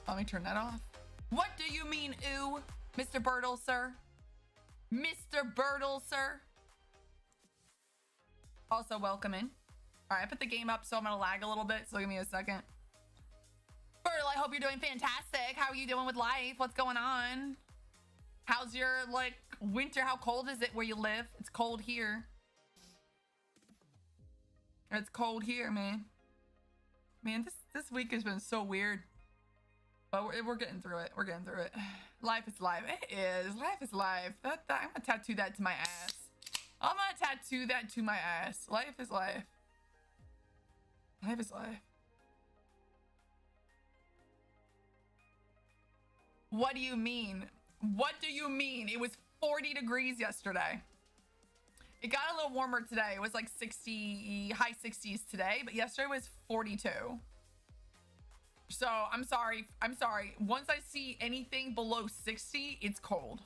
Let me turn that off. What do you mean, ooh, Mr. Birtle, sir? Mr. Birtle, sir. Also, welcome in. All right, I put the game up, so I'm gonna lag a little bit, so give me a second. Birtle, I hope you're doing fantastic. How are you doing with life? What's going on? How's your, like, winter? How cold is it where you live? It's cold here. It's cold here, man. Man, this week has been so weird. But we're getting through it. We're getting through it. Life is life. It is. Life is life. I'm gonna tattoo that to my ass. I'm gonna tattoo that to my ass. Life is life. Life is life. What do you mean? What do you mean? It was 40 degrees yesterday. It got a little warmer today. It was like 60, high 60s today, but yesterday was 42. So I'm sorry. I'm sorry. Once I see anything below 60, it's cold.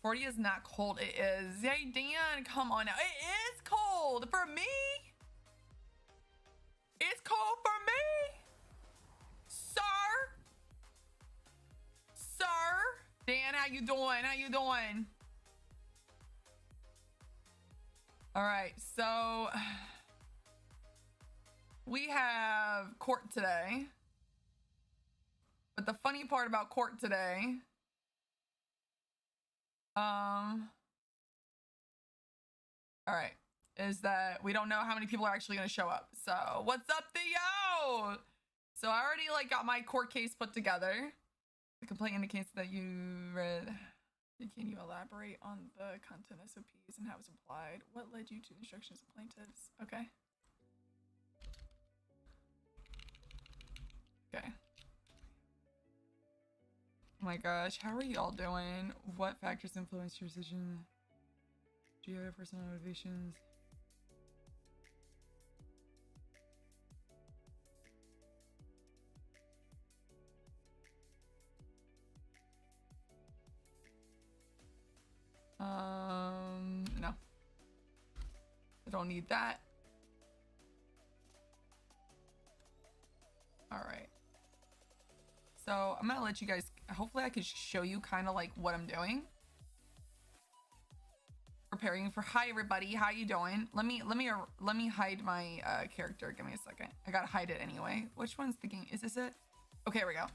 40 is not cold. It is. Hey, Dan, come on now. It is cold for me. It's cold for me. Sir. Sir. Dan, how you doing? How you doing? All right. So we have court today. But the funny part about court today, all right, is that we don't know how many people are actually going to show up. So what's up, Theo? So I already like got my court case put together. The complaint indicates that you read. Can you elaborate on the content SOPs and how it's applied? What led you to instructions of plaintiffs? Okay. Okay. Oh my gosh, how are you all doing? What factors influence your decision? Do you have personal motivations? No. I don't need that. All right. So I'm gonna let you guys, hopefully I can show you kind of like what I'm doing. Preparing for, hi everybody, how you doing? Let me hide my character. Give me a second. I gotta hide it anyway. Which one's the game? Is this it? Okay, here we go.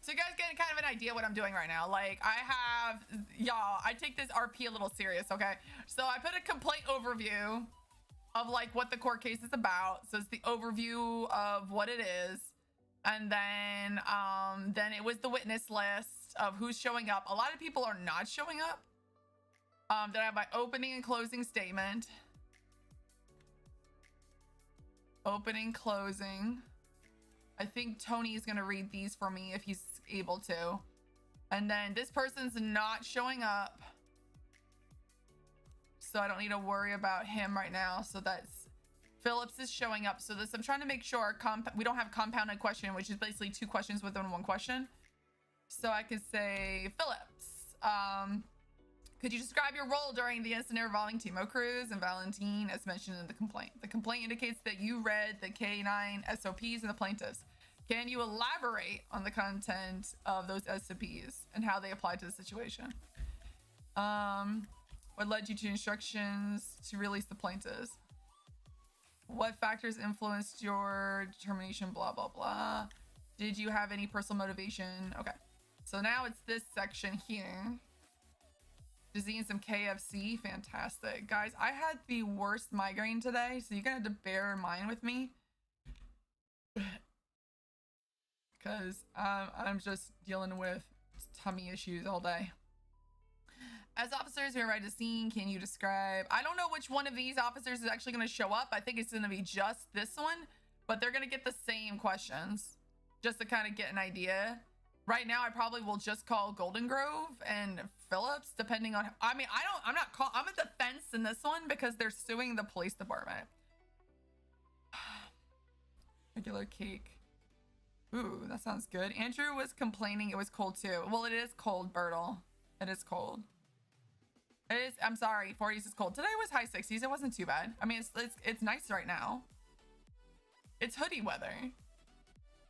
So you guys get kind of an idea what I'm doing right now. Like I have, y'all, I take this RP a little serious, okay? So I put a complaint overview of like what the court case is about. So it's the overview of what it is. And then it was the witness list of who's showing up. A lot of people are not showing up. Then I have my opening and closing statement. Opening, closing. I think Tony is gonna read these for me if he's able to. And then this person's not showing up, so I don't need to worry about him right now. So that's Phillips is showing up. So this, I'm trying to make sure we don't have compounded question, which is basically two questions within one question. So I could say, Phillips, could you describe your role during the incident involving Timo Cruz and Valentine as mentioned in the complaint? The complaint indicates that you read the K9 SOPs and the plaintiffs. Can you elaborate on the content of those SOPs and how they apply to the situation? What led you to instructions to release the plaintiffs? What factors influenced your determination? Blah, blah, blah. Did you have any personal motivation? Okay. So now it's this section here. Just eating some KFC. Fantastic. Guys, I had the worst migraine today, so you're gonna have to bear in mind with me. Because I'm just dealing with tummy issues all day. As officers who arrived at the scene, can you describe? I don't know which one of these officers is actually going to show up. I think it's going to be just this one, but they're going to get the same questions just to kind of get an idea. Right now, I probably will just call Golden Grove and Phillips, depending on. I mean, I'm a defense in this one because they're suing the police department. Regular cake. Ooh, that sounds good. Andrew was complaining it was cold too. Well, it is cold, Bertle. It is cold. It is. I'm sorry. 40s is cold. Today was high 60s. It wasn't too bad. I mean, it's nice right now. It's hoodie weather.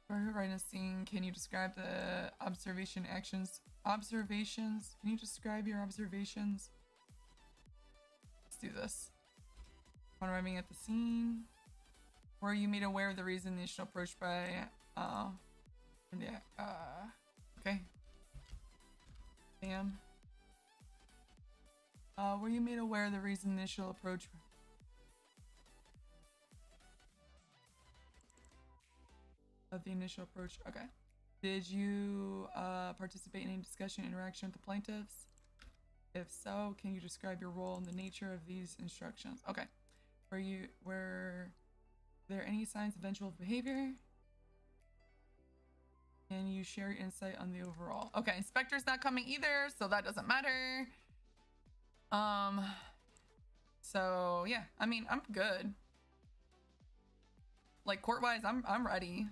For writing a scene, can you describe the observation actions? Observations? Can you describe your observations? Let's do this. When arriving at the scene, were you made aware of the reason the initial approach by okay. Bam. Were you made aware of the reason the initial approach? Of the initial approach. Okay. Did you participate in any discussion, interaction with the plaintiffs? If so, can you describe your role and the nature of these instructions? Okay. Were there any signs of eventual behavior? Can you share your insight on the overall? Okay, inspector's not coming either, so that doesn't matter. So yeah, I mean, I'm good. Like court-wise, I'm ready.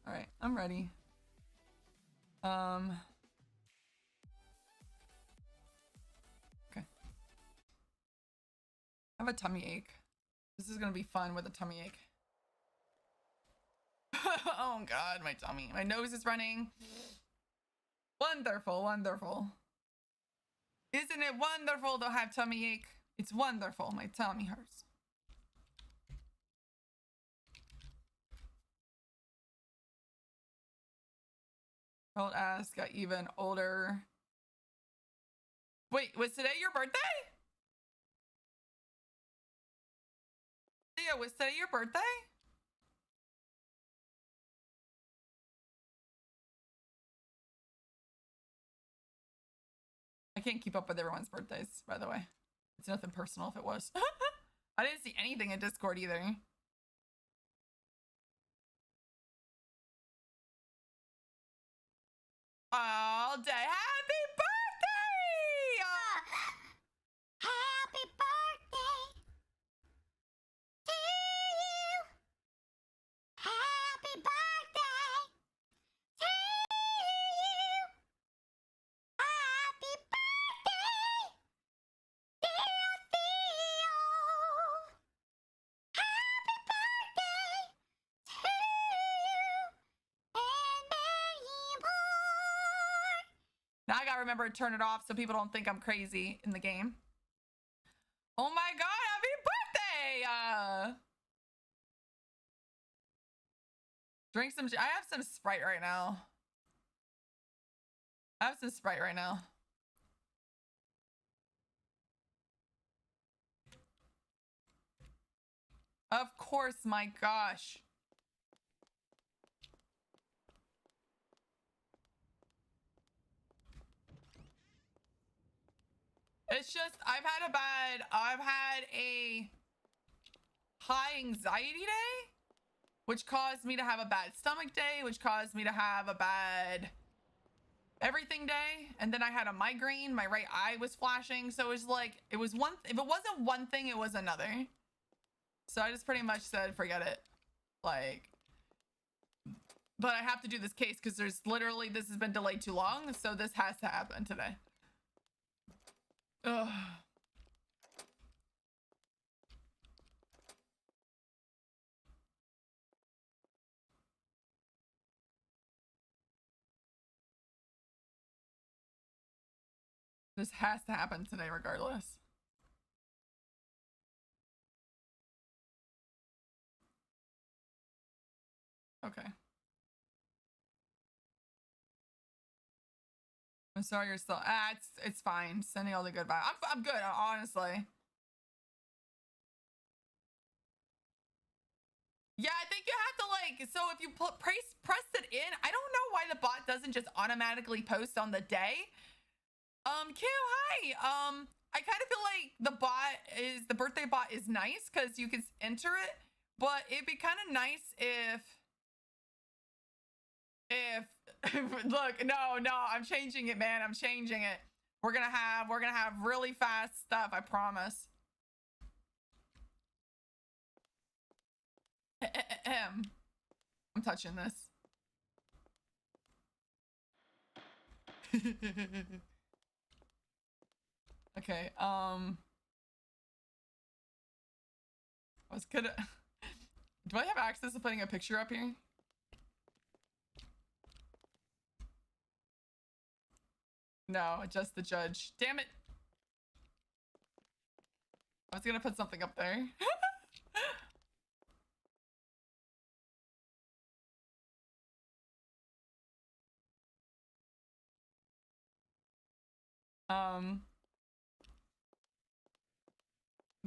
All right, I'm ready. Okay. I have a tummy ache. This is gonna be fun with a tummy ache. Oh God, my tummy. My nose is running. Wonderful, wonderful. Isn't it wonderful to have tummy ache? It's wonderful. My tummy hurts. Old ass got even older. Wait, was today your birthday? Yeah, was today your birthday? I can't keep up with everyone's birthdays, by the way. It's nothing personal if it was. I didn't see anything in Discord either. All day. Happy birthday! Happy birthday to you. Happy birthday to you. Happy birthday, dear Theo. Happy birthday to you and many more. Now I gotta remember to turn it off so people don't think I'm crazy in the game. Oh my God, happy birthday! Drink some, I have some Sprite right now. I have some Sprite right now. Of course, my gosh. It's just, I've had a high anxiety day, which caused me to have a bad stomach day, which caused me to have a bad everything day. And then I had a migraine, my right eye was flashing. So it was like, it was one, if it wasn't one thing, it was another. So I just pretty much said, forget it. Like, but I have to do this case because there's literally, this has been delayed too long. So this has to happen today. Ugh. This has to happen today regardless. Okay. I'm sorry you're still, it's fine. Sending all the good vibes. I'm good, honestly. Yeah, I think you have to like, so if you press it in, I don't know why the bot doesn't just automatically post on the day. Q, hi. I kind of feel like the birthday bot is nice because you can enter it, but it'd be kind of nice if look, no, I'm changing it, man. I'm changing it. We're gonna have really fast stuff, I promise. I'm touching this. Okay, I was gonna Do I have access to putting a picture up here? No, just the judge. Damn it. I was gonna put something up there.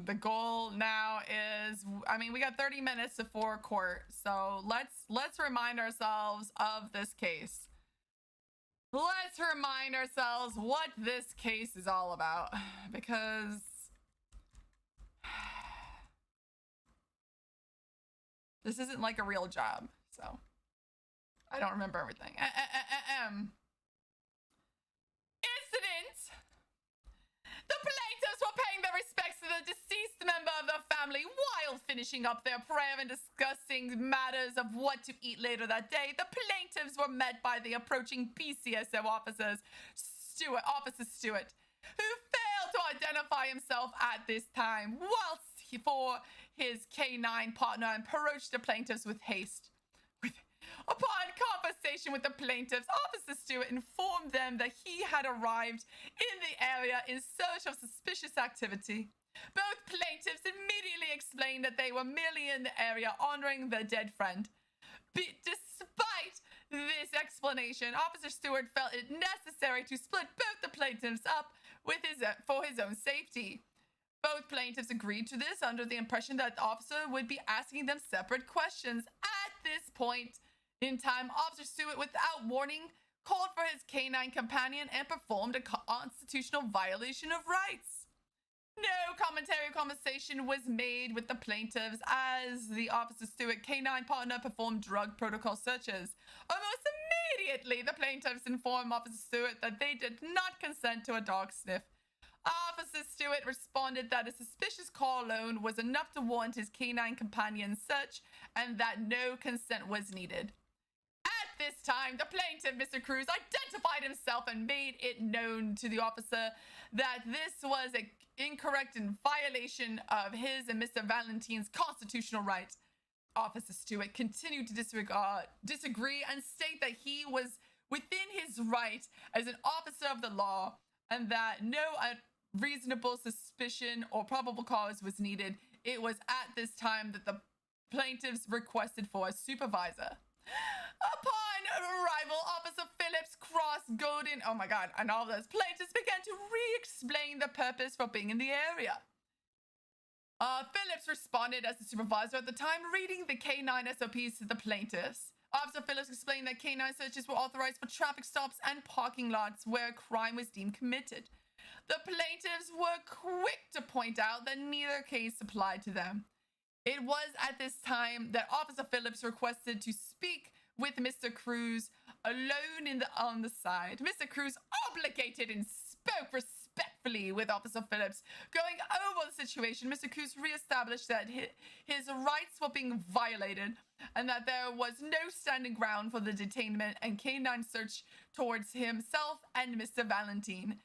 The goal now is, I mean, we got 30 minutes before court, so let's remind ourselves of this case. Let's remind ourselves what this case is all about, because this isn't like a real job, so I don't remember everything. Incident. The plaintiffs were paying their respects to the deceased member of their family while finishing up their prayer and discussing matters of what to eat later that day. The plaintiffs were met by the approaching PCSO Officer Stewart, who failed to identify himself at this time, whilst for his K9 partner approached the plaintiffs with haste. Upon conversation with the plaintiffs, Officer Stewart informed them that he had arrived in the area in search of suspicious activity. Both plaintiffs immediately explained that they were merely in the area honoring their dead friend. Despite this explanation, Officer Stewart felt it necessary to split both the plaintiffs up for his own safety. Both plaintiffs agreed to this under the impression that the officer would be asking them separate questions. At this point in time, Officer Stewart, without warning, called for his canine companion and performed a constitutional violation of rights. No commentary or conversation was made with the plaintiffs as the Officer Stewart canine partner performed drug protocol searches. Almost immediately, the plaintiffs informed Officer Stewart that they did not consent to a dog sniff. Officer Stewart responded that a suspicious call alone was enough to warrant his canine companion's search and that no consent was needed. At this time, the plaintiff, Mr. Cruz, identified himself and made it known to the officer that this was an incorrect in violation of his and Mr. Valentin's constitutional rights. Officer Stewart continued to disagree and state that he was within his right as an officer of the law and that no reasonable suspicion or probable cause was needed. It was at this time that the plaintiffs requested for a supervisor. Upon arrival, Officer Phillips crossed Golden, oh my god, and all those plaintiffs began to re-explain the purpose for being in the area. Phillips responded as the supervisor at the time, reading the K9 SOPs to the plaintiffs. Officer Phillips explained that K9 searches were authorized for traffic stops and parking lots where a crime was deemed committed. The plaintiffs were quick to point out that neither case applied to them. It was at this time that Officer Phillips requested to speak with Mr. Cruz alone on the side. Mr. Cruz obligated and spoke respectfully with Officer Phillips. Going over the situation, Mr. Cruz reestablished that his rights were being violated and that there was no standing ground for the detainment and canine search towards himself and Mr. Valentin.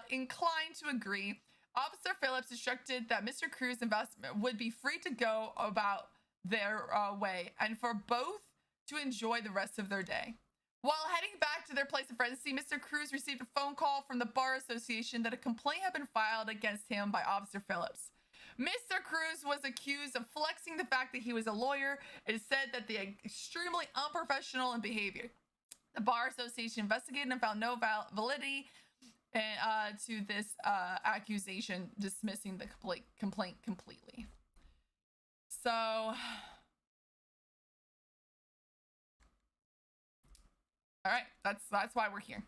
Inclined to agree, Officer Phillips instructed that Mr. Cruz and Valentin would be free to go about their way and for both to enjoy the rest of their day. While heading back to their place of residency, Mr. Cruz received a phone call from the Bar Association that a complaint had been filed against him by Officer Phillips. Mr. Cruz was accused of flexing the fact that he was a lawyer and said that the extremely unprofessional in behavior. The Bar Association investigated and found no validity to this accusation, dismissing the complaint completely. So, all right, that's why we're here.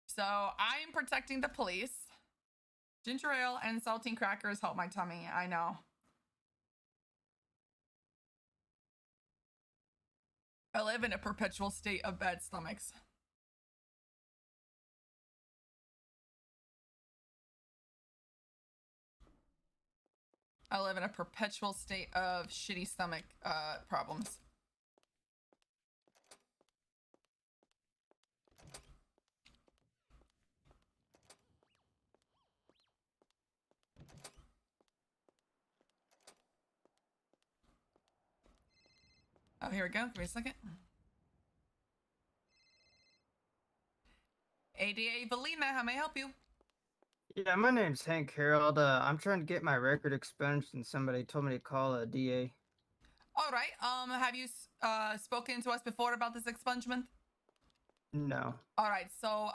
So I'm protecting the police. Ginger ale and saltine crackers help my tummy. I know. I live in a perpetual state of bad stomachs. I live in a perpetual state of shitty stomach problems. Oh, here we go. Give me a second. ADA Valina, how may I help you? Yeah, my name's Hank Harold. I'm trying to get my record expunged, and somebody told me to call a DA. All right. Have you spoken to us before about this expungement? No. All right. So,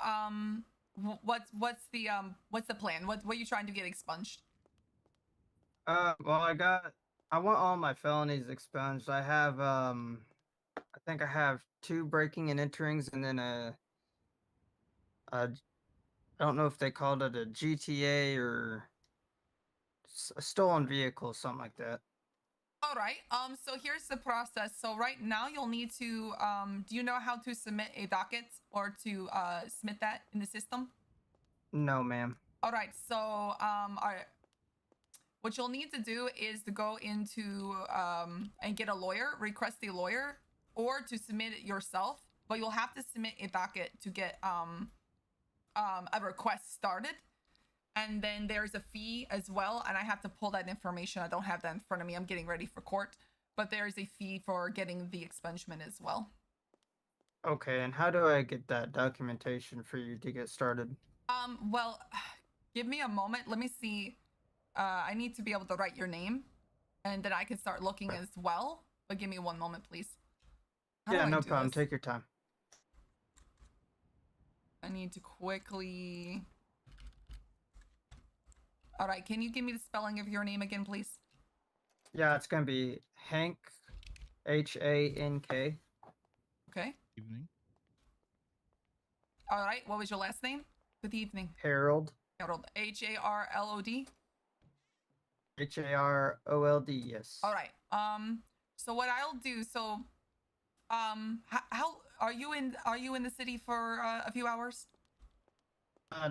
what's the plan? What are you trying to get expunged? Well, I want all my felonies expunged. I think I have 2 breaking and enterings, and then a I don't know if they called it a GTA or a stolen vehicle, something like that. All right. So here's the process. So right now you'll need to do you know how to submit a docket or to submit that in the system? No, ma'am. All right. So what you'll need to do is to go into and get a lawyer, request a lawyer, or to submit it yourself. But you'll have to submit a docket to get a request started. And then there's a fee as well, and I have to pull that information. I don't have that in front of me. I'm getting ready for court, but there is a fee for getting the expungement as well. Okay, and how do I get that documentation for you to get started? Well, give me a moment. Let me see. I need to be able to write your name, and then I can start looking as well. But give me one moment, please. How do Yeah, I no do problem. this? Take your time. I need to quickly. All right, can you give me the spelling of your name again, please? Yeah, it's gonna be Hank, Hank. Okay. Evening. All right, what was your last name? Good evening. Harold, Harold. Harlod. Harold. Yes. All right. So what I'll do, so how are you in the city for a few hours?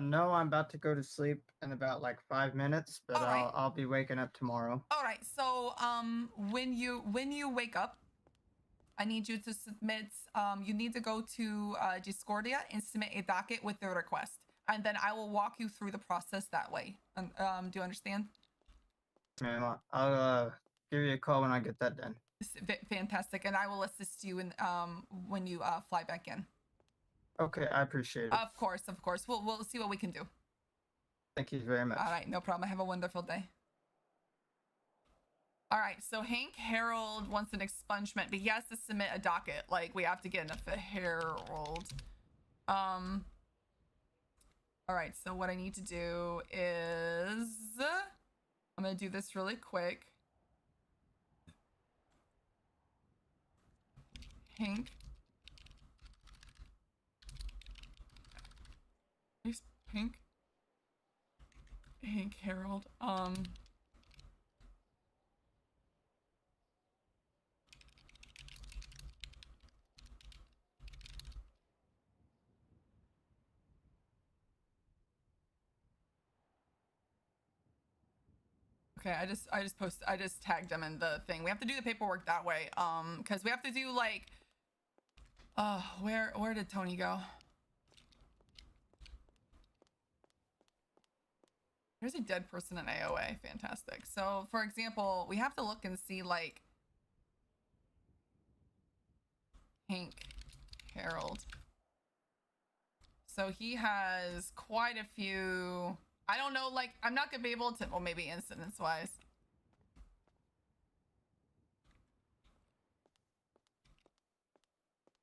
No, I'm about to go to sleep in about like 5 minutes, but All right. I'll be waking up tomorrow. All right. So when you wake up, I need you to submit you need to go to Discordia and submit a docket with the request. And then I will walk you through the process that way. Do you understand? Ma'am, I'll give you a call when I get that done. Fantastic. And I will assist you in when you fly back in. Okay, I appreciate it. Of course. We'll see what we can do. Thank you very much. All right, no problem. Have a wonderful day. All right, so Hank Harold wants an expungement, but he has to submit a docket. Like, we have to get enough of Harold. All right, so what I need to do is I'm gonna do this really quick. Hank. Hank Harold. Okay, I just tagged him in the thing. We have to do the paperwork that way. Because we have to do like where did Tony go? There's a dead person in AOA. Fantastic. So for example, we have to look and see like Hank Harold. So he has quite a few. I don't know, like, I'm not gonna be able to, well, maybe incidents wise.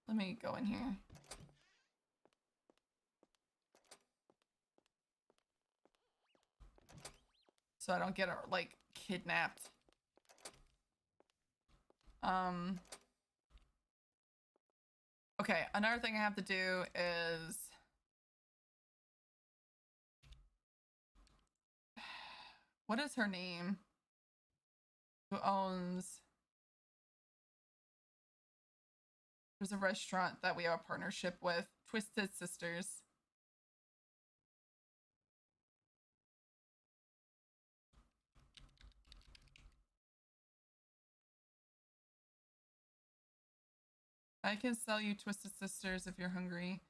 Let me go in here. So I don't get, like, kidnapped. Okay, another thing I have to do is what is her name? Who owns? There's a restaurant that we have a partnership with, Twisted Sisters. I can sell you Twisted Sisters if you're hungry.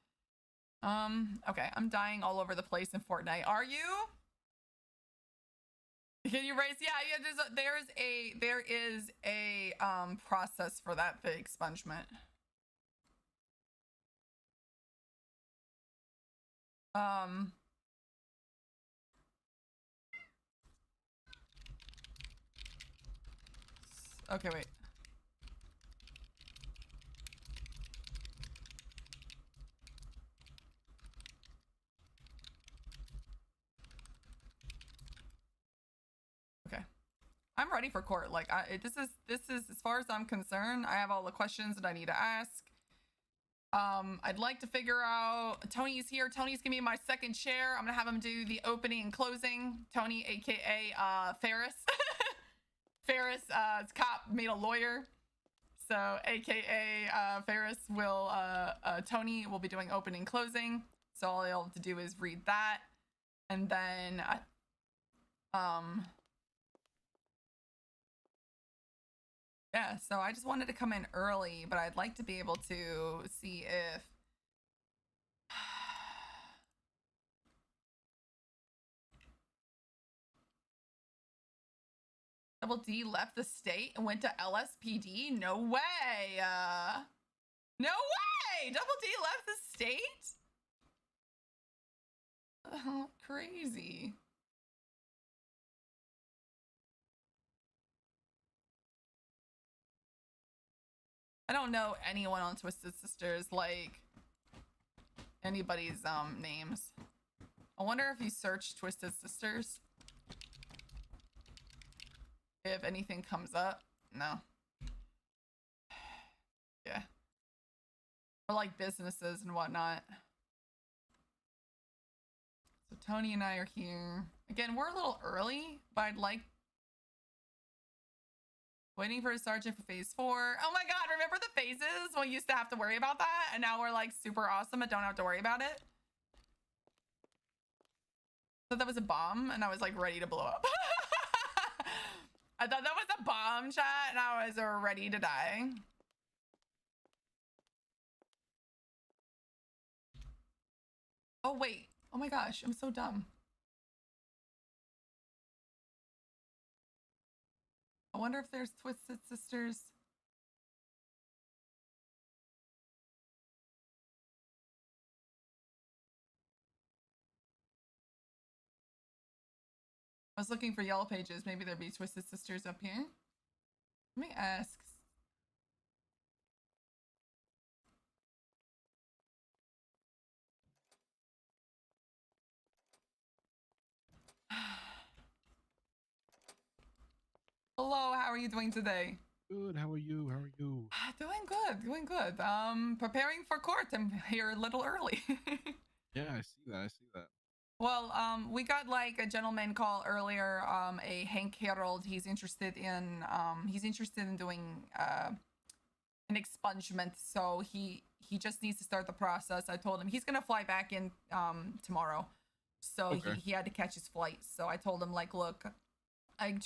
Okay, I'm dying all over the place in Fortnite. Are you? Can you raise? Yeah, yeah. There is a process for that, the expungement. Okay, wait. Okay. I'm ready for court. Like, this is as far as I'm concerned. I have all the questions that I need to ask. I'd like to figure out. Tony's here. Tony's gonna be my second chair. I'm gonna have him do the opening and closing. Tony, aka Ferris. Ferris, cop made a lawyer. So, aka Ferris will Tony will be doing opening and closing. So all you'll have to do is read that, and then yeah, so I just wanted to come in early, but I'd like to be able to see if Double D left the state and went to LSPD. No way. No way. Double D left the state. Oh, crazy. I don't know anyone on Twisted Sisters, like anybody's names. I wonder if you search Twisted Sisters, if anything comes up. No. Yeah. Or like businesses and whatnot. So Tony and I are here. Again, we're a little early, but I'd like waiting for a sergeant for phase 4. Oh my god, remember the phases? We used to have to worry about that, and now we're like super awesome and don't have to worry about it. I thought that was a bomb, and I was like ready to blow up. I thought that was a bomb chat, and I was ready to die. Oh wait, oh my gosh, I'm so dumb. I wonder if there's Twisted Sisters. I was looking for Yellow Pages. Maybe there'd be Twisted Sisters up here. Let me ask. Hello, how are you doing today? Good. How are you? How are you? Doing good, doing good. Preparing for court. I'm here a little early. Yeah, I see that. I see that. Well, we got like a gentleman call earlier, a Hank Harold. He's interested in doing an expungement, so he just needs to start the process. I told him he's gonna fly back in tomorrow, so Okay. he had to catch his flight. So I told him like, look, I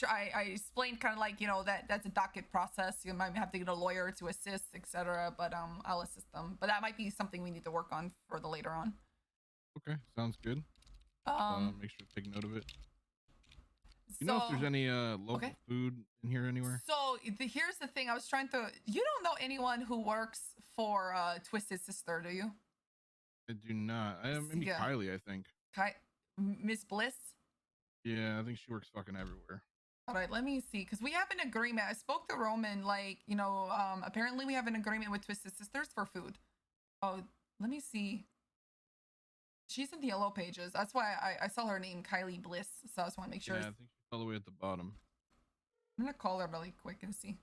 explained kind of like, you know, that's a docket process. You might have to get a lawyer to assist, etc. But I'll assist them. But that might be something we need to work on for the later on. Okay. Sounds good. Make sure to take note of it. You know if there's any local food in here anywhere? So here's the thing. I was trying to. You don't know anyone who works for Twisted Sister, do you? I do not. Maybe Yeah. Kylie, I think. Miss Bliss. Yeah, I think she works fucking everywhere. All right, let me see, because we have an agreement. I spoke to Roman, like, you know, apparently we have an agreement with Twisted Sisters for food. Oh, let me see. She's in the Yellow Pages. That's why I saw her name, Kylie Bliss. So I just want to make sure. Yeah, I think she's all the way at the bottom. I'm gonna call her really quick and see.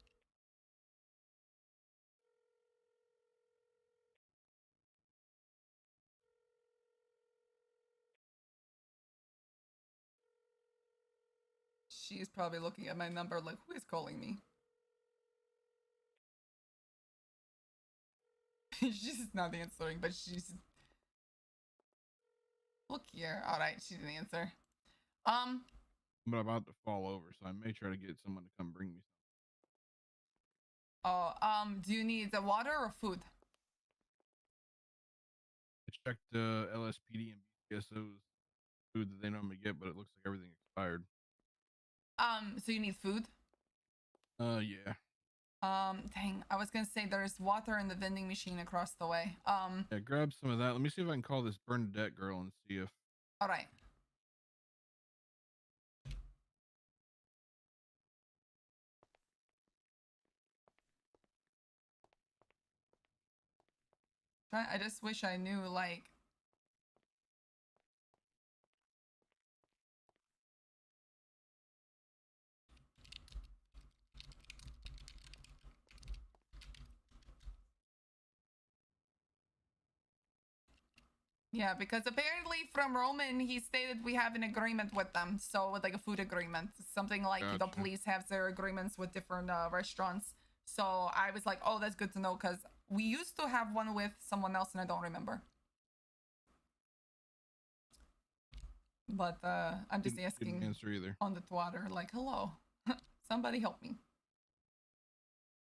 She's probably looking at my number like, who is calling me? She's not answering, but she's... Look here. All right, she didn't answer. I'm about to fall over, so I may try to get someone to come bring me some. Oh, do you need the water or food? I checked LSPD and BCSO's food that they normally get, but it looks like everything expired. So you need food? Yeah. Dang, I was gonna say there's water in the vending machine across the way. Yeah, grab some of that. Let me see if I can call this Bernadette girl and see if. All right. I just wish I knew, like... Yeah, because apparently from Roman, he stated we have an agreement with them. So with like a food agreement, something like Gotcha. the police have their agreements with different restaurants. So I was like, oh, that's good to know, because we used to have one with someone else and I don't remember. But I'm just asking didn't answer either. on the Twitter, like, hello, somebody help me.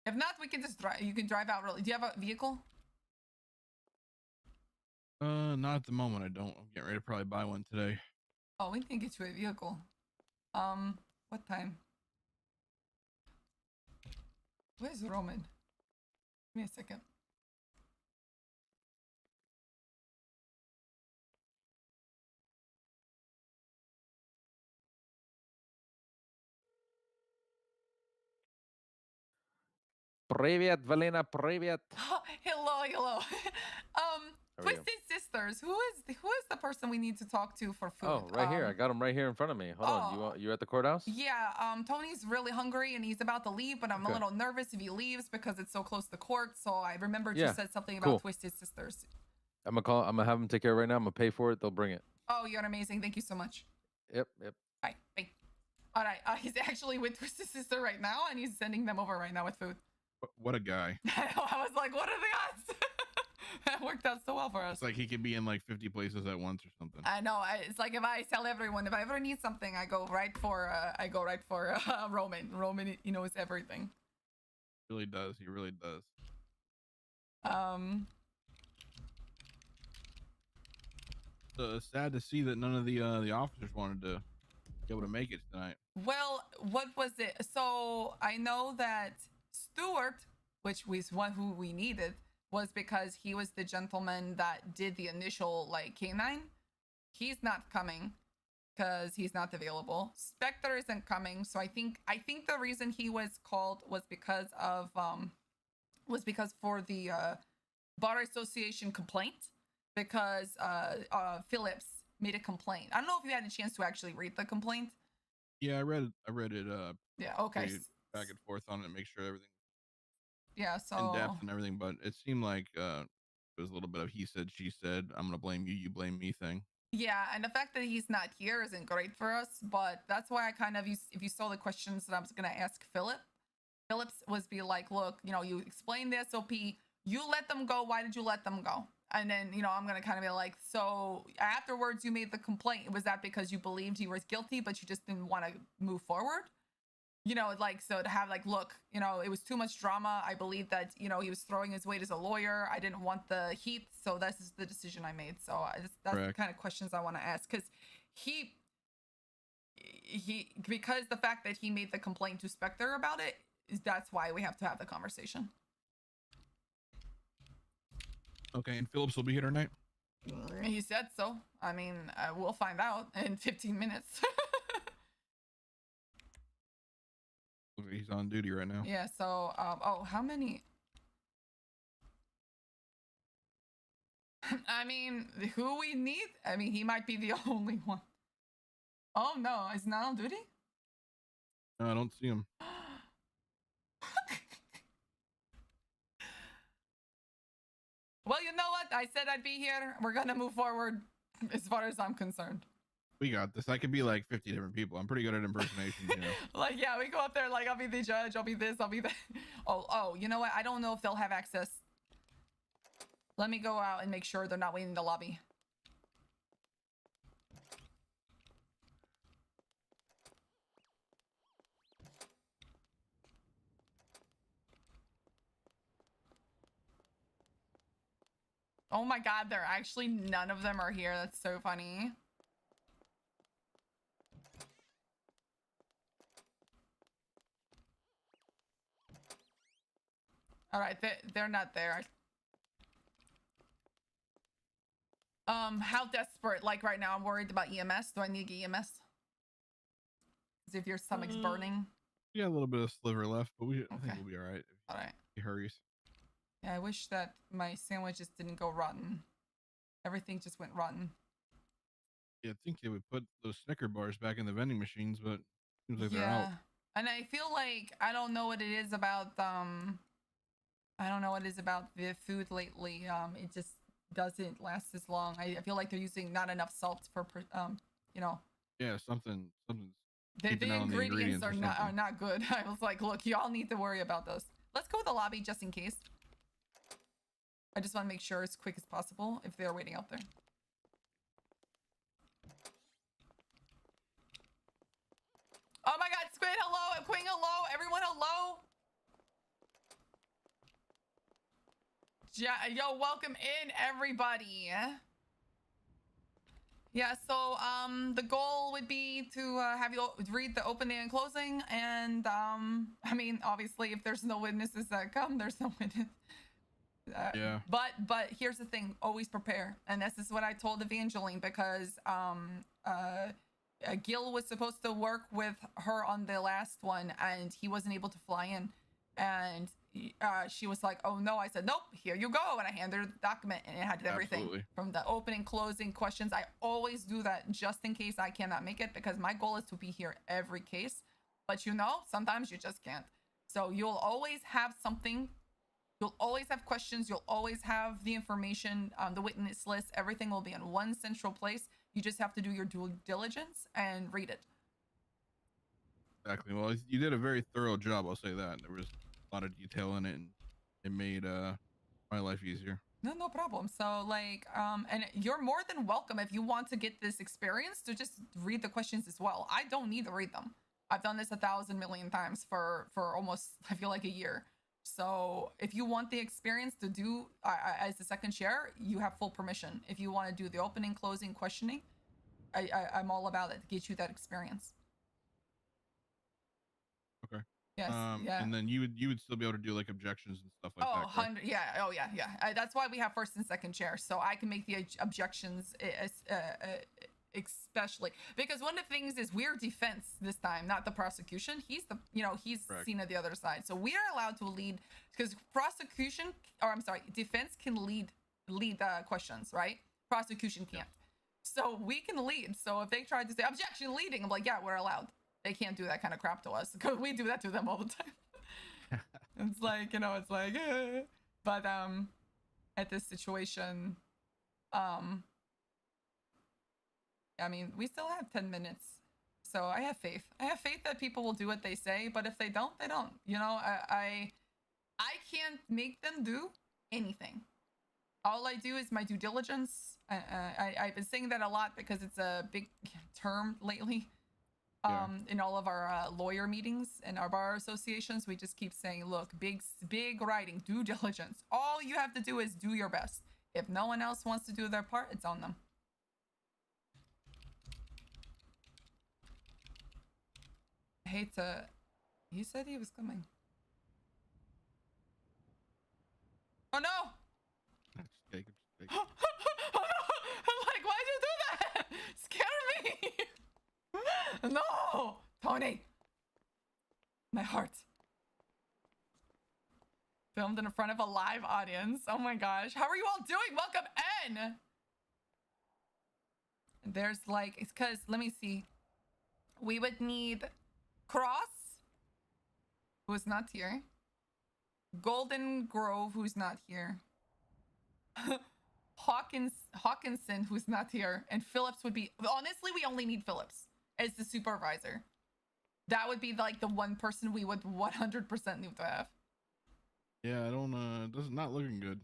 If not, we can just drive. You can drive out. Really? Do you have a vehicle? Not at the moment. I don't. I'm getting ready to probably buy one today. Oh, we can get you a vehicle. What time? Where's Roman? Give me a second. Привет, Valina, привет. Hello. Twisted Sisters. Who is the person we need to talk to for food? Oh, right here. I got him right here in front of me. Hold on. You at the courthouse? Yeah. Tony's really hungry and he's about to leave, but I'm a little nervous if he leaves because it's so close to court. So I remembered you said something about Twisted Sisters. I'm gonna have him take care of it right now. I'm gonna pay for it. They'll bring it. Oh, you're amazing. Thank you so much. Yep. Bye. All right. He's actually with Twisted Sister right now, and he's sending them over right now with food. What a guy. I was like, what are the odds? That worked out so well for us. It's like he could be in like 50 places at once or something. I know. It's like if I tell everyone, if I ever need something, I go right for Roman. Roman, he knows everything. He really does. He really does. Sad to see that none of the officers wanted to be able to make it tonight. Well, what was it? So I know that Stuart, which was one who we needed, was because he was the gentleman that did the initial like K9. He's not coming because he's not available. Spectre isn't coming, so I think the reason he was called was because for the bar association complaint, because Phillips made a complaint. I don't know if you had a chance to actually read the complaint. Yeah, I read it. Yeah. Okay. Back and forth on it, make sure everything. Yeah. So in depth and everything, but it seemed like it was a little bit of he said, she said, I'm gonna blame you, you blame me thing. Yeah, and the fact that he's not here isn't great for us, but that's why I kind of, if you saw the questions that I was gonna ask Phillips was be like, look, you explained the SOP, you let them go, why did you let them go? And then, I'm gonna kind of be like, so afterwards you made the complaint, was that because you believed he was guilty, but you just didn't want to move forward? So to have like, look, it was too much drama. I believe that, he was throwing his weight as a lawyer. I didn't want the heat. So this is the decision I made. So that's the kind of questions I want to ask. Because because the fact that he made the complaint to Spectre about it, that's why we have to have the conversation. Okay, and Phillips will be here tonight? He said so. I mean, we'll find out in 15 minutes. He's on duty right now. Yeah, so, how many? I mean, who we need? I mean, he might be the only one. Oh, no, he's not on duty? No, I don't see him. Well, you know what? I said I'd be here. We're gonna move forward as far as I'm concerned. We got this. I could be like 50 different people. I'm pretty good at impersonations, Like, yeah, we go up there like, I'll be the judge, I'll be this, I'll be that. Oh, you know what? I don't know if they'll have access. Let me go out and make sure they're not waiting in the lobby. Oh my God, they're actually, none of them are here. That's so funny. All right, they're not there. How desperate? Like right now, I'm worried about EMS. Do I need EMS? As if your stomach's burning. We got a little bit of sliver left, but I think Okay. we'll be all right. All right. He hurries. Yeah, I wish that my sandwich just didn't go rotten. Everything just went rotten. Yeah, I think they would put those Snicker bars back in the vending machines, but seems like they're out. And I feel like I don't know what it is about I don't know what it is about the food lately. It just doesn't last as long. I feel like they're using not enough salt for you know. Yeah, something's The keeping out on the ingredients are something. not good. I was like, look, y'all need to worry about this. Let's go to the lobby just in case. I just want to make sure as quick as possible if they're waiting out there. Oh my god, Squid, hello, Queen, hello, everyone, hello. Yo, welcome in, everybody. Yeah, so the goal would be to have you read the opening and closing, and I mean, obviously, if there's no witnesses that come, there's no witness. Yeah. But here's the thing: always prepare, and this is what I told Evangeline because Gil was supposed to work with her on the last one, and he wasn't able to fly in, and she was like, "Oh no!" I said, "Nope, here you go," and I handed her the document, and it had everything from the opening, closing, questions. I always do that just in case I cannot make it because my goal is to be here every case, but you know, sometimes you just can't. So you'll always have something. You'll always have questions. You'll always have the information, the witness list. Everything will be in one central place. You just have to do your due diligence and read it. Exactly. Well, you did a very thorough job. I'll say that. There was a lot of detail in it, and it made my life easier. No problem. So like, and you're more than welcome if you want to get this experience to just read the questions as well. I don't need to read them. I've done this 1,000 million times for almost, I feel like, a year. So if you want the experience to do as a second chair, you have full permission. If you want to do the opening, closing, questioning, I'm all about it to get you that experience. Okay. Yes. Yeah. And then you would still be able to do like objections and stuff like that. 100. Yeah. Oh yeah. Yeah. That's why we have first and second chair, so I can make the objections, especially because one of the things is we're defense this time, not the prosecution. He's the he's seen at the other side, so we are allowed to lead because defense can lead questions, right? Prosecution can't. So we can lead. So if they tried to say objection leading, I'm like, yeah, we're allowed. They can't do that kind of crap to us because we do that to them all the time. It's like, but at this situation, I mean, we still have 10 minutes. So I have faith. I have faith that people will do what they say, but if they don't, they don't. I can't make them do anything. All I do is my due diligence. I've been saying that a lot because it's a big term lately. In all of our lawyer meetings and our bar associations, we just keep saying, look, big writing, due diligence. All you have to do is do your best. If no one else wants to do their part, it's on them. I hate to... He said he was coming. Oh no! Just take it. Oh no! I'm like, why'd you do that? Scare me! No! Tony! My heart. Filmed in front of a live audience. Oh my gosh. How are you all doing? Welcome in! There's like... It's because... Let me see. We would need... Cross, who is not here. Golden Grove, who's not here. Hawkinson, who's not here. And Phillips would be... Honestly, we only need Phillips as the supervisor. That would be like the one person we would 100% need to have. Yeah, I don't... This is not looking good.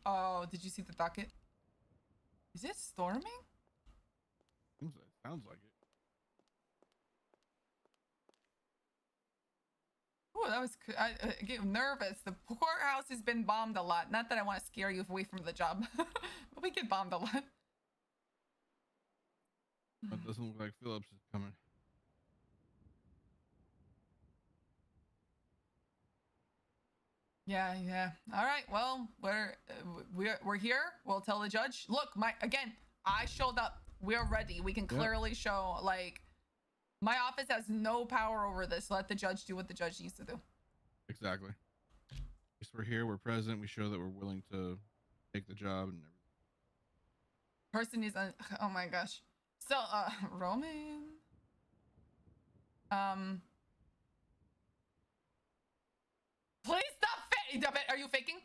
Oh, did you see the docket? Is it storming? Sounds like it. that was. I get nervous. The courthouse has been bombed a lot. Not that I want to scare you away from the job, but we get bombed a lot. It doesn't look like Phillips is coming. Yeah. All right. Well, we're here. We'll tell the judge. Look, I showed up. We're ready. We can clearly show, like, my office has no power over this. Let the judge do what the judge needs to do. Exactly. Yes, we're here. We're present. We show that we're willing to take the job and everything. Person is oh my gosh. So, Roman. Please stop. Are you faking?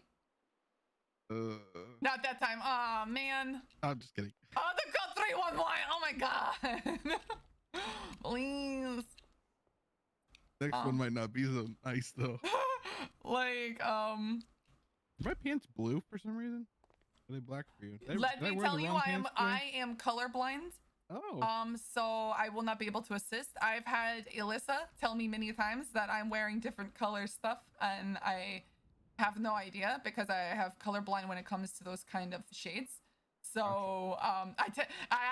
Not that time. Oh man. I'm just kidding. Oh, the code 311. Oh my god. Please. Next one might not be so nice though. Like, Are my pants blue for some reason? Are they black for you? Let me tell you, I am colorblind. Oh. So I will not be able to assist. I've had Alyssa tell me many times that I'm wearing different color stuff, and I have no idea because I have colorblind when it comes to those kind of shades. So I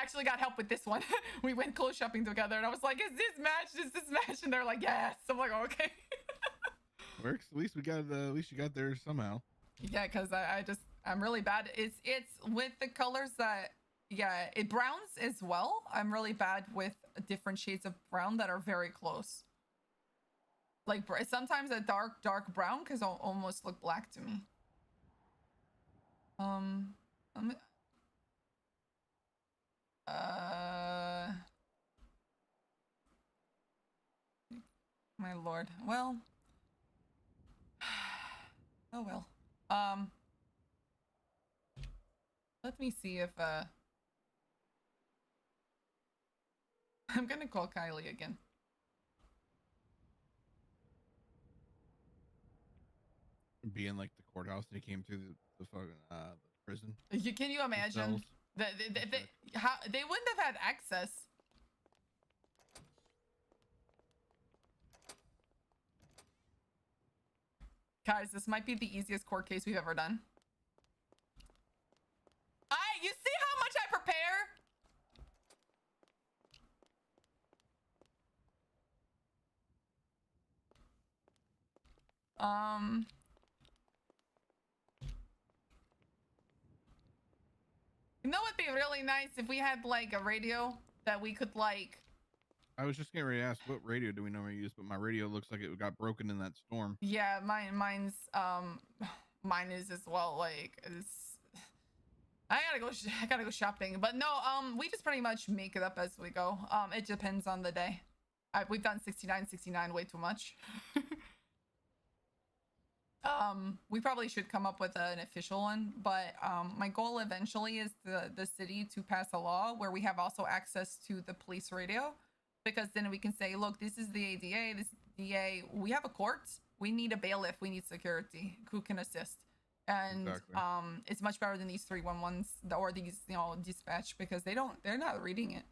actually got help with this one. We went clothes shopping together, and I was like, "Is this match? Is this match?" And they're like, "Yes." I'm like, "Okay." Works. At least you got there somehow. Yeah, because I'm really bad. It's with the colors that, yeah, it browns as well. I'm really bad with different shades of brown that are very close. Like sometimes a dark brown because it'll almost look black to me. My lord. Well. Oh well. Let me see if I'm gonna call Kylie again. Being like the courthouse, they came through the fucking the prison. Can you imagine? How they wouldn't have had access. Guys, this might be the easiest court case we've ever done. You see how much I prepare? You know what'd be really nice if we had like a radio that we could like. I was just getting ready to ask what radio do we normally use, but my radio looks like it got broken in that storm. Yeah, mine is as well. Like, I gotta go shopping. But no, we just pretty much make it up as we go. It depends on the day. We've done 69 way too much. We probably should come up with an official one, but my goal eventually is the city to pass a law where we have also access to the police radio, because then we can say, look, this is the ADA, this is the DA, we have a court, we need a bailiff, we need security who can assist. And exactly. It's much better than these 311s or these, dispatch, because they're not reading it.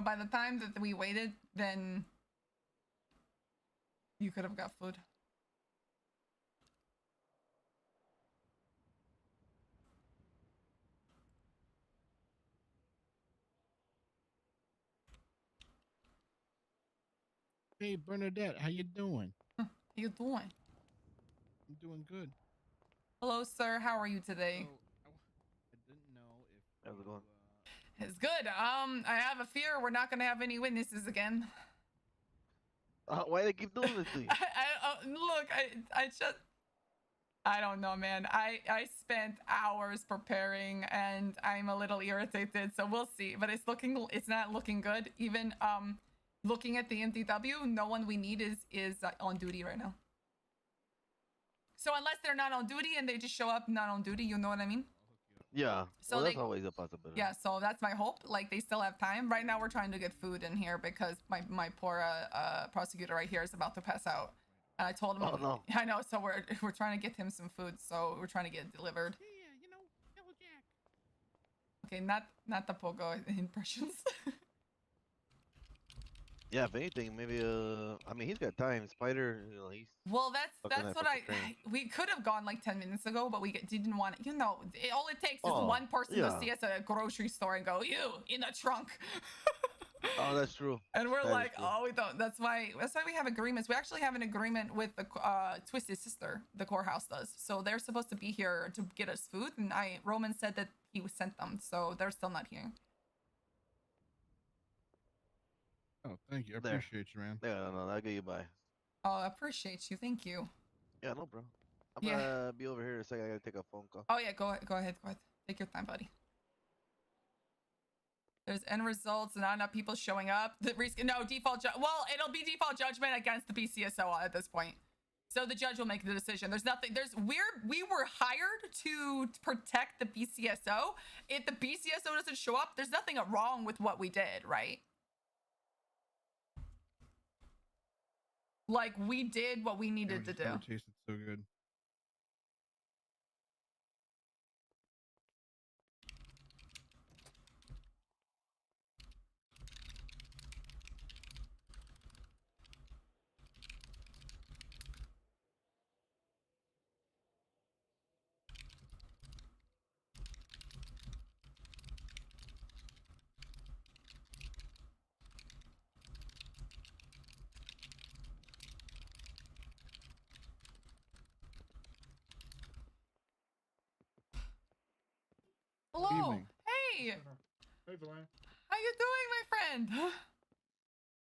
By the time that we waited, then you could have got food. Hey, Bernadette, how you doing? How you doing? I'm doing good. Hello, sir. How are you today? So, I didn't know if... How's it going? It's good. I have a fear we're not gonna have any witnesses again. Why they keep doing this to you? Look, I don't know, man. I spent hours preparing, and I'm a little irritated. So we'll see. But it's not looking good. Even looking at the MTW, no one we need is on duty right now. So unless they're not on duty and they just show up not on duty, you know what I mean? Yeah. So well, that's always a possibility. Yeah, so that's my hope. Like, they still have time. Right now, we're trying to get food in here because my poor prosecutor right here is about to pass out. And I told him. Oh no. I know. So we're trying to get him some food. So we're trying to get it delivered. Yeah, Jack. Okay, not the pogo impressions. Yeah, if anything, maybe I mean he's got time. Spider, you know, he's Well, fucking that's that what fucking train. we could have gone like 10 minutes ago, but we didn't want it. You know, all it takes is Oh, one person to yeah. see us at a grocery store and go, "You in the trunk." Oh, that's true. And we're That is like, true. "Oh, we don't." That's why we have agreements. We actually have an agreement with the Twisted Sister. The courthouse does. So they're supposed to be here to get us food, and Roman said that he sent them, so they're still not here. Oh, thank you. I There. appreciate you, man. Yeah, no, I'll get you by. Oh, I appreciate you. Thank you. Yeah, no, bro. I'm Yeah. gonna be over here in a second. I gotta take a phone call. Oh yeah, go ahead. Take your time, buddy. There's end results, not enough people showing up. No default. Well, it'll be default judgment against the BCSO at this point. So the judge will make the decision. There's nothing. We were hired to protect the BCSO. If the BCSO doesn't show up, there's nothing wrong with what we did, right? Like we did what we needed to do. Never tasted so good. Hello. Evening. Hey. Hey, Valane. How you doing, my friend?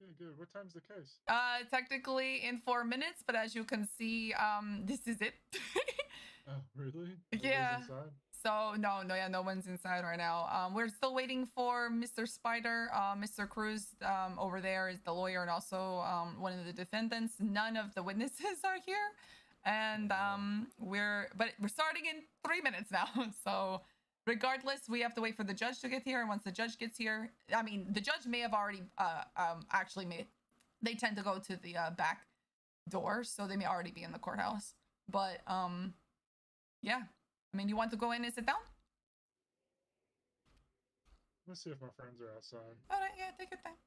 Yeah, good. What time's the case? Technically in 4 minutes, but as you can see, this is it. Oh, really? Yeah. Nobody's inside? So no one's inside right now. We're still waiting for Mr. Spider. Mr. Cruz over there is the lawyer and also one of the defendants. None of the witnesses are here, and we're starting in 3 minutes now. So regardless, we have to wait for the judge to get here, and once the judge gets here, I mean, the judge may have already actually made. They tend to go to the back door, so they may already be in the courthouse. But yeah. I mean, you want to go in and sit down? Let's see if my friends are outside. All right, yeah, take your time.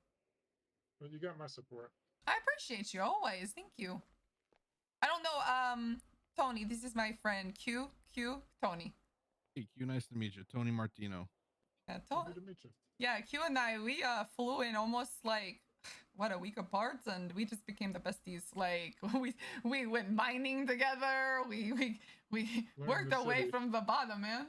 But you got my support. I appreciate you always. Thank you. I don't know, Tony, this is my friend Q, Tony. Hey, Q, nice to meet you. Tony Martino. Yeah, Happy to meet you. yeah, Q and I, we flew in almost like what, a week apart, and we just became the besties. Like we went mining together. We worked the our way city. from the bottom, man.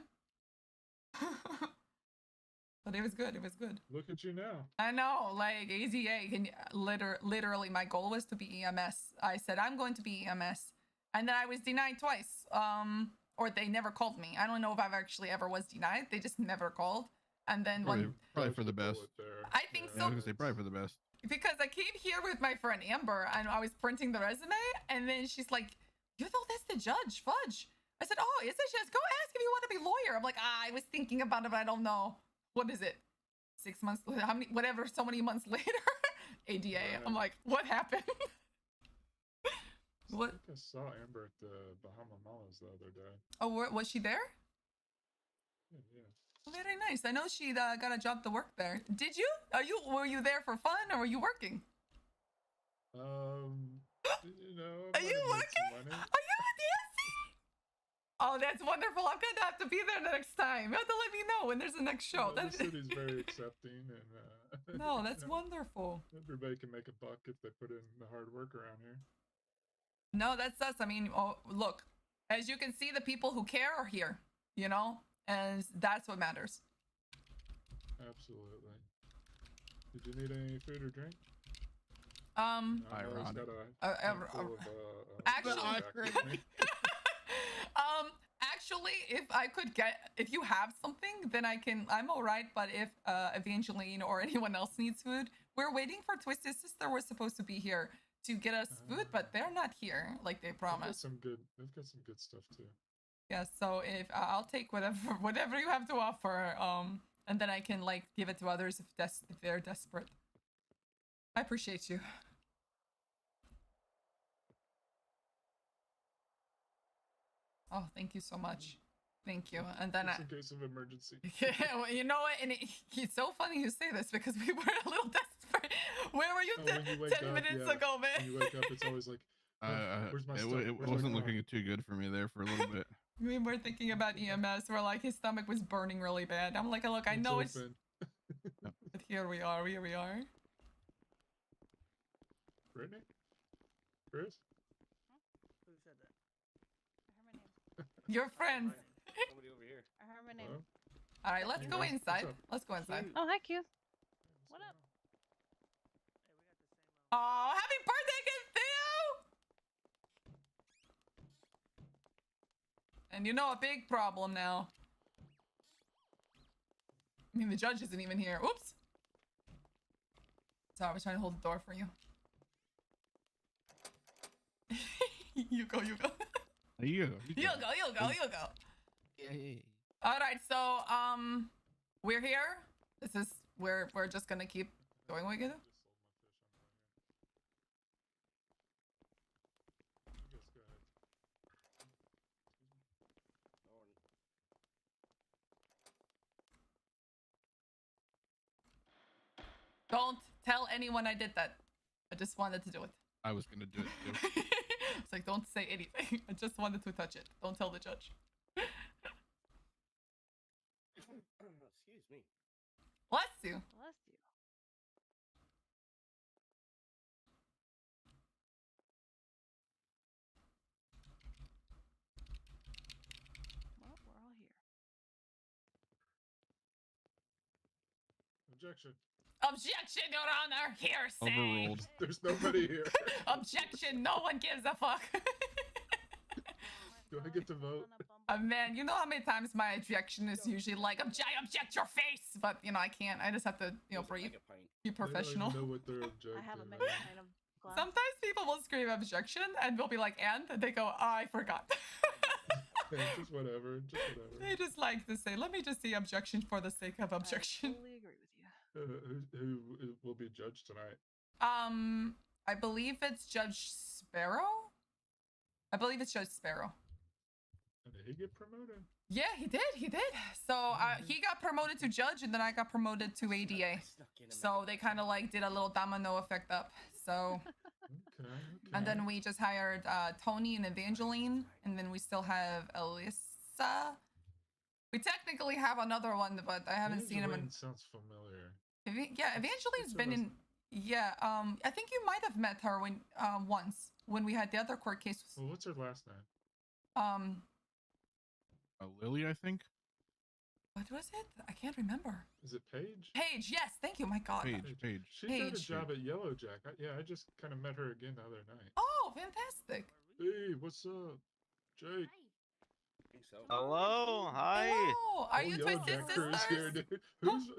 But it was good. It was good. Look at you now. I know, like AZA can literally my goal was to be EMS. I said I'm going to be EMS, and then I was denied twice. Or they never called me. I don't know if I've actually ever was denied. They just never called. And then Probably for the best. I think Yeah, I was gonna say probably for the best. because I came here with my friend Amber and I was printing the resume, and then she's like, "You know, that's the judge, Fudge." I said, "Oh, is it?" She goes, "Go ask if you want to be lawyer." I'm like, I was thinking about it, but I don't know. What is it? 6 months? How many? Whatever. So many months later. ADA. Right. I'm like, what happened? I What? think I saw Amber at the Bahama Malas the other day. Oh, was she there? Yeah. Oh, very nice. I know she got a job to work there. Did you? Were you there for fun or were you working? You know, Are you working? Are you dancing? Oh, that's wonderful. I'm gonna have to be there the next time. You have to let me know when there's the next show. The city's very accepting, and No, that's you know, wonderful. everybody can make a buck if they put in the hard work around here. No, that's us. I mean, look, as you can see, the people who care are here, you know, and that's what matters. Absolutely. Did you need any food or drink? Um, I know he's Ironic. got a handful of, Actually- actually, if you have something, then I'm all right. But if Evangeline or anyone else needs food, we're waiting for Twisted Sister. We're supposed to be here to get us food, but they're not here like they promised. They've got some good stuff too. Yeah, so if I'll take whatever you have to offer, and then I can like give it to others if they're desperate. I appreciate you. Oh, thank you so much. Thank you. And then Just in case of emergency. yeah, well, you know what? And it's so funny you say this because we were a little desperate. Where were you, Oh, when you wake 10 up, minutes yeah. ago, man? When you wake up, it's always like, oh, where's my stuff? It Where's my wasn't car? looking too good for me there for a little bit. We were thinking about EMS. We're like, his stomach was burning really bad. I'm like, look, I know it's, open. but here we are. Here we are. Brittany? Chris? Who said that? I heard my name. Your friends. Somebody over here. I heard my name. Hello? All right, let's Hey, go guys, what's inside. up? Let's go inside. Oh, hi, Q. What's What going up? on? Hey, we got the same. Oh, happy birthday again, Theo! And you know a big problem now. I mean, the judge isn't even here. Oops. Sorry, I was trying to hold the door for you. You go, you go. You go. You go, you go, you go. Yay. All right, so we're here. This is we're just gonna keep going with it. Just sold my fish on the way here. You guys go ahead. No one. Don't tell anyone I did that. I just wanted to do it. I was gonna do it too. It's like, don't say anything. I just wanted to touch it. Don't tell the judge. Excuse me. Bless you. Bless you. Well, we're all here. Objection. Objection, Your Honor. Hearsay. Overruled. There's nobody here. Objection. No one gives a fuck. Do I get to vote? Man, you know how many times my objection is usually like, object your face. But, you know, I can't. I just have to, you know, There's a breathe. mega pint. Be They don't even professional. know what they're objecting. I have a right? mega kind of glass. Sometimes people will scream objection and we'll be like, and they go, oh, I forgot. Yeah, just whatever. Just whatever. They just like to say, let me just say objection for the sake of objection. I totally agree with you. Who will be judged tonight? I believe it's Judge Sparrow. I believe it's Judge Sparrow. And did he get promoted? Yeah, he did. He did. So he got promoted to judge, and then I got promoted to ADA. I snuck in a So mega they pint. kind of like did a little domino effect up. So Okay. and then we just hired Tony and Evangeline, and then we still have Alyssa. We technically have another one, but I haven't seen him in. Sounds familiar. Yeah, Evangeline's what's her been last in. Yeah, I think you might have met her when once when we had the other court case. Well, what's her last name? Lily, I think. What was it? I can't remember. Is it Paige? Paige, yes, thank you. My God. Paige. She got a Paige. job at Yellow Jack. I just kind of met her again the other night. Oh, fantastic. Hey, what's up, Jake? I think so. Hello, hi. Hello. Are you Yellow Twisted Jack crew's here, Sisters? dude.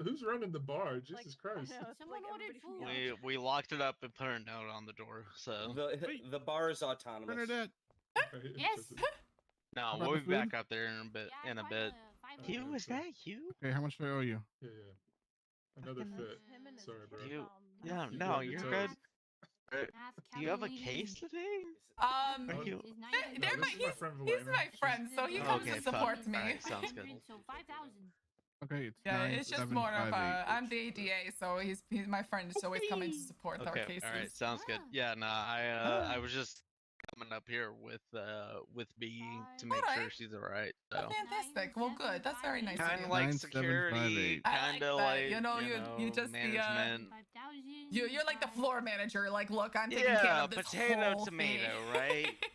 Who's running the bar? Jesus Like, Christ. I know, it's Someone like ordered everybody from food. Yellow We locked it up and put a note on the door. So The bar is autonomous. Bernadette. Okay, Yes. interesting. no, About we'll the be back food? up there in a bit. Yeah, In a five, bit. 5 Hugh, Hugh, is that Hugh? Okay, how much do I owe you? Yeah. Another Fucking- fit. Him and his Sorry, bro. kid, You- um, Yeah, You no, got your you're toes. good. Half Do you have a Cavalier. case today? Um, Oh, You- Is 900. they're this my, is my friend he's Valena. my friend, so he Oh, comes okay, to fuck. support me. Alright, sounds good. 500, so 5,000. Okay, it's Yeah, it's just more of 9758. I'm the ADA, so he's my friend. Is always coming to support our Okay, cases. all right, sounds good. Ah. Yeah, no, I was just coming up here with B to make sure Alright. she's alright. Oh, So fantastic. Well, good. That's very nice of kind you. of like 9758. security, I like kind of that. like You know, you just the, management. 5,000. You're like the floor manager. Like, look, I'm taking care Yeah, of this potato whole tomato, thing. right?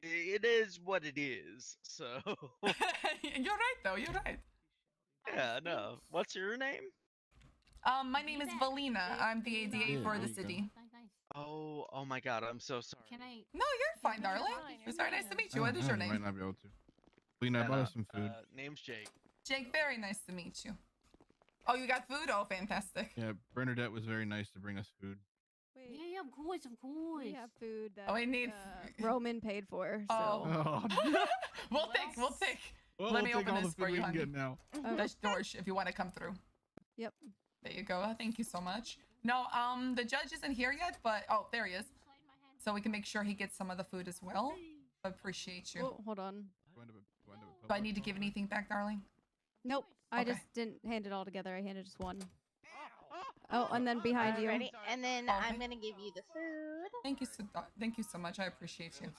It is what it is. So You're right, though. You're right. yeah, no. What's your name? My name is Valina. I'm the ADA Yeah, for there the you go. city. Nice. Oh my God, I'm so sorry. Can I? No, you're fine, You're darling. fine, It's you're very nice to fine. meet you. What is your Might name? not be able to. Lena, I bought us some food. Name's Jake. Jake, very nice to meet you. Oh, you got food? Oh, fantastic. Yeah, Bernadette was very nice to bring us food. Yeah, Wait, yeah, of course, of course. we have food that Oh, we need Roman paid for. So. Oh. Oh, we'll take well, Let me we'll take open all the this for food you, we can honey. get now. the doors if you want to come through. Yep. There you go. Thank you so much. No, the judge isn't here yet, but oh, there he is. So we can make sure he gets some of the food as well. Appreciate you. Oh, hold on. Go into Do I need to give anything back, darling? Nope. I Okay. just didn't hand it all together. I handed just one. Oh, and then behind you. Alrighty, and then Okay. I'm gonna give you the food. Thank you so much. I appreciate you. No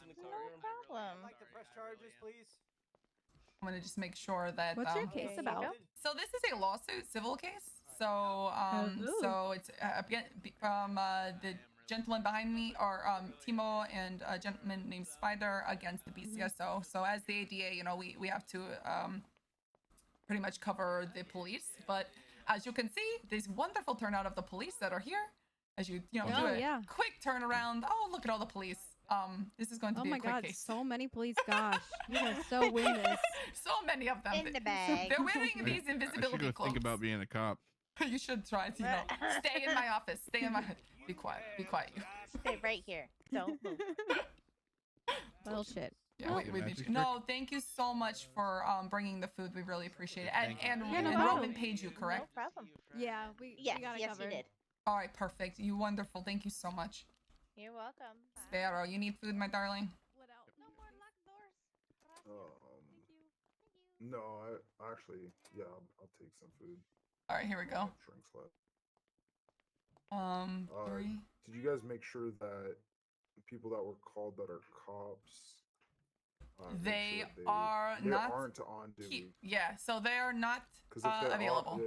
problem. to press charges, please. I'm gonna just make sure that. What's your There case you about? go. So this is a lawsuit, civil case. So Oh. so it's the gentleman behind me are Timo and a gentleman named Spider against the BCSO. So as the ADA, you know, we have to pretty much cover the police. But as you can see, there's wonderful turnout of the police that are here. As you do Oh, a yeah. quick turnaround. Oh, look at all the police. This is going to Oh be my a quick god, case. so many police. Gosh, you guys so win this. So many of them. In the bag. They're wearing these I should invisibility go cloaks. think about being a cop. You should try to, stay in my office. Stay in my. Be quiet. Be quiet. Stay right here. Don't move. Well, shit. Yeah, Well, we Magic need you. trick. No, thank you so much for bringing the food. We really appreciate it. And Thank you. Yeah, no and problem. Roman paid you, correct? No problem. Yeah, we Yes, got it yes, covered. you did. All right, perfect. You wonderful. Thank you so much. You're welcome. Sparrow, you need food, my darling. Let out. No more locked doors. Thank you. No, I actually, yeah, I'll take some food. All right, here we go. Drinks left. 3. Did you guys make sure that people that were called that are cops? make They sure are they not aren't on duty. Yeah, so they are not 'Cause if they available.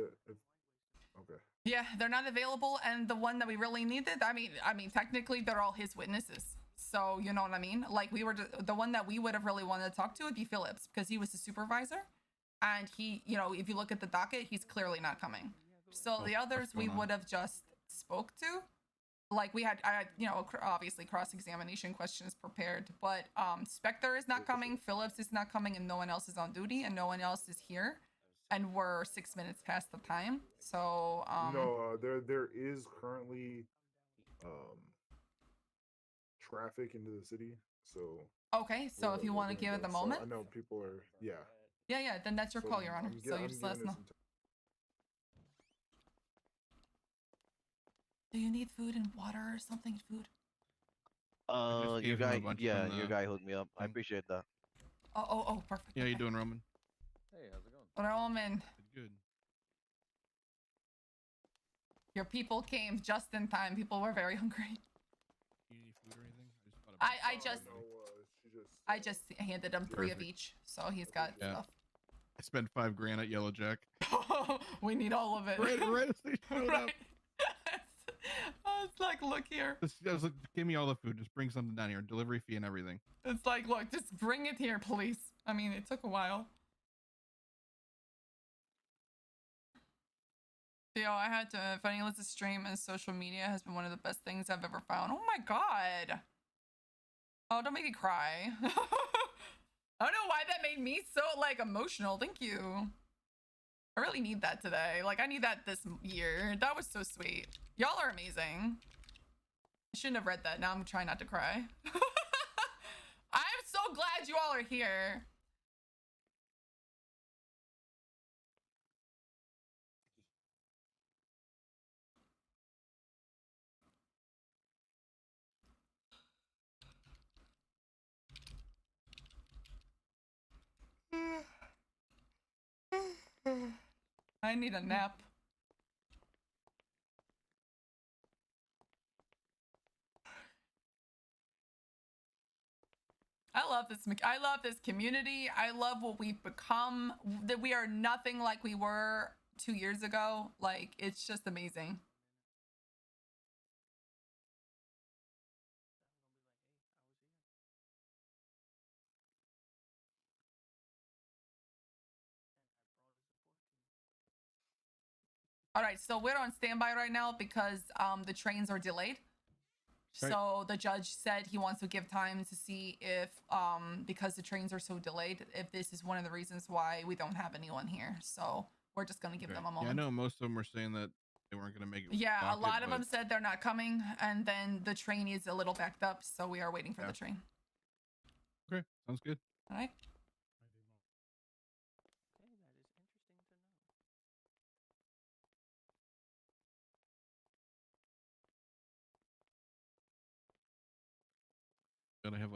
Okay. Yeah, they're not available, and the one that we really needed, I mean, technically they're all his witnesses. So you know what I mean? Like we were the one that we would have really wanted to talk to would be Phillips because he was the supervisor, and he, if you look at the docket, he's clearly not coming. So the others we would have just spoke to, like I had, obviously cross-examination questions prepared, but Spectre is not coming, Phillips is not coming, and no one else is on duty, and no one else is here. And we're 6 minutes past the time, so No, there is currently traffic into the city, so. okay. So if you want to give it the moment, I know people are, yeah. yeah, then that's your So call, Your Honor. So you I'm just let us giving know. this some Do you need food and water or something? Food? just Your gave him a guy, bunch yeah, from your the guy hooked me up. I thing. appreciate that. Oh, perfect. Yeah, you okay. doing, Roman? Hey, how's it going? Roman, Good. your people came just in time. People were very hungry. You need food or anything? Just I no, just she just. I just handed him 3 of Perfect. each, so he's got Yeah. stuff. I spent $5,000 at Yellow Jack. We need all of it. Right as they showed up. Right. It's like, look here. I was like, give me all the food. Just bring something down here. Delivery fee and everything. It's like, look, just bring it here, please. I mean, it took a while. Theo, I had to, Funny Liz' stream and social media has been one of the best things I've ever found. Oh my god. Oh, don't make me cry. I don't know why that made me so, emotional. Thank you. I really need that today. I need that this year. That was so sweet. Y'all are amazing. I shouldn't have read that. Now I'm trying not to cry. I'm so glad you all are here. I need a nap. I love this community. I love what we've become. That we are nothing like we were 2 years ago. It's just amazing. All right, so we're on standby right now because the trains are delayed. Right. So the judge said he wants to give time to see if, because the trains are so delayed, if this is one of the reasons why we don't have anyone here. So we're just gonna give them a moment. Yeah, I know most of them were saying that they weren't going to make it. with Yeah, a docket, lot of but- them said they're not coming, and then the train is a little backed up, so we are waiting for the train. Okay, sounds good. All right. Gotta have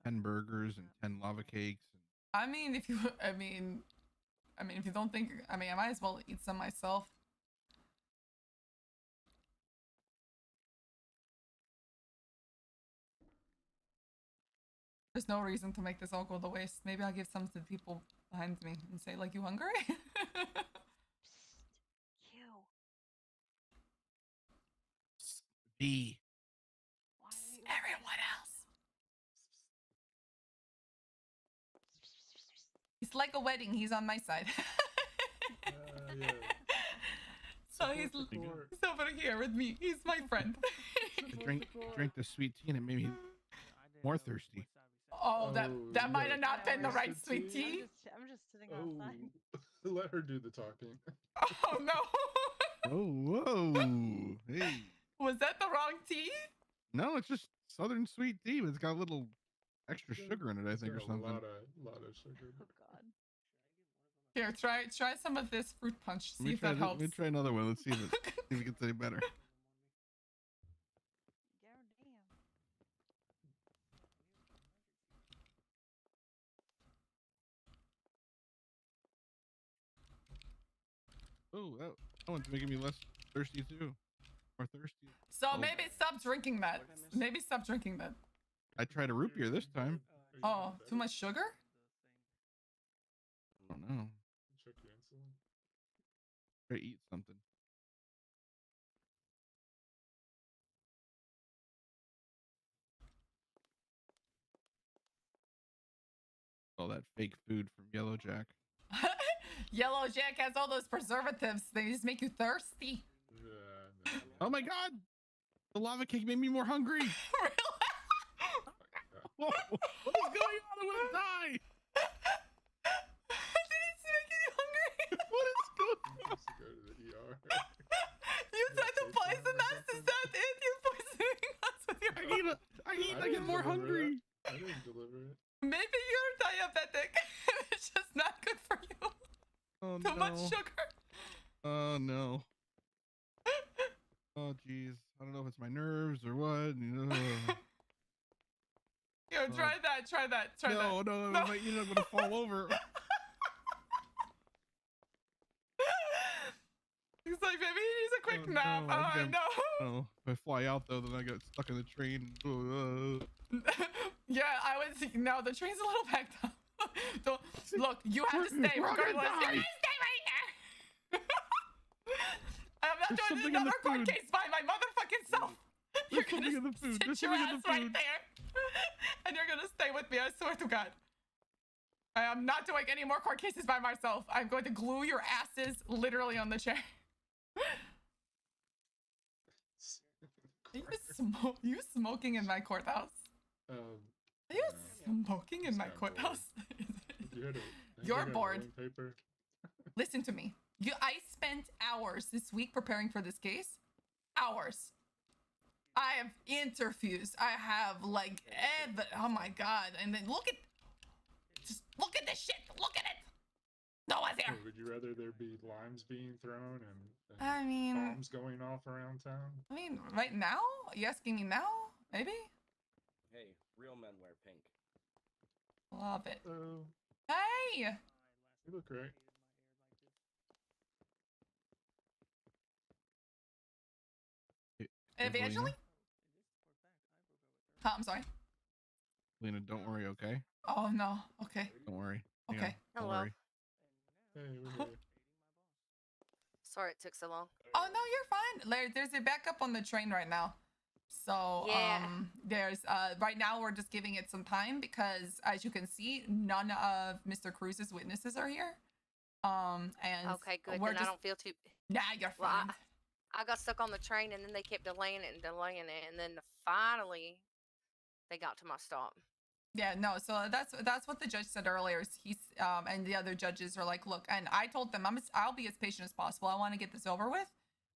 10 burgers and 10 lava cakes and I mean, if you, I mean, if you don't think, I mean, I might as well eat some myself. There's no reason to make this all go to waste. Maybe I'll give some to the people behind me and say, like, you hungry? B. Everyone else. It's like a wedding. He's on my side. Yeah. So he's over here with me. He's my friend. I drank the sweet tea and it made me more thirsty. Oh, that might have not been the right sweet tea. I'm just sitting Oh, outside. let her do the talking. Oh no. Oh, whoa. Hey. Was that the wrong tea? No, it's just southern sweet tea, but it's got a little extra sugar in it, I think, or Got something. A lot of sugar. Oh God. Here, try some of this fruit punch. See if Let that helps. me try another one. Let's see if it gets any better. Oh, that one's making me less thirsty too. More thirsty. So maybe stop drinking that. Maybe stop drinking that. I tried a root beer this time. Oh, too much sugar? I don't know. Check your insulin. Try to eat something. All that fake food from Yellow Jack. Yellow Jack has all those preservatives. They just make you thirsty. No. Oh my God! The lava cake made me more hungry. Whoa, what is going on? I want to die. Did it make you hungry? What is going on? Needs to go to the ER. You tried to poison us? Is that it? You're poisoning us with your I get more hungry. I didn't deliver it. Maybe you're diabetic. It's just not good for you. Oh, Too much sugar. Oh no. Oh jeez. I don't know if it's my nerves or what. Yo, try that. Try that. No, you're not gonna fall over. He's like, maybe he needs a quick nap. No, I know. No, if I fly out though, then I get stuck in the train. Yeah, I would. No, the train's a little packed up. Don't, look, you have to stay We're all regardless. gonna You're die. gonna stay right there. I'm not There's doing something in another the court food. case by my motherfucking self. You're There's something in the food. sit There's your something in ass the right food. there, and you're gonna stay with me. I swear to God. I am not doing any more court cases by myself. I'm going to glue your asses literally on the chair. You smoking in my courthouse? Are you smoking in my courthouse? You're bored. Paper. Listen to me. I spent hours this week preparing for this case. Hours. I have interviews. I have like oh my God. And then look at this shit. Look at it. No one's here. Would you rather there be limes being thrown and I mean, bombs going off around town? I mean, right now? Are you asking me now? Maybe? Hey, real men wear pink. Love it. Oh, Hey! you look great. Evangeline? Huh, I'm sorry. Lena, don't worry, okay? Oh no. Okay. Don't worry. Hang Okay. on. Don't Hello. worry. Hey, we're here. Sorry it took so long. Oh no, you're fine. There's a backup on the train right now. So Yeah. there's right now we're just giving it some time because as you can see, none of Mr. Cruz's witnesses are here. And Okay, good. we're Then just, I don't feel too. nah, you're Well, fine. I got stuck on the train, and then they kept delaying it, and then finally, they got to my stop. Yeah, no, so that's what the judge said earlier. He's and the other judges are like, look, and I told them I'll be as patient as possible. I want to get this over with.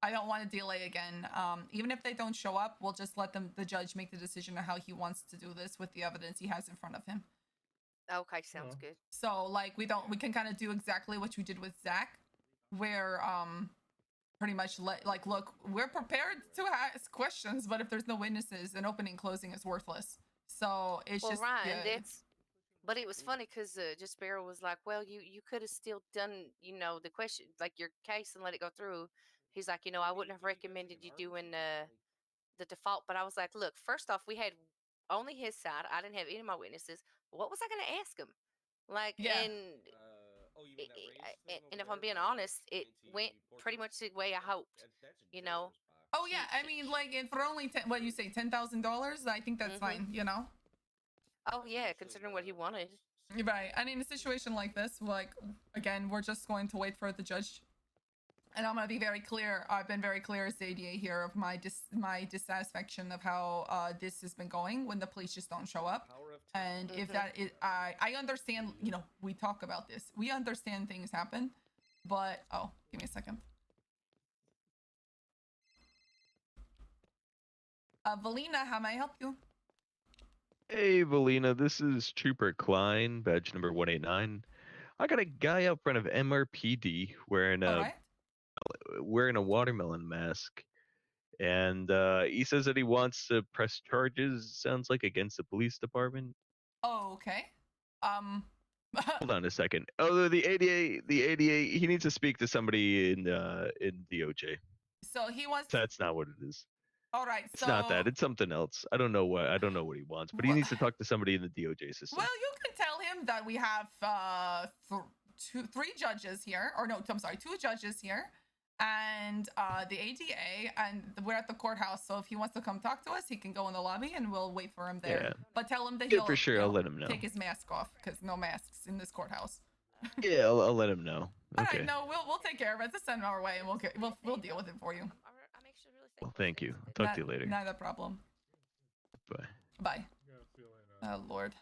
I don't want to delay again. Even if they don't show up, we'll just let the judge make the decision on how he wants to do this with the evidence he has in front of him. Okay, sounds good. So like we can kind of do exactly what we did with Zach, where pretty much look, we're prepared to ask questions, but if there's no witnesses, then opening and closing is worthless. So it's Well, just Ryan, yeah. But it was funny because just Barrel was like, "Well, you could have still done, the question, like your case, and let it go through." He's like, "I wouldn't have recommended you doing the default." But I was like, "Look, first off, we had only his side. I didn't have any of my witnesses. What was I going to ask him? Like, Yeah. and and if I'm being honest, it went pretty much the way I hoped. Oh yeah, I mean, like, for only what you say, $10,000, I think that's fine. Oh yeah, considering what he wanted. Right. And in a situation like this, like, again, we're just going to wait for the judge. And I'm gonna be very clear. I've been very clear as the ADA here of my dissatisfaction of how this has been going when the police just don't show up. And if that is, I understand. We talk about this. We understand things happen, but give me a second. Valina, how may I help you? Hey, Valina, this is Trooper Klein, badge number 189. I got a guy out front of MRPD wearing a watermelon mask, and he says that he wants to press charges. Sounds like against the police department. Oh, okay. Hold on a second. Oh, the ADA. He needs to speak to somebody in DOJ. So he wants. That's not what it is. All right. It's not that. It's something else. I don't know what he wants, but he needs to talk to somebody in the DOJ system. Well, you can tell him that we have three judges here, or no, I'm sorry, 2 judges here, and the ADA, and we're at the courthouse. So if he wants to come talk to us, he can go in the lobby, and we'll wait for him there. Yeah. But tell him that Yeah, he'll for sure. I'll let him know. Take his mask off, because no masks in this courthouse. Yeah, I'll let him know. All Okay. right, no, we'll take care of it. Just send him our way, and we'll deal with it for you. Well, thank you. I'll talk to you later. Not a problem. Bye. Bye. Oh Lord,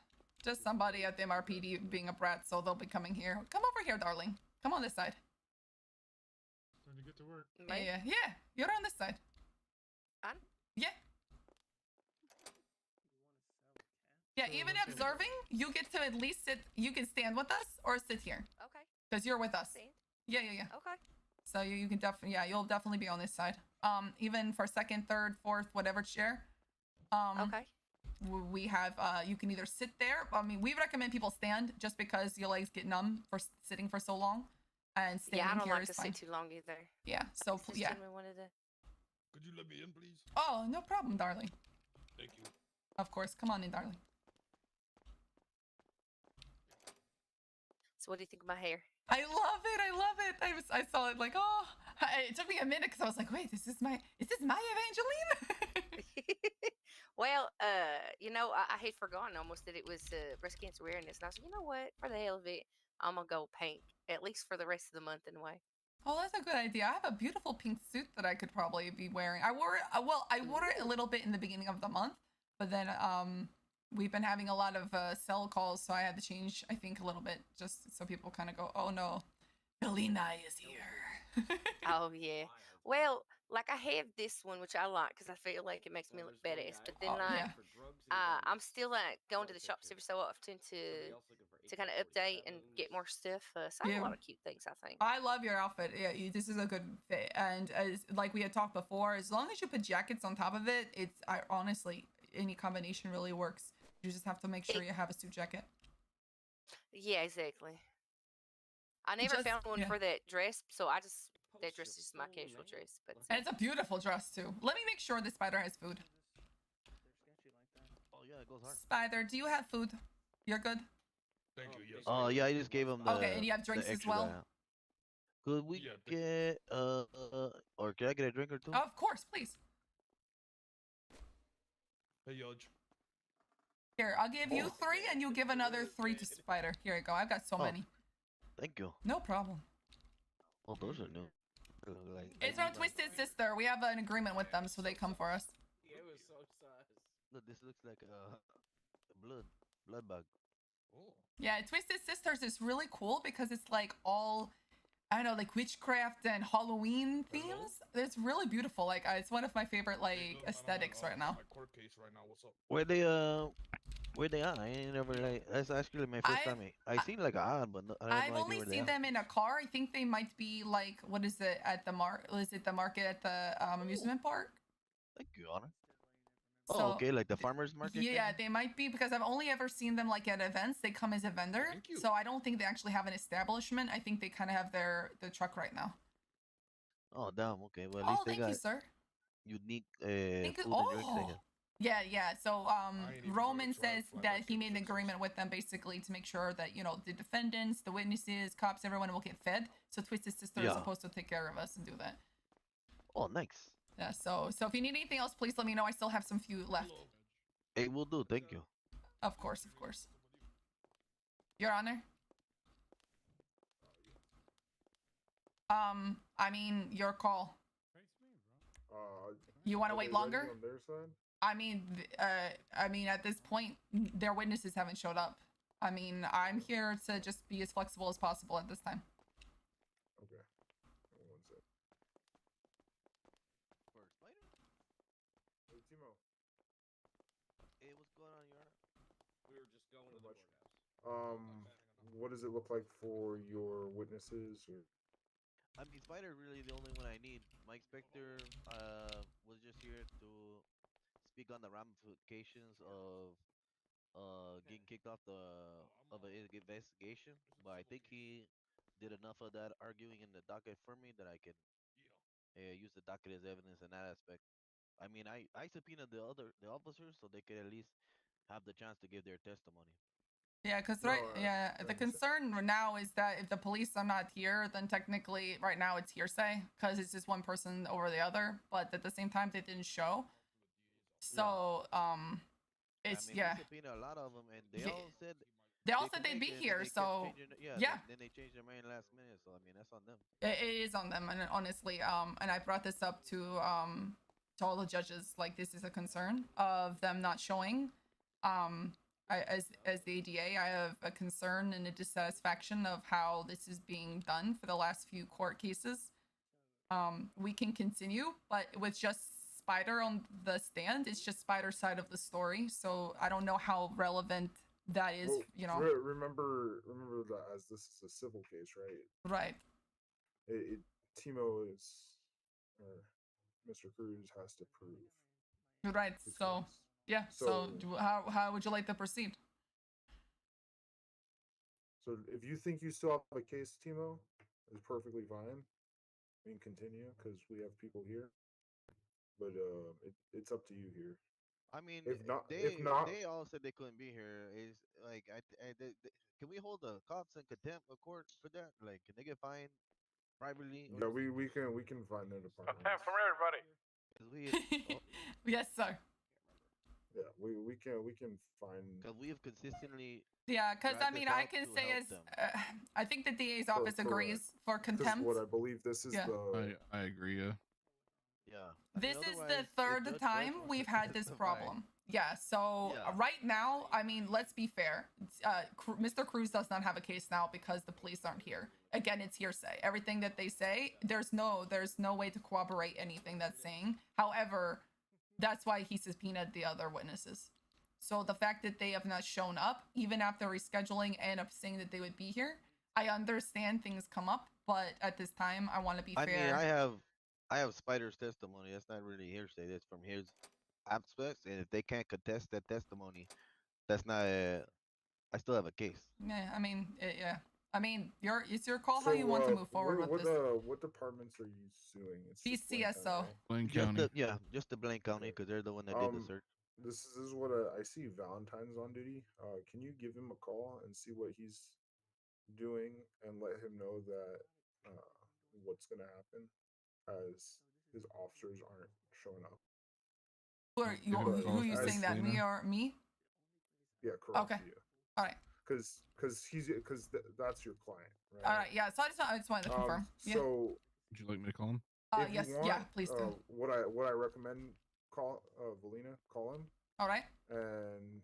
just somebody at the MRPD being a brat, so they'll be coming here. Come over here, darling. Come on this side. Time to get to work. Yeah, you're on this side. Yeah. Yeah, even observing, you get to at least sit. You can stand with us or sit here. Okay. Because you're with us. Yeah. Okay. So you can definitely, you'll definitely be on this side. Even for second, third, fourth, whatever chair. Okay. We have, you can either sit there. I mean, we recommend people stand just because your legs get numb for sitting for so long. And standing I don't here like is to fine. sit too long either. Yeah. So This yeah. gentleman wanted to- Could you let me in, please? Oh, no problem, darling. Thank you. Of course. Come on in, darling. So what do you think of my hair? I love it. I saw it like, it took me a minute because I was like, wait, is this my Evangeline? Well, I had forgotten almost that it was breast cancer awareness, and I was like, you know what? For the hell of it, I'm gonna go pink at least for the rest of the month anyway. Oh, that's a good idea. I have a beautiful pink suit that I could probably be wearing. I wore it. I wore it a little bit in the beginning of the month, but then we've been having a lot of cell calls, so I had to change, I think, a little bit, just so people kind of go, oh no, Belina is here. Oh yeah. Well, like I have this one, which I like because I feel like it makes me look badass. But then, I'm still like going to the shops every so often to kind of update and get more stuff. So I have a lot of cute things, I think. I love your outfit. Yeah, this is a good fit. And as like we had talked before, as long as you put jackets on top of it, honestly, any combination really works. You just have to make sure you have a suit jacket. Yeah, exactly. I never found one for that dress, so that dress is just my casual dress. But and it's a beautiful dress too. Let me make sure the spider has food. Oh yeah, it goes hard. Spider, do you have food? You're good? Thank you. Yes. Oh yeah, I just gave him the. Okay, and you have drinks as well? Could we get or can I get a drink or two? Of course, please. Hey, Yodge. Here, I'll give you 3 and you give another 3 to Spider. Here you go. I've got so many. Thank you. No problem. Oh, those are new. It's our Twisted Sister. We have an agreement with them, so they come for us. It was so sus. Look, this looks like a blood bug. Oh. Yeah, Twisted Sisters is really cool because it's like all, I don't know, like witchcraft and Halloween themes. It's really beautiful. Like it's one of my favorite like aesthetics right now. My court case right now. What's up? Where they are? I ain't never like. That's actually my first time. I seen like an ad, but I I've only seen them in a car. I think they might be like, what is it at the is it the market at the amusement park? Thank you, Honor. Oh, okay, like the farmers market. Yeah, thing? they might be, because I've only ever seen them like at events. They come as a vendor, so I don't think they actually have an establishment. I think they kind of have their truck right now. Oh, damn. Okay, well at least they thank got you, sir. unique Thank you. food and drinks. I Oh, guess. yeah. So I ain't even Roman gonna try says to fly that back he in made an Texas. agreement with them basically to make sure that the defendants, the witnesses, cops, everyone will get fed. So Twisted Sister is Yeah. supposed to take care of us and do that. Oh, nice. Yeah. So if you need anything else, please let me know. I still have some few left. Hey, will do. Thank you. Of course. Your Honor. I mean, your call. You want to are wait they ready longer? on their side? I mean, at this point, their witnesses haven't showed up. I mean, I'm here to just be as flexible as possible at this time. Okay. One sec. Hey, Timo. Hey, what's going on, Your Honor? We were just going to the Much. courthouse. What does it look like for your witnesses? Or... I mean, Spider really the only one I need. My inspector was just here to speak on the ramifications of getting kicked off of an investigation, but I think he did enough of that arguing in the docket for me that I can use the docket as evidence in that aspect. I mean, I subpoenaed the officers so they could at least have the chance to give their testimony. Yeah, because No, the concern now is that if the police are not here, then technically right now it's hearsay because it's just one person over the other. But at the same time, they didn't show. So it's I mean, we subpoenaed a lot of them, and they all said they'd be here. Kept So changing yeah. Then they changed their mind last minute. So I mean, that's on them. It is on them, and honestly, and I brought this up to all the judges. Like, this is a concern of them not showing. As the ADA, I have a concern and a dissatisfaction of how this is being done for the last few court cases. We can continue, but with just Spider on the stand, it's just Spider's side of the story. So I don't know how relevant that is. Well, remember that as this is a civil case, right? Right. Timo is, or Mr. Cruz has to prove. Right. So yeah. So how would you like to proceed? So if you think you still have a case, Timo, is perfectly fine. We can continue because we have people here. But it's up to you here. I mean, if not, they all said they couldn't be here. Is like, can we hold the cops in contempt of court for that? Like, can they get fined privately? Yeah, we can find their department. From everybody. Yes, sir. Yeah, we can find. Because we have consistently. Yeah, because I mean, I can say as I think the DA's office agrees for contempt. What I believe this is I agree. Yeah. This is the third time we've had this problem. Yeah, so right now, I mean, let's be fair. Mr. Cruz does not have a case now because the police aren't here. Again, it's hearsay. Everything that they say, there's no way to corroborate anything that's saying. However, that's why he subpoenaed the other witnesses. So the fact that they have not shown up, even after rescheduling and of saying that they would be here, I understand things come up, but at this time, I want to be fair. I mean, I have Spider's testimony. That's not really hearsay. That's from his aspects, and if they can't contest that testimony, that's not. I still have a case. Yeah, I mean, yeah. I mean, it's your call how you want to move forward with this. What departments are you suing? It's BCSO. Blaine County. Just the Blaine County, because they're the one that did the search. This is what I see. Valentine's on duty. Can you give him a call and see what he's doing, and let him know that what's gonna happen, as his officers aren't showing up. Who are you saying that? Me or me? Yeah, correct. Okay. You. All right. Because that's your client, right? All right. Yeah. So I just wanted to confirm. So would you like me to call him? Yes. Yeah. Please do. What I recommend, call Valina. Call him. All right. And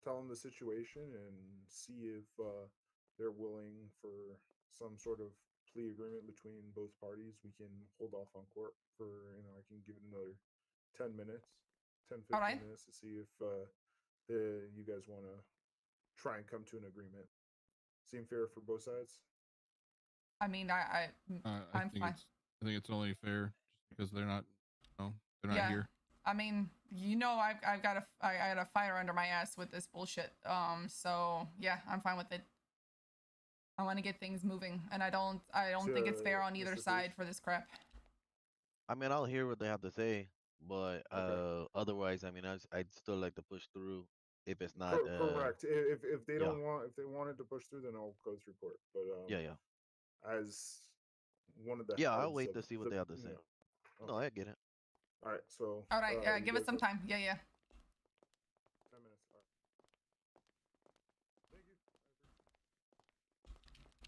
tell him the situation and see if they're willing for some sort of plea agreement between both parties. We can hold off on court for, I can give it another 10 minutes, 10, 15 minutes to see if you guys want to try and come to an agreement. Seem fair for both sides? I mean, I'm fine. I think it's only fair just because they're not here. I mean, you know, I've got I had a fire under my ass with this bullshit. So yeah, I'm fine with it. I want to get things moving, and I don't think it's fair on either side for this crap. I mean, I'll hear what they have to say, but otherwise, I mean, I'd still like to push through if it's not. Correct. If they yeah. don't want, if they wanted to push through, then I'll go through court. But Yeah. as one of the Yeah, I'll heads wait of to see what they have to say. Yeah. No, I get it. All right. So. All right. you Give us guys some have time. Yeah. 10 minutes. All right. Thank you.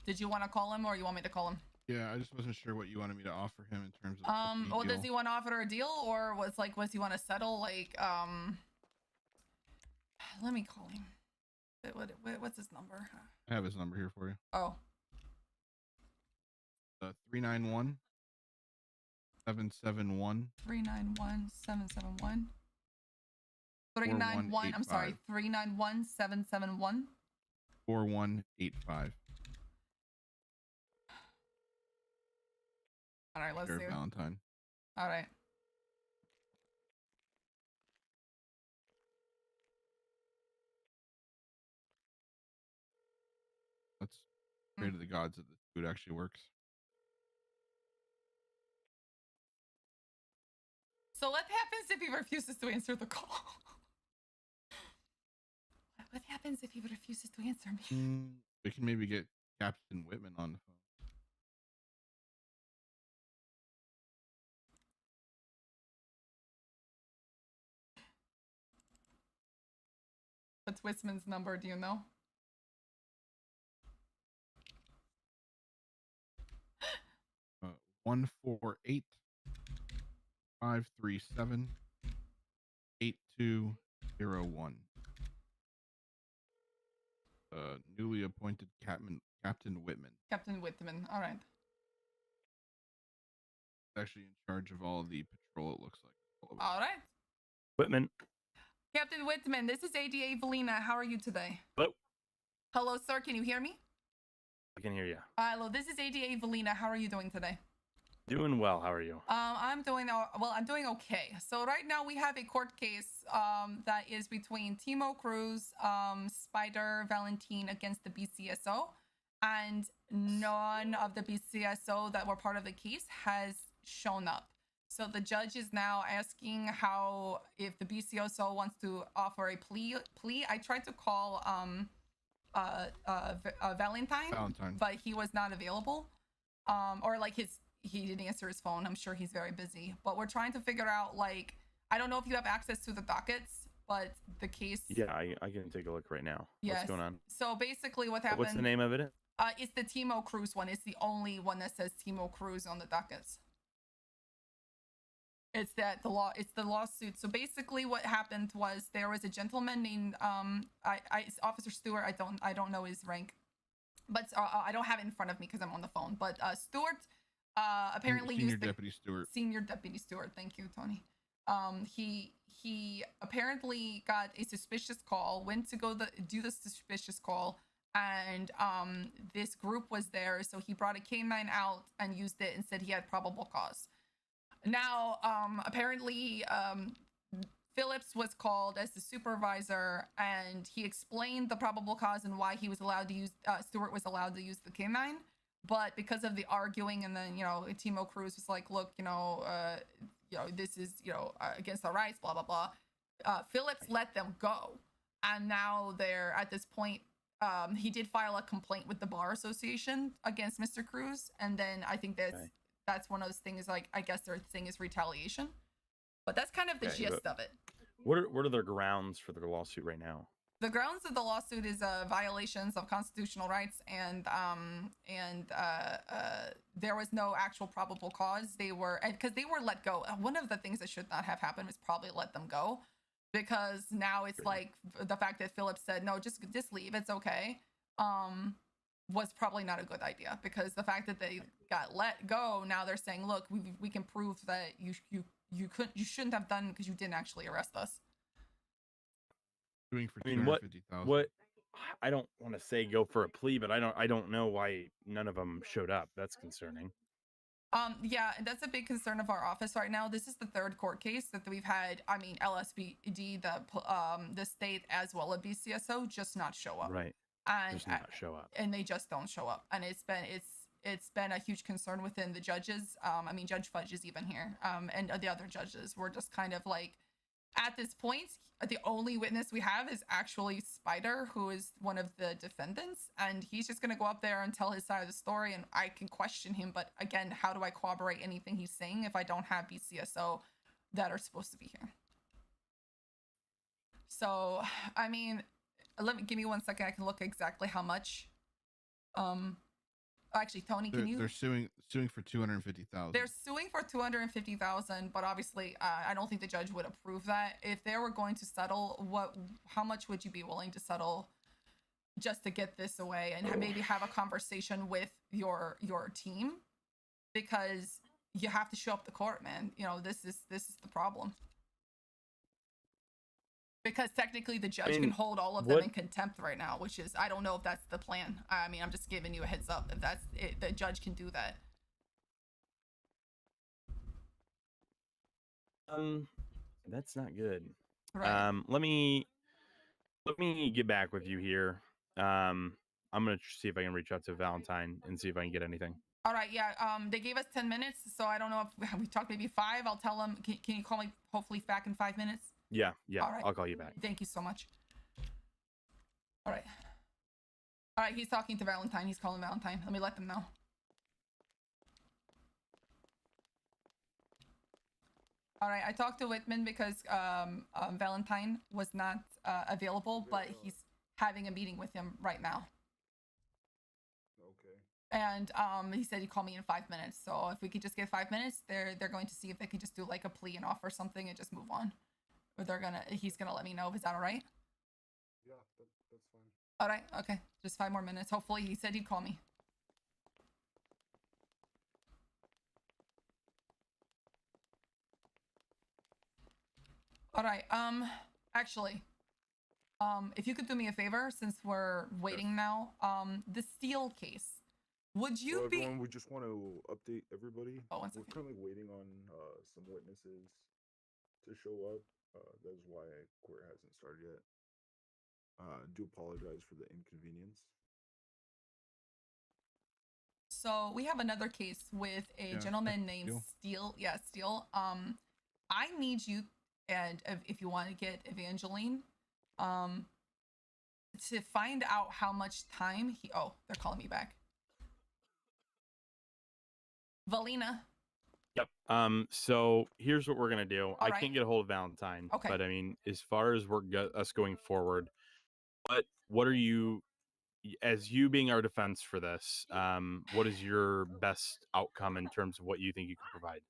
Did you want to call him, or you want me to call him? Yeah, I just wasn't sure what you wanted me to offer him in terms of. Well, does he want to offer a deal, or was he want to settle? Like, let me call him. What's his number? I have his number here for you. Oh. 391 771 391 771 391. I'm sorry. 391 771 4185. All right, let's see. Valentine. All right. Let's pray to the gods that the food actually works. So what happens if he refuses to answer the call? What happens if he refuses to answer me? We can maybe get Captain Whitman on the phone. What's Whitman's number? Do you know? Uh, 148 537 8201. Newly appointed Captain Whitman. Captain Whitman. All right. Actually in charge of all the patrol, it looks like. All right. Whitman. Captain Whitman, this is ADA Valina. How are you today? Hello. Hello, sir. Can you hear me? I can hear you. Hello, this is ADA Valina. How are you doing today? Doing well. How are you? I'm doing well. I'm doing okay. So right now we have a court case that is between Timo Cruz, Spider Valentine against the BCSO, and none of the BCSO that were part of the case has shown up. So the judge is now asking if the BCSO wants to offer a plea. I tried to call Valentine, but he was not available. He didn't answer his phone. I'm sure he's very busy. But we're trying to figure out, I don't know if you have access to the dockets, but the case. Yeah, I can take a look right now. Yes. What's going on? So basically what happened. What's the name of it? It's the Timo Cruz one. It's the only one that says Timo Cruz on the dockets. It's the lawsuit. So basically what happened was there was a gentleman named Officer Stewart. I don't know his rank, but I don't have it in front of me because I'm on the phone. But Stewart apparently Senior Deputy Stewart. Senior Deputy Stewart. Thank you, Tony. He apparently got a suspicious call, went to go do the suspicious call, and this group was there, so he brought a K9 out and used it and said he had probable cause. Now, apparently, Phillips was called as the supervisor, and he explained the probable cause and why he was allowed to use, Stewart was allowed to use the K9. But because of the arguing, and then, Timo Cruz was like, look, this is, against our rights, blah, blah, blah. Phillips let them go. And now they're at this point, he did file a complaint with the Bar Association against Mr. Cruz. And then I think that's one of those things, I guess their thing is retaliation. But that's kind of the gist of it. What are their grounds for their lawsuit right now? The grounds of the lawsuit is violations of constitutional rights, and there was no actual probable cause. Because they were let go. One of the things that should not have happened was probably let them go, because now it's like the fact that Phillips said no, just leave, it's okay, was probably not a good idea, because the fact that they got let go, now they're saying, look, we can prove that you shouldn't have done, because you didn't actually arrest us. Doing for $250,000. What I don't want to say go for a plea, but I don't know why none of them showed up. That's concerning. Yeah, that's a big concern of our office right now. This is the third court case that we've had. I mean, LSPD, the state, as well as BCSO, just not show up. Right. And Just not show up. and they just don't show up. And it's been a huge concern within the judges. I mean, Judge Fudge is even here. And the other judges were just kind of like, at this point, the only witness we have is actually Spider, who is one of the defendants, and he's just going to go up there and tell his side of the story, and I can question him, but again, how do I corroborate anything he's saying if I don't have BCSO that are supposed to be here? So, I mean, give me 1 second, I can look exactly how much. Actually, Tony, can you? They're suing for 250,000. They're suing for 250,000, but obviously, I don't think the judge would approve that. If they were going to settle, how much would you be willing to settle, just to get this away and maybe have a conversation with your team, because you have to show up to court, man. You know, this is the problem. Because technically the judge can hold all of them in contempt right now, which is, I don't know if that's the plan. I mean, I'm just giving you a heads up. If that's it, the judge can do that. That's not good. Right. Let me get back with you here. I'm gonna see if I can reach out to Valentine and see if I can get anything. All right, yeah. They gave us 10 minutes, so I don't know if we talked maybe 5. I'll tell them. Can you call me hopefully back in 5 minutes? Yeah. All right. I'll call you back. Thank you so much. All right. He's talking to Valentine. He's calling Valentine. Let me let them know. All right, I talked to Whitman because Valentine was not available, but he's having a meeting with him right now. Okay. And he said he'd call me in 5 minutes. So if we could just get 5 minutes, they're going to see if they can just do like a plea and offer something and just move on. Or he's gonna let me know. Is that all right? Yeah, that's fine. All right, okay. Just 5 more minutes. Hopefully, he said he'd call me. All right, actually, if you could do me a favor, since we're waiting now, the Steele case, would you everyone, we just want to update everybody. Oh, 1 We're second. currently waiting on some witnesses to show up. That is why court hasn't started yet. Do apologize for the inconvenience. So we have another case with a gentleman named Steele. Yeah, Steele. I need you, and if you want to get Evangeline, to find out how much time he. Oh, they're calling me back. Valina. Yep. So here's what we're gonna do. I right. can't get a hold of Valentine. Okay. But I mean, as far as us going forward, what are you, as you being our defense for this? What is your best outcome in terms of what you think you can provide?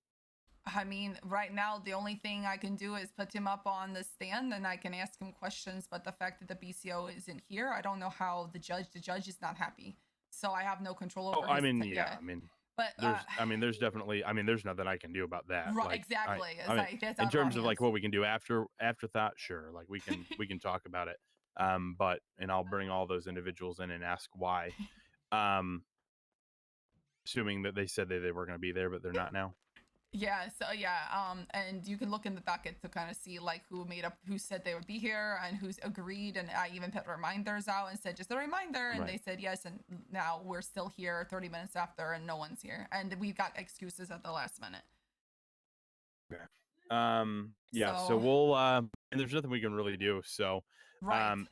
I mean, right now, the only thing I can do is put him up on the stand and I can ask him questions. But the fact that the BCO isn't here, I don't know how the judge is not happy. So I have no control over I mean, but there's definitely, there's nothing I can do about that. Right, like, exactly. That's in terms of like what we can do afterthought, sure. Like we can talk about it. And I'll bring all those individuals in and ask why. Assuming that they said that they were going to be there, but they're not now. Yeah, so and you can look in the docket to kind of see like who said they would be here and who's agreed, and I even put reminders out and said just a reminder, and they said yes, and now we're still here 30 minutes after and no one's here, and we got excuses at the last minute. Okay. So we'll and there's nothing we can really do, so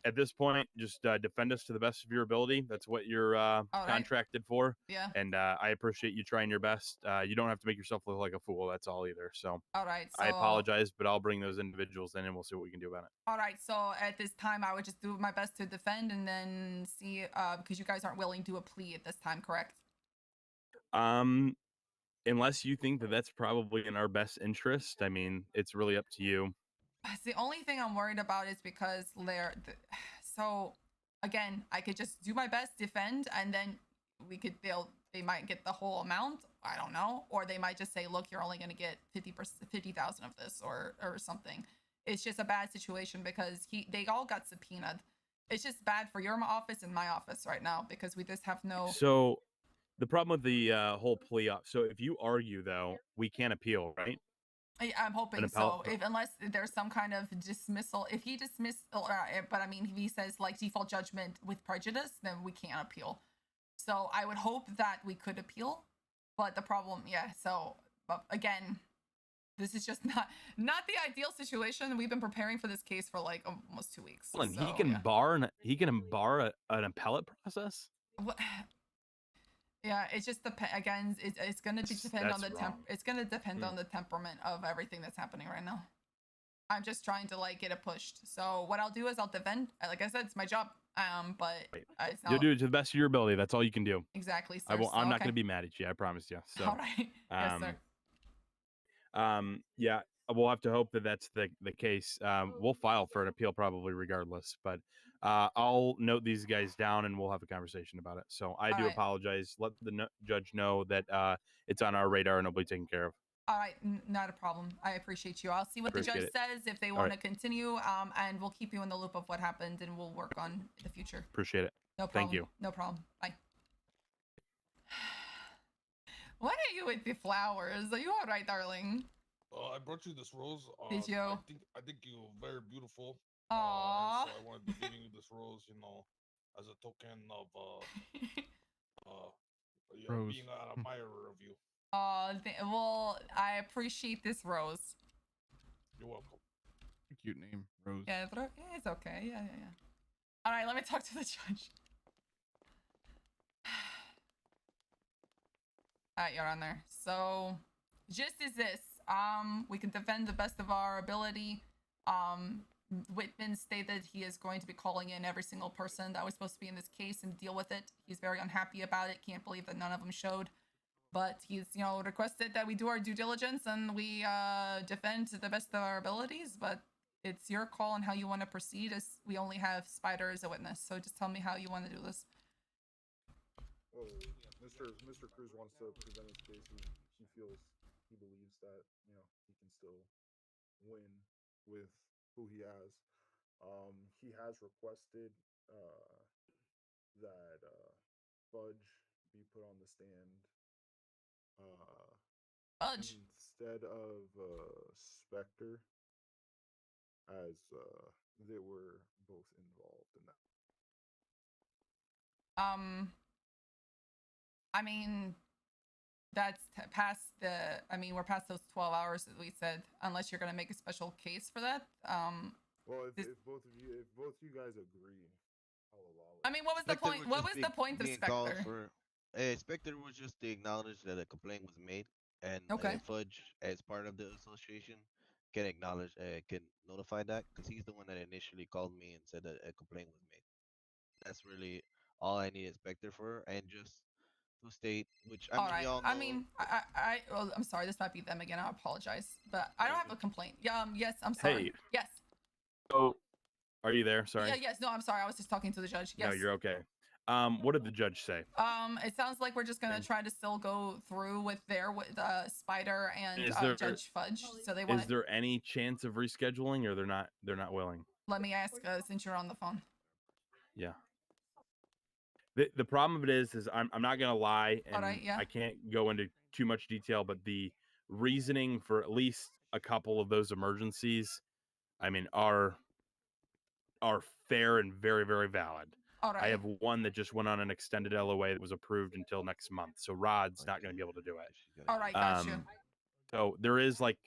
at this point just defend us to the best of your ability. That's what you're contracted for. Yeah. And I appreciate you trying your best. You don't have to make yourself look like a fool, that's all either. So all right, so I apologize, but I'll bring those individuals in and we'll see what we can do about it. All right, so at this time I would just do my best to defend and then see because you guys aren't willing to do a plea at this time, correct? Unless you think that that's probably in our best interest, I mean, it's really up to you. The only thing I'm worried about is because so again, I could just do my best, defend, and then they might get the whole amount. I don't know, or they might just say, look, you're only going to get 50,000 of this, or something. It's just a bad situation because they all got subpoenaed. It's just bad for your office and my office right now because we just have no. So The problem with the whole plea up. So if you argue, though, we can't appeal, right? I'm hoping so. If unless there's some kind of dismissal, if he but I mean, if he says like default judgment with prejudice, then we can't appeal. So I would hope that we could appeal, but the problem, yeah. So again, this is just not the ideal situation. We've been preparing for this case for like almost 2 weeks. And so, he can bar an appellate process. What? Yeah, it's just again, it's gonna depend on the it's gonna depend on the temperament of everything that's happening right now. I'm just trying to like get it pushed. So what I'll do is I'll defend. Like I said, it's my job. But it's not, You'll do it to the best of your ability. That's all you can do. Exactly. Sir. I'm not going to be mad at you. I promise you. So, all right. Yes, sir. Yeah, we'll have to hope that that's the case. We'll file for an appeal probably regardless, but I'll note these guys down and we'll have a conversation about it. So I do apologize. Let the judge know that it's on our radar and it'll be taken care of. All right, not a problem. I appreciate you. I'll see what the judge says if they want to continue, and we'll keep you in the loop of what happened, and we'll work on the future. Appreciate it. No problem. Thank you. No problem. Bye. What are you with the flowers? Are you all right, darling? I brought you this rose. Did you? I think you're very beautiful. Aww. So I wanted to give you this rose, as a token of being an admirer of you. Well, I appreciate this rose. You're welcome. Cute name, Rose. Yeah, it's okay. Yeah. All right, let me talk to the judge. All right, Your Honor. So, just as this, we can defend the best of our ability. Whitman stated he is going to be calling in every single person that was supposed to be in this case and deal with it. He's very unhappy about it. Can't believe that none of them showed. But he's, requested that we do our due diligence and we defend to the best of our abilities. But it's your call on how you want to proceed, as we only have Spider as a witness. So just tell me how you want to do this. Well, Mr. Cruz wants to present his case. He believes that he can still win with who he has. He has requested that Fudge be put on the stand. Fudge instead of Spectre, as they were both involved in that. I mean, that's past the. I mean, we're past those 12 hours that we said. Unless you're gonna make a special case for that. Well, if both of you guys agree, I'll allow it. I mean, what was the point? What was the point of Spectre? Spectre was just to acknowledge that a complaint was made, and Fudge, as part of the association, can acknowledge, can notify that, because he's the one that initially called me and said that a complaint was made. That's really all I needed Spectre for, and just to state, which I mean, y'all know. I mean, well, I'm sorry, this might be them again. I apologize, but I don't have a complaint. Yes, I'm sorry. Hey. Yes. Oh, are you there? Sorry. Yeah. Yes. No, I'm sorry. I was just talking to the judge. Yes. No, you're okay. What did the judge say? It sounds like we're just gonna try to still go through with Spider and Judge Fudge. So they want. Is there any chance of rescheduling, or they're not willing? Let me ask, since you're on the phone. Yeah. The problem of it is I'm not gonna lie, and I can't go into too much detail, but the reasoning for at least a couple of those emergencies, I mean, are fair and very, very valid. I have one that just went on an extended LOA that was approved until next month, so Rod's not going to be able to do it. All right, got you. So there is I'm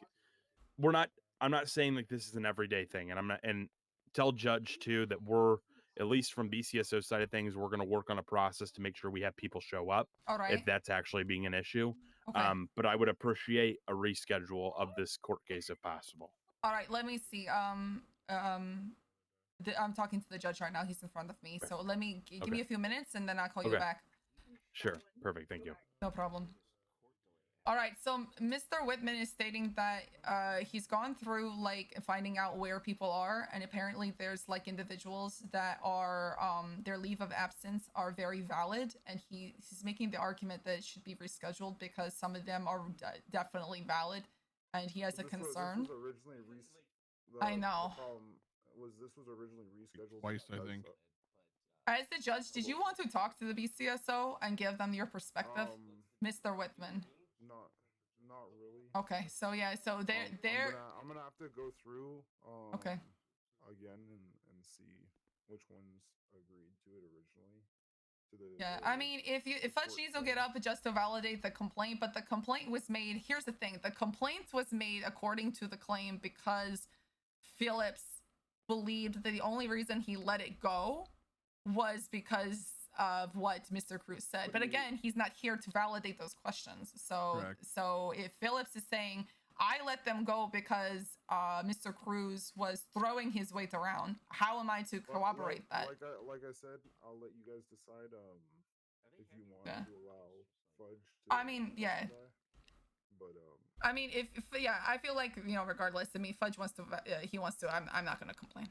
not saying like this is an everyday thing, and tell Judge too that we're, at least from BCSO side of things, we're going to work on a process to make sure we have people show up if that's actually being an issue. Okay. But I would appreciate a reschedule of this court case if possible. All right, let me see. I'm talking to the judge right now. He's in front of me. So let me give me a few minutes and then I'll call you back. Sure. Perfect. Thank you. No problem. All right. So Mr. Whitman is stating that he's gone through finding out where people are, and apparently there's individuals that are their leave of absence are very valid, and he's making the argument that it should be rescheduled because some of them are definitely valid, and he has a concern. This was originally I know. This was originally rescheduled twice, I think. As the judge, did you want to talk to the BCSO and give them your perspective, Mr. Whitman? Not really. Okay, so yeah, so they're I'm gonna have to go through okay again and see which ones agreed to it originally. Yeah, I mean, if Fudge needs to get up just to validate the complaint, but the complaint was made. Here's the thing: the complaint was made according to the claim because Phillips believed that the only reason he let it go was because of what Mr. Cruz said. But again, he's not here to validate those questions. So, so if Phillips is saying I let them go because Mr. Cruz was throwing his weight around, how am I to corroborate that? Like I said, I'll let you guys decide if you want to allow Fudge to. I mean, yeah. But I mean, if yeah, I feel like, you know, regardless, I mean, Fudge wants to, he wants to. I'm not gonna complain.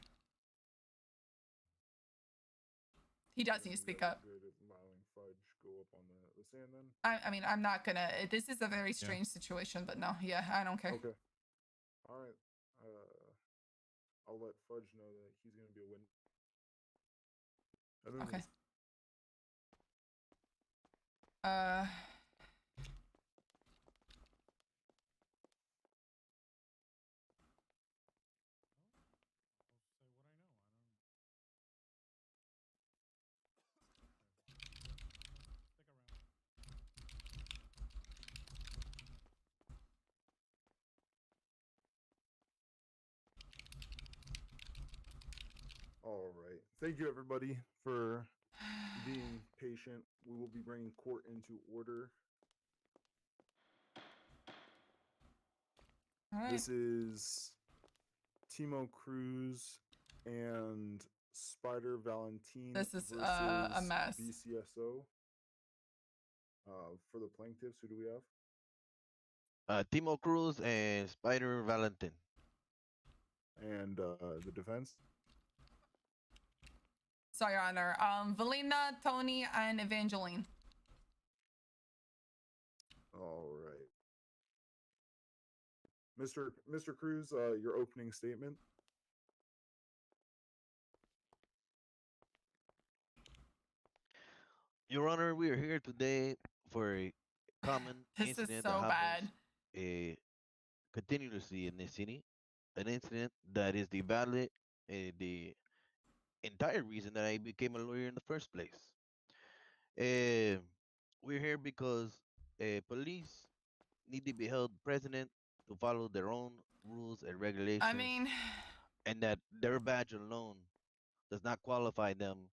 He does need to speak up. Good at allowing Fudge go up on the stand then. I mean, I'm not gonna. This is a very strange situation, but no, yeah, I don't care. Okay. All right. I'll let Fudge know that he's gonna be a win. Okay. All right. Thank you, everybody, for being patient. We will be bringing court into order. All right. This is Timo Cruz and Spider Valentine. This is versus a mess. BCSO. For the plaintiffs, who do we have? Timo Cruz and Spider Valentine. And the defense? Sorry, Your Honor. Valina, Tony, and Evangeline. All right. Mr. Cruz, your opening statement. Your Honor, we are here today for a common This incident is so that bad. happens continuously in this city. An incident that is the entire reason that I became a lawyer in the first place. We're here because police need to be held present to follow their own rules and regulations. I mean, and that their badge alone does not qualify them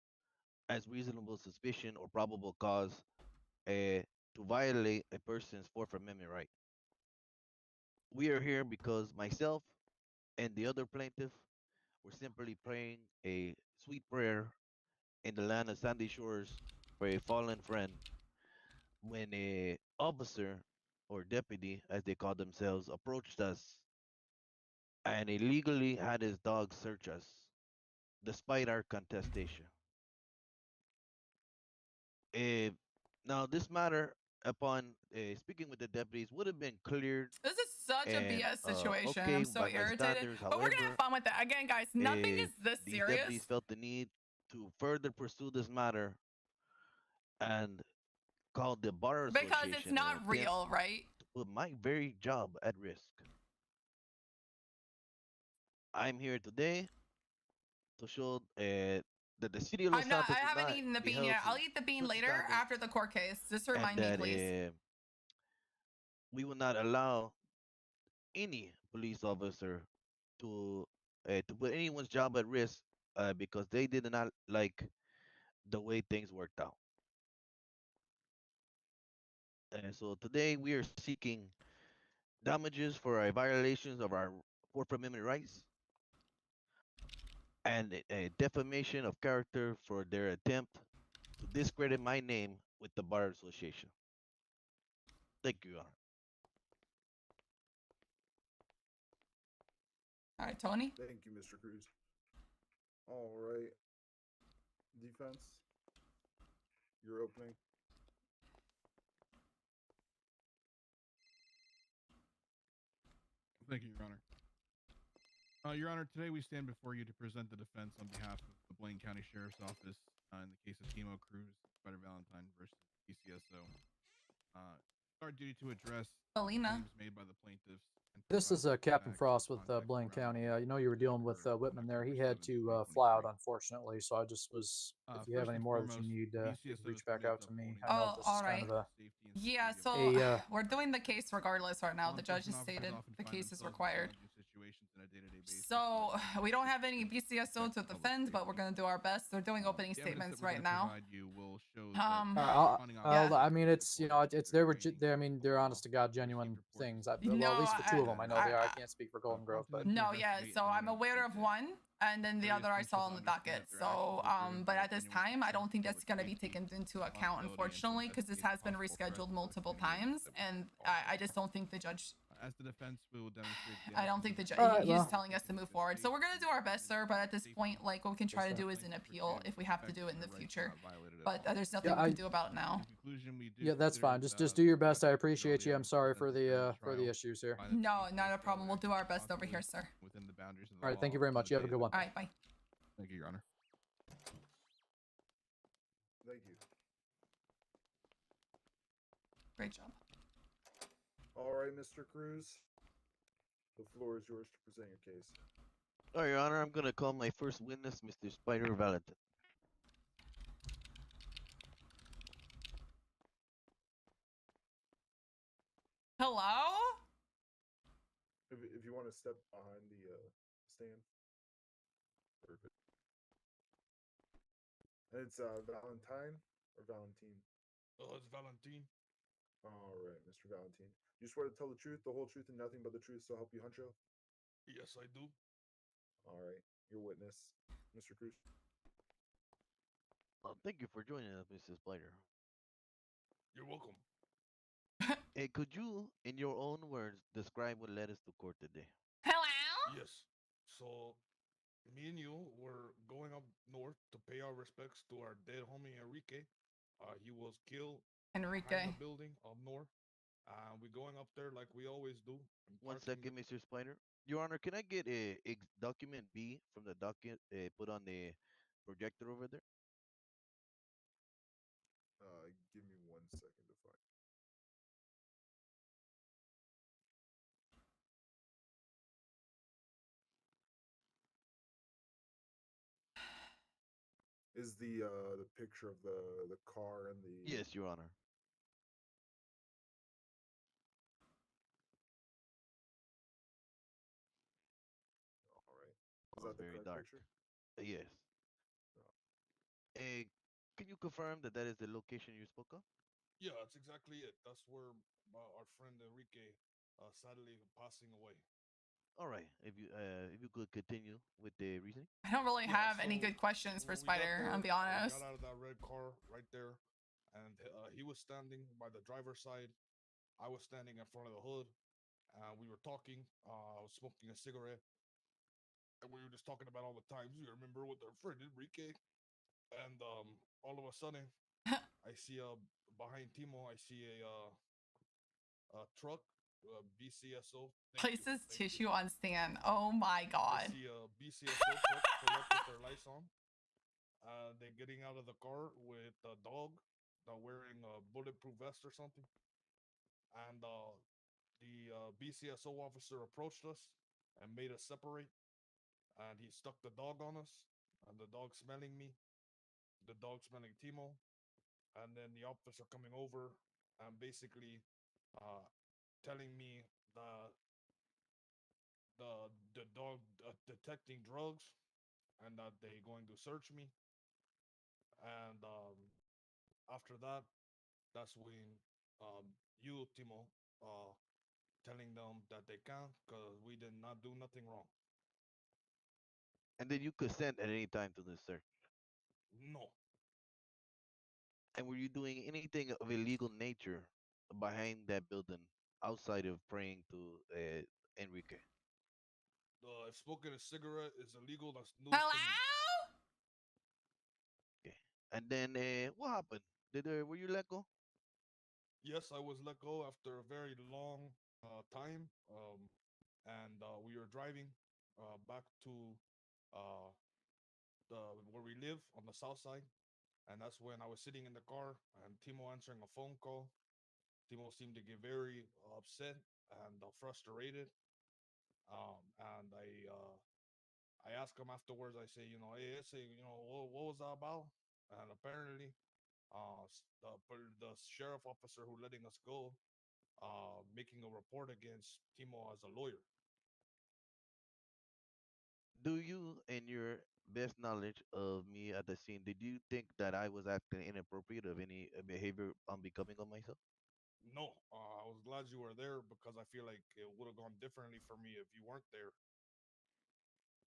as reasonable suspicion or probable cause to violate a person's Fourth Amendment right. We are here because myself and the other plaintiff were simply praying a sweet prayer in the land of Sandy Shores for a fallen friend when a officer or deputy, as they call themselves, approached us and illegally had his dog search us, despite our contestation. Now, this matter, upon speaking with the deputies, would have been cleared. This is such a BS situation. Okay, I'm so by my irritated. standards. But we're gonna have fun with that. Again, guys, nothing is this these serious. deputies felt the need to further pursue this matter and called the Bar Association. Because it's not real, right? To put my very job at risk. I'm here today to show that the city of Los Santos I haven't eaten the bean yet. I'll eat the bean later after the court case. Just remind me, please. We will not allow any police officer to put anyone's job at risk because they did not like the way things worked out. And so today we are seeking damages for our violations of our Fourth Amendment rights and a defamation of character for their attempt to discredit my name with the Bar Association. Thank you, Your Honor. All right, Tony. Thank you, Mr. Cruz. All right. Defense, your opening. Thank you, Your Honor. Your Honor, today we stand before you to present the defense on behalf of the Blaine County Sheriff's Office in the case of Timo Cruz, Spider Valentine versus PCSO. Our duty to address claims made by the plaintiffs. This is Captain Frost with Blaine County. You know you were dealing with Whitman there. He had to fly out, unfortunately. So I just was, if you have any more that you need, you can reach back out to me. I know this is kind of a... Yeah, so we're doing the case regardless right now. The judge has stated the case is required. So we don't have any BCSO to defend, but we're going to do our best. They're doing opening statements right now. I mean, it's, you know, it's I mean, they're honest to God, genuine things. Well, at least for two of them, I know they are. I can't speak for Golden Grove, but no, yeah. So I'm aware of one, and then the other I saw on the docket. So, but at this time, I don't think that's going to be taken into account, unfortunately, because this has been rescheduled multiple times, and I just don't think the judge. As the defense, we will demonstrate. I don't think the judge. He's telling us to move forward, so we're gonna do our best, sir. But at this point, like, what we can try to do is an appeal if we have to do it in the future. But there's nothing we can do about it now. Yeah, that's fine. Just do your best. I appreciate you. I'm sorry for the issues here. No, not a problem. We'll do our best over here, sir. Within the boundaries of the All right, thank you very much. You have a good one. All right, bye. Thank you, Your Honor. Thank you. Great job. All right, Mr. Cruz. The floor is yours to present your case. Oh, Your Honor, I'm gonna call my first witness, Mr. Spider Valentine. Hello? If you want to step behind the stand. Perfect. And it's Valentine or Valentine? Oh, it's Valentine. All right, Mr. Valentine. You swear to tell the truth, the whole truth, and nothing but the truth, so help you, Huncho? Yes, I do. All right, your witness, Mr. Cruz. Thank you for joining us, Mr. Spider. You're welcome. Hey, could you, in your own words, describe what led us to court today? Hello? Yes. So, me and you were going up north to pay our respects to our dead homie Enrique. He was killed behind the building up north. We're going up there like we always do. 1 second, Mr. Spider. Your Honor, can I get a document B from the docket put on the projector over there? Give me 1 second to find. Is the picture of the car and the... Yes, Your Honor. All right. Is that the very correct dark. picture? Yes. Can you confirm that that is the location you spoke of? Yeah, that's exactly it. That's where our friend Enrique sadly passing away. All right. If you could continue with the reasoning. I don't really have any good questions for Spider, I'll be honest. We got out of that red car right there, and he was standing by the driver's side. I was standing in front of the hood. We were talking. I was smoking a cigarette, and we were just talking about all the times we remember with our friend Enrique. And all of a sudden, I see behind Timo, I see a truck, BCSO. Places tissue on stand. Oh my god. I see a BCSO truck pull up with their lights on. They're getting out of the car with a dog. They're wearing a bulletproof vest or something. And the BCSO officer approached us and made us separate. And he stuck the dog on us. And the dog smelling me. The dog smelling Timo. And then the officer coming over and basically telling me the dog detecting drugs and that they going to search me. And after that, that's when you, Timo, telling them that they can't because we did not do nothing wrong. And then you consent at any time to this search? No. And were you doing anything of illegal nature behind that building outside of praying to Enrique? If smoking a cigarette is illegal, that's news Hello? to me. Okay. And then what happened? Were you let go? Yes, I was let go after a very long time. And we were driving. back to the where we live on the south side, and that's when I was sitting in the car and Timo answering a phone call. Timo seemed to get very upset and frustrated. And I asked him afterwards. I say, hey, what was that about? And apparently, the sheriff officer who letting us go, making a report against Timo as a lawyer. Do you, in your best knowledge of me at the scene, did you think that I was acting inappropriate of any behavior unbecoming of myself? No, I was glad you were there because I feel like it would have gone differently for me if you weren't there.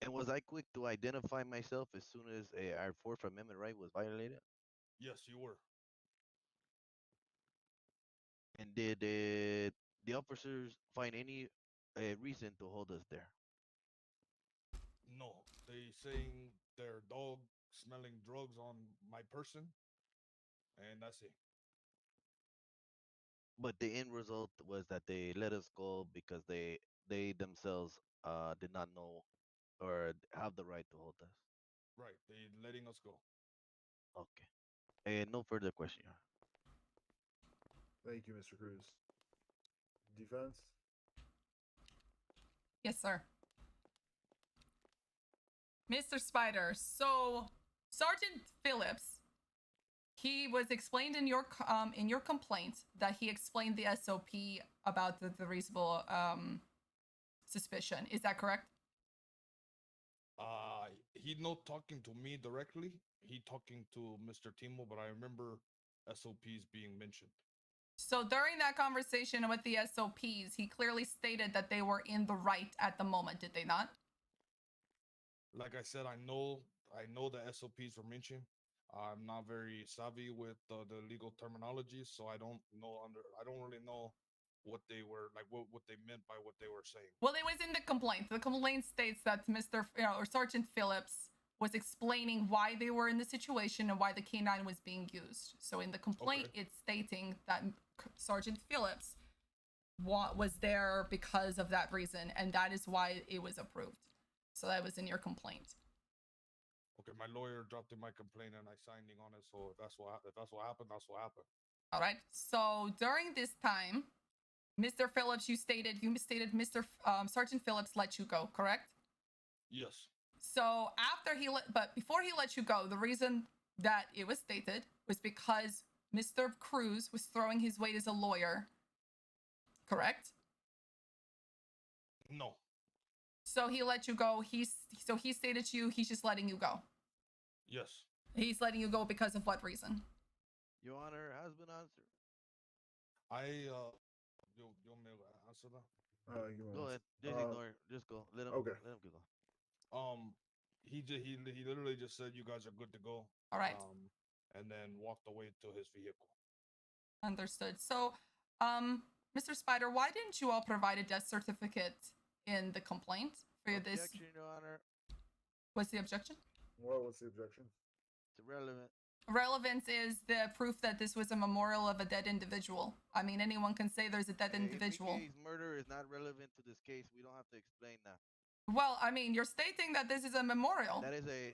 And was I quick to identify myself as soon as our Fourth Amendment right was violated? Yes, you were. And did the officers find any reason to hold us there? No, they saying their dog smelling drugs on my person, and that's it. But the end result was that they let us go because they themselves did not know or have the right to hold us. Right, they letting us go. Okay. And no further question. Thank you, Mr. Cruz. Defense? Yes, sir. Mr. Spider, so Sergeant Phillips, he was explained in your complaint that he explained the SOP about the reasonable suspicion. Is that correct? He not talking to me directly. He talking to Mr. Timo, but I remember SOPs being mentioned. So during that conversation with the SOPs, he clearly stated that they were in the right at the moment, did they not? Like I said, I know the SOPs were mentioned. I'm not very savvy with the legal terminology, so I don't really know what they were like, what they meant by what they were saying. Well, it was in the complaint. The complaint states that or Sergeant Phillips was explaining why they were in the situation and why the K9 was being used. So in the complaint, it's stating that Sergeant Phillips was there because of that reason, and that is why it was approved. So that was in your complaint. Okay, my lawyer dropped in my complaint and I signed on it. So if that's what happened, that's what happened. All right. So during this time, Mr. Phillips, you stated Mr. Sergeant Phillips let you go, correct? Yes. So but before he let you go, the reason that it was stated was because Mr. Cruz was throwing his weight as a lawyer, correct? No. So he let you go. He stated to you he's just letting you go. Yes. He's letting you go because of what reason? Your Honor has been answered. You want me to answer that? Go ahead. Just ignore it. Just go. Let him. Okay. Let him go. He literally just said you guys are good to go. All right. And then walked away to his vehicle. Understood. So, Mr. Spider, why didn't you all provide a death certificate in the complaint for this? Objection, Your Honor. What's the objection? What was the objection? It's irrelevant. Relevance is the proof that this was a memorial of a dead individual. I mean, anyone can say there's a dead individual. Enrique's murder is not relevant to this case. We don't have to explain that. Well, I mean, you're stating that this is a memorial.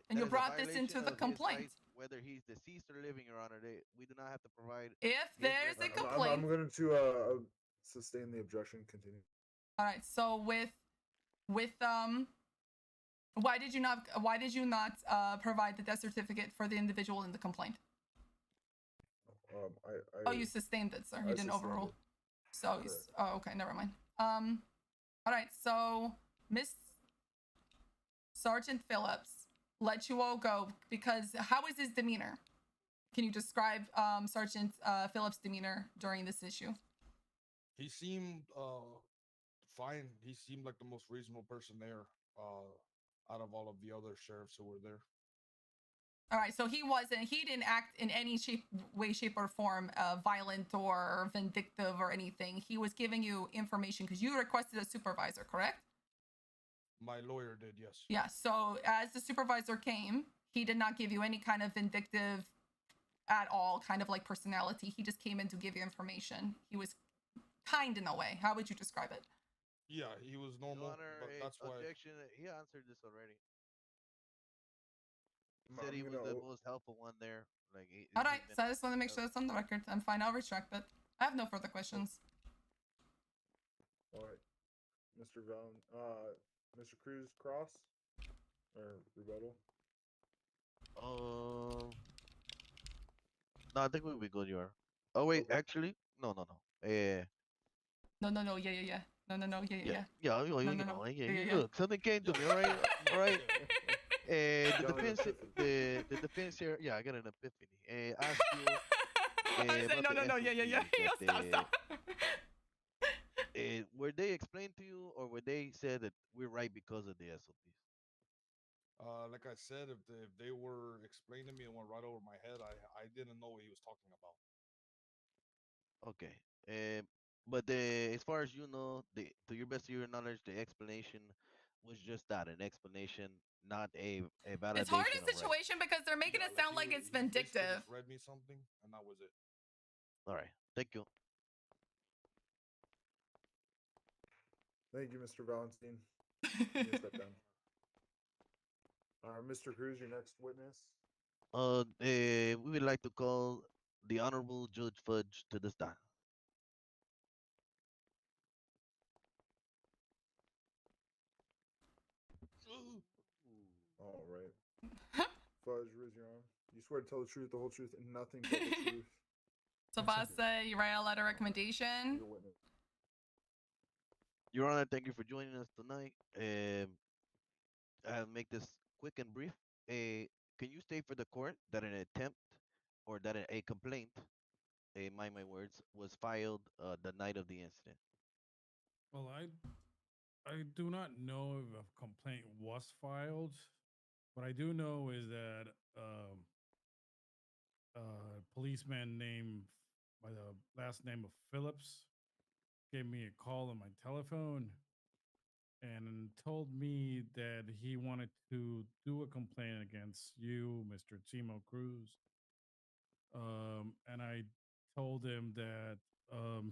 And you brought this into the complaint. Whether he's deceased or living, Your Honor, we do not have to provide. If there's a complaint, I'm going to sustain the objection. Continue. All right. So why did you not provide the death certificate for the individual in the complaint? You sustained it, sir. You didn't overrule. So okay, never mind. All right. So Sergeant Phillips let you all go because how is his demeanor? Can you describe Sergeant Phillips' demeanor during this issue? He seemed fine. He seemed like the most reasonable person there out of all of the other sheriffs who were there. All right, so he didn't act in any way, shape, or form violent or vindictive or anything. He was giving you information because you requested a supervisor, correct? My lawyer did, yes. Yeah, so as the supervisor came, he did not give you any kind of vindictive at all, kind of like personality. He just came in to give you information. He was kind in a way. How would you describe it? Yeah, he was normal, Your Honor, but that's why. objection. He answered this already. He I'm said he was gonna the most helpful one there. Like, All right, so I just want to make sure it's on the record. I'm fine. I'll retract it. I have no further questions. All right, Mr. Mr. Cruz, cross or rebuttal? No, I think we'll be good. You are. Oh wait, actually, no. No, yeah. No, yeah. Look, something came to me. All right, all right. The defense here. Yeah, I got an epiphany. Ask you. I say no, yeah. Stop. Were they explained to you, or were they said that we're right because of the SOPs? Like I said, if they were explaining to me and went right over my head, I didn't know what he was talking about. Okay. But as far as you know, to your best of your knowledge, the explanation was just that, an explanation, not a validation. It's hard in of right. situation because they're making it sound like it's vindictive. Just read me something, and that was it. All right. Thank you. Thank you, Mr. Valentin. You can step down. Mr. Cruz, your next witness. We would like to call the Honorable Judge Fudge to the stand. All right. Fudge, raise your arm. You swear to tell the truth, the whole truth, and nothing but the truth. So, boss, you write a letter of recommendation. Your witness. Your Honor, thank you for joining us tonight. I'll make this quick and brief. Can you state for the court that an attempt or that a complaint, mind my words, was filed the night of the incident? Well, I do not know if a complaint was filed. What I do know is that a policeman named by the last name of Phillips gave me a call on my telephone and told me that he wanted to do a complaint against you, Mr. Timo Cruz. And I told him that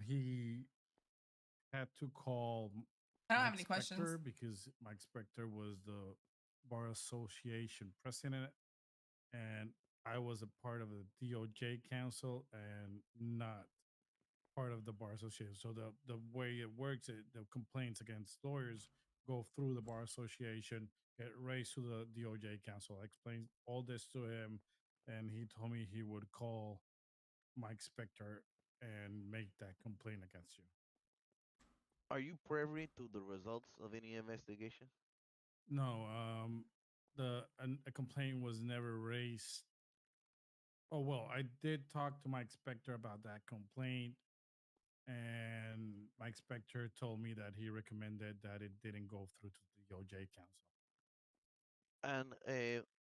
he had to call I don't Mike have any questions. Spector because Mike Spector was the Bar Association president, and I was a part of the DOJ council and not part of the Bar Association. So the way it works, the complaints against lawyers go through the Bar Association, get raised to the DOJ council. I explained all this to him, and he told me he would call Mike Spector and make that complaint against you. Are you privy to the results of any investigation? No, a complaint was never raised. Oh well, I did talk to Mike Spector about that complaint, and Mike Spector told me that he recommended that it didn't go through to the DOJ council. And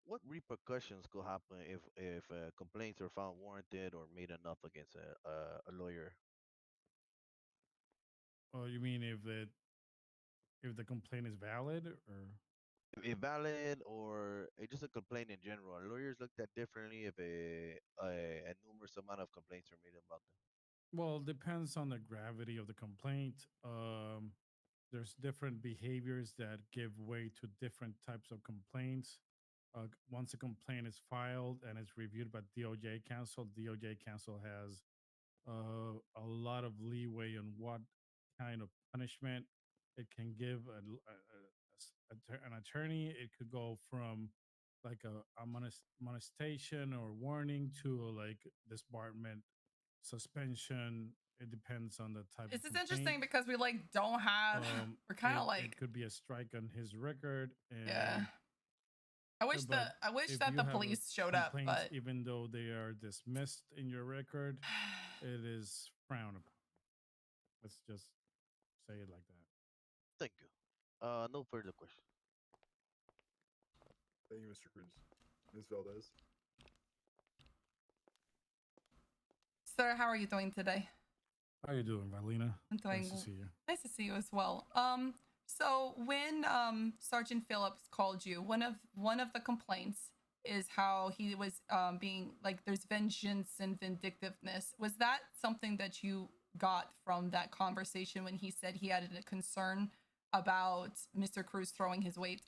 what repercussions could happen if complaints are found warranted or made enough against a lawyer? Oh, you mean if the complaint is valid or? If valid or just a complaint in general? Are lawyers looked at differently if a numerous amount of complaints are made about them? Well, it depends on the gravity of the complaint. There's different behaviors that give way to different types of complaints. Once a complaint is filed and it's reviewed by DOJ counsel has a lot of leeway on what kind of punishment it can give an attorney. It could go from like a molestation or warning to like disbarment, suspension. It depends on the type. This is interesting because we like don't have. We're kind of like it could be a strike on his record. And, yeah. I wish that the police showed up, but even though they are dismissed in your record, it is frowned upon. Let's just say it like that. Thank you. No further questions. Thank you, Mr. Cruz. Ms. Valdez. Sir, how are you doing today? How are you doing, Valina? I'm doing nice to see you. Nice to see you as well. So when Sergeant Phillips called you, one of the complaints is how he was being like there's vengeance and vindictiveness. Was that something that you got from that conversation when he said he had a concern about Mr. Cruz throwing his weight?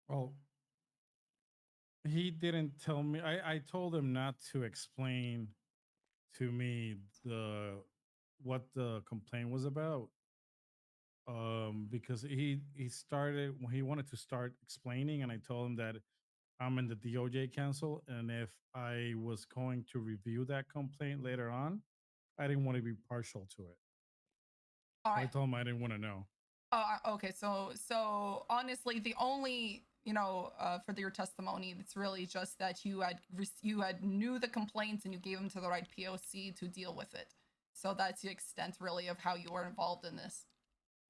Well, he didn't tell me. I told him not to explain to me what the complaint was about. Because he wanted to start explaining, and I told him that I'm in the DOJ council, and if I was going to review that complaint later on, I didn't want to be partial to it. All I right. told him I didn't want to know. Okay. So honestly, the only for your testimony, it's really just that you had knew the complaints and you gave them to the right POC to deal with it. So that's the extent really of how you were involved in this.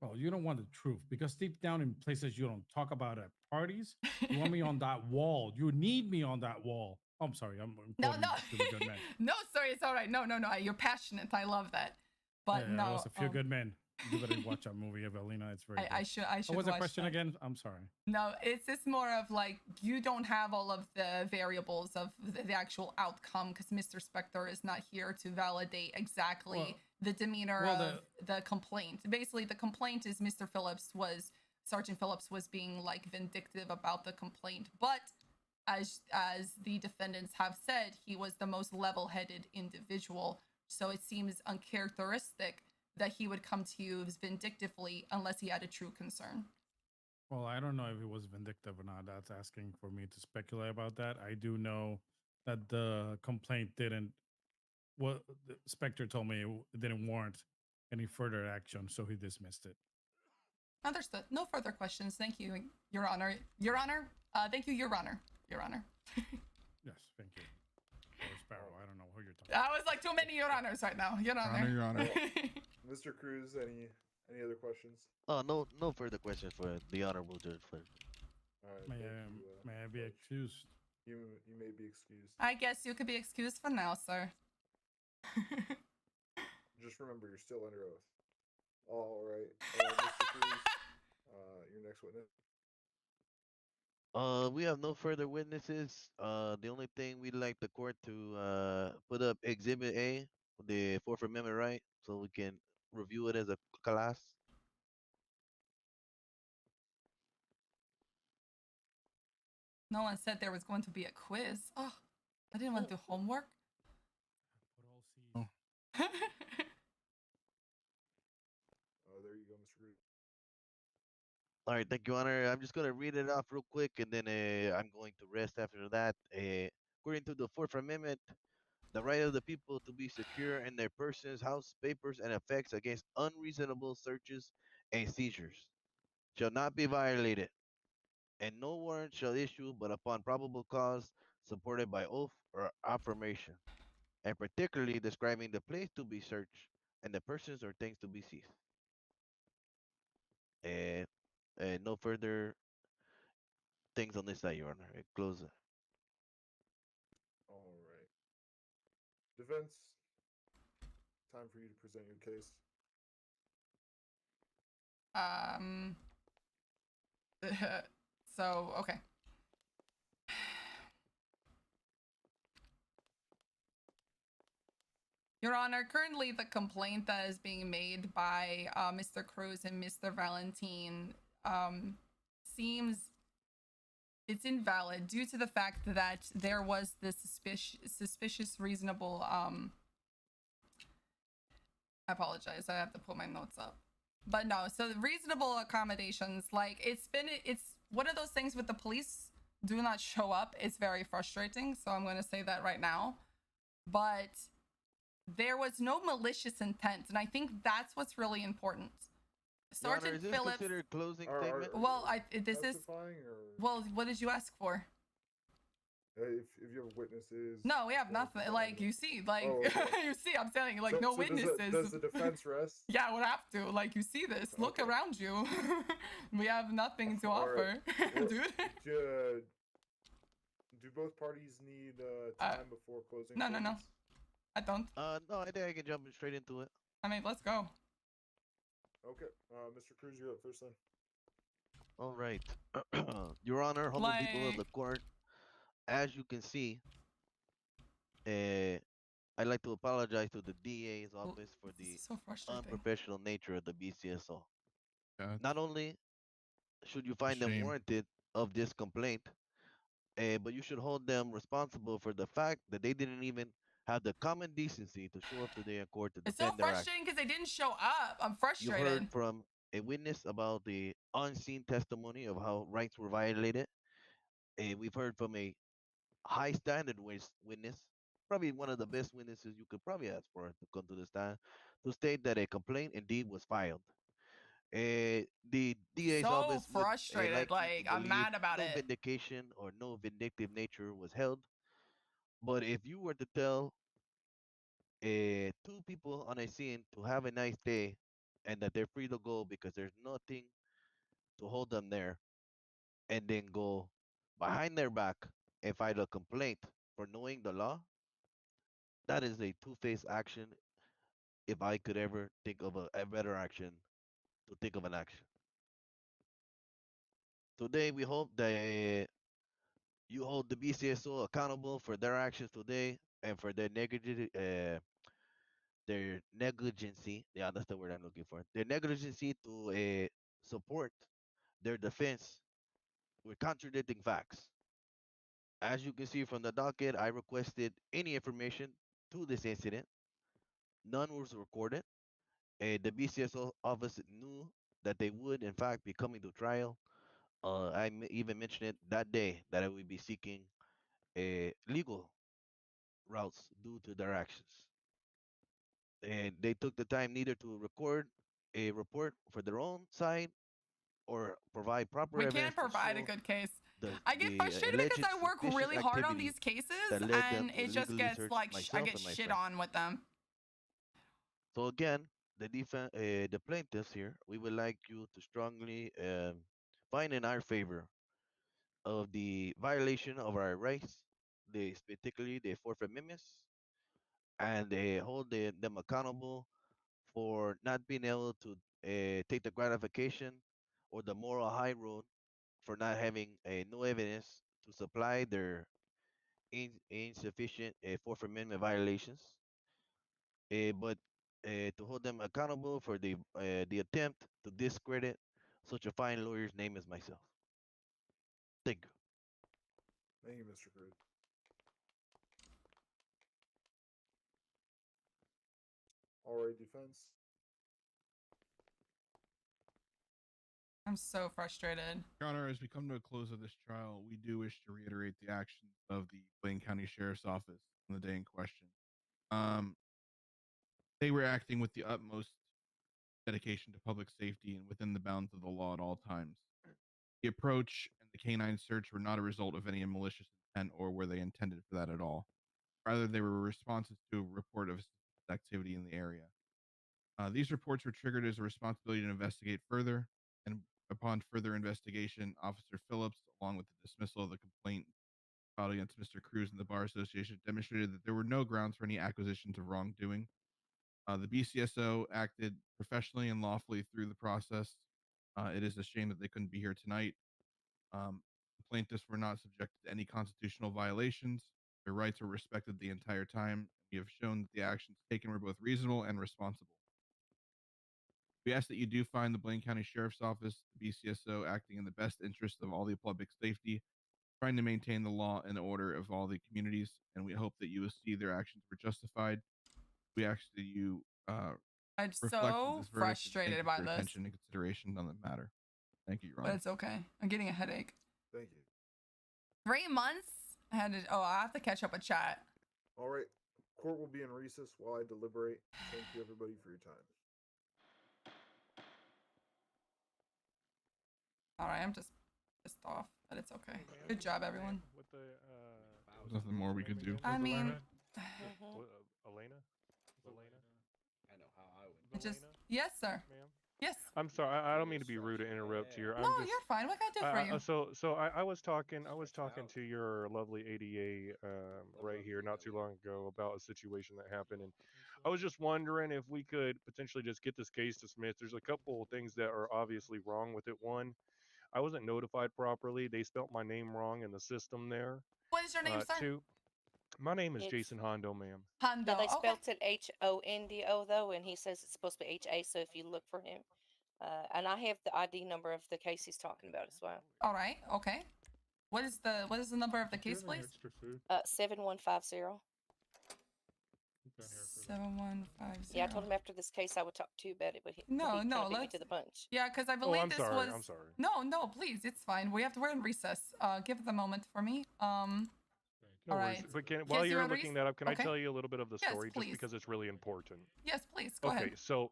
Well, you don't want the truth because deep down in places you don't talk about at parties, you want me on that wall. You need me on that wall. Oh, I'm sorry. I'm No. Feel Good Man. No, sorry, it's all right. No. You're passionate. I love that. But yeah, no, it was a Feel Good Man. You better watch that movie, Evelina. It's very. I should. What was the question that. again? I'm sorry. No, it's just more of like you don't have all of the variables of the actual outcome because Mr. Spectre is not here to validate exactly the demeanor of the complaint. Basically, the complaint is Sergeant Phillips was being like vindictive about the complaint, but as the defendants have said, he was the most level-headed individual. So it seems uncharacteristic that he would come to you vindictively unless he had a true concern. Well, I don't know if it was vindictive or not. That's asking for me to speculate about that. I do know that the complaint didn't. Well, Spectre told me it didn't warrant any further action, so he dismissed it. Understood. No further questions. Thank you, Your Honor. Your Honor. Thank you, Your Honor. Your Honor. Yes, thank you. Or Sparrow. I don't know who you're talking. I was like too many Your Honors right now. Your Honor. Your Honor. Mr. Cruz, any other questions? No further questions for the honorable judge. All right, may I be excused? You may be excused. I guess you could be excused for now, sir. Just remember, you're still under oath. All right, Mr. Cruz, your next witness. We have no further witnesses. The only thing we'd like the court to put up Exhibit A, the Fourth Amendment right, so we can review it as a class. No one said there was going to be a quiz. Oh, I didn't want to do homework. Oh, there you go, Mr. Cruz. All right, thank you, Honor. I'm just gonna read it off real quick, and then I'm going to rest after that. According to the Fourth Amendment, the right of the people to be secure in their persons, house, papers, and effects against unreasonable searches and seizures shall not be violated, and no warrant shall issue but upon probable cause supported by oath or affirmation, and particularly describing the place to be searched and the persons or things to be seized. And no further things on this side, Your Honor. Close it. All right. Defense, time for you to present your case. So, okay. Your Honor, currently the complaint that is being made by Mr. Cruz and Mr. Valentine seems it's invalid due to the fact that there was this suspicious reasonable I apologize, I have to pull my notes up. But no, so the reasonable accommodations, like it's one of those things with the police do not show up. It's very frustrating, so I'm going to say that right now. But there was no malicious intent, and I think that's what's really important. Sergeant Your Honor, is this Phillips. considered closing statement? Well, this is. Well, what did you ask for? If you have witnesses. No, we have nothing. Like you see, like okay. you see, I'm saying like no witnesses. Does the defense rest? Yeah, we'll have to. Like you see this. Look around you. We have nothing to offer, Well, dude. Do both parties need time before closing? No. I don't. No, I think I can jump straight into it. I mean, let's go. Okay, Mr. Cruz, you're up first then. All right, Your Honor, humble people of the court. As you can see, I'd like to apologize to the DA's office for This the is so frustrating. unprofessional nature of the BCSO. Yeah, Not only should you find them shame. warranted of this complaint, but you should hold them responsible for the fact that they didn't even have the common decency to show up today in court to It's so defend their actions. frustrating because they didn't show up. I'm You frustrated. heard from a witness about the unseen testimony of how rights were violated. We've heard from a high standard witness, probably one of the best witnesses you could probably ask for to come to this time, to state that a complaint indeed was filed. The DA's So office would frustrated. like you to I'm believe mad about no it. vindication or no vindictive nature was held. But if you were to tell two people on a scene to have a nice day and that they're free to go because there's nothing to hold them there, and then go behind their back and file a complaint for knowing the law, that is a two-faced action. If I could ever think of a better action to think of an action. Today, we hope that you hold the BCSO accountable for their actions today and for their negligency. Yeah, that's the word I'm looking for. Their negligency to support their defense with contradicting facts. As you can see from the docket, I requested any information to this incident. None was recorded. The BCSO office knew that they would, in fact, be coming to trial. Even mentioned it that day that I would be seeking legal routes due to their actions. And they took the time neither to record a report for their own side or provide proper We evidence can't provide a to show good case. the, I get the frustrated because alleged I work suspicious really hard on activity these cases that led them and to it just illegally gets search like I myself get and my shit friend. on with them. So again, the plaintiffs here, we would like you to strongly find in our favor of the violation of our rights, particularly the Fourth Amendment, and they hold them accountable for not being able to take the gratification or the moral high road for not having no evidence to supply their insufficient Fourth Amendment violations, but to hold them accountable for the attempt to discredit such a fine lawyer's name as myself. Thank you. Thank you, Mr. Cruz. All right, defense. I'm so frustrated. Your Honor, as we come to a close of this trial, we do wish to reiterate the actions of the Blaine County Sheriff's Office on the day in question. They were acting with the utmost dedication to public safety and within the bounds of the law at all times. The approach and the canine search were not a result of any malicious intent or were they intended for that at all. Rather, they were responses to a report of activity in the area. These reports were triggered as a responsibility to investigate further, and upon further investigation, Officer Phillips, along with the dismissal of the complaint filed against Mr. Cruz and the Bar Association, demonstrated that there were no grounds for any accusations of wrongdoing. The BCSO acted professionally and lawfully through the process. It is a shame that they couldn't be here tonight. The plaintiffs were not subjected to any constitutional violations. Their rights were respected the entire time. We have shown that the actions taken were both reasonable and responsible. We ask that you do find the Blaine County Sheriff's Office, the BCSO, acting in the best interest of all the public safety, trying to maintain the law and order of all the communities, and we hope that you will see their actions were justified. We ask that you I'm reflect so this verdict and thank frustrated you for about your this. attention and consideration on the matter. Thank you, Your But Honor. it's okay. I'm getting a headache. Thank you. 3 months? I had to. Oh, I have to catch up with chat. All right. Court will be in recess while I deliberate. Thank you, everybody, for your time. All right, I'm just pissed off, but it's okay. Good job, everyone. With the There's nothing more we could do. I mean, Elena? Elena? I know how I would. I just yes, sir. Ma'am? Yes. I'm sorry. I don't mean to be rude to interrupt here. I'm No, just, you're fine. What can I do for you? So I was talking to your lovely ADA right here not too long ago about a situation that happened, and I was just wondering if we could potentially just get this case dismissed. There's a couple of things that are obviously wrong with it. One, I wasn't notified properly. They spelt my name wrong in the system there. What is your name, sir? Two, My name is It's Jason Hondo, ma'am. Yeah, they okay. spelled it Hondo though, and he says it's supposed to be HA. So if you look for him, and I have the ID number of the case he's talking about as well. All right. Okay. What is the number of the Do you case, have any please? extra food? 7150. Put down here for that. 7150. Yeah, I told him after this case I would talk to you about it, but he No, kinda no, beat me let's. to the punch. Yeah, because I Oh, believe I'm this sorry. was. I'm sorry. No, please, it's fine. We're in recess. Give it a moment for me. No All worries. right. But while Yes, you're Ruiz? looking that up, can Okay. I tell you a little bit of the Yes, story, just please. because it's really important? Yes, please. Go Okay, ahead. so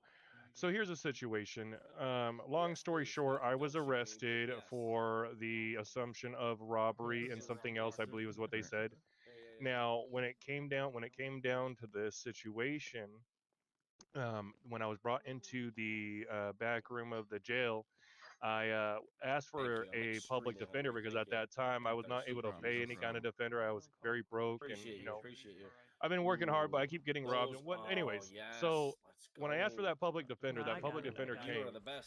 here's a situation. Long story short, I was arrested for the assumption of robbery and something else, I believe is what they said. Now, when it came down to this situation, when I was brought into the back room of the jail, I asked for a public defender because at that time I was not able to pay any kind of defender. I was very broke, and I've been working hard, but I keep getting robbed. And anyways, so when I asked for that public defender, came.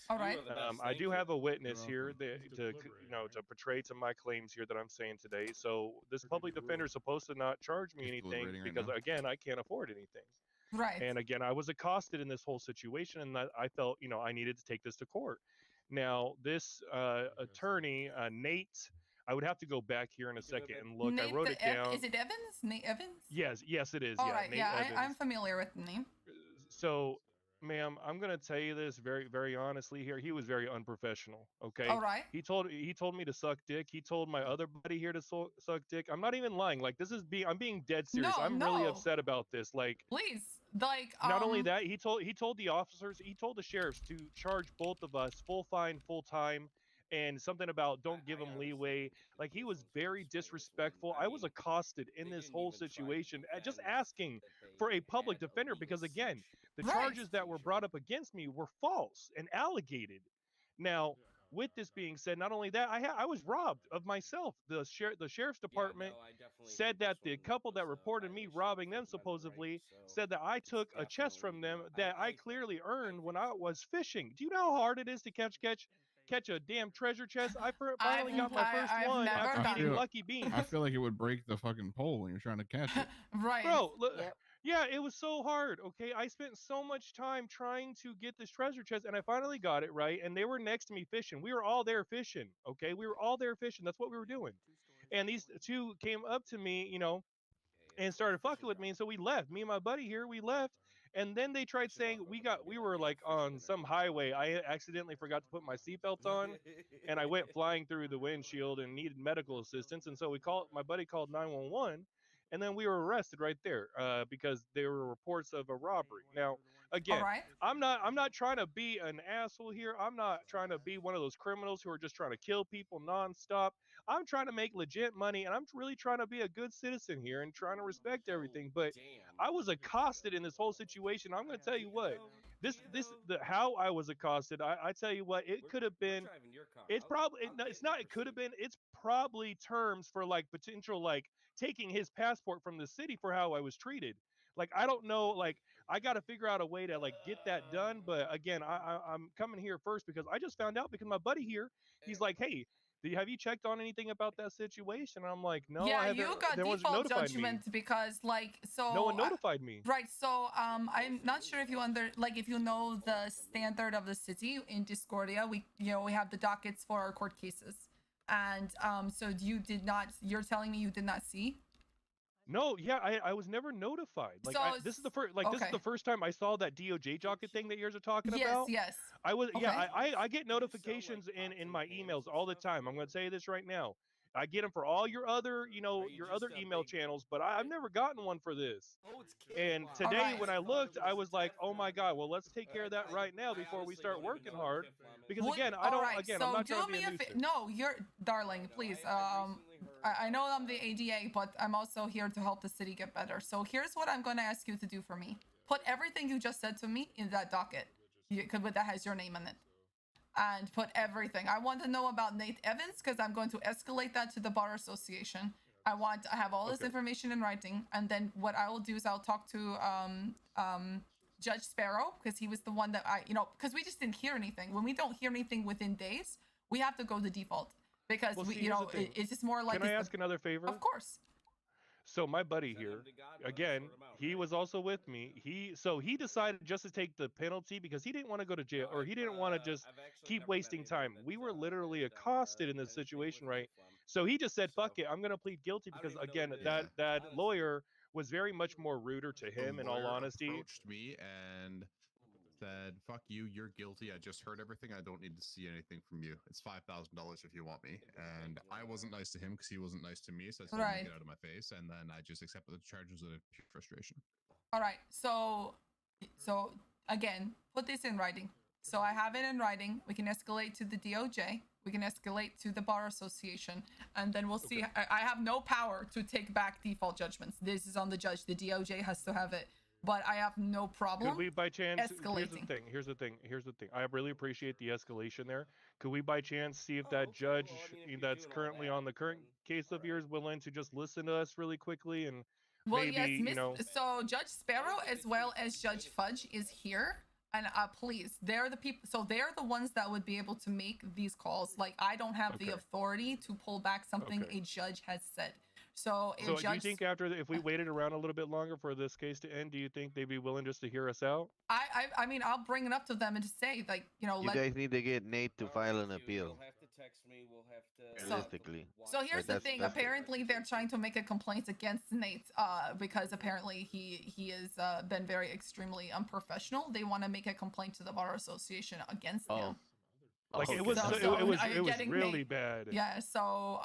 All right. I do have a witness here to portray to my claims here that I'm saying today. So this public defender is supposed to not charge me anything deliberating right because now. again, I can't afford anything. Right. And again, I was accosted in this whole situation, and I felt I needed to take this to court. Now, this attorney, Nate, I would have to go back here in a second and look. Nate I wrote it down. Is it Evans? Nate Evans? Yes, it is. All yeah, right. Nate Yeah, Evans. I'm familiar with the name. So, ma'am, I'm gonna tell you this very, very honestly here. He was very unprofessional. Okay. All right. He told me to suck dick. He told my other buddy here to suck dick. I'm not even lying. Like I'm being dead serious. No, I'm really no. upset about this. Like, Please, like. not only that, he told the officers, he told the sheriffs to charge both of us full fine, full time, and something about don't give him leeway. Like, he was very disrespectful. I was accosted in this whole situation, just asking for a public defender because again, the charges that were brought up against me were false and alleged. Now, with this being said, not only that, I was robbed of myself. The sheriff's department said that the couple that reported me robbing them supposedly said that I took a chest from them that I clearly earned when I was fishing. Do you know how hard it is to catch a damn treasure chest? I finally got my first one after getting Lucky Beans. I feel like it would break the fucking pole when you're trying to catch it. Right. Bro, look, yeah, it was so hard. Okay, I spent so much time trying to get this treasure chest, and I finally got it right. And they were next to me fishing. We were all there fishing. Okay, we were all there fishing. That's what we were doing. And these two came up to me, and started fucking with me. And so we left. Me and my buddy here, we left. And then they tried saying we were like on some highway. I accidentally forgot to put my seatbelt on, and I went flying through the windshield and needed medical assistance. And so my buddy called 911, and then we were arrested right there because there were reports of a robbery. Now, again, I'm not trying to be an asshole here. I'm not trying to be one of those criminals who are just trying to kill people nonstop. I'm trying to make legit money, and I'm really trying to be a good citizen here and trying to respect everything. But I was accosted in this whole situation. I'm going to tell you what, how I was accosted. I tell you what, it could have been. It's probably it's not. It could have been. It's probably terms for like potential like taking his passport from the city for how I was treated. Like, I don't know. Like, I got to figure out a way to like get that done. But again, I'm coming here first because I just found out because my buddy here, he's like, hey, have you checked on anything about that situation? And I'm like, no, yeah, I haven't. You got default judgment because no one notified me. Right. So I'm not sure if you know the standard of the city in Discordia. We have the dockets for our court cases, and so you're telling me you did not see? No, yeah, I was never notified. Like, So this is the first, this is the first time I saw that DOJ docket thing that you guys are talking about. Yes. I was, Okay. I get notifications in my emails all the time. I'm going to tell you this right now. I get them for all your other, your other email channels, but I've never gotten one for this. And today when I looked, I was like, oh my God, well, let's take care of that right now before we start working hard. Because again, I'm not trying to be a nuisance. No, darling, please. I know I'm the ADA, but I'm also here to help the city get better. So here's what I'm going to ask you to do for me. Put everything you just said to me in that docket. That has your name in it. And put everything. I want to know about Nate Evans because I'm going to escalate that to the Bar Association. I have all this information in writing. And then what I will do is I'll talk to Judge Sparrow because he was the one that because we just didn't hear anything. When we don't hear anything within days, we have to go to default because it's just more like. Can I ask another favor? Of course. So my buddy here, again, he was also with me. He decided just to take the penalty because he didn't want to go to jail, or he didn't want to just keep wasting time. We were literally accosted in this situation, right? So he just said, "Fuck it, I'm gonna plead guilty," because again, that lawyer was very much more ruder to him. In all honesty, approached me and said, "Fuck you, you're guilty. I just heard everything. I don't need to see anything from you. It's $5,000 if you want me." And I wasn't nice to him because he wasn't nice to me, so I told him to get out of my face, and then I just accepted the charges out of pure frustration. All right. So again, put this in writing. So I have it in writing. We can escalate to the DOJ. We can escalate to the Bar Association, and then we'll see. I have no power to take back default judgments. This is on the judge. The DOJ has to have it. But I have no problem. Could we, by chance, escalating? Here's the thing. I really appreciate the escalation there. Could we, by chance, see if that judge that's currently on the current case of yours willing to just listen to us really quickly and maybe, So Judge Sparrow as well as Judge Fudge is here, and please, they're the people. So they're the ones that would be able to make these calls. Like I don't have the authority to pull back something a judge has said. So do you think if we waited around a little bit longer for this case to end, do you think they'd be willing just to hear us out? I mean, I'll bring it up to them and just say, like, you guys need to get Nate to file an appeal. You'll have to text me. We'll have to. Realistically. So here's the thing. Apparently, they're trying to make a complaint against Nate because apparently he has been very extremely unprofessional. They want to make a complaint to the Bar Association against him. Like it was really bad. Yeah. So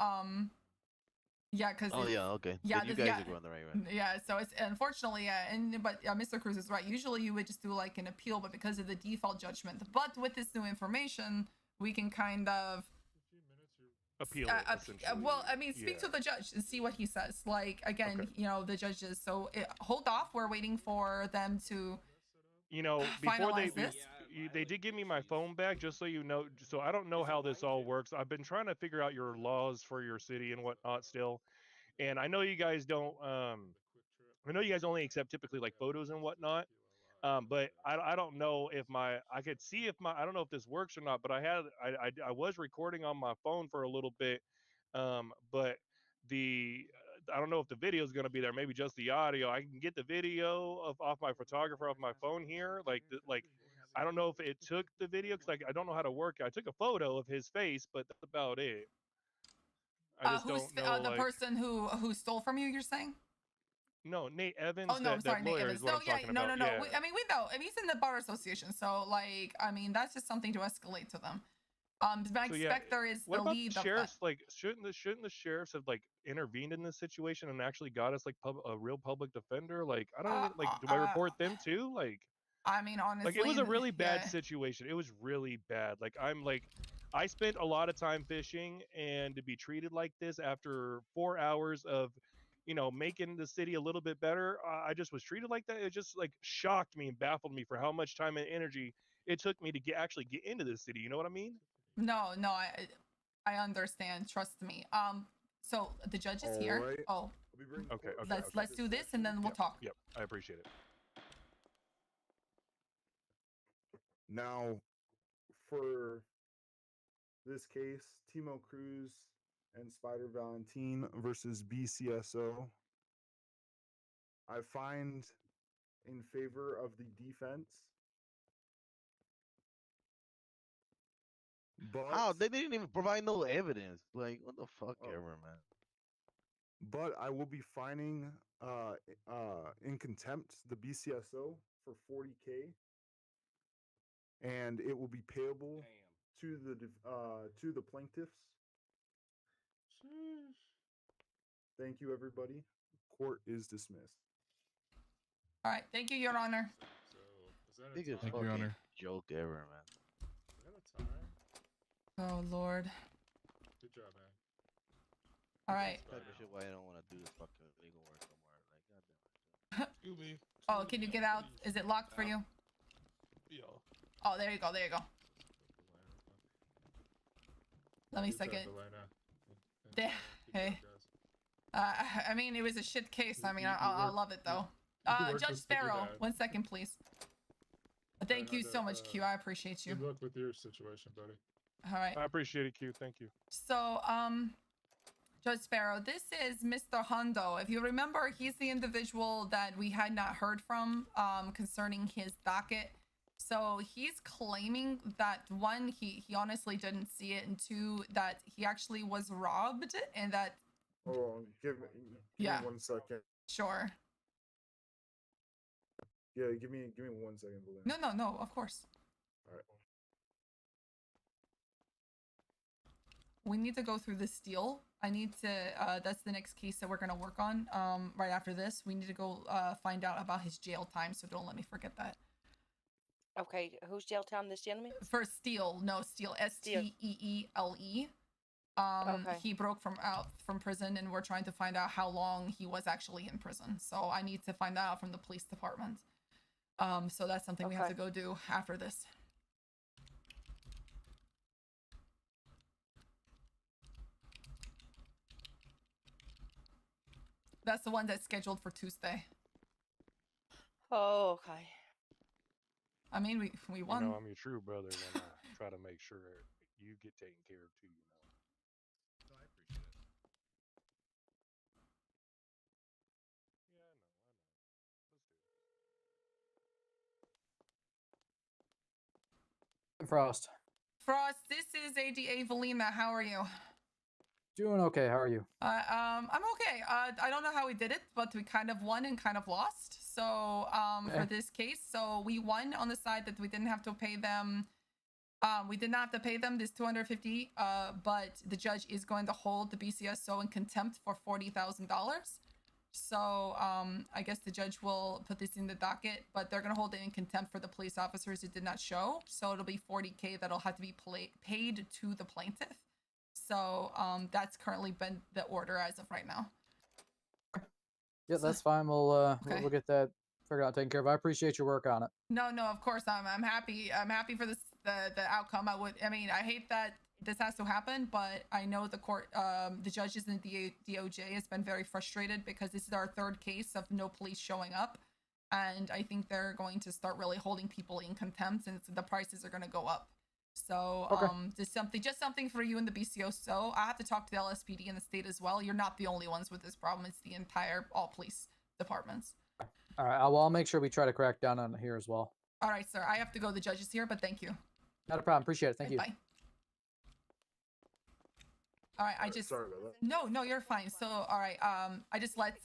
yeah, because okay. Yeah, you guys are going the right way. Yeah, so it's unfortunately, but Mr. Cruz is right. Usually you would just do like an appeal, but because of the default judgment. But with this new information, we can kind of appeal. Well, I mean, speak to the judge and see what he says. Like again, the judges. So hold off. We're waiting for them to. Before they did give me my phone back, just so you know. So I don't know how this all works. I've been trying to figure out your laws for your city and whatnot still, and I know you guys don't. I know you guys only accept typically like photos and whatnot. But I don't know if I could see if I don't know if this works or not. But I was recording on my phone for a little bit, but I don't know if the video is going to be there. Maybe just the audio. I can get the video off my photographer off my phone here. Like I don't know if it took the video because I don't know how to work it. I took a photo of his face, but that's about it. I just don't know. The person who stole from you? You're saying? No, Nate Evans. Oh no, I'm sorry, Nate Evans. No, yeah, no. Yeah. I mean, we know. I mean, he's in the Bar Association, so like, I mean, that's just something to escalate to them. Mike Spector is the lead. The sheriffs, like, shouldn't the sheriffs have like intervened in this situation and actually got us like a real public defender? Like, I don't do I report them too? Like, I mean, honestly, like it was a really bad situation. It was really bad. Like I spent a lot of time fishing, and to be treated like this after 4 hours of, making the city a little bit better, I just was treated like that. It just like shocked me and baffled me for how much time and energy it took me to actually get into this city. You know what I mean? No, I understand. Trust me. So the judge is here. Right. Oh, okay. Let's do this and then we'll talk. Yep, I appreciate it. Now, for this case, Timo Cruz and Spider Valentine versus BCSO, I find in favor of the defense. But they didn't even provide no evidence. Like, what the fuck ever, man. But I will be fining in contempt the BCSO for $40K, and it will be payable to the plaintiffs. Thank you, everybody. Court is dismissed. All right, thank you, Your Honor. Biggest fucking joke ever, man. Oh Lord. Good job, man. All right. That's the shit why I don't want to do this fucking legal work somewhere. Like, goddamn. Excuse me. Oh, can you get out? Is it locked for you? Yeah. Oh, there you go. There you go. Let me second. Hey. I mean, it was a shit case. I mean, I love it though. Judge Sparrow, 1 second, please. Thank you so much, Q. I appreciate you. Good luck with your situation, buddy. All right. I appreciate it, Q. Thank you. So, Judge Sparrow, this is Mr. Hondo. If you remember, he's the individual that we had not heard from concerning his docket. So he's claiming that one, he honestly didn't see it, and two, that he actually was robbed, and that. Hold on, give me 1 second. Sure. Yeah, give me 1 second, Valina. No, of course. All right. We need to go through this deal. I need to, that's the next case that we're going to work on right after this. We need to go find out about his jail time, so don't let me forget that. Okay, whose jail time this gentleman? For Steele, Steele. Okay. He broke from prison, and we're trying to find out how long he was actually in prison. So I need to find out from the police department. So that's something we have to go do after this. That's the one that's scheduled for Tuesday. Oh, okay. I mean, we won. You know, I'm your true brother when I try to make sure you get taken care of too. You know. No, I appreciate it. Yeah, I know. Let's do it. Frost. Frost, this is ADA Valina. How are you? Doing okay. How are you? I'm okay. I don't know how we did it, but we kind of won and kind of lost. So for this case, so we won on the side that we didn't have to pay them. We did not have to pay them this $250. But the judge is going to hold the BCSO in contempt for $40,000. So I guess the judge will put this in the docket, but they're going to hold it in contempt for the police officers who did not show. So it'll be $40K that'll have to be paid to the plaintiff. So that's currently been the order as of right now. Yeah, that's fine. We'll get that figured out, taken care of. I appreciate your work on it. No, of course I'm happy. I'm happy for this the outcome. I hate that this has to happen, but I know the court, the judges in the DOJ has been very frustrated because this is our third case of no police showing up, and I think they're going to start really holding people in contempt, and the prices are going to go up. So just something for you in the BCO. So I have to talk to the LSPD in the state as well. You're not the only ones with this problem. It's the entire all police departments. All right. I'll make sure we try to crack down on it here as well. All right, sir. I have to go. The judge is here, but thank you. Not a problem. Appreciate it. Thank you. Bye. All right. Sorry about that. No, you're fine. So all right. I just let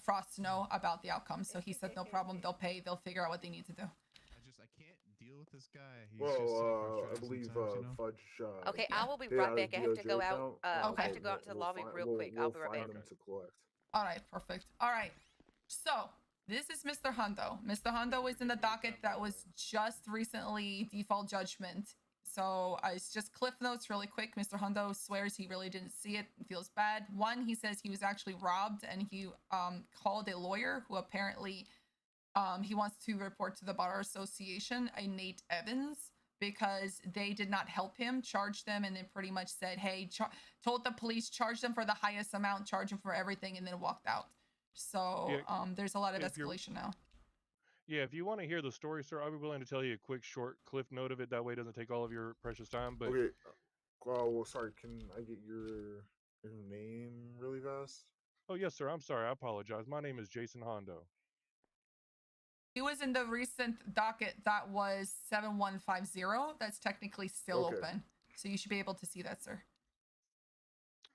Frost know about the outcome. So he said no problem. They'll pay. They'll figure out what they need to do. I can't deal with this guy. He's Well, I believe Fudge. Okay, I will be right back. I have to go out. I have to go out to the lobby real quick. I'll be right back. Them to collect. All right, perfect. All right. So this is Mr. Hondo. Mr. Hondo is in the docket that was just recently default judgment. So it's just cliff notes really quick. Mr. Hondo swears he really didn't see it and feels bad. One, he says he was actually robbed, and he called a lawyer who apparently he wants to report to the Bar Association, a Nate Evans, because they did not help him, charged them, and then pretty much said, hey, told the police, charge them for the highest amount, charge them for everything, and then walked out. So there's a lot of escalation now. Yeah, if you want to hear the story, sir, I'll be willing to tell you a quick, short cliff note of it. That way it doesn't take all of your precious time. But okay. Well, sorry. Can I get your name really fast? Oh, yes, sir. I'm sorry. I apologize. My name is Jason Hondo. He was in the recent docket that was 7150. That's technically still open. So you should be able to see that, sir.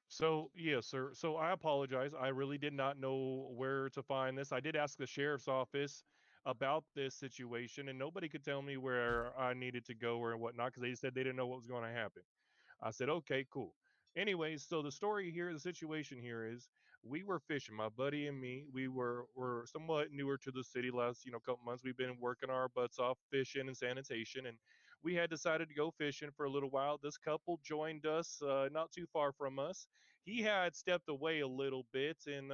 So, yes, sir. So I apologize. I really did not know where to find this. I did ask the sheriff's office about this situation, and nobody could tell me where I needed to go or whatnot because they said they didn't know what was going to happen. I said, okay, cool. Anyways, so the story here, the situation here is we were fishing, my buddy and me. We were somewhat newer to the city last, couple months. We've been working our butts off fishing and sanitation, and we had decided to go fishing for a little while. This couple joined us not too far from us. He had stepped away a little bit, and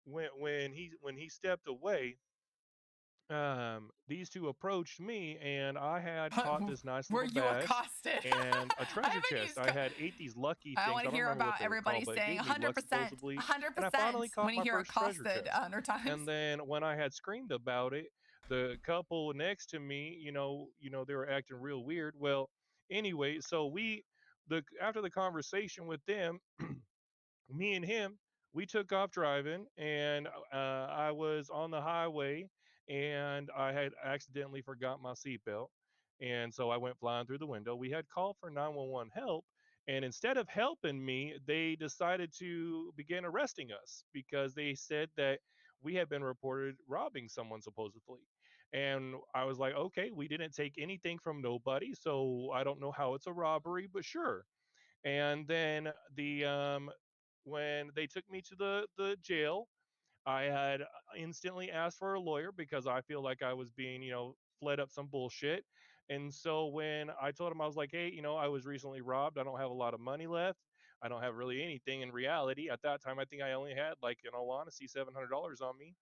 when he stepped away, these two approached me, and I had caught this nice little bass accosted? and a treasure chest. I had ate these lucky things. I want to hear about everybody saying 100%, 100% when you hear accosted 100 times. And then when I had screamed about it, the couple next to me, they were acting real weird. Well, anyway, so after the conversation with them, me and him, we took off driving, and I was on the highway, and I had accidentally forgot my seatbelt, and so I went flying through the window. We had called for 911 help, and instead of helping me, they decided to begin arresting us because they said that we had been reported robbing someone supposedly. And I was like, okay, we didn't take anything from nobody, so I don't know how it's a robbery, but sure. And then when they took me to the jail, I had instantly asked for a lawyer because I feel like I was being, fled up some bullshit. And so when I told him, I was like, hey, I was recently robbed. I don't have a lot of money left. I don't have really anything in reality. At that time, I think I only had, like, in all honesty, $700 on me.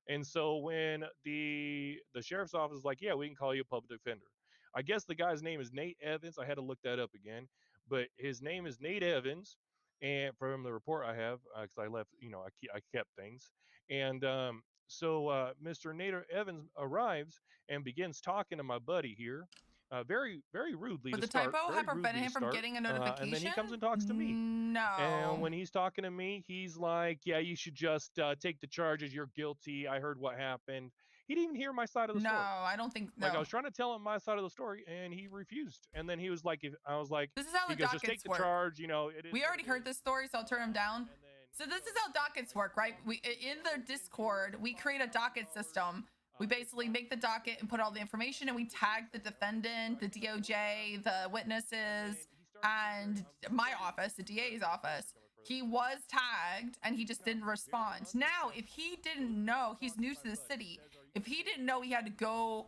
And so when the sheriff's office was like, yeah, we can call you a public defender. I guess the guy's name is Nate Evans. I had to look that up again, but his name is Nate Evans. And from the report I have, because I left, I kept things. And Mr. Nate Evans arrives and begins talking to my buddy here, very, very rudely But to the start. typo Very had prevented rudely to him from start. getting a notification. And then he comes and talks to me. No. And when he's talking to me, he's like, yeah, you should just take the charges. You're guilty. I heard what happened. He didn't even hear my side of the story. No, I don't think. No. Like, I was trying to tell him my side of the story, and he refused. And then he was like, I was like, this is how he the goes, just take dockets the work. charge. We already heard this story, so I'll turn him down. So this is how dockets work, right? We in the Discord, we create a docket system. We basically make the docket and put all the information, and we tag the defendant, the DOJ, the witnesses, and my office, the DA's office. He was tagged, and he just didn't respond. Now, if he didn't know, he's new to the city. If he didn't know he had to go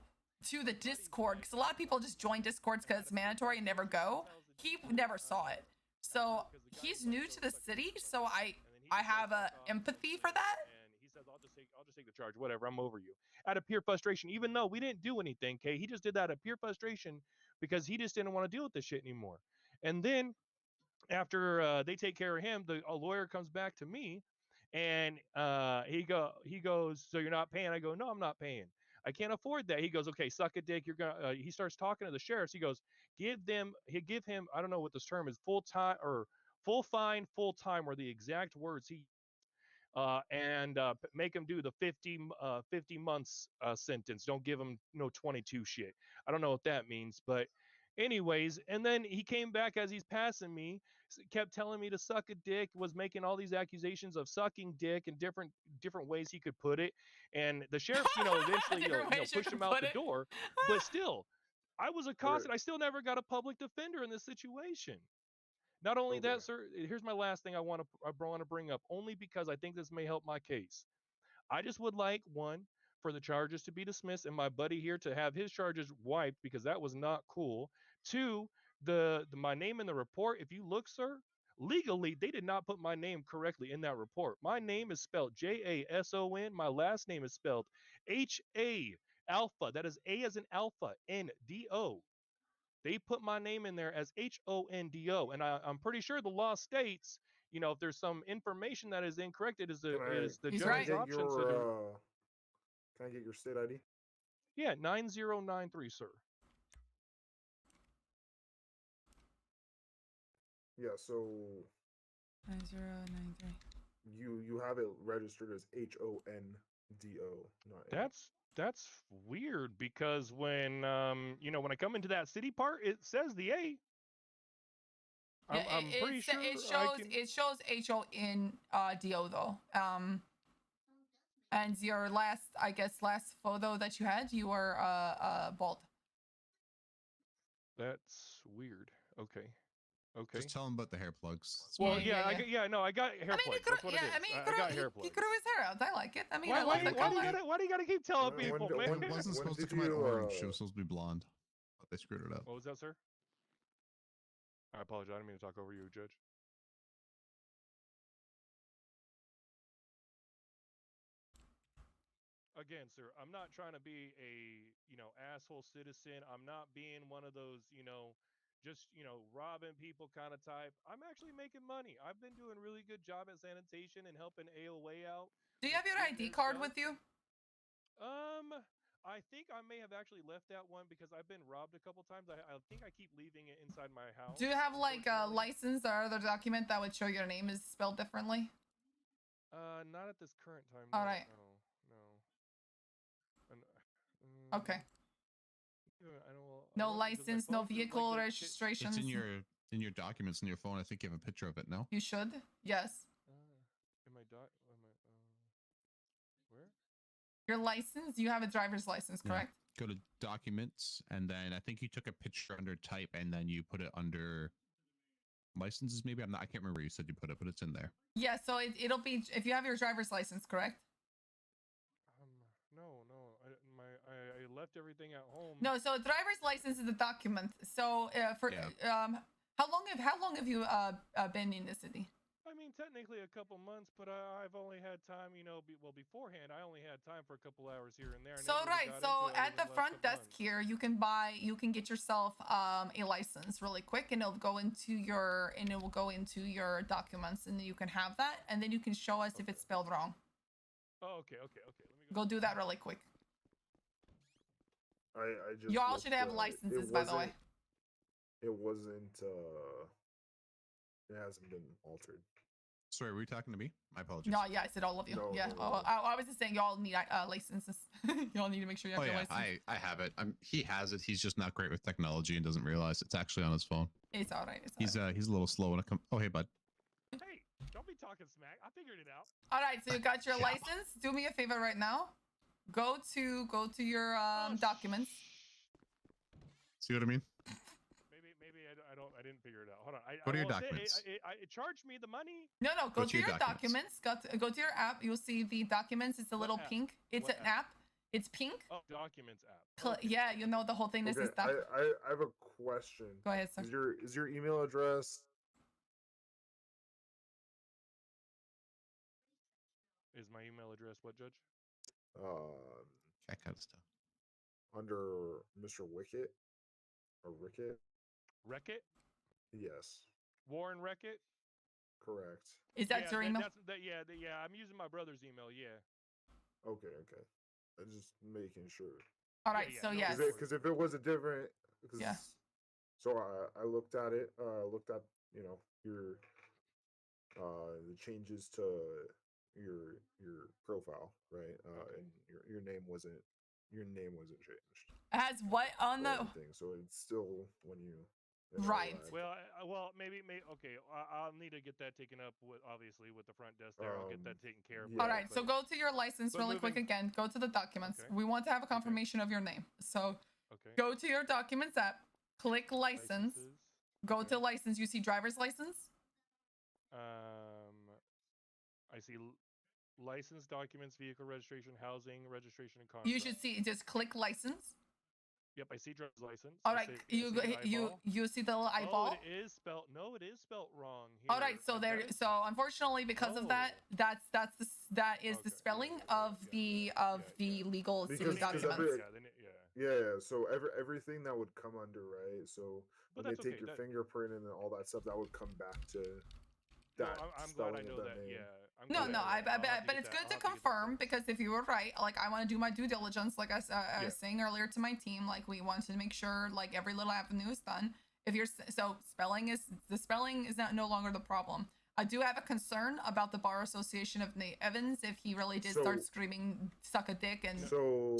to the Discord, because a lot of people just join Discords because it's mandatory and never go, he never saw it. So he's new to the city, so I have a empathy for that. And he says, I'll just take the charge, whatever, I'm over you. Out of pure frustration, even though we didn't do anything, okay? He just did that out of pure frustration because he just didn't want to deal with this shit anymore. And then after they take care of him, a lawyer comes back to me, and he goes, so you're not paying? I go, no, I'm not paying. I can't afford that. He goes, okay, suck a dick. You're gonna. He starts talking to the sheriffs. He goes, give him. I don't know what this term is. Full time or full fine, full time were the exact words he. And make him do the 50 months sentence. Don't give him no 22 shit. I don't know what that means, but anyways, and then he came back as he's passing me, kept telling me to suck a dick, was making all these accusations of sucking dick and different ways he could put it. And the sheriffs, eventually pushed him out the door. But still, I was accosted. I still never got a public defender in this situation. Not only that, sir, here's my last thing I want to bring up, only because I think this may help my case. I just would like, one, for the charges to be dismissed and my buddy here to have his charges wiped because that was not cool. Two, my name in the report, if you look, sir, legally, they did not put my name correctly in that report. My name is spelled Jason. My last name is spelled HA Alpha. That is A as in Alpha, NDO. They put my name in there as HONDO, and I'm pretty sure the law states, if there's some information that is incorrect, it is the judge's option. Can I get your state ID? Yeah, 9093, sir. Yeah, so 9093. You have it registered as HONDO, not A. That's weird because when when I come into that city part, it says the A. I'm pretty sure it shows HONDO though. And your last photo that you had, you were bald. That's weird. Okay. Just tell him about the hair plugs. Well, I got hair plugs. That's what it is. I got hair plugs. He grew his hair out. I like it. I mean, why do you gotta keep telling people, man? It wasn't supposed to come out orange. It was supposed to be blonde. But they screwed it up. What was that, sir? I apologize. I didn't mean to talk over you, Judge. Again, sir, I'm not trying to be a, asshole citizen. I'm not being one of those, just, robbing people kind of type. I'm actually making money. I've been doing a really good job at sanitation and helping AOA out. Do you have your ID card with you? I think I may have actually left that one because I've been robbed a couple times. I think I keep leaving it inside my house. Do you have like a license or other document that would show your name is spelled differently? Not at this current time. All No, right. No. Okay. I don't. No license, no vehicle registration. It's in your documents in your phone. I think you have a picture of it. No. You should. Yes. In my doc. Where? Your license. You have a driver's license, correct? Yeah. Go to documents, and then I think you took a picture under type, and then you put it under licenses. Maybe I can't remember where you said you put it, but it's in there. Yeah. So it'll be if you have your driver's license, correct? No. I left everything at home. No. So a driver's license is a document. So how long have you been in the city? I mean, technically a couple months, but I've only had time, beforehand, I only had time for a couple hours here and there. So at the front desk here, you can get yourself a license really quick, and it will go into your documents, and then you can have that, and then you can show us if it's spelled wrong. Oh, okay. Let me go do that really quick. I just you all should have licenses, by the way. It wasn't. It hasn't been altered. Sorry, were you talking to me? My apologies. No, yeah, I said all of you. No, yeah, no. I was just saying y'all need licenses. Y'all need to make sure you have your license. I have it. He has it. He's just not great with technology and doesn't realize it's actually on his phone. It's all right. He's a little slow when it comes. Oh, hey, bud. Hey, don't be talking smack. I figured it out. All right, so you got your license. Do me a favor right now. Go to your documents. See what I mean? Maybe I didn't figure it out. Hold on. What are your documents? It charged me the money. No, go to your documents. Go to your app. You'll see the documents. It's a little pink. It's an app. It's pink. Oh, documents app. Yeah, you know the whole thing. This is I have a question. Go ahead, sir. Is your email address? Is my email address what, Judge? That kind of stuff. Under Mr. Wicket or Rickett? Reckitt? Yes. Warren Reckitt? Correct. Is that your email? Yeah. I'm using my brother's email. Yeah. Okay. I'm just making sure. All right. So yes. Because if it was a different. Yeah. So I looked at it. Looked at your the changes to your profile, right? And your name wasn't changed. It has what on the thing, so it's still when you right. Well, maybe okay. I'll need to get that taken up with the front desk there. I'll get that taken care of. All right, so go to your license really quick again. Go to the documents. We want to have a confirmation of your name. So go to your documents app, click license, go to license. You see driver's license. I see license, documents, vehicle registration, housing, registration, and contract. You should see just click license. Yep, I see driver's license. All right, you see the little eyeball. Oh, it is spelled. No, it is spelled wrong. Here. All right, so unfortunately because of that, that is the spelling of the legal city documents. So everything that would come under, right? So when they take your fingerprint and all that stuff, that would come back to that. I'm glad I know that. Name. Yeah. But it's good to confirm, because if you were right, like I want to do my due diligence, like I was saying earlier to my team, like we want to make sure like every little avenue is done. If you're spelling is no longer the problem. I do have a concern about the Bar Association of Nate Evans if he really did start screaming "suck a dick" and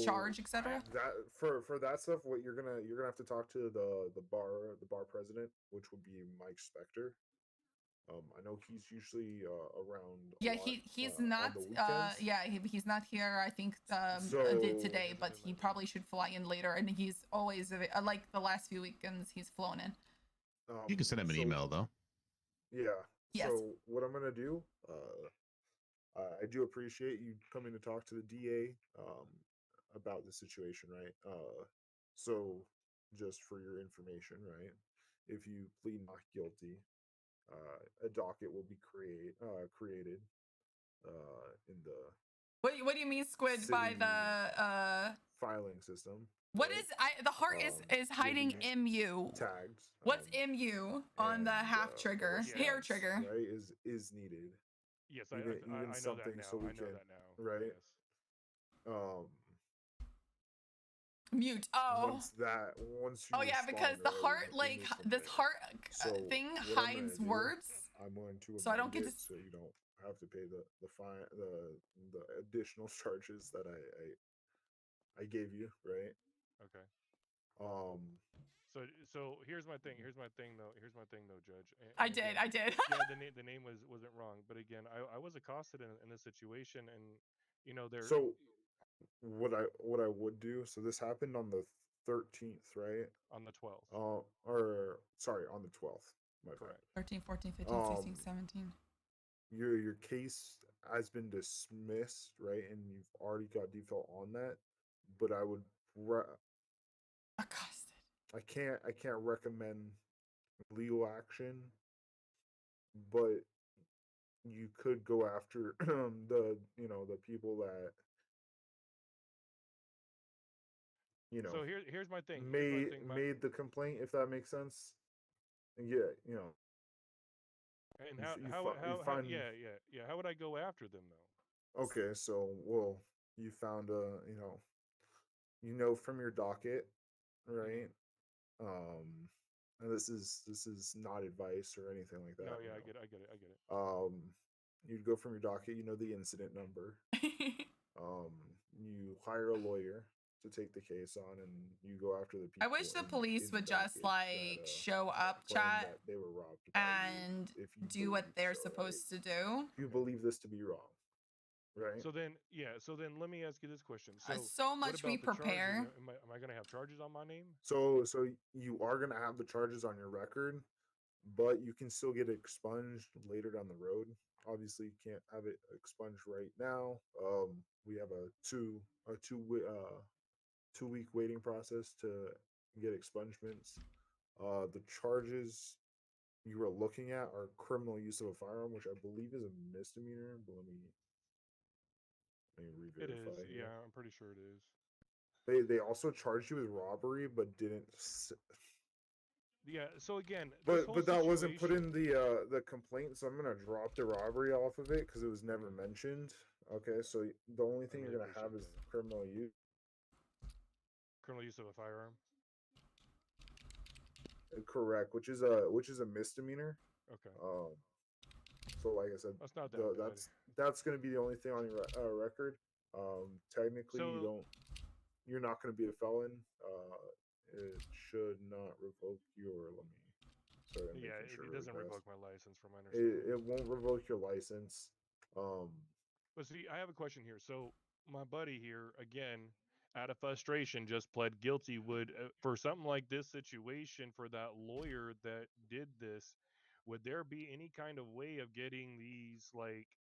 charge, etc. That for that stuff, what you're gonna have to talk to the bar president, which would be Mike Spector. I know he's usually around. Yeah, he's not. He's not here. I think today, but he probably should fly in later. And he's always like the last few weekends he's flown in. You can send him an email though. Yeah. Yes. So what I'm gonna do, I do appreciate you coming to talk to the DA about the situation, right? So just for your information, right? If you plead not guilty, a docket will be created in the. What do you mean, Squid? By the filing system. What is the heart is hiding MU tagged. What's MU on the half trigger hair trigger? Right, is needed. Yes, even I know something that now. so we I know can that now. right. Yes. Mute. Oh. Once you Oh yeah, because respond, the right, heart, we like move from this there. heart So thing what I'm gonna hides do, words, I'm going to so I don't amend get to. it so you don't have to pay the fine, the additional charges that I gave you, right? Okay. Um. So here's my thing. Here's my thing though. Judge. I And did. again, I did. yeah, the name wasn't wrong, but again, I was accosted in this situation, and you know there. So what I would do. So this happened on the 13th, right? On the 12th. Or sorry, on the 12th. My bad. 13, 14, 15, 16, 17. Your case has been dismissed, right? And you've already got default on that. But I would accosted. I can't recommend legal action, but you could go after the the people that So here's my thing. made the complaint, if that makes sense. And yeah, And you how find yeah. How would I go after them though? okay, so you found from your docket, right? And this is not advice or anything like that. No, yeah, I get it. You'd go from your docket, the incident number. You hire a lawyer to take the case on, and you go after the people. I wish the police would just like show up, chat, they were robbed and do what they're supposed to do. You believe this to be wrong, right? So then let me ask you this question. So much we prepare. Am I going to have charges on my name? So you are going to have the charges on your record, but you can still get it expunged later down the road. Obviously, you can't have it expunged right now. We have a two week waiting process to get expungements. The charges you were looking at are criminal use of a firearm, which I believe is a misdemeanor. But let me re-verify. It is. Yeah, I'm pretty sure it is. They also charged you with robbery, but didn't. Yeah. So again, but that wasn't put in the complaint, so I'm gonna drop the robbery off of it because it was never mentioned. Okay, so the only thing you're gonna have is criminal use. Criminal use of a firearm. Correct, which is a misdemeanor. Okay. So like I said, that's not that that's gonna be the only thing on your record. Technically, you're not gonna be a felon. It should not revoke your. Let me. Sorry, it doesn't revoke my license from my understanding. It won't revoke your license. But see, I have a question here. So my buddy here, again, out of frustration, just pled guilty. Would for something like this situation, for that lawyer that did this, would there be any kind of way of getting these like?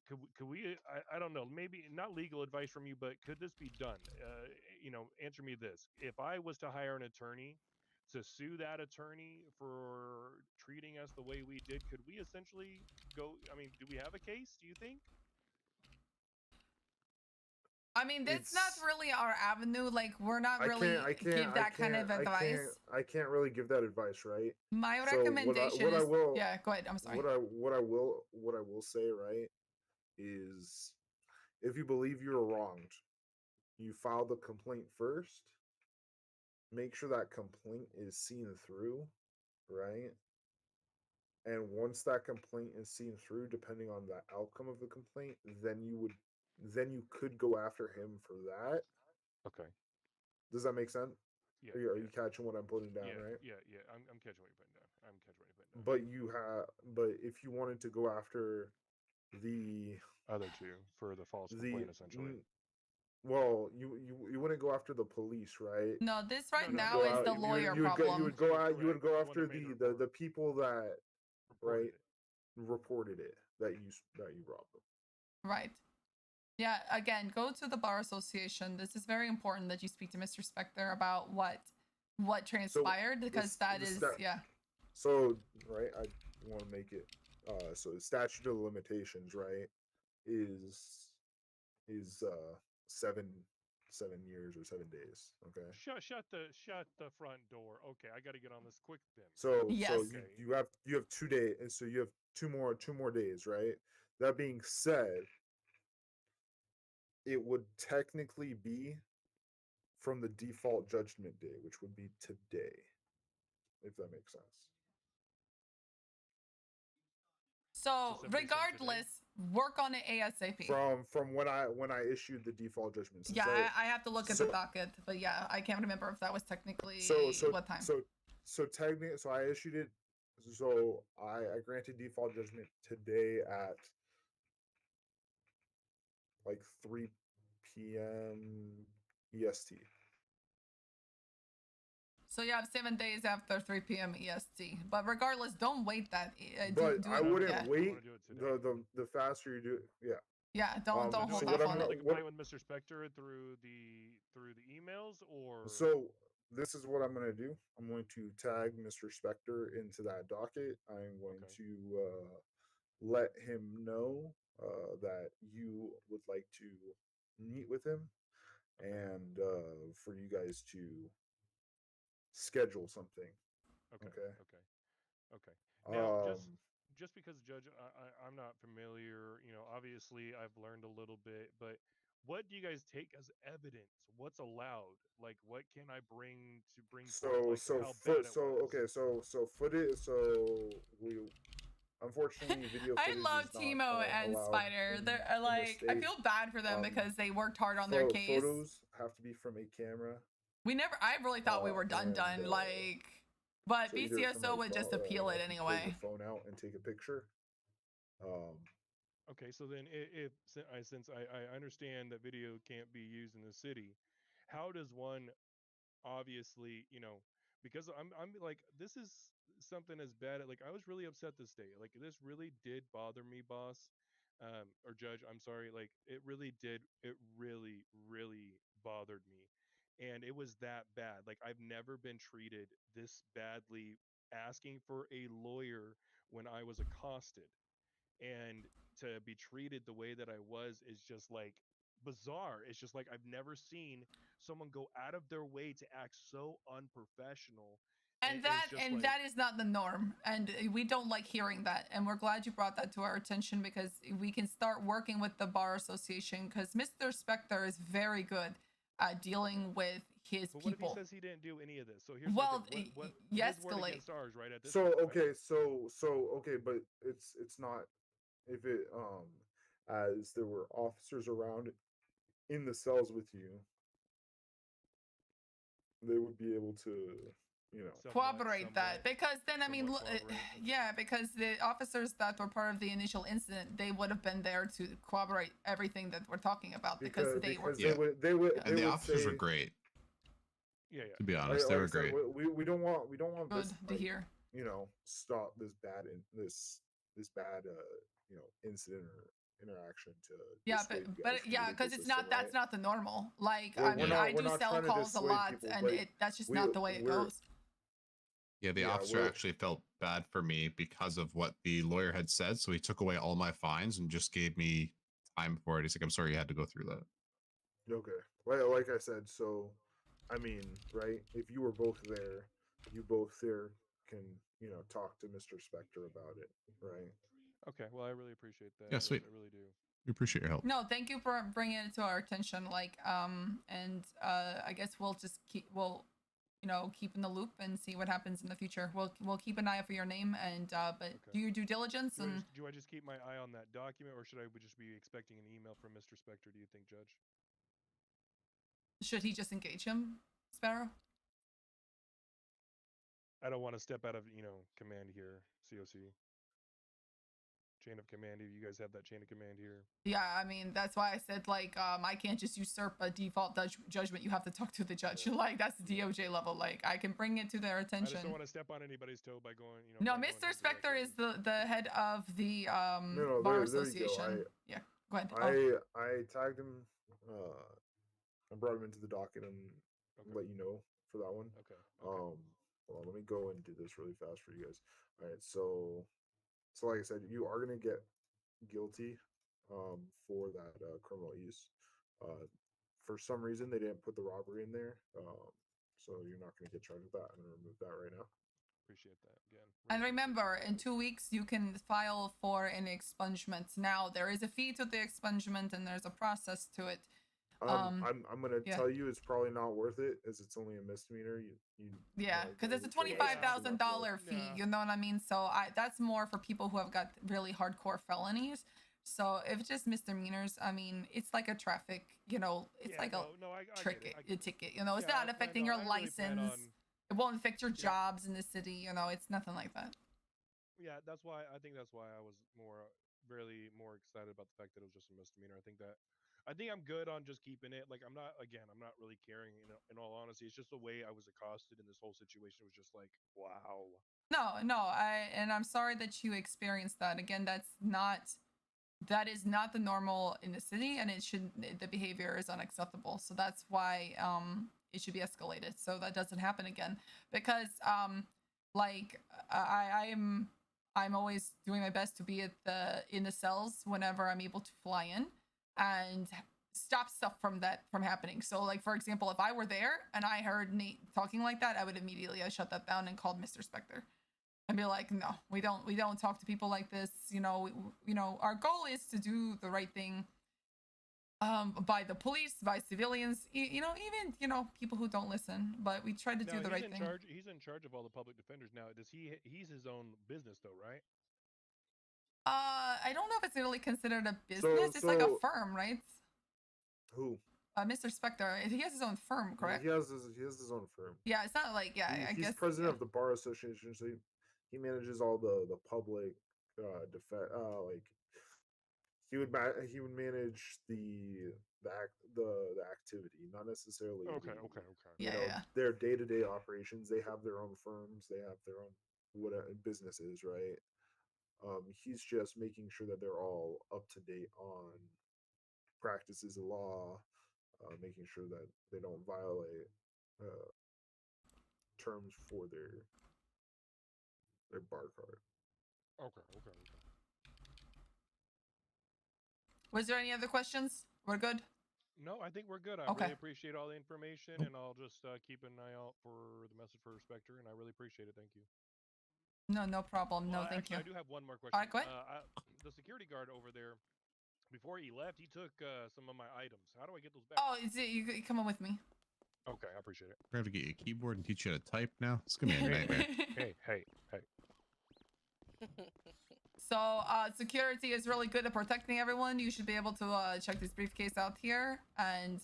Could we? I don't know. Maybe not legal advice from you, but could this be done? Answer me this: if I was to hire an attorney to sue that attorney for treating us the way we did, could we essentially go? I mean, do we have a case? Do you think? I mean, that's not really our avenue. Like, we're not really give that kind of advice. I can't really give that advice, right? My recommendation is yeah. Go ahead. I'm sorry. What I will say, right, is if you believe you were wronged, you file the complaint first. Make sure that complaint is seen through, right? And once that complaint is seen through, depending on the outcome of the complaint, then you could go after him for that. Okay. Does that make sense? Yeah. Are you catching what I'm putting down, right? Yeah. I'm catching what you're putting down. But if you wanted to go after the other two for the false complaint, essentially. Well, you wouldn't go after the police, right? No, this now is the lawyer problem. You would go after the people that reported it that you robbed them. Right. Yeah. Again, go to the bar association. This is very important that you speak to Mr. Specter about what transpired because that is. So right, I want to make it. So the statute of limitations, right, is 7 years or 7 days. Okay. Shut the front door. Okay, I got to get on this quick then. So you have 2 days, and so you have two more days, right? That being said, it would technically be from the default judgment day, which would be today, if that makes sense. So regardless, work on it ASAP. From when I issued the default judgment. Yeah, I have to look at the docket, but yeah, I can't remember if that was technically what time. So technically, so I issued it. So I granted default judgment today at like 3 p.m. EST. So you have 7 days after 3 p.m. EST. But regardless, don't wait that. But I wouldn't wait. The faster you do it, yeah. Yeah, don't hold off on it. Complain with Mr. Spectre through the emails, or so this is what I'm going to do. I'm going to tag Mr. Spectre into that docket. I'm going to let him know that you would like to meet with him, and for you guys to schedule something. Okay. Now, just because, Judge, I'm not familiar. Obviously, I've learned a little bit, but what do you guys take as evidence? What's allowed? Like, what can I bring forth? So footage. So we unfortunately video footage. I love Timo and Spider. They're like, I feel bad for them because they worked hard on their case. Photos have to be from a camera. I really thought we were done. Like, but so BCSO would just appeal it anyway. Take your phone out and take a picture. Okay, so then since I understand that video can't be used in the city, how does one obviously, because I'm like, this is something as bad. Like, I was really upset this day. Like, this really did bother me, boss, or Judge. I'm sorry. Like, it really did. It really, really bothered me. And it was that bad. Like, I've never been treated this badly asking for a lawyer when I was accosted. And to be treated the way that I was is just like bizarre. It's just like I've never seen someone go out of their way to act so unprofessional. And that is not the norm, and we don't like hearing that. And we're glad you brought that to our attention, because we can start working with the Bar Association, because Mr. Spectre is very good at dealing with his but people. What if he says he didn't do any of this? So here's yes, his word against ours, right? At this so point, okay, right? so but it's not if it as there were officers around in the cells with you, they would be able to corroborate that, because then because the officers that were part of the initial incident, they would have been there to corroborate everything that we're talking about, because they would and the officers were great. Yeah. To be honest, they were great. We don't want good this to hear. Stop this bad incident or interaction to because it's not that's not the normal. Like, I do cell calls a lot, and that's just not the way it goes. Yeah, the officer actually felt bad for me because of what the lawyer had said, so he took away all my fines and just gave me time for it. He's like, I'm sorry you had to go through that. Okay. Well, like I said, so I mean, right, if you were both there, you both there can talk to Mr. Spectre about it, right? Okay, well, I really appreciate that. Yeah, sweet. I really do. We appreciate your help. No, thank you for bringing it to our attention. Like, I guess we'll just keep in the loop and see what happens in the future. We'll keep an eye out for your name, and but do your due diligence. Do I just keep my eye on that document, or should I just be expecting an email from Mr. Spectre? Do you think, Judge? Should he just engage him, Sparrow? I don't want to step out of command here, COC. Chain of command. You guys have that chain of command here. Yeah, I mean, that's why I said, like, I can't just usurp a default judgment. You have to talk to the judge. Like, that's the DOJ level. Like, I can bring it to their attention. I just don't want to step on anybody's toe by going. No, Mr. Spectre is the head of the Bar Association. Yeah, go ahead. I tagged him. I brought him into the docket and let you know for that one. Okay. Well, let me go and do this really fast for you guys. All right, so like I said, you are going to get guilty for that criminal use. For some reason, they didn't put the robbery in there, so you're not going to get charged with that. I'm going to remove that right now. Appreciate that again. And remember, in 2 weeks, you can file for an expungement. Now, there is a fee to the expungement, and there's a process to it. I'm gonna yeah. tell you it's probably not worth it, as it's only a misdemeanor. Yeah, because it's a $25,000 fee. You know what I mean? So that's more for people who have got really hardcore felonies. So if it's just misdemeanors, I mean, it's like a traffic. You know, it's like a ticket. You know, it's not affecting your license. It won't affect your jobs in the city. You know, it's nothing like that. Yeah, that's why I think that's why I was really more excited about the fact that it was just a misdemeanor. I think I'm good on just keeping it. Like I'm not really caring. In all honesty, it's just the way I was accosted in this whole situation was just like, wow. No, I'm sorry that you experienced that. Again, that is not the normal in the city, and the behavior is unacceptable. So that's why it should be escalated so that doesn't happen again. Because like I'm always doing my best to be in the cells whenever I'm able to fly in and stop stuff from happening. So like, for example, if I were there and I heard Nate talking like that, I would immediately shut that down and called Mr. Spectre and be like, no, we don't talk to people like this. You know, our goal is to do the right thing by the police, by civilians, even people who don't listen, but we try to do the right thing. He's in charge of all the public defenders now. He's his own business though, right? I don't know if it's really considered a business. It's like a firm, right? Who? Mr. Spectre. He has his own firm, correct? He has his own firm. Yeah, it's not like I guess he's president of the bar association, so he manages all the public defense. Like he would manage the activity, not necessarily. Okay. Their day-to-day operations. They have their own firms. They have their own businesses, right? He's just making sure that they're all up to date on practices of law, making sure that they don't violate terms for their bar card. Okay. Was there any other questions? We're good? No, I think we're good. I really appreciate all the information, and I'll just keep an eye out for the message for Spectre, and I really appreciate it. Thank you. No problem. No, thank you. I do have one more question. All right, go ahead. The security guard over there, before he left, he took some of my items. How do I get those back? Oh, you come on with me. Okay, I appreciate it. We're going to get you a keyboard and teach you how to type now. It's going to be a nightmare. Hey. So security is really good at protecting everyone. You should be able to check this briefcase out here and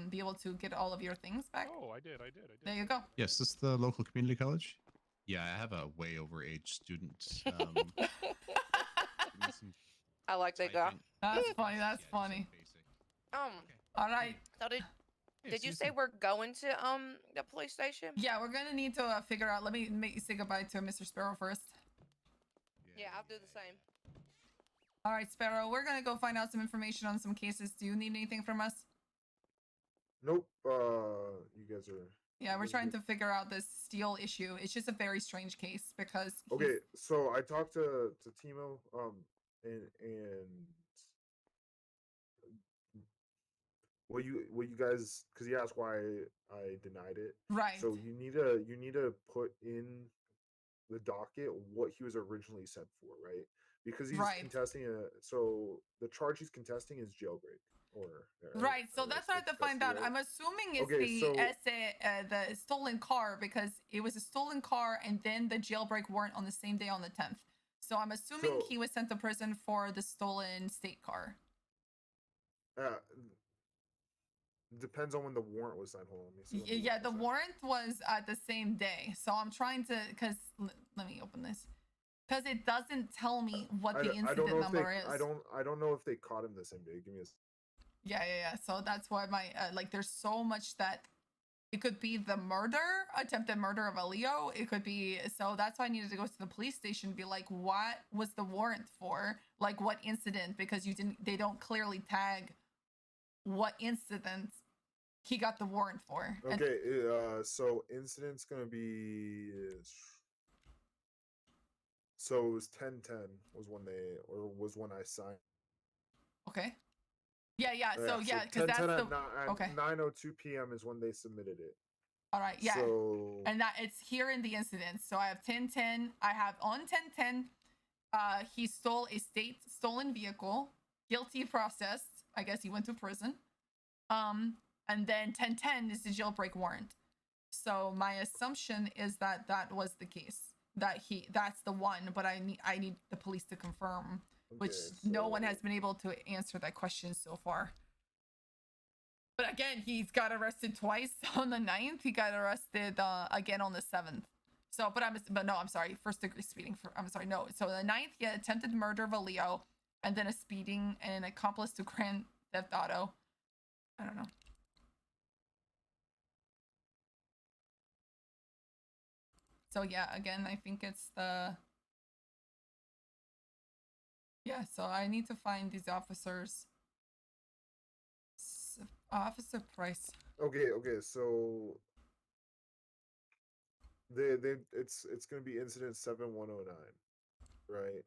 be able to get all of your things back. Oh, I did. There you go. Yes, this is the local community college. Yeah, I have a way overage student. I like that guy. That's funny. All right. So did you say we're going to the police station? Yeah, we're gonna need to figure out. Let me say goodbye to Mr. Sparrow first. Yeah, I'll do the same. All right, Sparrow, we're gonna go find out some information on some cases. Do you need anything from us? Nope. You guys are. Yeah, we're trying to figure out this steel issue. It's just a very strange case because. Okay, so I talked to Timo, and well, you guys, because you asked why I denied it. Right. So you need to put in the docket what he was originally sent for, right? Because he's contesting so the charge he's contesting is jailbreak. Right, so that's what I have to find out. I'm assuming it's the stolen car, because it was a stolen car and then the jailbreak warrant on the same day on the 10th. So I'm assuming he was sent to prison for the stolen state car. Depends on when the warrant was sent. Hold on, let me see. Yeah, the warrant was the same day. So I'm trying to, let me open this. Because it doesn't tell me what the incident number is. I don't know if they caught him the same day. Give me a. Yeah. So that's why my there's so much that it could be the attempted murder of a Leo. It could be, so that's why I needed to go to the police station and be like, what was the warrant for? Like, what incident? Because they don't clearly tag what incident he got the warrant for. Okay, so incident's gonna be. So it was 10:10 was when I signed. Okay. Yeah. So yeah, because that's the 9:02 p.m. is when they submitted it. All right. Yeah. So, and that it's here in the incident. So I have 10:10. I have on 10:10. He stole a stolen vehicle. Guilty processed. I guess he went to prison. And then 1010 is the jailbreak warrant. So my assumption is that that was the case. That's the one, but I need the police to confirm, which no one has been able to answer that question so far. But again, he's got arrested twice on the 9th. He got arrested again on the 7th. So, but no, I'm sorry. First degree speeding. No. So the 9th, he had attempted murder of a Leo, and then a speeding and an accomplice to Grand Theft Auto. I don't know. So yeah, again, I think it's the... Yeah, so I need to find these officers. Officer Price. Okay, so it's gonna be incident 7109, right?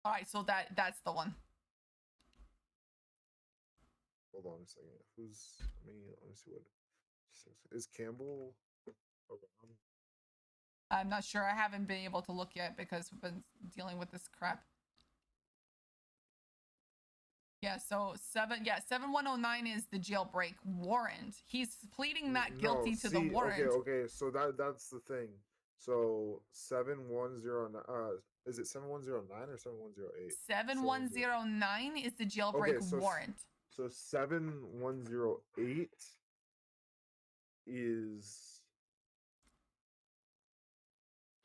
All right, so that's the one. Hold on a second. Let me see what is Campbell around? I'm not sure. I haven't been able to look yet because we've been dealing with this crap. Yeah, so 7109 is the jailbreak warrant. He's pleading not guilty to the warrant. Okay, so that's the thing. So 7109 is it 7109 or 7108? 7109 is the jailbreak warrant. So 7108 is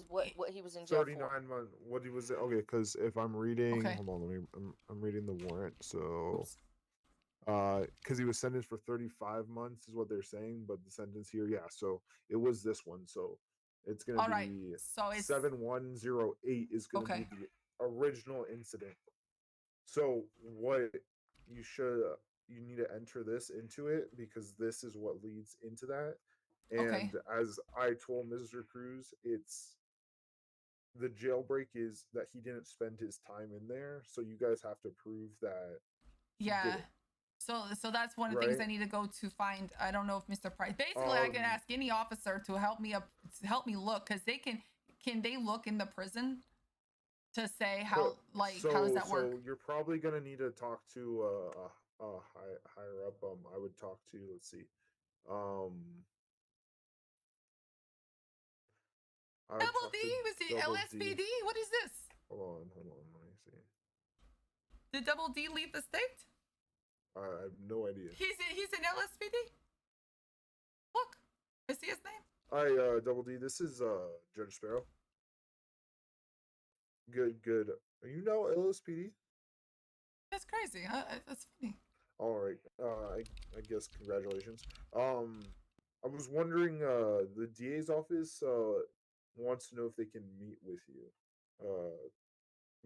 what he was in jail 39 for. months. What he was okay? Because if I'm reading, Okay. hold on, I'm reading the warrant. So, because he was sentenced for 35 months is what they're saying, but the sentence here, yeah. So it was this one. So it's gonna All be right. So it's 7108 is gonna be the original incident. So what you need to enter this into it because this is what leads into that. And as I told Mr. Cruz, it's the jailbreak is that he didn't spend his time in there, so you guys have to prove that. Yeah. So that's one of the things I need to go to find. I don't know if Mr. Price. Basically, I can ask any officer to help me look because they can they look in the prison to say how how does that work? So you're probably gonna need to talk to higher up. I would talk to, let's see, Double D was the LSPD. What is this? Hold on, let me see. Did Double D leave the state? I have no idea. He's in LSPD. Look, I see his name. Hi, Double D. This is Judge Sparrow. Good. You know LSPD? That's crazy. That's funny. All right. I guess congratulations. I was wondering, the DA's office wants to know if they can meet with you.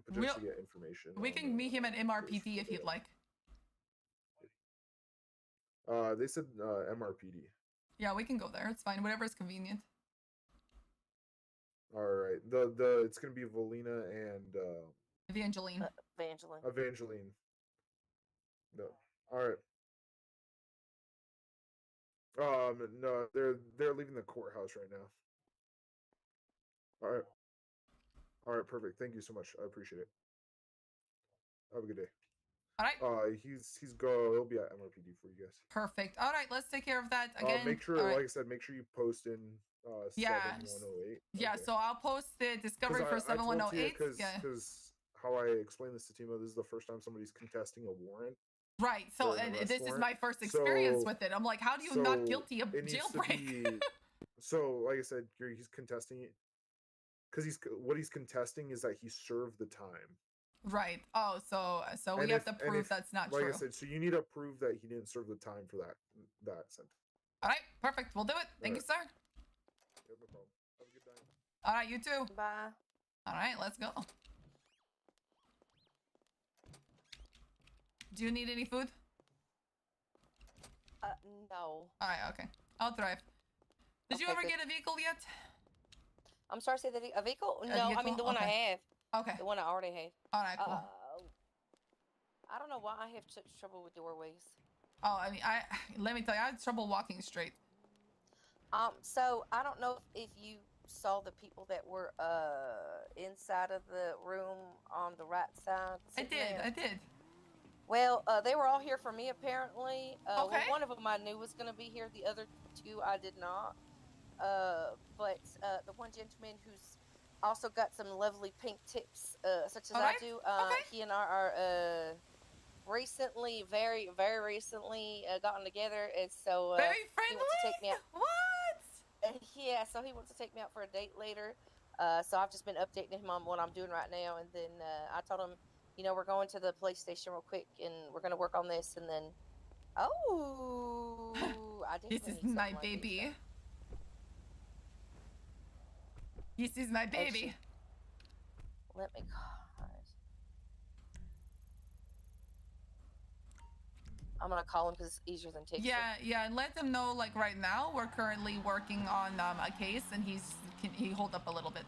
Potentially get information. We can meet him at MRPD if you'd like. They said MRPD. Yeah, we can go there. It's fine. Whatever is convenient. All right. The it's gonna be Valina and Evangeline. Evangeline. No. All right. No, they're leaving the courthouse right now. All right, perfect. Thank you so much. I appreciate it. Have a good day. All right. He'll be at MRPD for you guys. Perfect. All right, let's take care of that again. Make sure, like I said, make sure you post in 7108. Yeah, so I'll post the discovery for 7108. Because how I explained this to Timo, this is the first time somebody's contesting a warrant. Right. So this is my first experience with it. I'm like, how do you not guilty of jailbreak? So, like I said, he's contesting it because what he's contesting is that he served the time. Right. Oh, so we have to prove that's not true. Like I said, so you need to prove that he didn't serve the time for that sentence. All right. Perfect. We'll do it. Thank you, sir. Yep, no problem. Have a good night. All right. You too. Bye. All right. Let's go. Do you need any food? No. All right. Okay. I'll drive. Did you ever get a vehicle yet? I'm sorry, say that a vehicle? No, I mean the one I have. Okay. The one I already have. All right, cool. I don't know why I have such trouble with doorways. Oh, I mean, let me tell you, I had trouble walking straight. So I don't know if you saw the people that were inside of the room on the right side. I did. Well, they were all here for me apparently. Okay. Well, one of them I knew was going to be here. The other two I did not. But the one gentleman who's also got some lovely pink tips, such as I do. He and I are recently, very recently, gotten together, and so very he wants to take me out. What? Yeah, so he wants to take me out for a date later. So I've just been updating him on what I'm doing right now, and then I told him, you know, we're going to the police station real quick, and we're gonna work on this, and then. Oh, I this is my baby. This is my baby. Let me. I'm gonna call him because it's easier than texting. Yeah, and let them know like right now we're currently working on a case, and he hold up a little bit.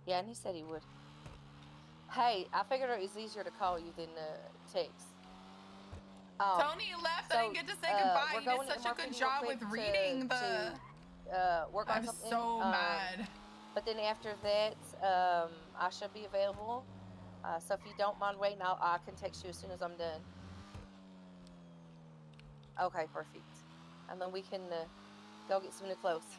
Yeah, and he said he would. Hey, I figured it was easier to call you than text. Tony left. I didn't get to say goodbye. He did such a good job with reading the. Work on I'm something. so mad. But then after that, I should be available. So if you don't mind waiting, I can text you as soon as I'm done. Okay, perfect. And then we can go get some new clothes.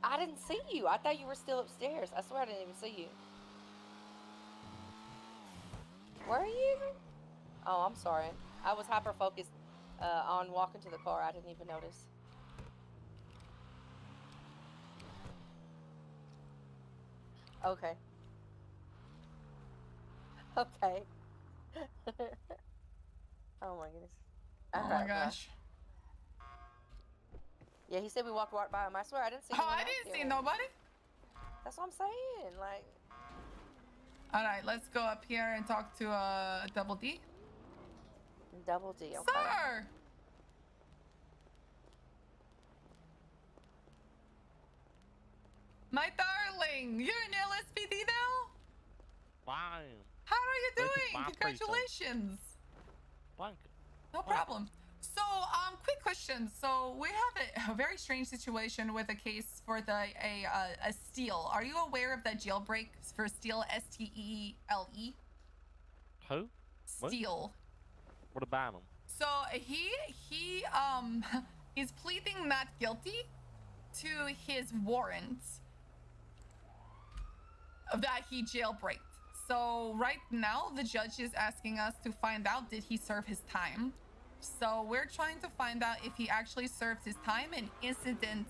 I didn't see you. I thought you were still upstairs. I swear I didn't even see you. Where are you? Oh, I'm sorry. I was hyper-focused on walking to the car. I didn't even notice. Okay. Okay. Oh my goodness. Oh my gosh. Yeah, he said we walked right by him. I swear I didn't see. Oh, I didn't see nobody. That's what I'm saying. Like. All right, let's go up here and talk to Double D. Double D. Okay. Sir. My darling, you're in LSPD now? Wow. How are you This is doing? my Congratulations. Thank you. No problem. So, quick question. So we have a very strange situation with a case for a steal. Are you aware of the jailbreak for steal? STEELE? Who? Steal. What about him? So he is pleading not guilty to his warrant that he jailbreaked. So right now the judge is asking us to find out, did he serve his time? So we're trying to find out if he actually served his time in incident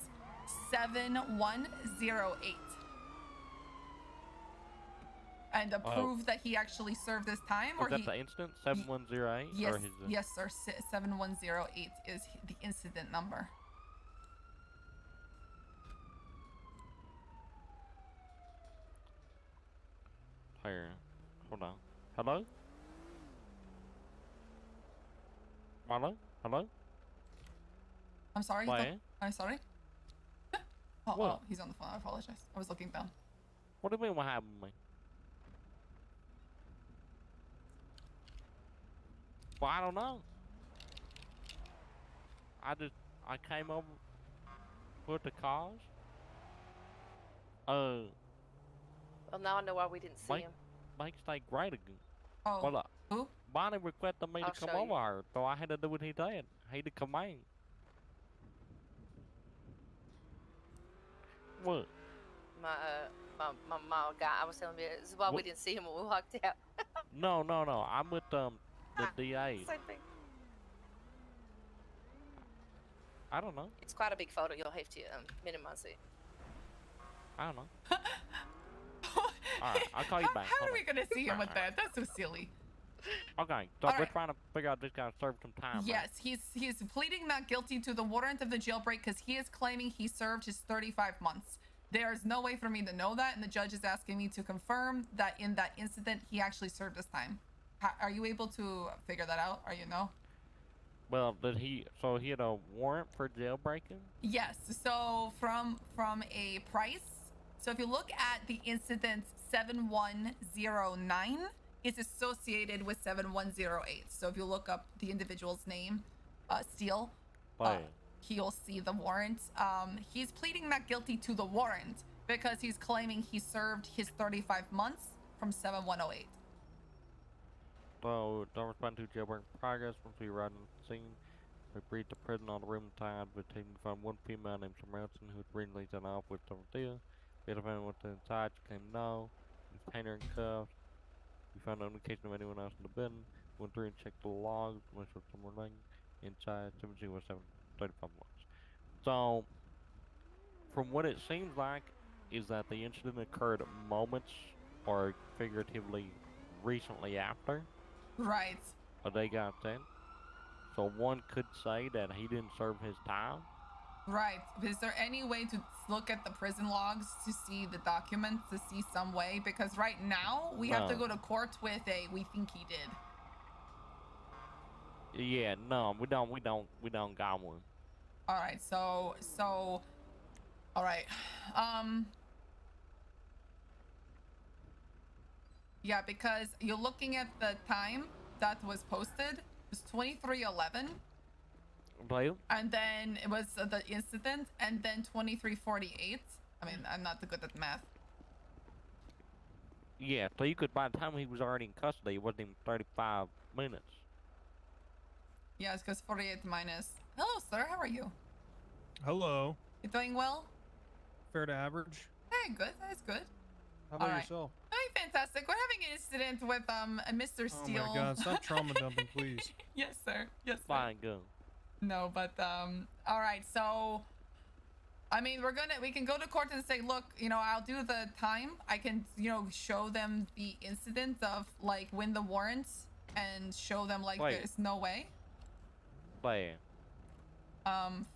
7108 and prove that he actually served his time. Is that the incident 7108? Yes, or his, yes, sir. 7108 is the incident number. Here, hold on. Hello? Hello? Hello? I'm sorry. What? I'm sorry. What? Oh, he's on the phone. I apologize. I was looking down. What do you mean what happened to me? Well, I don't know. I came over with the cars. Well, now I know why we didn't see him. Makes stay great again. Oh, well, who? Bonnie requested me I'll to come show you. over here, so I had to do what he did. He to come in. What? My guy, I was telling you, this is why we didn't see him when we walked out. No. I'm with the DA. Same thing. I don't know. It's quite a big photo. You'll have to minimize it. I don't know. Alright, I'll call you back. How Hold are we on. gonna see him with that? That's so silly. Okay, so All we're right. trying to figure out this guy served some time. right? Yes, he's pleading not guilty to the warrant of the jailbreak because he is claiming he served his 35 months. There's no way for me to know that, and the judge is asking me to confirm that in that incident he actually served his time. Are you able to figure that out? Are you know? Well, so he had a warrant for jailbreaking? Yes. So from a price. So if you look at the incident 7109, it's associated with 7108. So if you look up the individual's name, Steele, he'll see the warrant. He's pleading not guilty to the warrant because he's claiming he served his 35 months from 7108. So, don't respond to jailbreak progress. Once we arrived on the scene, we breached the prison on the room tide, but we found one female named Samaritan who had recently done off with Dorothea. We had to find what's inside. She came no. We detained her in cuffs. We found no indication of anyone else in the building. Went through and checked the logs. Went for some more inside 1717 35 months. So, from what it seems like, is that the incident occurred moments or figuratively recently after. Right. They got sent. So one could say that he didn't serve his time. Right. Is there any way to look at the prison logs to see the documents, to see some way? Because right now we have to go to court with a we think he did. Yeah, no, we don't got one. All right. So all right. Yeah, because you're looking at the time that was posted. It was 23:11. And then it was the incident, and then 23:48. I mean, I'm not good at math. Yeah, so you could, by the time he was already in custody, it wasn't even 35 minutes. Yeah, it's because 48 minus. Hello, sir. How are you? Hello. You doing well? Fair to average. Hey, good. That's good. How about All right. yourself? Hey, fantastic. We're having an incident with Mr. Steele. Oh my God! Stop trauma dumping, please. Yes, sir. Yes, sir. Fine, go. No, but all right. So, I mean, we can go to court and say, look, I'll do the time. I can, show them the incident of like win the warrants and show them like there's no way. Wait. From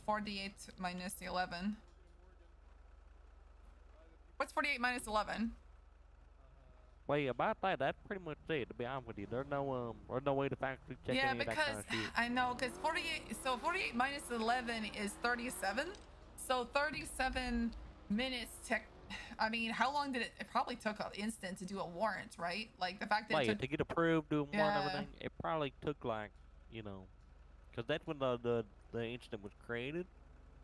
48 minus the 11. What's 48 minus 11? Wait, about that, that's pretty much it, to be honest with you. There's no way to factually check any of that kind of shit. I know, because 48 minus 11 is 37. So 37 minutes I mean, how long did it probably took an instant to do a warrant, right? Like the fact that to get approved, do a warrant, everything, it probably took like, because that's when the incident was created.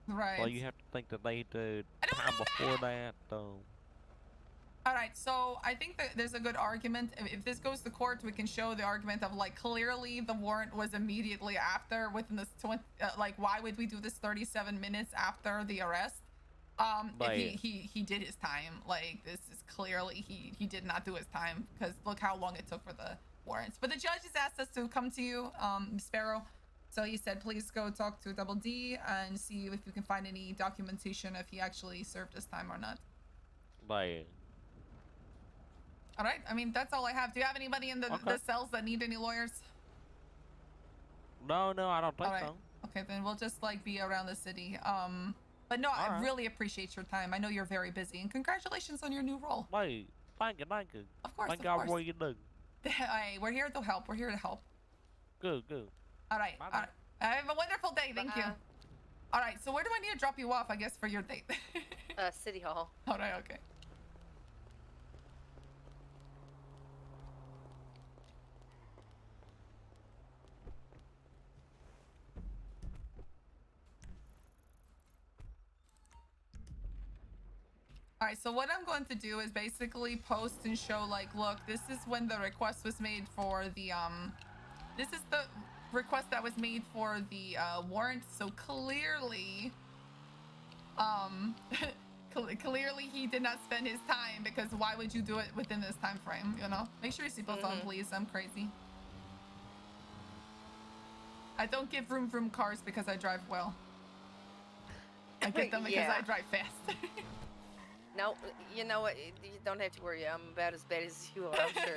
Right. So you have to think that they did time before that, though. All right, so I think that there's a good argument. If this goes to court, we can show the argument of like clearly the warrant was immediately after within this 20. Like, why would we do this 37 minutes after the arrest? If he did his time. Like, this is clearly he did not do his time because look how long it took for the warrants. But the judge has asked us to come to you, Sparrow. So he said, please go talk to Double D and see if you can find any documentation if he actually served his time or not. All right. I mean, that's all I have. Do you have anybody in the cells that need any lawyers? No, I don't think so. Okay, then we'll just like be around the city. But no, I really appreciate your time. I know you're very busy, and congratulations on your new role. Thank you. Of course, Thank God for what you do. Hey, we're here to help. We're here to help. Good. All right. All right. Have a wonderful day. Thank you. All right. So where do I need to drop you off? I guess for your date. City Hall. All right. Okay. All right, so what I'm going to do is basically post and show like, look, this is when the request was made for the, this is the request that was made for the warrant. So clearly, clearly he did not spend his time because why would you do it within this time frame, Make sure your seatbelt's on, please. I'm crazy. I don't give vroom cars because I drive well. I get them because I drive fast. No, you know what? You don't have to worry. I'm about as bad as you are, I'm sure.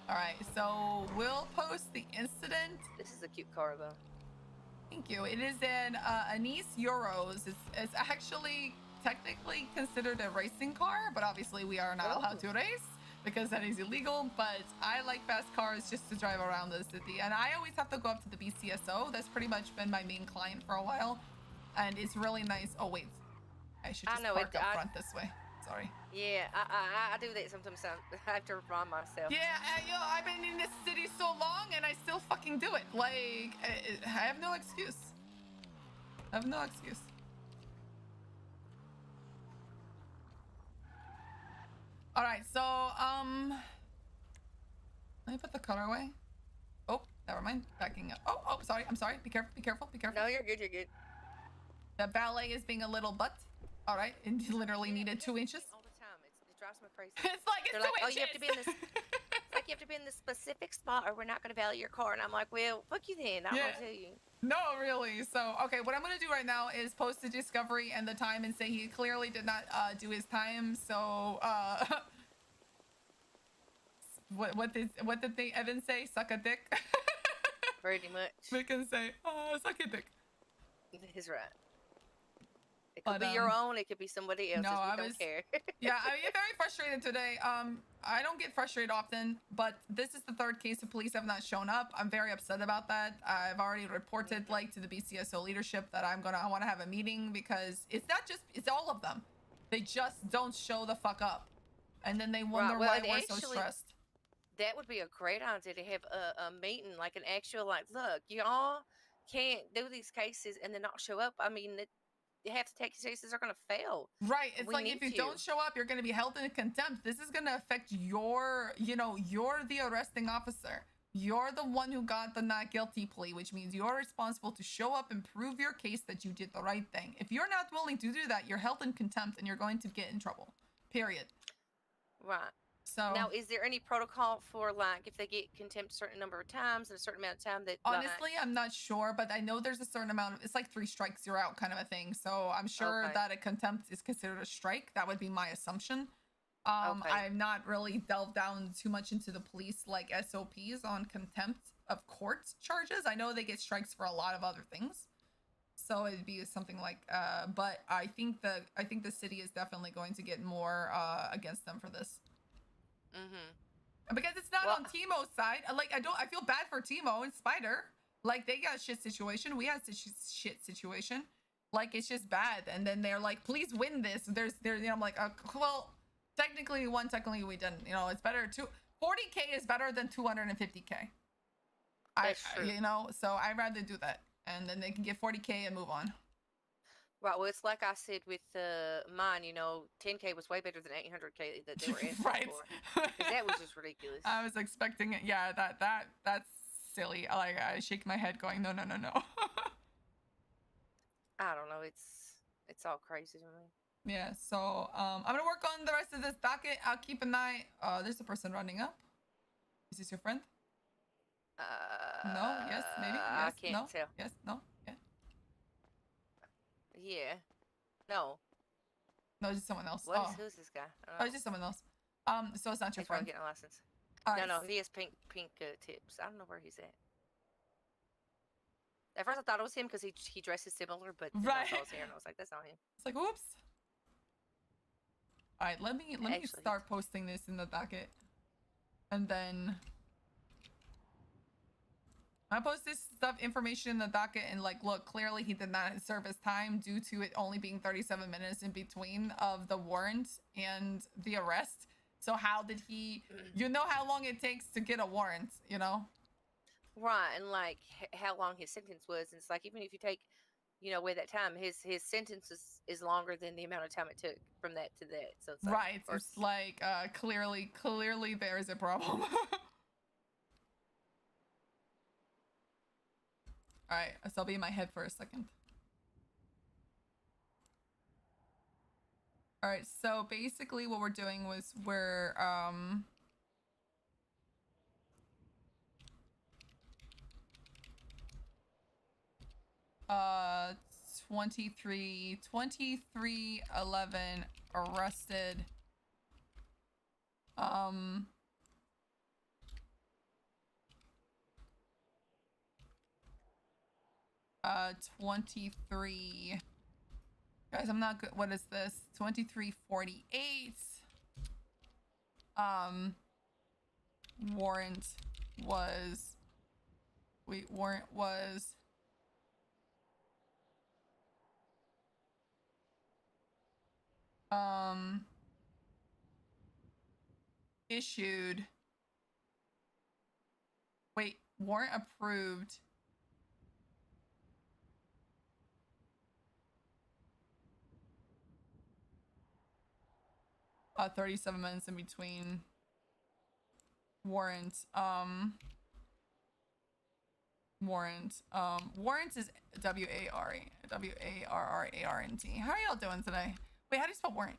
All right, so we'll post the incident. This is a cute car, though. Thank you. It is an Nice Euros. It's actually technically considered a racing car, but obviously we are not allowed to race because that is illegal. But I like fast cars just to drive around the city, and I always have to go up to the BCSO. That's pretty much been my main client for a while, and it's really nice. Oh wait, I should just park up front this way. Sorry. Yeah, I do that sometimes. I have to remind myself. Yeah, I've been in this city so long, and fucking do it. Like, I have no excuse. I have no excuse. All right, so let me put the car away. Oh, never mind. Backing up. Oh, sorry. I'm sorry. Be careful. Be careful. Be careful. No, you're good. You're good. The valet is being a little butt. All right, and he literally needed 2 inches. All the time. It drives me crazy. It's like They're it's 2 like, inches. oh, you have to be in this. It's like you have to be in this specific spot, or we're not going to valet your car. And I'm like, well, fuck you then. I'm gonna tell you. No, really. So, okay, what I'm gonna do right now is post the discovery and the time and say he clearly did not do his time. So, what did they Evan say? Suck a dick. Pretty much. They can say, oh, suck a dick. He's right. It could be your own. It could be somebody else's. No, We don't care. Yeah, I get very frustrated today. I don't get frustrated often, but this is the 3rd case of police have not shown up. I'm very upset about that. I've already reported like to the BCSO leadership that I want to have a meeting because it's not just, it's all of them. They just don't show the fuck up. And then they wonder why we're so stressed. That would be a great idea to have a meeting, like an actual, like, look, y'all can't do these cases and then not show up. I mean, half the cases are going to fail. Right. It's like if you don't show up, you're going to be held in contempt. This is going to affect your, you're the arresting officer. You're the one who got the not guilty plea, which means you're responsible to show up and prove your case that you did the right thing. If you're not willing to do that, you're held in contempt and you're going to get in trouble. Period. Right. So now, is there any protocol for, like, if they get contempt a certain number of times in a certain amount of time that honestly, I'm not sure, but I know there's a certain amount of, it's like 3 strikes, you're out kind of a thing. So I'm sure that a contempt is considered a strike. That would be my assumption. I've not really delved down too much into the police like SOPs on contempt of court charges. I know they get strikes for a lot of other things. So it'd be something like, but I think the city is definitely going to get more against them for this. Because it's not on Timo's side. Like, I feel bad for Timo and Spider. Like, they got a shit situation. We had a shit situation. Like, it's just bad. And then they're like, please win this. I'm like, well, technically we won, technically we didn't. It's better to 40K is better than 250K. That's true. So I'd rather do that. And then they can get 40K and move on. Right, well, it's like I said with mine, 10K was way better than 800K that they were asking right. for. 'Cause that was just ridiculous. I was expecting it. Yeah, that's silly. Like, I shake my head going, no. I don't know. It's all crazy to me. Yeah, so I'm going to work on the rest of this docket. I'll keep an eye. There's a person running up. Is this your friend? No, yes, maybe, yes, I can't tell. Yes, no, yeah. Yeah. No. No, it's just someone else. Who's this guy? It's just someone else. So it's not your He's probably friend. getting a license. Right. No, he has pink tips. I don't know where he's at. At first I thought it was him because he dresses similar, but then I saw his hair and I was like, that's not him. It's like, whoops. All right, let me start posting this in the docket, and then I post this information in the docket and like, look, clearly he did not serve his time due to it only being 37 minutes in between of the warrant and the arrest. So how did he? How long it takes to get a warrant, Right, and like how long his sentence was, and it's like even if you take, away that time, his sentence is longer than the amount of time it took from that to that. So it's like, right, it's like clearly there is a problem. All right, so I'll be in my head for a second. All right, so basically what we're doing was we're 2311 arrested. 23. Guys, I'm not good. What is this? 2348. Warrant was issued. Wait, Warrant approved. 37 minutes in between. Warrant. Warrant is W-A-R-R-A-R-N-T. How are y'all doing today? Wait, how do you spell warrant?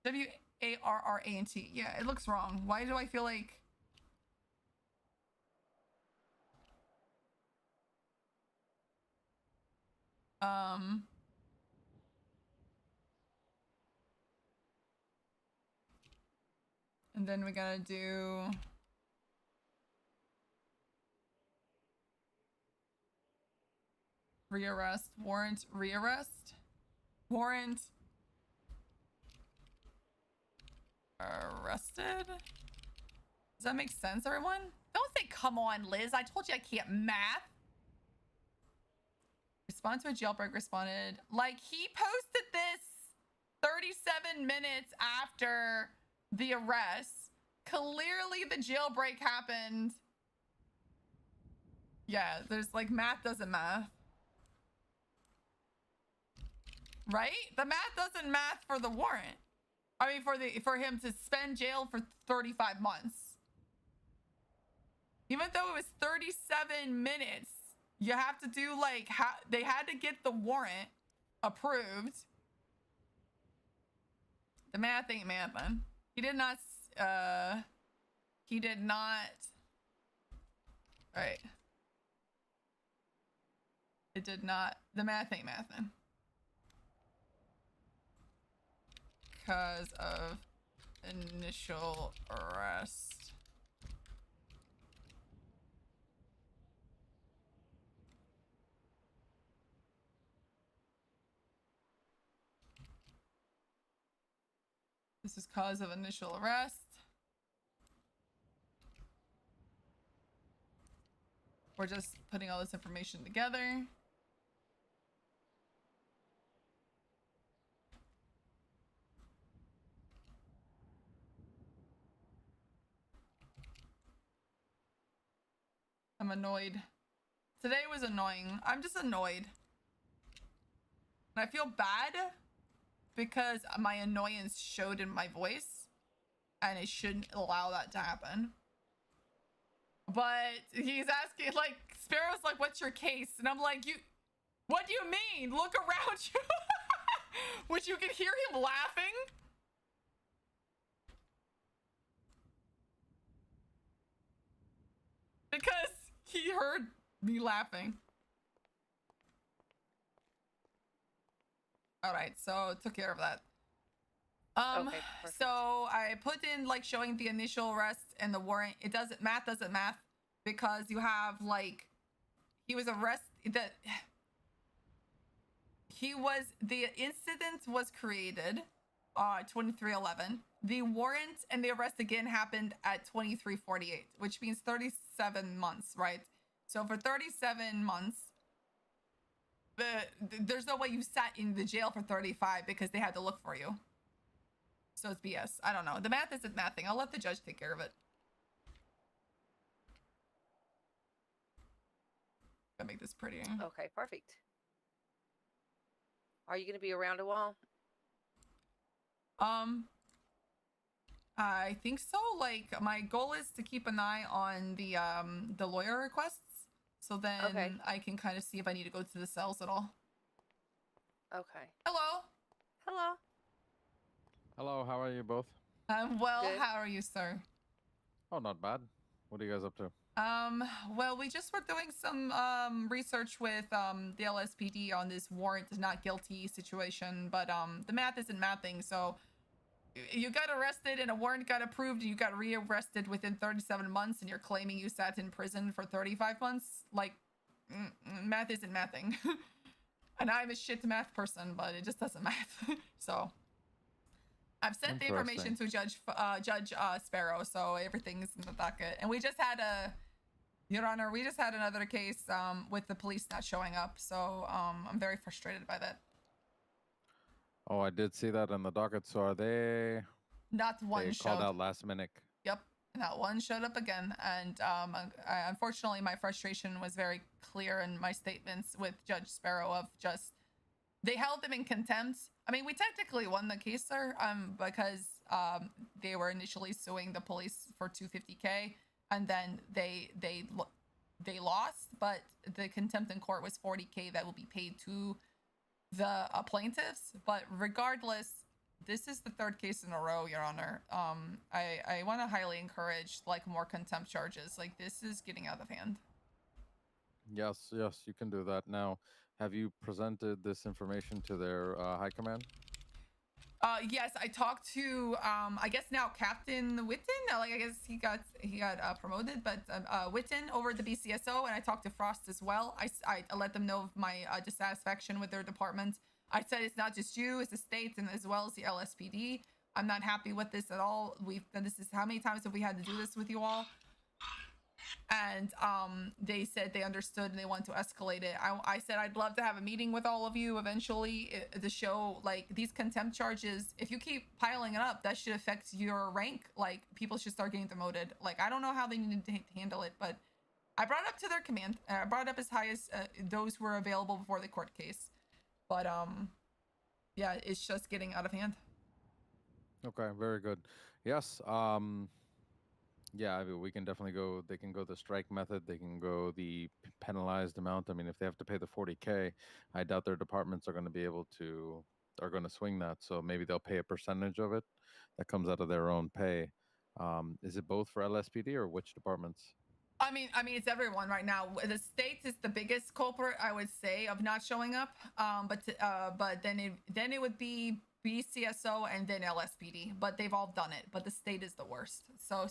W-A-R-R-A-N-T. Yeah, it looks wrong. Why do I feel like... And then we gotta do... Rearrest. Warrant. Rearrest. Warrant. Arrested. Does that make sense, everyone? Don't say, come on, Liz. I told you I can't math. Respond to a jailbreak. Responded. Like, he posted this 37 minutes after the arrest. Clearly, the jailbreak happened. Yeah, there's like, math doesn't math. Right? The math doesn't math for the warrant. I mean, for him to spend jail for 35 months. Even though it was 37 minutes, you have to do like, they had to get the warrant approved. The math ain't mathin'. He did not, all right. It did not, the math ain't mathin'. Because of initial arrest. This is cause of initial arrest. We're just putting all this information together. I'm annoyed. Today was annoying. I'm just annoyed. And I feel bad because my annoyance showed in my voice and it shouldn't allow that to happen. But he's asking, like, Sparrow's like, what's your case? And I'm like, what do you mean? Look around you. Which you can hear him laughing. Because he heard me laughing. All right, so took care of that. Okay, so I put in like showing the initial arrest and the warrant. It doesn't math because you have like he was arrested. The incident was created 2311. The warrant and the arrest again happened at 2348, which means 37 months, right? So for 37 months, there's no way you sat in the jail for 35 because they had to look for you. So it's BS. I don't know. The math isn't mathing. I'll let the judge take care of it. Gotta make this prettier. Okay, perfect. Are you going to be around a while? I think so. Like, my goal is to keep an eye on the lawyer requests, so then I can kind of see if I need to go to the cells at all. Okay. Hello. Hello. Hello, how are you both? I'm well. Good. How are you, sir? Oh, not bad. What are you guys up to? Well, we just were doing some research with the LSPD on this warrant not guilty situation, but the math isn't mathing, so you got arrested and a warrant got approved and you got rearrested within 37 months and you're claiming you sat in prison for 35 months? Like, math isn't mathing. And I'm a shit math person, but it just doesn't math. So I've sent the information to Judge Sparrow, so everything's in the docket. And we just had Your Honor, we just had another case with the police not showing up, so I'm very frustrated by that. Oh, I did see that on the docket. So are they? Not one They showed. called out last minute. Yep. Not one showed up again. And unfortunately, my frustration was very clear in my statements with Judge Sparrow of just, they held them in contempt. I mean, we technically won the case, sir, because they were initially suing the police for $250K, and then they lost, but the contempt in court was $40K that will be paid to the plaintiffs. But regardless, this is the third case in a row, Your Honor. I want to highly encourage like more contempt charges. Like, this is getting out of hand. Yes, you can do that. Now, have you presented this information to their high command? Yes, I talked to I guess now Captain Witten. Like, I guess he got promoted, but Witten over at the BCSO, and I talked to Frost as well. I let them know of my dissatisfaction with their department. I said it's not just you, it's the state and as well as the LSPD. I'm not happy with this at all. This is, how many times have we had to do this with you all? And they said they understood and they want to escalate it. I said I'd love to have a meeting with all of you eventually to show, like, these contempt charges, if you keep piling it up, that should affect your rank. Like, people should start getting demoted. Like, I don't know how they need to handle it, but I brought it up to their command. I brought it up as high as those who were available before the court case. But yeah, it's just getting out of hand. Okay, very good. Yes, yeah, I mean, we can definitely go, they can go the strike method, they can go the penalized amount. I mean, if they have to pay the 40K, I doubt their departments are going to be able to, are going to swing that. So maybe they'll pay a percentage of it that comes out of their own pay. Is it both for LSPD or which departments? I mean, it's everyone right now. The states is the biggest culprit, I would say, of not showing up. But then it would be BCSO and then LSPD. But they've all done it. But the state is the worst. So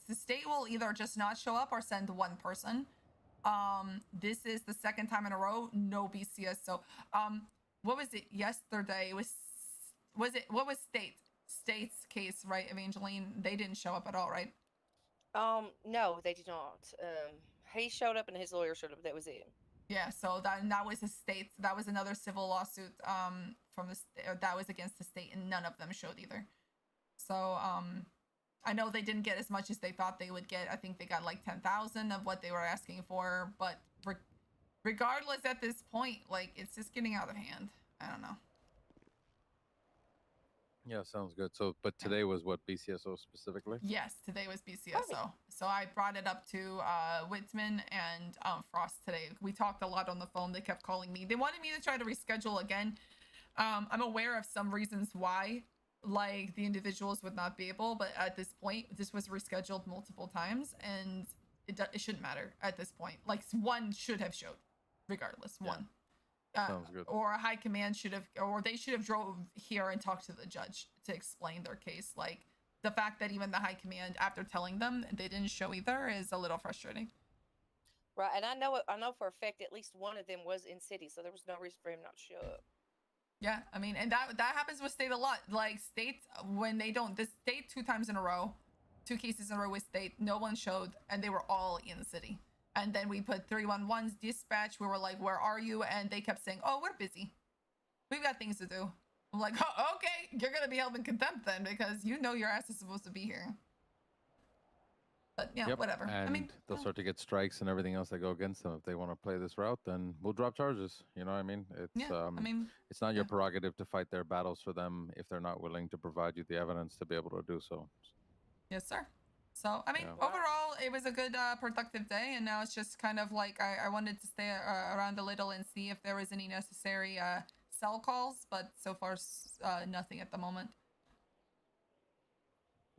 the state will either just not show up or send one person. This is the second time in a row. No BCSO. What was it yesterday? What was state's case, right? Evangeline, they didn't show up at all, right? No, they did not. He showed up and his lawyer showed up. That was it. Yeah, so that was the state. That was another civil lawsuit from that was against the state, and none of them showed either. So I know they didn't get as much as they thought they would get. I think they got like 10,000 of what they were asking for. But regardless, at this point, like, it's just getting out of hand. I don't know. Yeah, sounds good. So, but today was what, BCSO specifically? Yes, today was BCSO. So I brought it up to Whitman and Frost today. We talked a lot on the phone. They kept calling me. They wanted me to try to reschedule again. I'm aware of some reasons why, like, the individuals would not be able, but at this point, this was rescheduled multiple times, and it shouldn't matter at this point. Like, one should have showed, regardless. Yeah. One. Sounds good. Or a high command should have, or they should have drove here and talked to the judge to explain their case. Like, the fact that even the high command, after telling them they didn't show either, is a little frustrating. Right, and I know for a fact at least one of them was in city, so there was no reason for him not to show up. Yeah, I mean, and that happens with state a lot. Like, state, when they don't, the state 2 times in a row, 2 cases in a row with state, no one showed, and they were all in the city. And then we put 311's dispatch. We were like, where are you? And they kept saying, oh, we're busy. We've got things to do. I'm like, oh, okay, you're going to be held in contempt then, because you know your ass is supposed to be here. But yeah, whatever. And I mean, they'll start to get strikes and everything else that go against them. If they want to play this route, then we'll drop charges. You know what I mean? It's I mean, it's not your prerogative to fight their battles for them if they're not willing to provide you the evidence to be able to do so. Yes, sir. So, I mean, overall, it was a good, productive day, and now it's just kind of like I wanted to stay around a little and see if there was any necessary cell calls, but so far, nothing at the moment.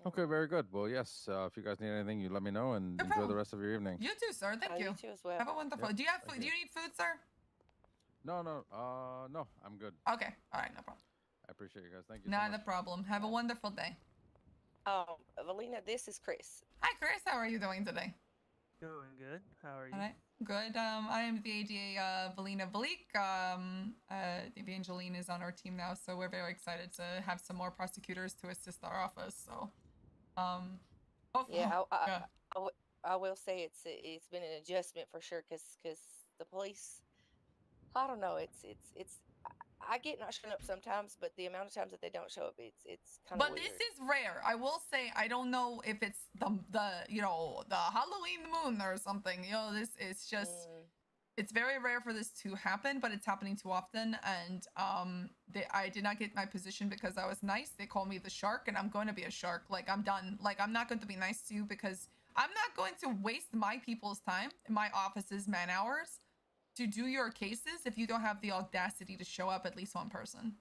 Okay, very good. Well, yes, if you guys need anything, you let me know, and enjoy the rest of your evening. You too, sir. Thank you. You too as well. Have a wonderful. Do you have food? Do you need food, sir? No, I'm good. Okay. All right, no problem. I appreciate you guys. Thank you. Not a problem. Have a wonderful day. Valina, this is Chris. Hi, Chris. How are you doing today? Doing good. How are you? All right. Good. I am the ADA, Valina Valik. Evangeline is on our team now, so we're very excited to have some more prosecutors to assist our office. So, yeah, I will say it's been an adjustment for sure, because the police, I don't know, it's I get not showing up sometimes, but the amount of times that they don't show up, it's kind of But weird. this is rare. I will say I don't know if it's the you know the Halloween moon or something. You know, this it's just it's very rare for this to happen, but it's happening too often. And I did not get my position because I was nice. They call me the shark, and I'm going to be a shark. Like I'm done. Like I'm not going to be nice to you because I'm not going to waste my people's time, my office's man hours, to do your cases if you don't have the audacity to show up at least one person.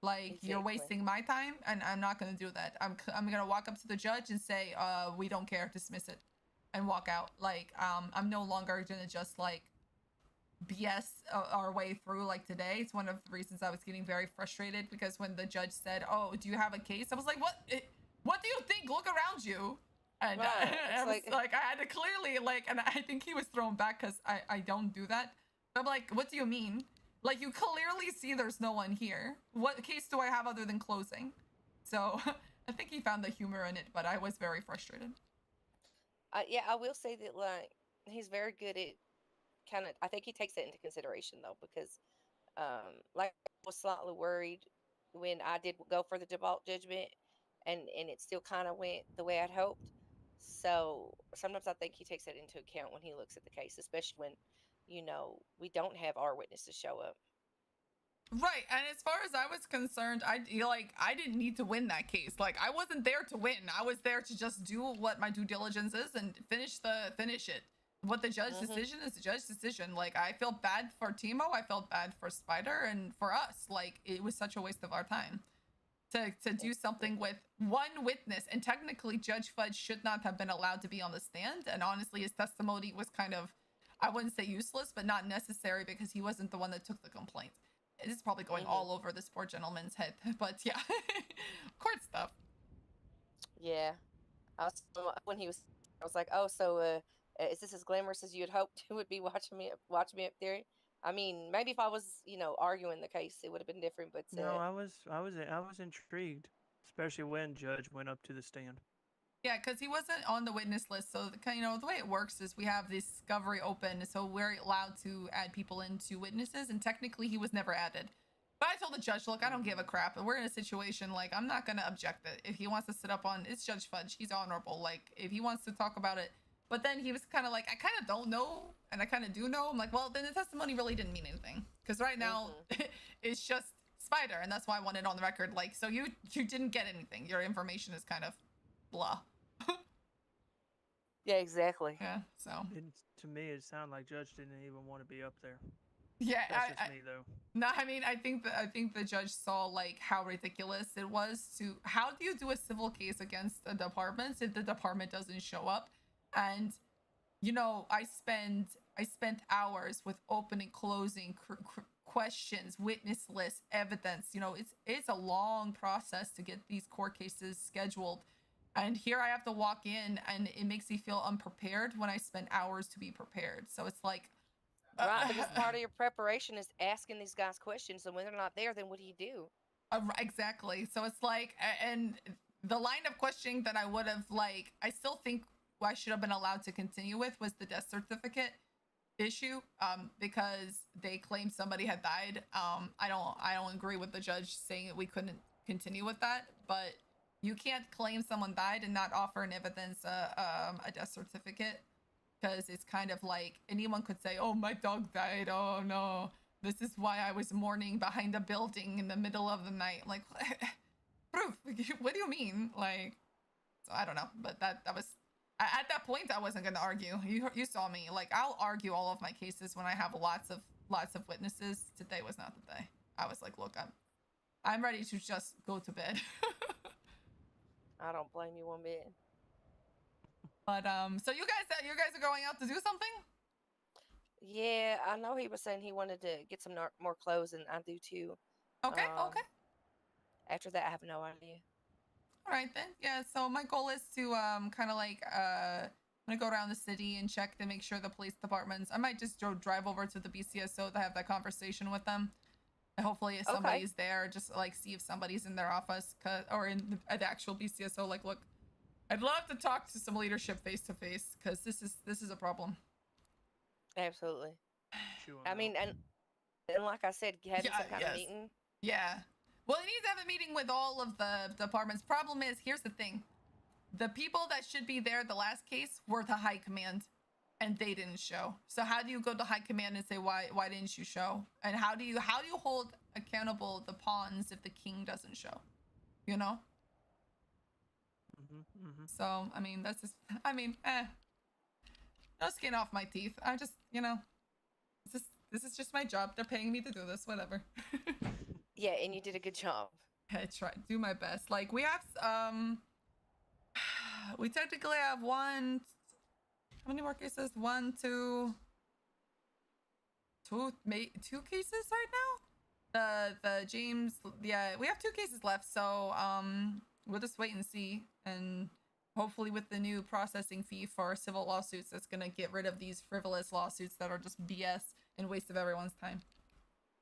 Like you're wasting my time, and I'm not going to do that. I'm going to walk up to the judge and say, we don't care, dismiss it, and walk out. Like I'm no longer going to just like BS our way through like today. It's one of the reasons I was getting very frustrated because when the judge said, "Oh, do you have a case?" I was like, "What do you think? Look around you." And I was like, I had to clearly like, and I think he was thrown back because I don't do that. I'm like, "What do you mean? Like you clearly see there's no one here. What case do I have other than closing?" So I think he found the humor in it, but I was very frustrated. Yeah, I will say that like he's very good at kind of. I think he takes that into consideration though, because like I was slightly worried when I did go for the default judgment, and it still kind of went the way I'd hoped. So sometimes I think he takes that into account when he looks at the case, especially when we don't have our witnesses show up. Right, and as far as I was concerned, I didn't need to win that case. Like I wasn't there to win. I was there to just do what my due diligence is and finish it. What the judge's decision is the judge's decision. Like I felt bad for Timo, I felt bad for Spider, and for us. Like it was such a waste of our time to do something with one witness. And technically, Judge Fudge should not have been allowed to be on the stand. And honestly, his testimony was kind of, I wouldn't say useless, but not necessary because he wasn't the one that took the complaint. This is probably going all over this poor gentleman's head, but yeah, court stuff. Yeah, when he was, I was like, oh, so is this as glamorous as you had hoped it would be watching me up there? I mean, maybe if I was, arguing the case, it would have been different. But no, I was intrigued, especially when Judge went up to the stand. Yeah, because he wasn't on the witness list. So, the way it works is we have this discovery open. So we're allowed to add people into witnesses. And technically, he was never added. But I told the judge, look, I don't give a crap. We're in a situation, like, I'm not going to object it. If he wants to sit up on, it's Judge Fudge. He's honorable. Like, if he wants to talk about it. But then he was kind of like, I kind of don't know. And I kind of do know. I'm like, well, then the testimony really didn't mean anything. Because right now, it's just Spider. And that's why I want it on the record. Like, so you didn't get anything. Your information is kind of blah. Yeah, exactly. Yeah, so to me it sounded like Judge didn't even want to be up there. Yeah, that's just me though. No, I mean I think the judge saw like how ridiculous it was to, how do you do a civil case against the department if the department doesn't show up? And I spent hours with opening, closing, questions, witness lists, evidence. It's a long process to get these court cases scheduled. And here I have to walk in, and it makes me feel unprepared when I spend hours to be prepared. So it's like, right, because part of your preparation is asking these guys questions, and when they're not there, then what do you do? Exactly. So it's like, and the line of questioning that I would have I still think I should have been allowed to continue with was the death certificate issue, because they claimed somebody had died. I don't agree with the judge saying that we couldn't continue with that, but you can't claim someone died and not offer an evidence, a death certificate, because it's kind of like anyone could say, oh, my dog died. Oh, no. This is why I was mourning behind a building in the middle of the night. Like, proof. What do you mean? Like, so I don't know. But that was, at that point, I wasn't going to argue. You saw me. Like, I'll argue all of my cases when I have lots of witnesses. Today was not the day. I was like, look, I'm ready to just go to bed. I don't blame you one bit. But so you guys are going out to do something? Yeah, I know he was saying he wanted to get some more clothes, and I do too. Okay, okay. After that, I have no idea. All right then. Yeah. So my goal is to kind of like I'm gonna go around the city and check to make sure the police departments. I might just drive over to the BCSO to have that conversation with them. Hopefully if somebody's there, just like see if somebody's in their office, or in the actual BCSO. Like, look, I'd love to talk to some leadership face to face, because this is a problem. Absolutely. I mean, and And like I said, having some kind of meeting. Yeah. Well, it needs to have a meeting with all of the departments. Problem is, here's the thing. The people that should be there the last case were the high command, and they didn't show. So how do you go to high command and say, why didn't you show? And how do you hold accountable the pawns if the king doesn't show? You know? So, I mean, that's just, no skin off my teeth. I just, you know, this is just my job. They're paying me to do this, whatever. Yeah, and you did a good job. I tried, do my best. Like, we have, we technically have how many more cases? Two cases right now? The James, yeah, we have 2 cases left, so, we'll just wait and see. And hopefully with the new processing fee for civil lawsuits, that's gonna get rid of these frivolous lawsuits that are just BS and waste of everyone's time.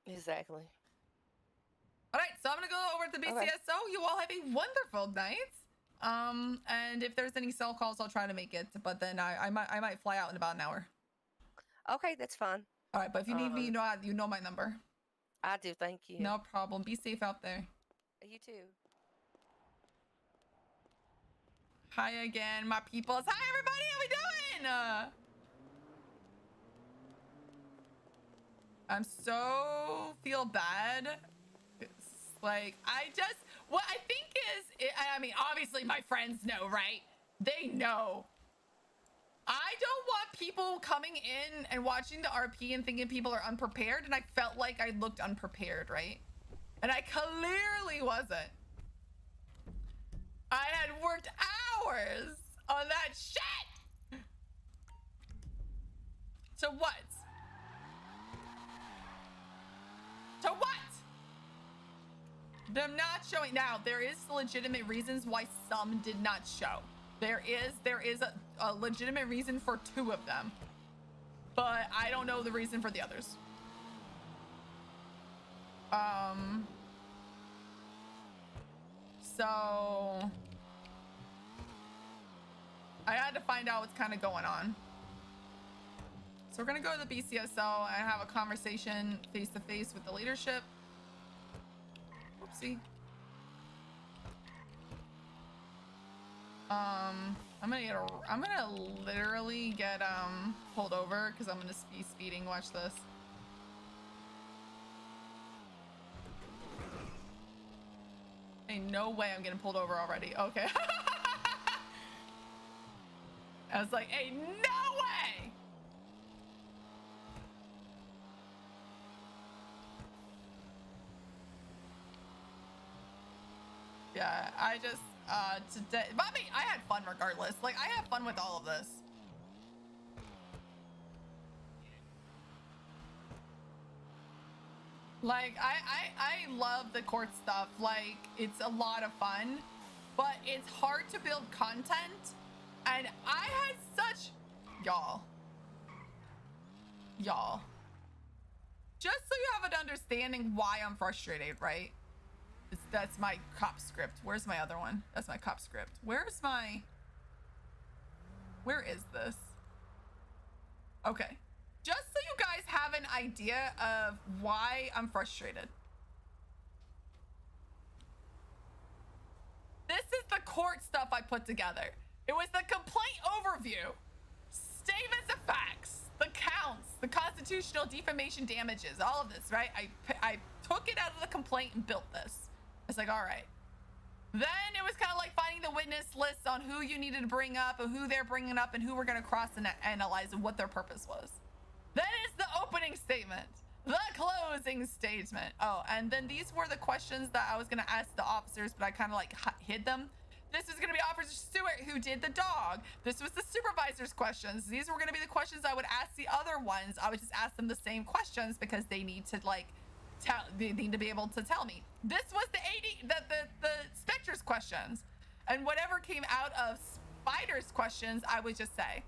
Exactly. All right, so I'm gonna go over to the BCSO. Okay. You all have a wonderful night. And if there's any cell calls, I'll try to make it. But then I might fly out in about an hour. Okay, that's fine. All right, but if you need me, you know my number. I do. Thank you. No problem. Be safe out there. You too. Hi again, my peoples. Hi everybody. How we doing? I'm so feel bad. It's like what I think is, I mean, obviously my friends know, right? They know. I don't want people coming in and watching the RP and thinking people are unprepared, and I felt like I looked unprepared, right? And I clearly wasn't. I had worked hours on that shit. To what? To what? Them not showing. Now, there is legitimate reasons why some did not show. There is a legitimate reason for 2 of them. But I don't know the reason for the others. So I had to find out what's kind of going on. So we're gonna go to the BCSO and have a conversation face to face with the leadership. Oopsie. I'm gonna literally get pulled over because I'm gonna be speeding. Watch this. Ain't no way I'm getting pulled over already. Okay. I was like, hey, no way! Yeah, I just, today, Bobby, I had fun regardless. Like, I had fun with all of this. Like, I love the court stuff. Like, it's a lot of fun, but it's hard to build content. And I had such, y'all, just so you have an understanding why I'm frustrated, right? That's my cop script. Where's my other one? That's my cop script. Where is this? Okay. Just so you guys have an idea of why I'm frustrated. This is the court stuff I put together. It was the complaint overview, statements of facts, the counts, the constitutional defamation damages, all of this, right? I took it out of the complaint and built this. It's like, all right. Then it was kind of like finding the witness lists on who you needed to bring up and who they're bringing up and who we're going to cross and analyze and what their purpose was. Then it's the opening statement, the closing statement. Oh, and then these were the questions that I was going to ask the officers, but I kind of like hid them. This was going to be Officer Stewart, who did the dog. This was the supervisor's questions. These were going to be the questions I would ask the other ones. I would just ask them the same questions because they need to like they need to be able to tell me. This was the Spectre's questions, and whatever came out of Spider's questions, I would just say.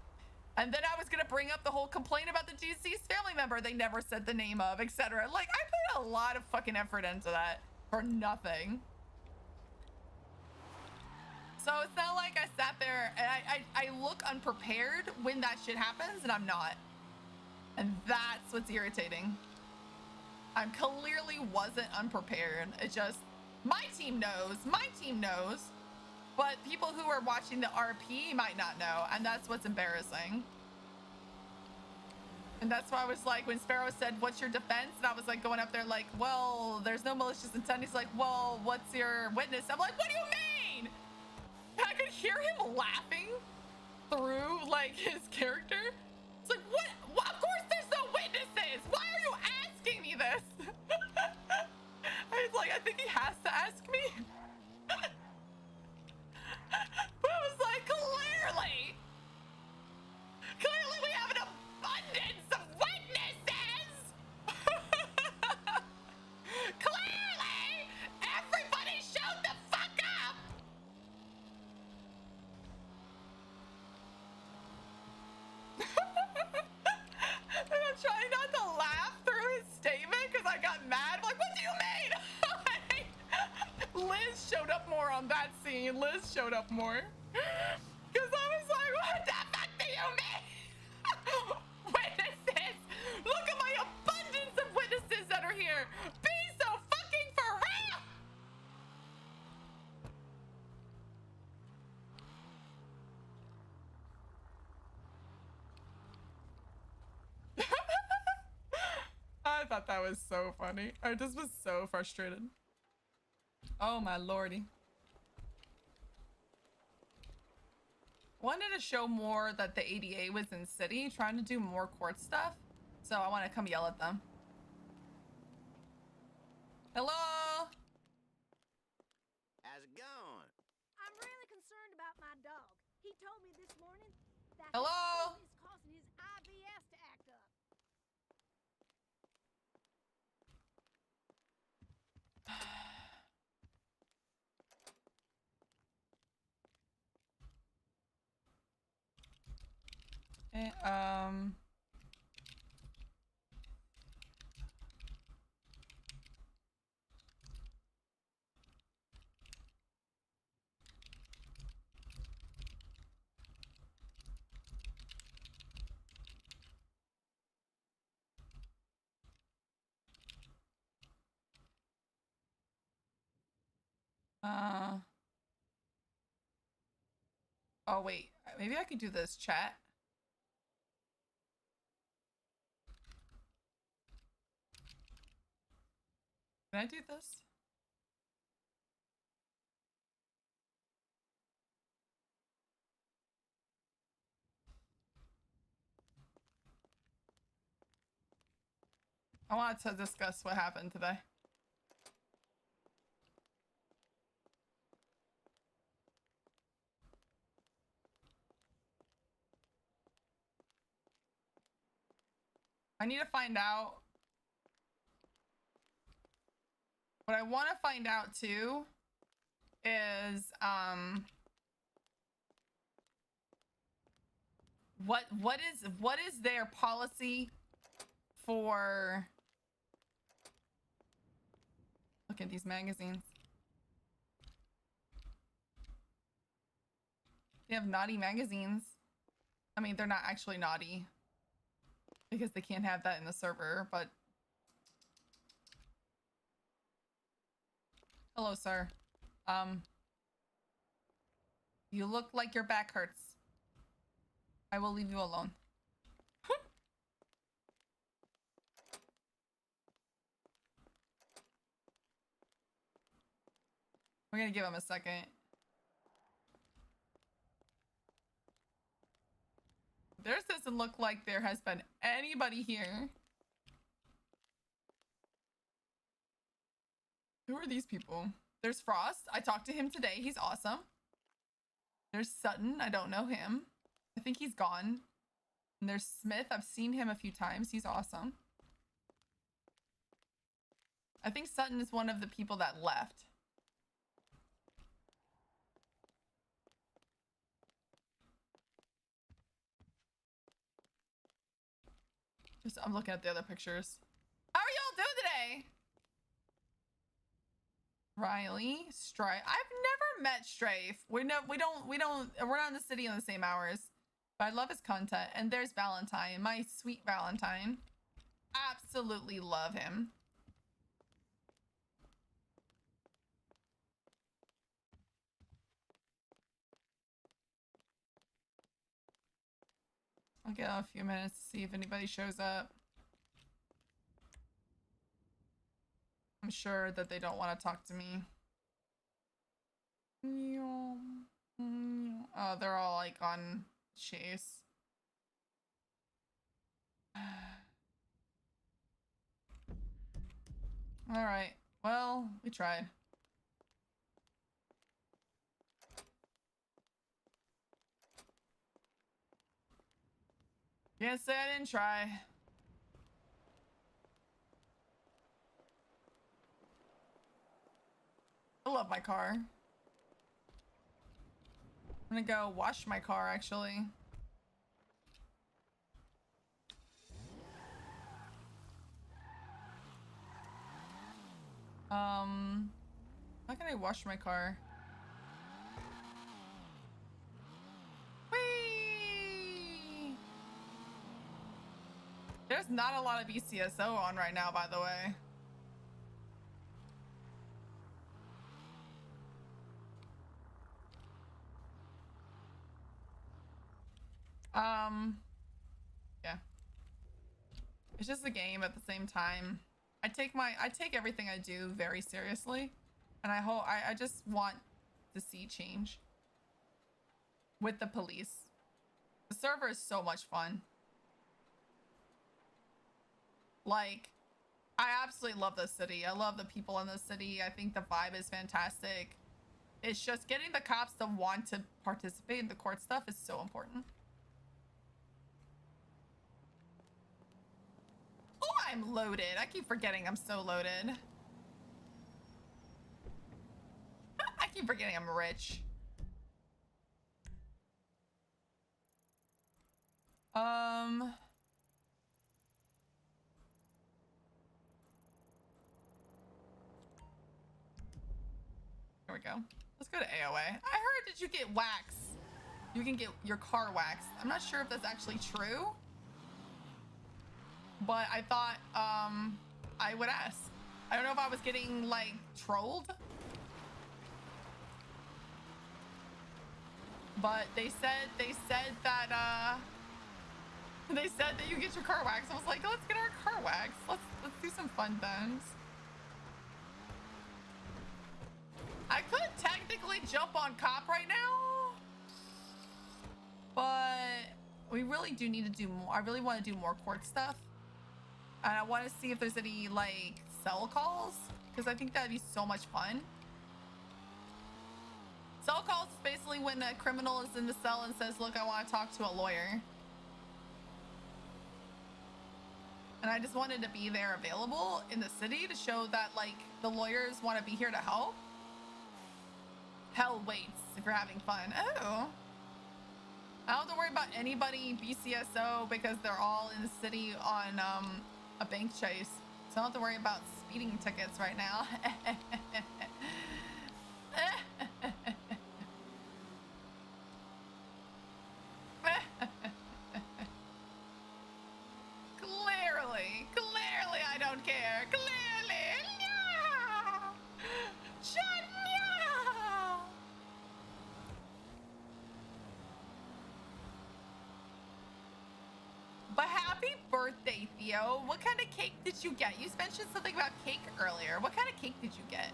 And then I was gonna bring up the whole complaint about the deceased family member they never said the name of, etc. Like, I put a lot of fucking effort into that for nothing. So it's not like I sat there and I look unprepared when that shit happens, and I'm not. And that's what's irritating. I clearly wasn't unprepared. It just, my team knows, but people who are watching the RP might not know, and that's what's embarrassing. And that's why I was like, when Sparrow said, what's your defense? And I was like going up there like, well, there's no malicious intent. He's like, well, what's your witness? I'm like, what do you mean? And I could hear him laughing through like his character. It's like, what? Well, of course there's no witnesses. Why are you asking me this? I was like, I think he has to ask me. But I was like, clearly we have an abundance of witnesses. Clearly, everybody showed the fuck up. And I'm trying not to laugh through his statement because I got mad. I'm like, what do you mean? Liz showed up more on that scene. Liz showed up more. Because I was like, what the fuck do you mean? Witnesses! Look at my abundance of witnesses that are here. Be so fucking for real! I thought that was so funny. I just was so frustrated. Oh my lordy. Wanted to show more that the ADA was in city, trying to do more court stuff. So I want to come yell at them. Hello? How's it going? I'm really concerned about my dog. He told me this morning that Hello? his food is causing his IBS to act up. Oh wait, maybe I could do this chat. Can I do this? I wanted to discuss what happened today. I need to find out. What I want to find out too is what is their policy for, look at these magazines. They have naughty magazines. I mean, they're not actually naughty because they can't have that in the server, but hello, sir. You look like your back hurts. I will leave you alone. We're gonna give him a second. Theirs doesn't look like there has been anybody here. Who are these people? There's Frost. I talked to him today. He's awesome. There's Sutton. I don't know him. I think he's gone. And there's Smith. I've seen him a few times. He's awesome. I think Sutton is one of the people that left. I'm looking at the other pictures. How are y'all doing today? Riley, Strife. I've never met Strafe. We're not in the city in the same hours. But I love his content. And there's Valentine, my sweet Valentine. Absolutely love him. I'll give a few minutes to see if anybody shows up. I'm sure that they don't want to talk to me. Oh, they're all like on chase. All right. Well, we tried. Can't say I didn't try. I love my car. I'm gonna go wash my car actually. How can I wash my car? Whee! There's not a lot of BCSO on right now, by the way. Yeah. It's just a game at the same time. I take everything I do very seriously, and I just want to see change with the police. The server is so much fun. Like, I absolutely love the city. I love the people in the city. I think the vibe is fantastic. It's just getting the cops to want to participate in the court stuff is so important. Oh, I'm loaded. I keep forgetting I'm so loaded. I keep forgetting I'm rich. Here we go. Let's go to AOA. I heard that you get wax. You can get your car waxed. I'm not sure if that's actually true, but I thought I would ask. I don't know if I was getting like trolled, but they said that you get your car waxed. I was like, let's get our car waxed. Let's do some fun things. I could technically jump on cop right now, but we really do need to do more. I really want to do more court stuff, and I want to see if there's any like cell calls, because I think that'd be so much fun. Cell calls is basically when a criminal is in the cell and says, look, I want to talk to a lawyer. And I just wanted to be there available in the city to show that like the lawyers want to be here to help. Hell waits if you're having fun. Oh. I don't have to worry about anybody BCSO because they're all in the city on a bank chase. So I don't have to worry about speeding tickets right now. Clearly I don't care. Clearly. No! Shut no! But happy birthday, Theo. What kind of cake did you get? You mentioned something about cake earlier. What kind of cake did you get?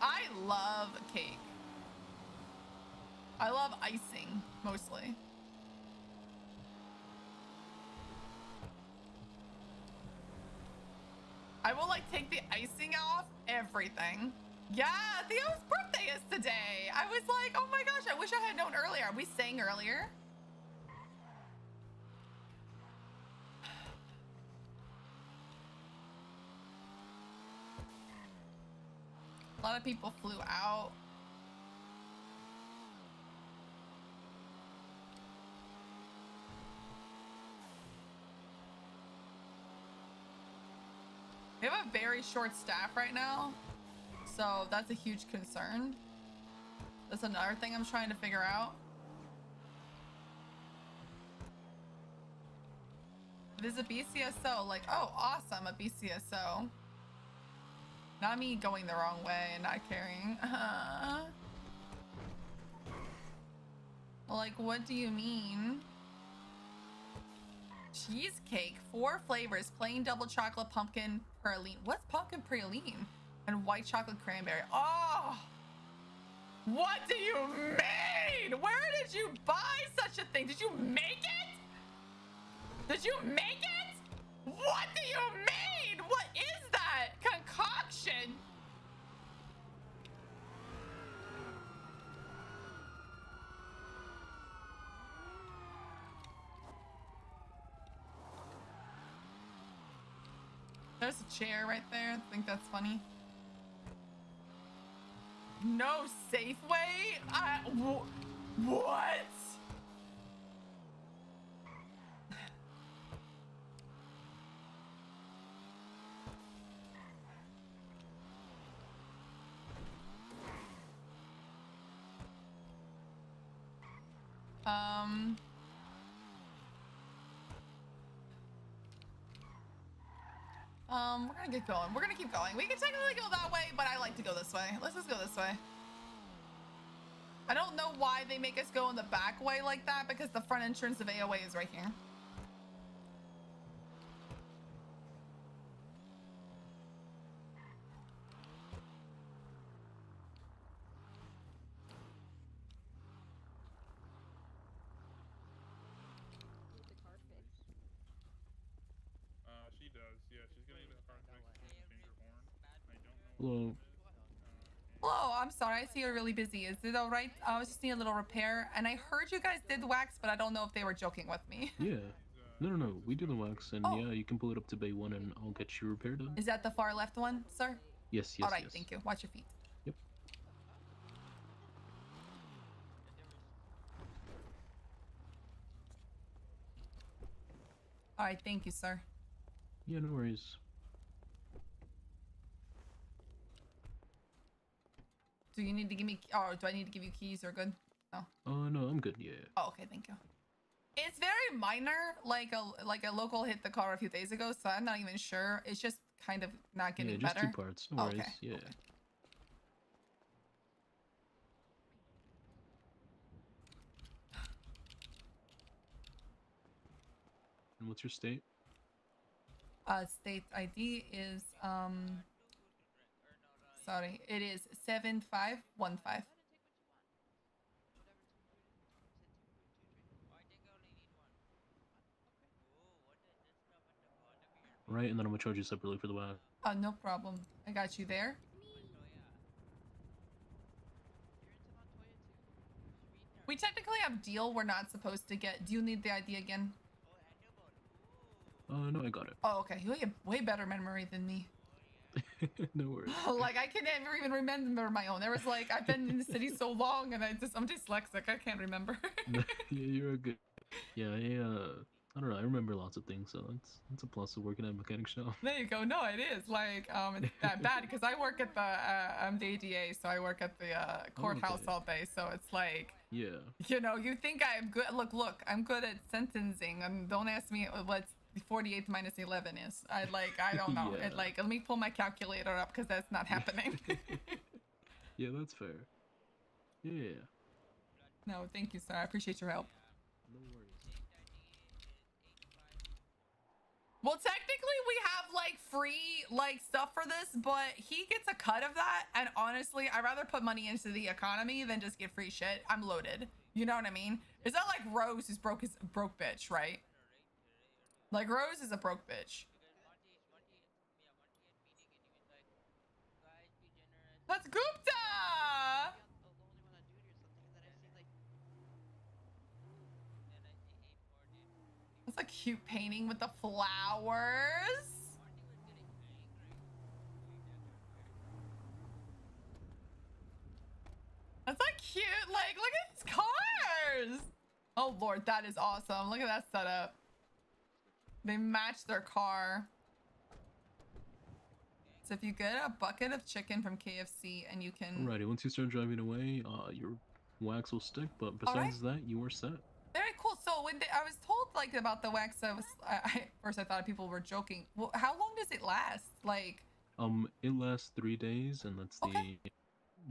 I love cake. I love icing, mostly. I will like take the icing off everything. Yeah, Theo's birthday is today. I was like, oh my gosh, I wish I had known earlier. We sang earlier. A lot of people flew out. We have a very short staff right now, so that's a huge concern. That's another thing I'm trying to figure out. It is a BCSO, like, oh, awesome, a BCSO. Not me going the wrong way and not caring. Like, what do you mean? Cheesecake, 4 flavors, plain double chocolate, pumpkin praline. What's pumpkin praline? And white chocolate cranberry. Oh, what do you mean? Where did you buy such a thing? Did you make it? Did you make it? What do you mean? What is that concoction? There's a chair right there. I think that's funny. No Safeway? What? We're gonna get going. We're gonna keep going. We can technically go that way, but I like to go this way. Let's just go this way. I don't know why they make us go in the back way like that, because the front entrance of AOA is right here. She does. Yeah, she's gonna get a car fixed and change her horn. I don't know. Hello. Hello, I'm sorry. I see you're really busy. Is it all right? I was just needing a little repair, and I heard you guys did wax, but I don't know if they were joking with me. Yeah. No. We do the wax, and yeah, you can pull it up to Bay 1, and I'll get you repaired done. Is that the far left one, sir? Yes. All right, thank you. Watch your feet. Yep. All right, thank you, sir. Yeah, no worries. Do you need to give me, or do I need to give you keys or good? No. No, I'm good. Yeah. Oh, okay, thank you. It's very minor, like a local hit the car a few days ago, so I'm not even sure. It's just kind of not getting just better. 2 parts. No worries. Okay. Yeah. Okay. And what's your state? State ID is sorry, it is 7515. Right, and then I'm gonna charge you separately for the wax. No problem. I got you there. We technically have deal. We're not supposed to get. Do you need the ID again? No, I got it. Oh, okay. You have way better memory than me. No worries. Like, I can never even remember my own. There was like, I've been in the city so long, and I'm dyslexic. I can't remember. Yeah, you're a good. Yeah, I don't know. I remember lots of things, so it's a plus of working at a mechanic shop. There you go. No, it is like it's that bad because I work at the I'm the ADA, so I work at the courthouse all day. So it's like, yeah, you know, you think I'm good. Look, I'm good at sentencing, and don't ask me what's 48 minus 11 is. I don't know. Yeah. Let me pull my calculator up because that's not happening. Yeah, that's fair. Yeah. No, thank you, sir. I appreciate your help. No worries. Well, technically we have like free like stuff for this, but he gets a cut of that. And honestly, I'd rather put money into the economy than just get free shit. I'm loaded. You know what I mean? It's not like Rose who's broke bitch, right? Like Rose is a broke bitch. That's Gupta! That's a cute painting with the flowers. That's like cute. Like, look at these cars. Oh Lord, that is awesome. Look at that setup. They match their car. So if you get a bucket of chicken from KFC and you can... Alrighty, once you start driving away, your wax will stick, but besides that, you are set. Very cool. So when I was told like about the wax, first I thought people were joking. Well, how long does it last? Like... It lasts 3 days, and that's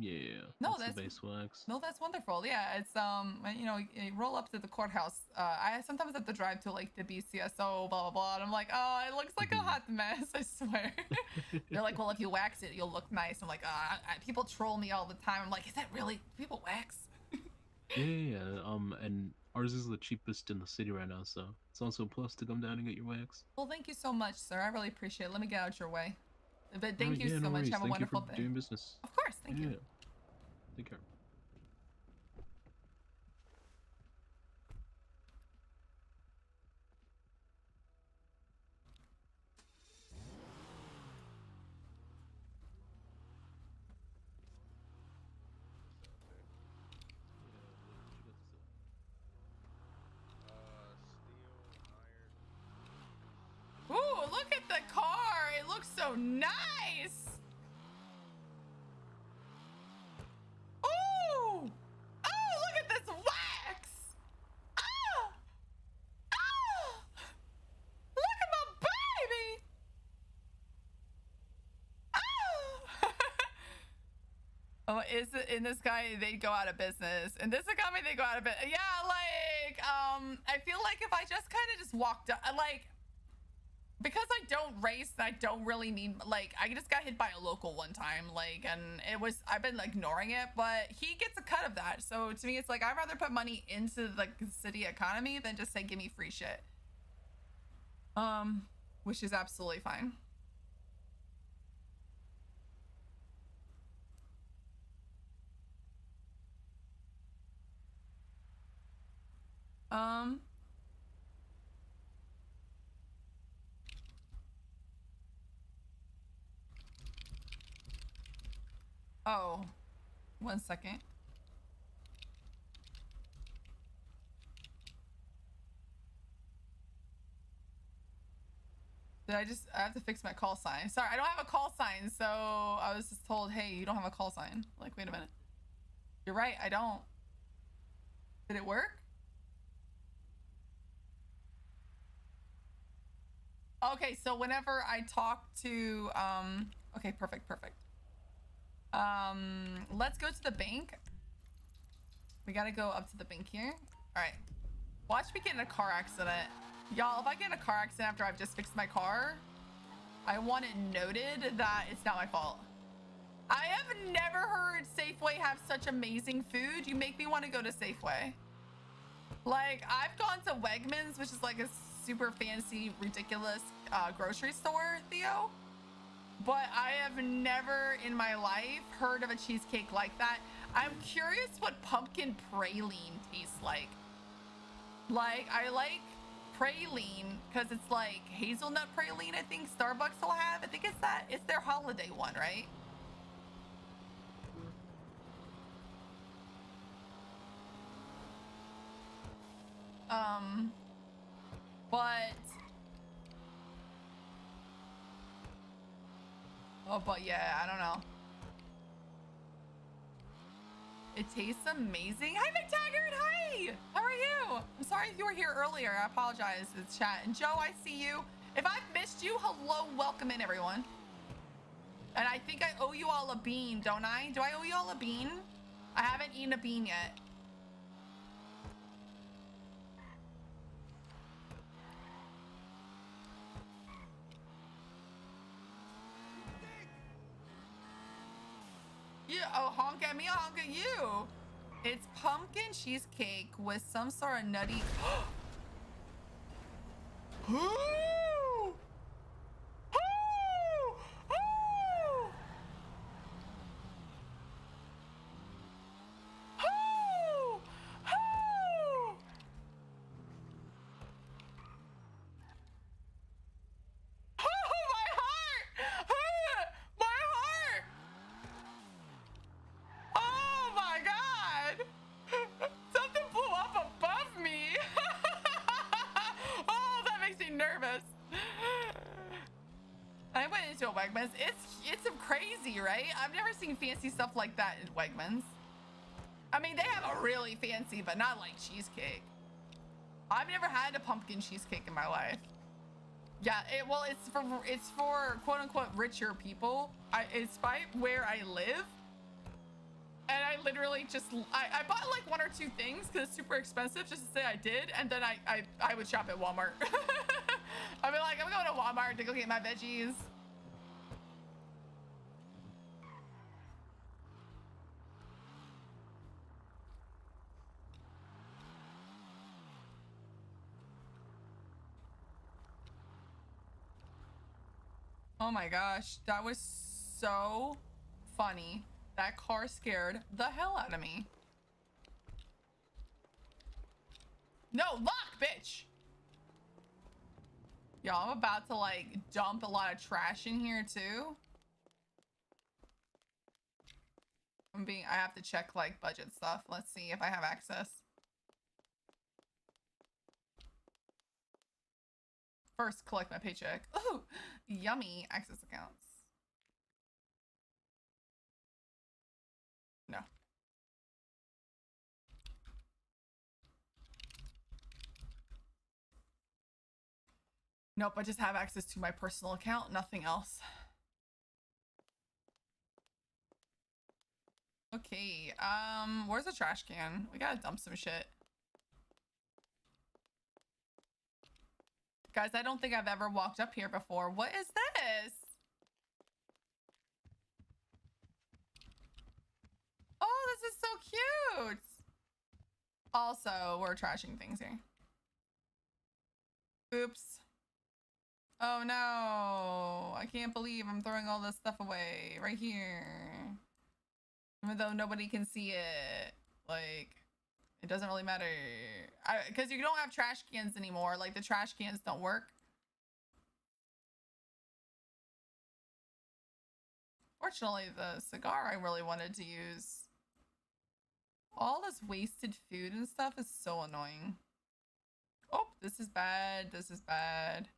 Yeah. No, that's the base wax. No, that's wonderful. Yeah, it's you know, you roll up to the courthouse. I sometimes have to drive to like the BCSO, blah blah blah, and I'm like, oh, it looks like a hot mess. I swear. They're like, well, if you wax it, you'll look nice. I'm like, people troll me all the time. I'm like, is that really people wax? Yeah. And ours is the cheapest in the city right now, so it's also a plus to come down and get your wax. Well, thank you so much, sir. I really appreciate it. Let me get out your way. But thank Alright, you yeah, so no much. worries. Have a Thank wonderful you for day. doing business. Of course. Thank you. Take care. Ooh, look at the car. It looks so nice. Ooh. Oh, look at this wax. Ah. Ah. Look at my baby. Ah. Oh, is it in this guy? They go out of business. And this economy, they go out of business. Yeah, like, I feel like if I just kind of just walked up, like, because I don't race, I don't really need, like, I just got hit by a local one time, like, and I've been ignoring it, but he gets a cut of that. So to me, it's like, I'd rather put money into the city economy than just say, give me free shit. Which is absolutely fine. Oh, 1 second. I have to fix my call sign. Sorry, I don't have a call sign, so I was just told, hey, you don't have a call sign. Like, wait a minute. You're right, I don't. Did it work? Okay, so whenever I talk to, okay, perfect. Let's go to the bank. We gotta go up to the bank here. All right, watch me get in a car accident. Y'all, if I get in a car accident after I've just fixed my car, I want it noted that it's not my fault. I have never heard Safeway have such amazing food. You make me want to go to Safeway. Like, I've gone to Wegmans, which is like a super fancy, ridiculous grocery store, Theo. But I have never in my life heard of a cheesecake like that. I'm curious what pumpkin praline tastes like. Like, I like praline because it's like hazelnut praline, I think Starbucks will have. I think it's that. It's their holiday one, right? But yeah, I don't know. It tastes amazing. Hi, McTaggart. Hi. How are you? I'm sorry if you were here earlier. I apologize. It's chat. And Joe, I see you. If I've missed you, hello, welcome in, everyone. And I think I owe you all a bean, don't I? Do I owe you all a bean? I haven't eaten a bean yet. Yeah, oh, honk at me, I'll honk at you. It's pumpkin cheesecake with some sort of nutty. Ooh! Wegmans. It's crazy, right? I've never seen fancy stuff like that in Wegmans. I mean, they have a really fancy, but not like cheesecake. I've never had a pumpkin cheesecake in my life. Yeah, it's for quote unquote richer people. It's by where I live. And I literally just, I bought like 1 or 2 things because it's super expensive just to say I did. And then I would shop at Walmart. I'd be like, I'm going to Walmart to go get my veggies. Oh my gosh, that was so funny. That car scared the hell out of me. No, lock, bitch. Yo, I'm about to like dump a lot of trash in here too. I have to check like budget stuff. Let's see if I have access. First, collect my paycheck. Oh, yummy access accounts. No. Nope, I just have access to my personal account, nothing else. Okay, where's the trash can? We gotta dump some shit. Guys, I don't think I've ever walked up here before. What is this? Oh, this is so cute. Also, we're trashing things here. Oops. Oh no, I can't believe I'm throwing all this stuff away right here. Even though nobody can see it. Like, it doesn't really matter. Because you don't have trash cans anymore. Like, the trash cans don't work. Fortunately, the cigar I really wanted to use. All this wasted food and stuff is so annoying. Oh, this is bad. This is bad.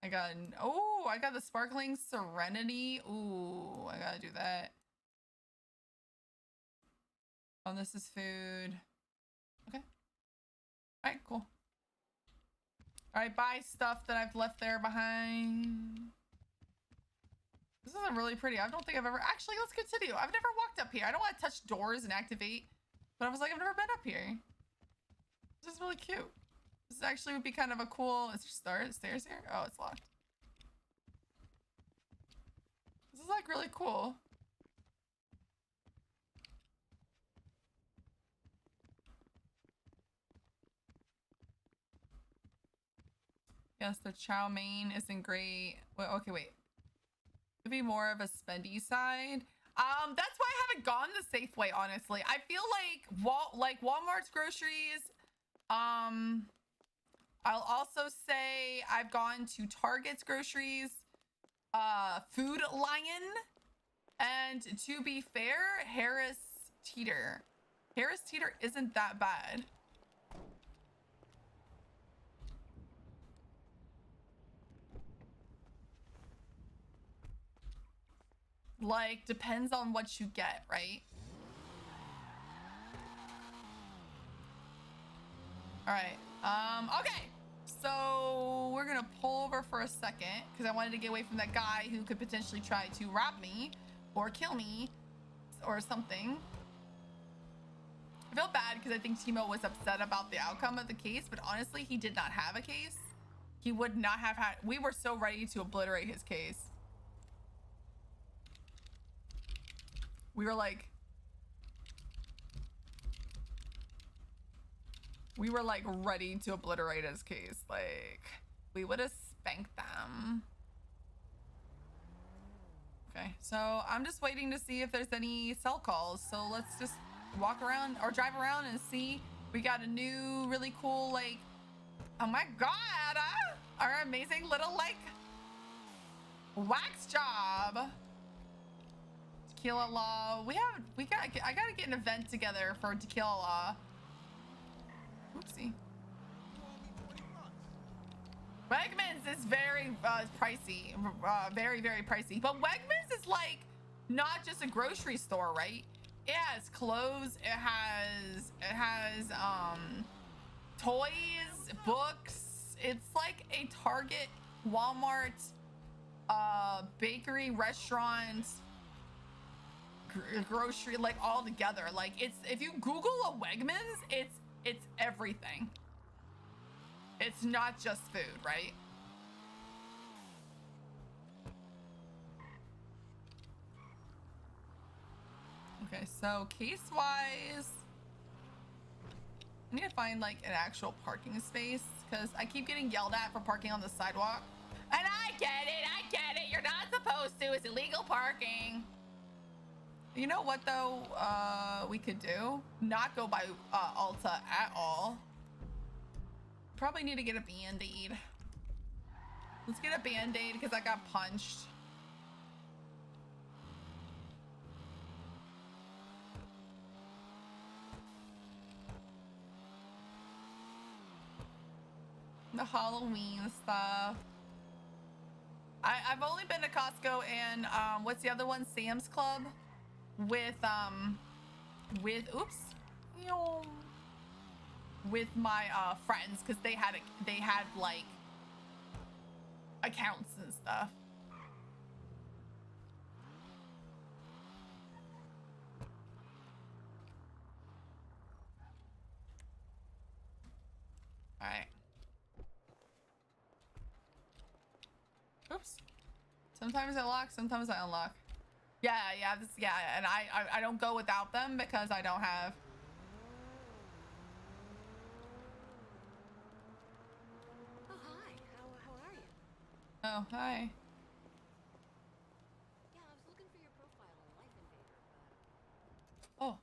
I got the sparkling serenity. Ooh, I gotta do that. Oh, this is food. Okay. All right, cool. All right, buy stuff that I've left there behind. This isn't really pretty. I don't think I've ever... Actually, let's continue. I've never walked up here. I don't want to touch doors and activate. But I was like, I've never been up here. This is really cute. This actually would be kind of a cool... Is there stairs here? Oh, it's locked. This is like really cool. Yes, the chow mein isn't great. Wait, okay, wait. Could be more of a spendy side. That's why I haven't gone the Safeway, honestly. I feel like Walmart's groceries. I'll also say I've gone to Target's groceries, Food Lion, and to be fair, Harris Teeter. Harris Teeter isn't that bad. Like, depends on what you get, right? All right. Okay. So we're gonna pull over for a second because I wanted to get away from that guy who could potentially try to rob me or kill me or something. I feel bad because I think Timo was upset about the outcome of the case, but honestly, he did not have a case. He would not have had... We were so ready to obliterate his case. We were like ready to obliterate his case. Like, we would have spanked them. Okay, so I'm just waiting to see if there's any cell calls. So let's just walk around or drive around and see. We got a new really cool, like, oh my god, our amazing little like wax job. Tequila Law. I gotta get an event together for Tequila Law. Oopsie. Wegmans is very pricey. Very, very pricey. But Wegmans is like not just a grocery store, right? It has clothes, it has toys, books. It's like a Target, Walmart, bakery, restaurant, grocery, like all together. Like it's, if you Google a Wegmans, it's everything. It's not just food, right? Okay, so case-wise, I need to find like an actual parking space because I keep getting yelled at for parking on the sidewalk. And I get it, you're not supposed to, it's illegal parking. You know what though, we could do? Not go by Alta at all. Probably need to get a Band-Aid. Let's get a Band-Aid because I got punched. The Halloween stuff. I've only been to Costco and what's the other one? Sam's Club with oops, with my friends because they had like accounts and stuff. All right. Oops. Sometimes I lock, sometimes I unlock. Yeah, and I don't go without them because I don't have. Oh, hi. How are you? Oh, hi. Yeah, I was looking for your profile on Life Invader, but... Oh.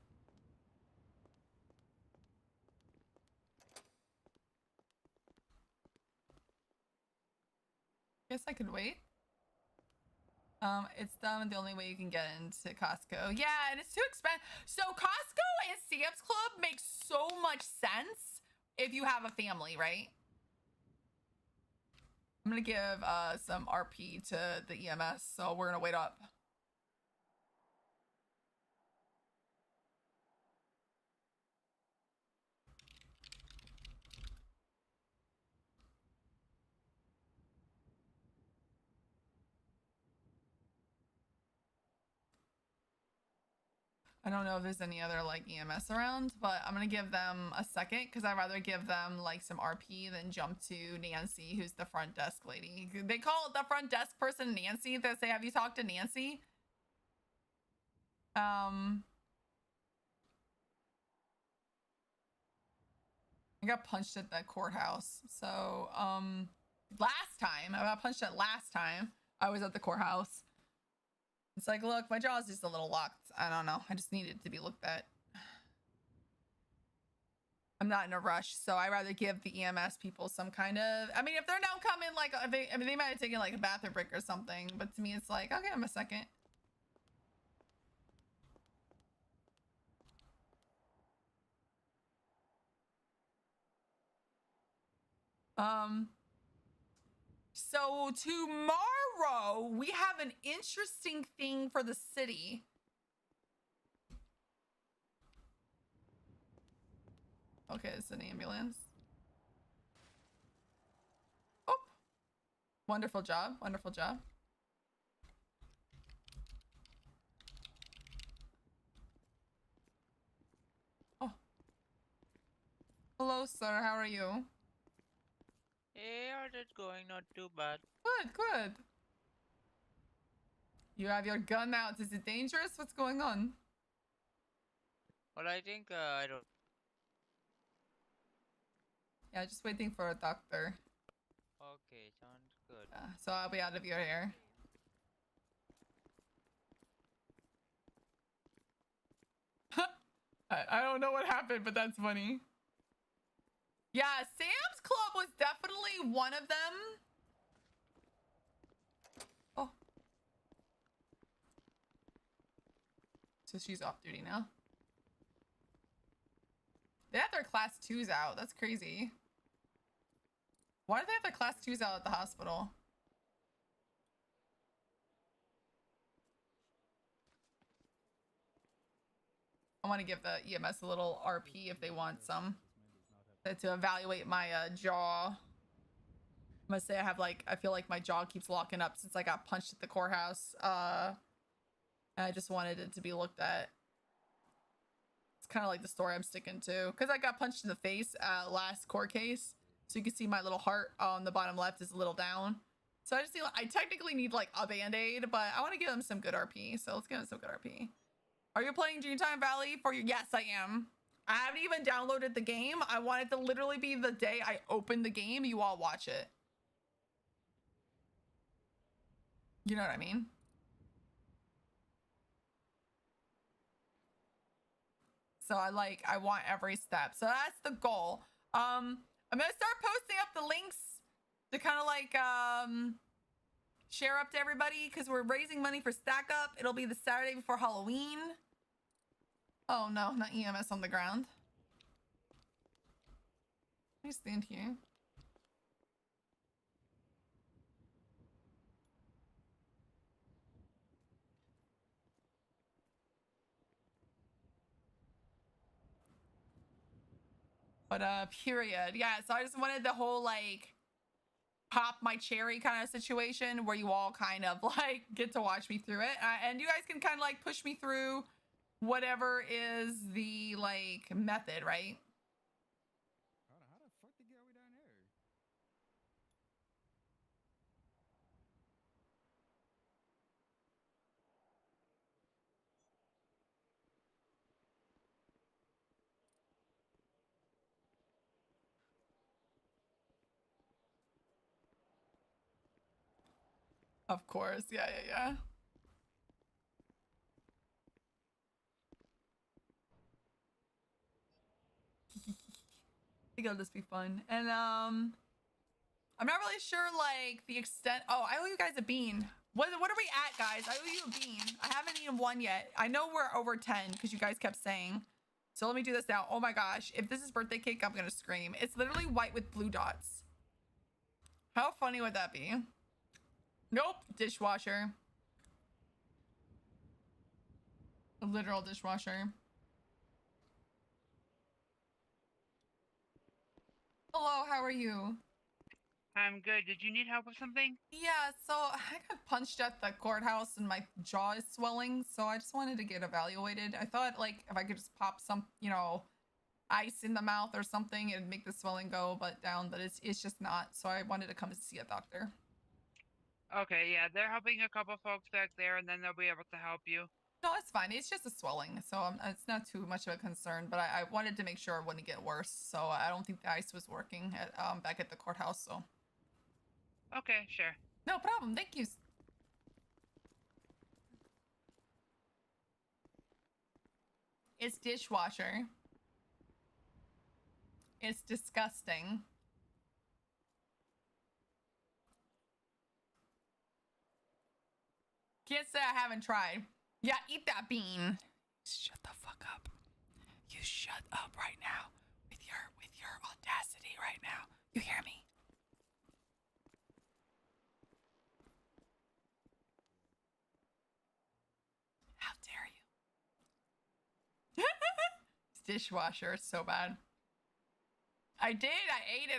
Guess I could wait. It's dumb and the only way you can get into Costco. Yeah, and it's too expensive. So Costco and Sam's Club makes so much sense if you have a family, right? I'm gonna give some RP to the EMS, so we're gonna wait up. I don't know if there's any other like EMS around, but I'm gonna give them a second because I'd rather give them like some RP than jump to Nancy, who's the front desk lady. They call it the front desk person Nancy. They say, have you talked to Nancy? I got punched at the courthouse. So last time, I got punched at last time I was at the courthouse. It's like, look, my jaw's just a little locked. I don't know. I just need it to be looked at. I'm not in a rush, so I rather give the EMS people some kind of. I mean, if they're now coming, like, they might have taken like a bathroom break or something. But to me, it's like, I'll give them a second. So tomorrow we have an interesting thing for the city. Okay, it's an ambulance. Oh, wonderful job. Wonderful job. Oh. Hello, sir. How are you? Hey, how's it going? Not too bad. Good, good. You have your gun out. Is it dangerous? What's going on? Well, I think I don't. Yeah, just waiting for a doctor. Okay, sounds good. Yeah, so I'll be out of your hair. I don't know what happened, but that's funny. Yeah, Sam's Club was definitely one of them. Oh. So she's off duty now. They have their class 2s out. That's crazy. Why do they have their class 2s out at the hospital? I want to give the EMS a little RP if they want some. To evaluate my jaw. I must say I feel like my jaw keeps locking up since I got punched at the courthouse. I just wanted it to be looked at. It's kind of like the story I'm sticking to, because I got punched in the face last court case, so you can see my little heart on the bottom left is a little down. So I just feel I technically need like a band-aid, but I want to give them some good RP, so let's give them some good RP. Are you playing Dreamtime Valley for your? Yes, I am. I haven't even downloaded the game. I want it to literally be the day I open the game, you all watch it. You know what I mean? So I want every step. So that's the goal. I'm gonna start posting up the links to kind of like share up to everybody, because we're raising money for Stack Up. It'll be the Saturday before Halloween. Oh no, not EMS on the ground. Let me stand here. But period. Yeah, so I just wanted the whole like pop my cherry kind of situation where you all kind of like get to watch me through it, and you guys can kind of like push me through whatever is the like method, right? How the fuck they get all the way down here? Of course. Yeah. I think it'll just be fun. And I'm not really sure like the extent. Oh, I owe you guys a bean. What are we at, guys? I owe you a bean. I haven't eaten one yet. I know we're over 10 because you guys kept saying. So let me do this now. Oh my gosh. If this is birthday cake, I'm gonna scream. It's literally white with blue dots. How funny would that be? Nope. Dishwasher. A literal dishwasher. Hello, how are you? I'm good. Did you need help with something? Yeah, so I got punched at the courthouse and my jaw is swelling, so I just wanted to get evaluated. I thought like if I could just pop some, ice in the mouth or something, it'd make the swelling go down, but it's just not. So I wanted to come and see a doctor. Okay, yeah, they're helping a couple folks back there, and then they'll be able to help you. No, it's fine. It's just a swelling, so it's not too much of a concern. But I wanted to make sure it wouldn't get worse, so I don't think the ice was working at back at the courthouse. So. Okay, sure. No problem. Thank you. It's dishwasher. It's disgusting. Can't say I haven't tried. Yeah, eat that bean. Shut the fuck up. You shut up right now with your audacity right now. You hear me? How dare you? It's dishwasher. It's so bad. I did. I ate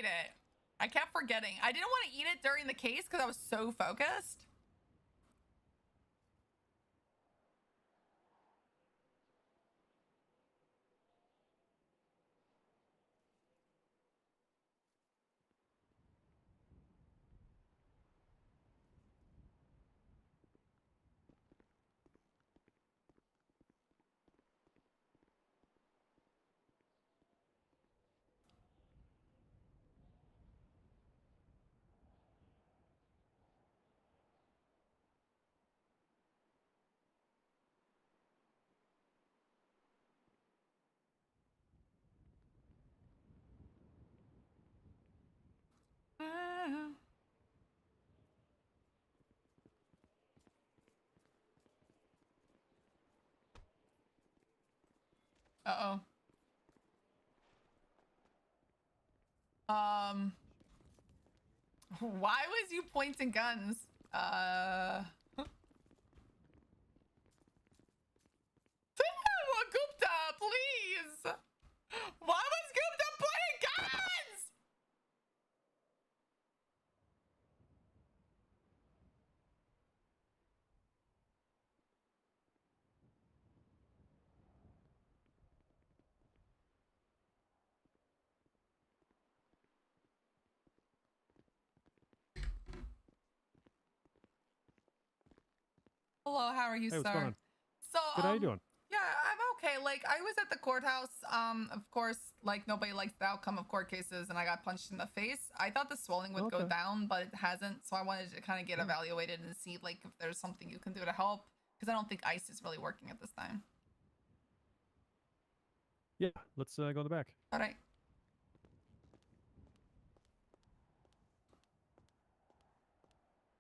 it. I kept forgetting. I didn't want to eat it during the case because I was so focused. Uh-oh. Why was you pointing guns? Gupta, please! Why was Gupta pointing guns? Hello, how are you, Hey, sir? what's going on? So, Good, how you doing? Yeah, I'm okay. Like, I was at the courthouse. Of course, like nobody likes the outcome of court cases, and I got punched in the face. I thought the swelling would go Okay. down, but it hasn't. So I wanted to kind of get evaluated and see like if there's something you can do to help, because I don't think ice is really working at this time. Yeah, let's go in the back. All right.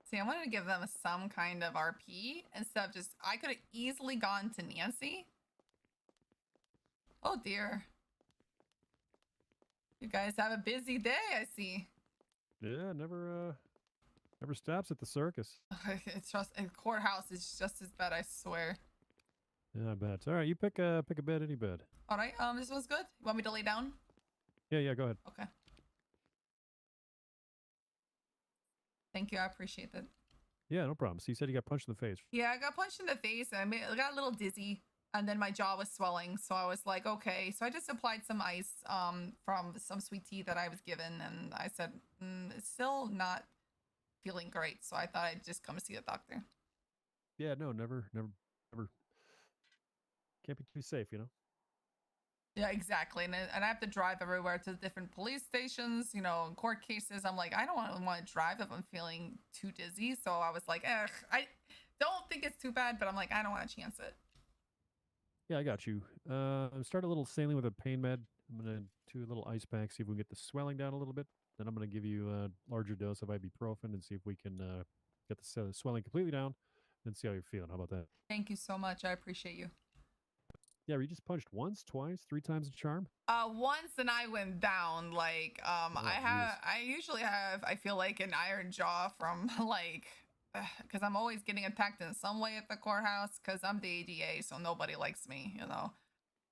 See, I wanted to give them some kind of RP instead of just, I could have easily gone to Nancy. Oh dear. You guys have a busy day, I see. Yeah, never stops at the circus. It's just, a courthouse is just as bad, I swear. Yeah, I bet. All right, you pick a bed, any bed. All right, this was good. You want me to lay down? Yeah, go ahead. Okay. Thank you, I appreciate that. Yeah, no problem. So you said you got punched in the face. Yeah, I got punched in the face. I got a little dizzy, and then my jaw was swelling. So I was like, okay. So I just applied some ice from some sweet tea that I was given, and I said, it's still not feeling great. So I thought I'd just come see the doctor. Yeah, no, never. Can't be too safe, you know? Yeah, exactly. And I have to drive everywhere to different police stations, you know, in court cases. I'm like, I don't want to drive if I'm feeling too dizzy. So I was like, I don't think it's too bad, but I'm like, I don't want to chance it. Yeah, I got you. Start a little saline with a pain med. I'm going to do a little ice pack, see if we can get the swelling down a little bit. Then I'm going to give you a larger dose of ibuprofen and see if we can get the swelling completely down and see how you're feeling. How about that? Thank you so much. I appreciate you. Yeah, were you just punched once, twice, 3 times the charm? Once and I went down. Like, I usually have, I feel like an iron jaw from like, because I'm always getting attacked in some way at the courthouse because I'm the ADA, so nobody likes me, you know.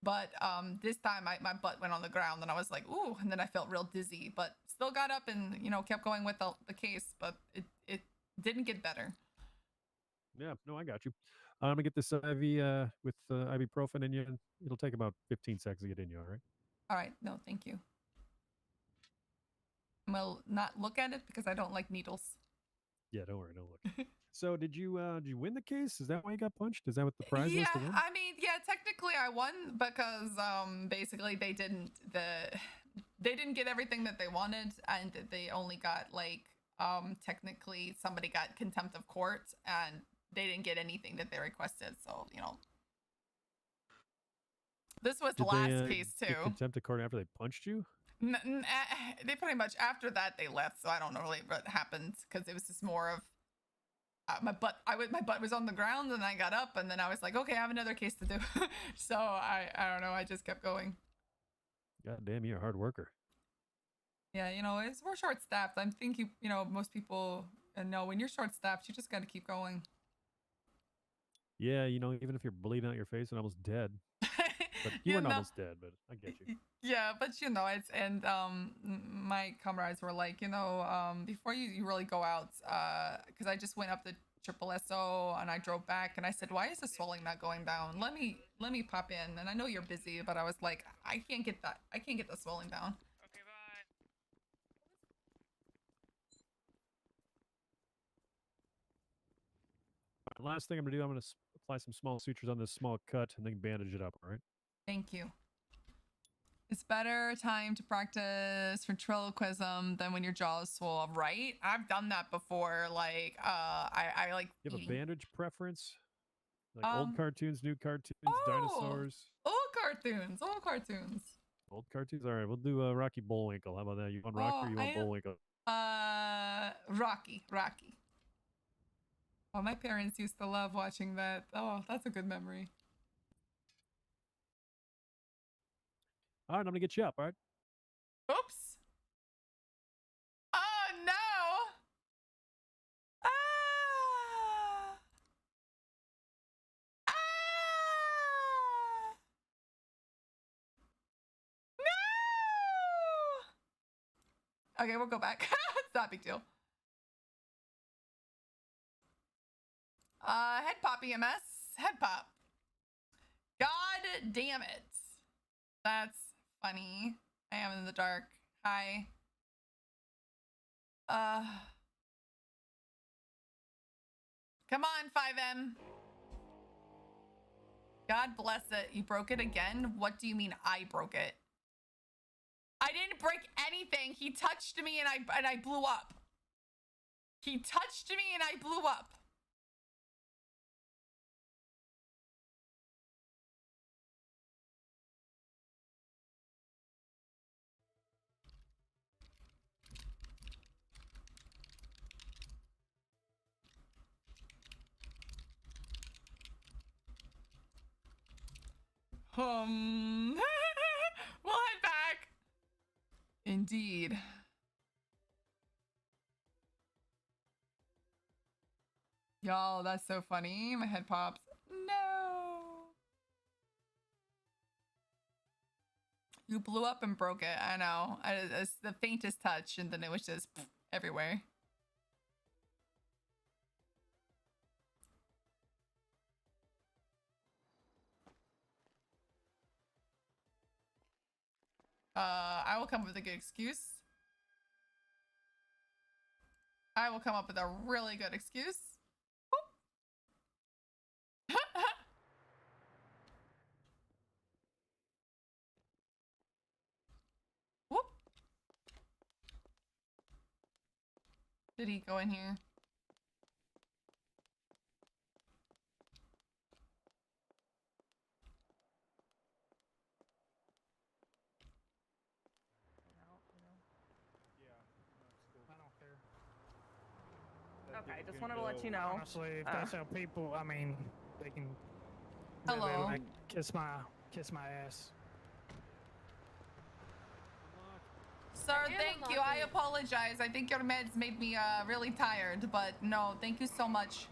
But this time my butt went on the ground and I was like, ooh, and then I felt real dizzy, but still got up and, you know, kept going with the case, but it didn't get better. Yeah, no, I got you. I'm going to get this IV with ibuprofen in you. And it'll take about 15 seconds to get in you, all right? All right. No, thank you. I'm going to not look at it because I don't like needles. Yeah, don't worry, don't look. So did you win the case? Is that why you got punched? Is that what the prize was to win? I mean, yeah, technically I won because basically they didn't get everything that they wanted, and they only got like technically somebody got contempt of court, and they didn't get anything that they requested. So, you know, this was the last case too. Get contempt of court after they punched you? They pretty much after that they left, so I don't know really what happened because it was just more of my butt was on the ground and I got up and then I was like, okay, I have another case to do. So I don't know, I just kept going. God damn, you're a hard worker. Yeah, you know, we're short staffed. I think you know, most people know when you're short staffed, you just got to keep going. Yeah, you know, even if you're bleeding out your face and almost dead. But you weren't almost dead, but I get you. Yeah, but you know, it's, and my comrades were like, you know, before you really go out, because I just went up the Triple SO and I drove back and I said, why is the swelling not going down? Let me pop in. And I know you're busy, but I was like, I can't get the swelling down. Okay, bye. Last thing I'm gonna do, I'm gonna apply some small sutures on this small cut and then bandage it up. All right. Thank you. It's better time to practice ventriloquism than when your jaw is swole, right? I've done that before. Like, I like. You have a bandage preference? Like old cartoons, new cartoons, dinosaurs? Old cartoons. Old cartoons? All right, we'll do Rocky Bullwinkle. How about that? You want Rocky or you want Bullwinkle? Rocky. Oh, my parents used to love watching that. Oh, that's a good memory. All right, I'm gonna get you up. All right. Oops. Oh no. No. Okay, we'll go back. It's not a big deal. Head pop EMS. Head pop. God damn it. That's funny. I am in the dark. Hi. Come on, 5M. God bless it. You broke it again? What do you mean I broke it? I didn't break anything. He touched me and I blew up. He touched me and I blew up. We'll head back. Indeed. Y'all, that's so funny. My head pops. No. You blew up and broke it. I know. It's the faintest touch, and then it was just everywhere. I will come up with a good excuse. I will come up with a really good excuse. Whoop. Did he go in here? Okay, just wanted to let you know. Honestly, if that's how people, I mean, they can. Hello. Really, like, kiss my ass. Sir, thank you. I apologize. I think your meds made me really tired, but no, thank you so much.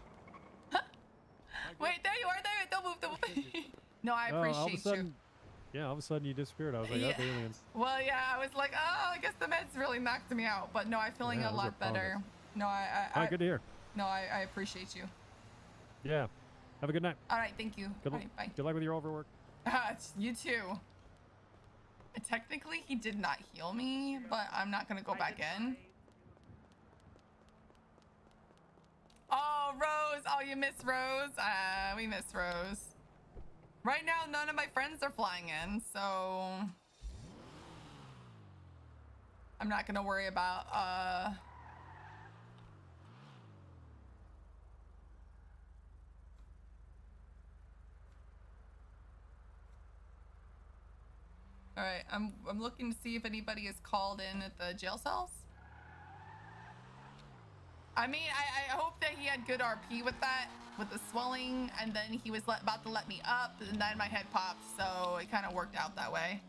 Wait, there you are. There, don't move, don't move. No, I all of a appreciate sudden, you. Yeah, all of a sudden you disappeared. I was like, Yeah. oh, aliens. Well, yeah, I was like, oh, I guess the meds really knocked me out, but no, I'm feeling Yeah, a those are lot better. fungus. No, All right, good to hear. No, I appreciate you. Yeah. Have a good night. All right, thank you. Good, All right, bye. good luck with your overwork. You too. Technically, he did not heal me, but I'm not gonna go back in. Oh, Rose. Oh, you miss Rose? We miss Rose. Right now, none of my friends are flying in, so I'm not gonna worry about All right, I'm looking to see if anybody is called in at the jail cells. I mean, I hope that he had good RP with that, with the swelling, and then he was about to let me up, and then my head popped, so it kind of worked out that way.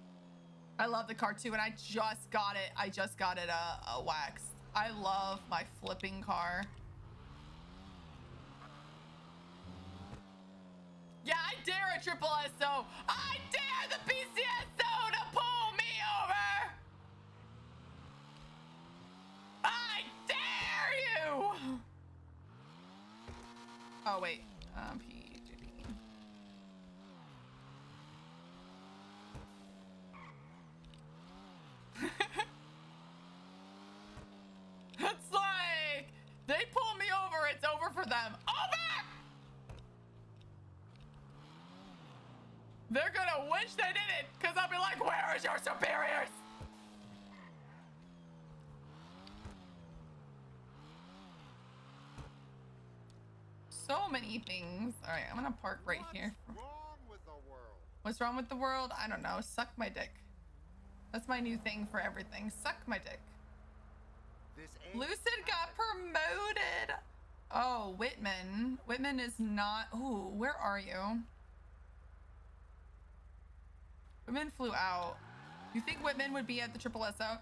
I love the car too, and I just got it. I just got it waxed. I love my flipping car. Yeah, I dare a triple SO. I dare the PCSO to pull me over. I dare you. Oh wait, PGB. It's like they pull me over, it's over for them. Over! They're gonna wish they did it, because I'll be like, where is your superiors? So many things. All right, I'm gonna park right here. What's wrong with the world? I don't know. Suck my dick. That's my new thing for everything. Suck my dick. Lucid got promoted. Oh, Whitman. Whitman is not. Ooh, where are you? Whitman flew out. You think Whitman would be at the Triple SO?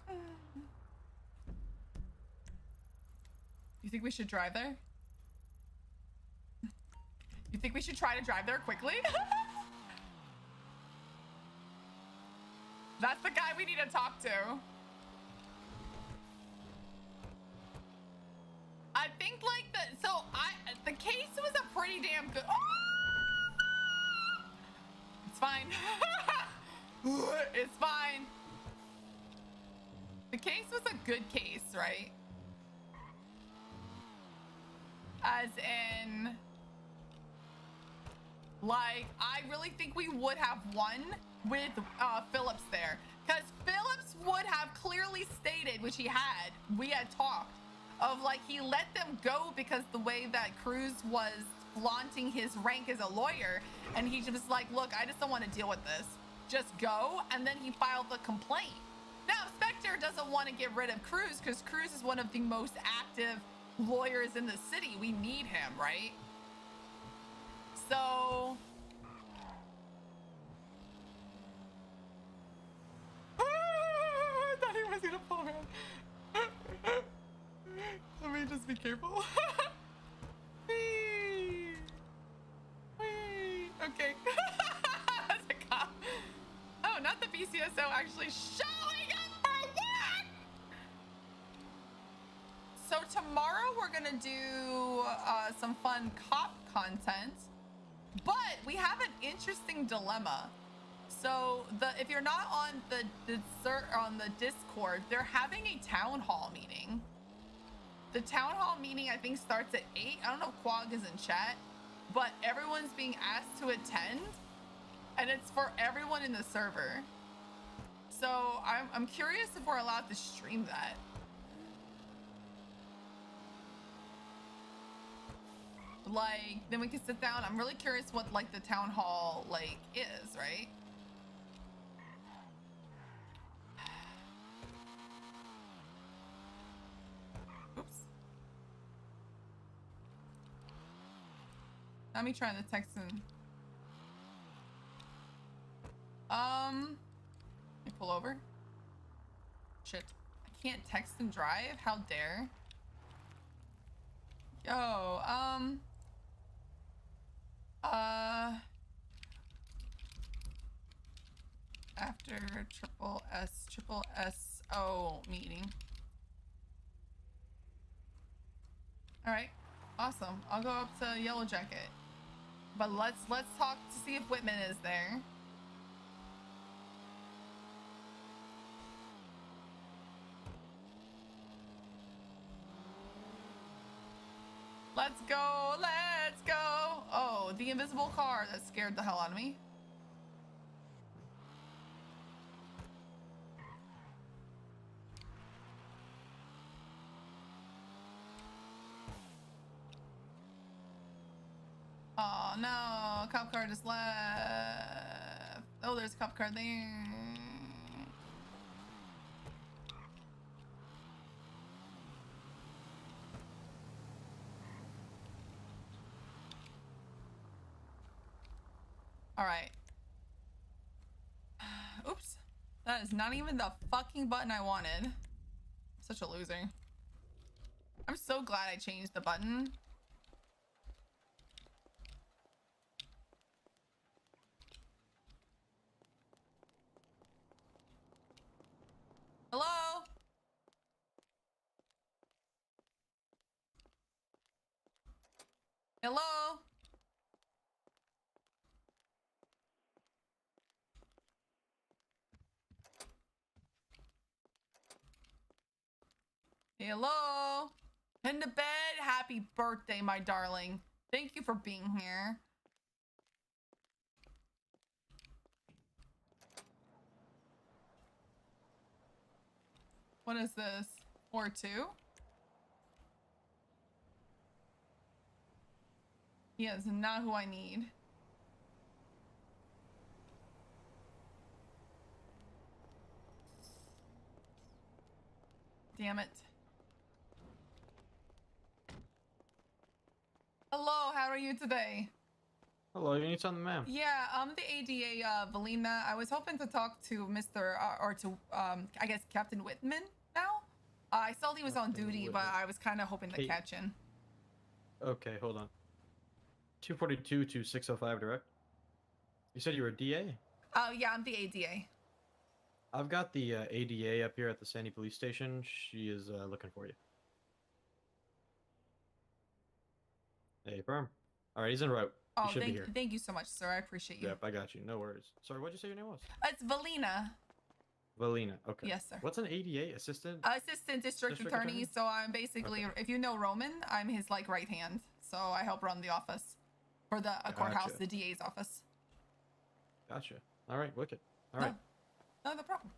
You think we should drive there? You think we should try to drive there quickly? That's the guy we need to talk to. I think like the case was a pretty damn good. Oh! It's fine. It's fine. The case was a good case, right? As in, Like, I really think we would have won with Phillips there. Because Phillips would have clearly stated, which he had, we had talked, of like he let them go because the way that Cruz was flaunting his rank as a lawyer. And he was like, look, I just don't want to deal with this. Just go. And then he filed the complaint. Now, Spectre doesn't want to get rid of Cruz because Cruz is one of the most active lawyers in the city. We need him, right? So... I thought he was going to pull me. Let me just be careful. Whee! Whee! Okay. That's a cop. Oh, not the BCSO actually showing up for work! So tomorrow we're gonna do some fun cop content, but we have an interesting dilemma. So if you're not on the Discord, they're having a town hall meeting. The town hall meeting I think starts at 8. I don't know if Quag is in chat, but everyone's being asked to attend, and it's for everyone in the server. So I'm curious if we're allowed to stream that. Like, then we can sit down. I'm really curious what like the town hall like is, right? Oops. Let me try to text him. Let me pull over. Shit. I can't text and drive? How dare? Yo, after triple SO meeting. All right, awesome. I'll go up to Yellow Jacket, but let's talk to see if Whitman is there. Let's go, let's go. Oh, the invisible car that scared the hell out of me. Oh no, cop car just left. Oh, there's a cop car there. All right. Oops. That is not even the fucking button I wanted. I'm such a loser. I'm so glad I changed the button. Hello? Hello? Hello? Into bed? Happy birthday, my darling. Thank you for being here. What is this? 4-2? He is not who I need. Damn it. Hello, how are you today? Hello, you need something, ma'am? Yeah, I'm the ADA, Valina. I was hoping to talk to Mr. Or to, I guess, Captain Whitman now. I saw he was on duty, but I was kind of hoping to catch him. Okay, hold on. 242 to 605 direct. You said you were a DA? Oh, yeah, I'm the ADA. I've got the ADA up here at the Sandy Police Station. She is looking for you. Hey, Perm. All right, he's en route. Oh, he should be here. Thank you so much, sir. I appreciate you. Yep, I got you. No worries. Sorry, what'd you say your name was? It's Valina. Valina. Okay. Yes, sir. What's an ADA? Assistant? Assistant District Attorney. So I'm basically, if you know Roman, I'm his like right hand. So I help run the office. For the courthouse, Gotcha. the DA's office. Gotcha. All right, wicked. All right. No problem.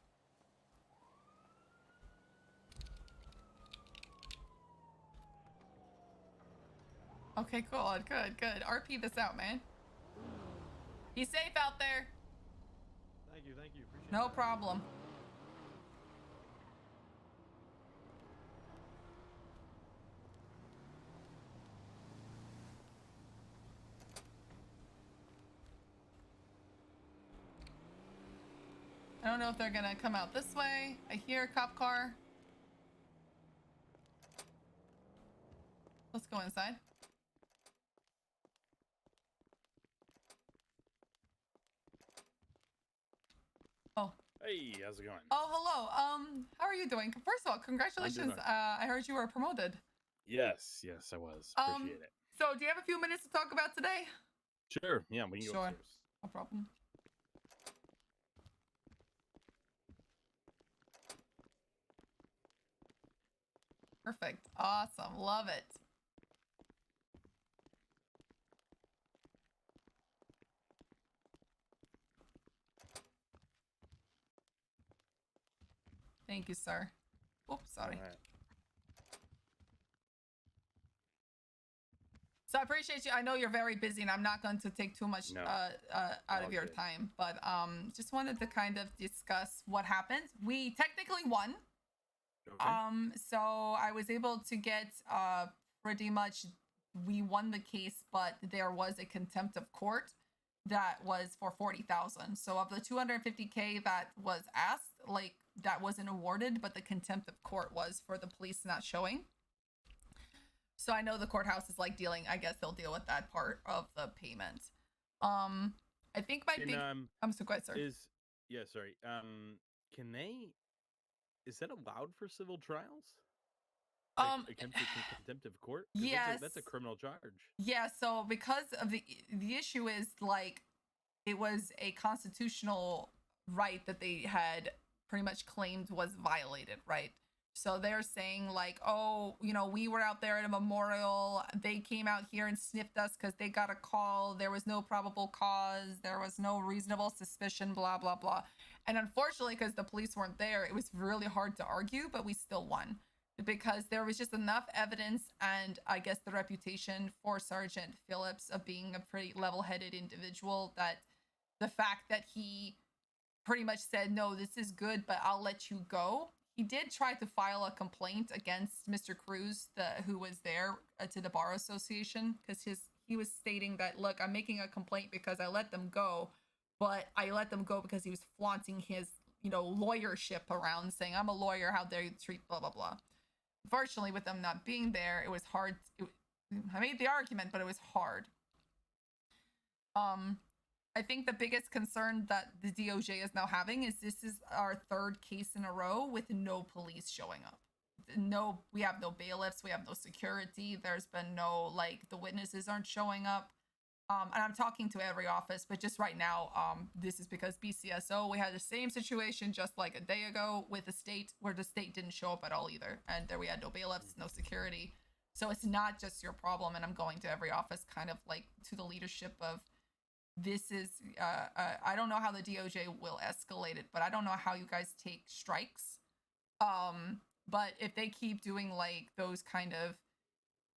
Okay, cool. Good. RP this out, man. Be safe out there. Thank you. Appreciate No that. problem. I don't know if they're gonna come out this way. I hear a cop car. Let's go inside. Oh. Hey, how's it going? Oh, hello. How are you doing? First of all, congratulations. okay. I heard you were promoted. Yes, I was. Appreciate it. So do you have a few minutes to talk about today? Sure. Yeah, we can go Sure. upstairs. No problem. Perfect. Awesome. Love it. Thank you, sir. Oops, sorry. All right. So I appreciate you. I know you're very busy, and I'm not going to take too much No. out All of your good. time. But just wanted to kind of discuss what happened. We technically won. Okay. So I was able to get pretty much, we won the case, but there was a contempt of court that was for 40,000. So of the 250K that was asked, like that wasn't awarded, but the contempt of court was for the police not showing. So I know the courthouse is like dealing, I guess they'll deal with that part of the payment. I think my big, I'm so glad, sir. Sorry. Can they? Is that allowed for civil trials? Like, contempt of court? 'Cause Yes. that's a criminal charge. Yeah, so because of the issue is like it was a constitutional right that they had pretty much claimed was violated, right? So they're saying like, oh, you know, we were out there at a memorial. They came out here and sniffed us because they got a call. There was no probable cause. There was no reasonable suspicion, blah, blah, blah. And unfortunately, because the police weren't there, it was really hard to argue, but we still won because there was just enough evidence and I guess the reputation for Sergeant Phillips of being a pretty level-headed individual that the fact that he pretty much said, no, this is good, but I'll let you go. He did try to file a complaint against Mr. Cruz, who was there to the Bar Association, because he was stating that, look, I'm making a complaint because I let them go, but I let them go because he was flaunting his, lawyership around, saying, I'm a lawyer, how dare you treat blah, blah, blah. Unfortunately, with them not being there, it was hard. I made the argument, but it was hard. I think the biggest concern that the DOJ is now having is this is our third case in a row with no police showing up. We have no bailiffs, we have no security. There's been no, the witnesses aren't showing up. And I'm talking to every office, but just right now, this is because BCSO, we had the same situation just like a day ago with the state, where the state didn't show up at all either. And there we had no bailiffs, no security. So it's not just your problem. And I'm going to every office kind of to the leadership of, this is I don't know how the DOJ will escalate it, but I don't know how you guys take strikes. But if they keep doing those kind of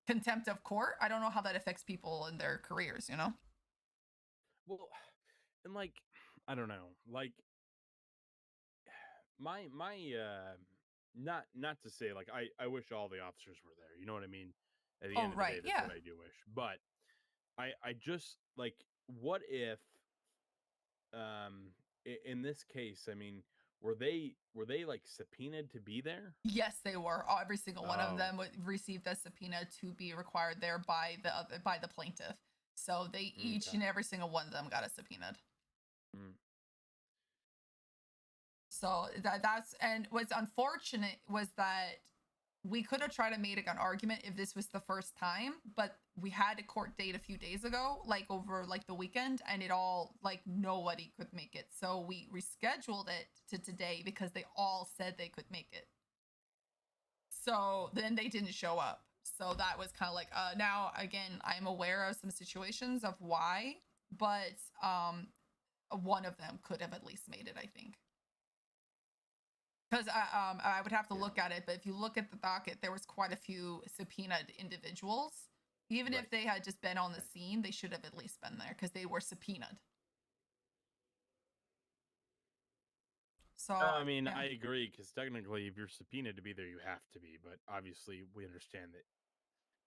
contempt of court, I don't know how that affects people in their careers, Well, and I don't know, my not to say I wish all the officers were there, you know what I mean? At the end of the day, that's what I do wish. But I just what if in this case, I mean, were they subpoenaed to be there? Yes, they were. Every single one of them would receive a subpoena to be required there by the plaintiff. So they each and every single one of them got a subpoenaed. So that's, and what's unfortunate was that we could have tried to make an argument if this was the first time, but we had a court date a few days ago, over the weekend, and it all nobody could make it. So we rescheduled it to today because they all said they could make it. So then they didn't show up. So that was kind of like, now again, I'm aware of some situations of why, but one of them could have at least made it, I think. Because I would have to look at it, but if you look at the docket, there was quite a few subpoenaed individuals. Even if they had just been on the scene, they should have at least been there because they were subpoenaed. So I mean, yeah. I agree because technically, if you're subpoenaed to be there, you have to be. But obviously, we understand that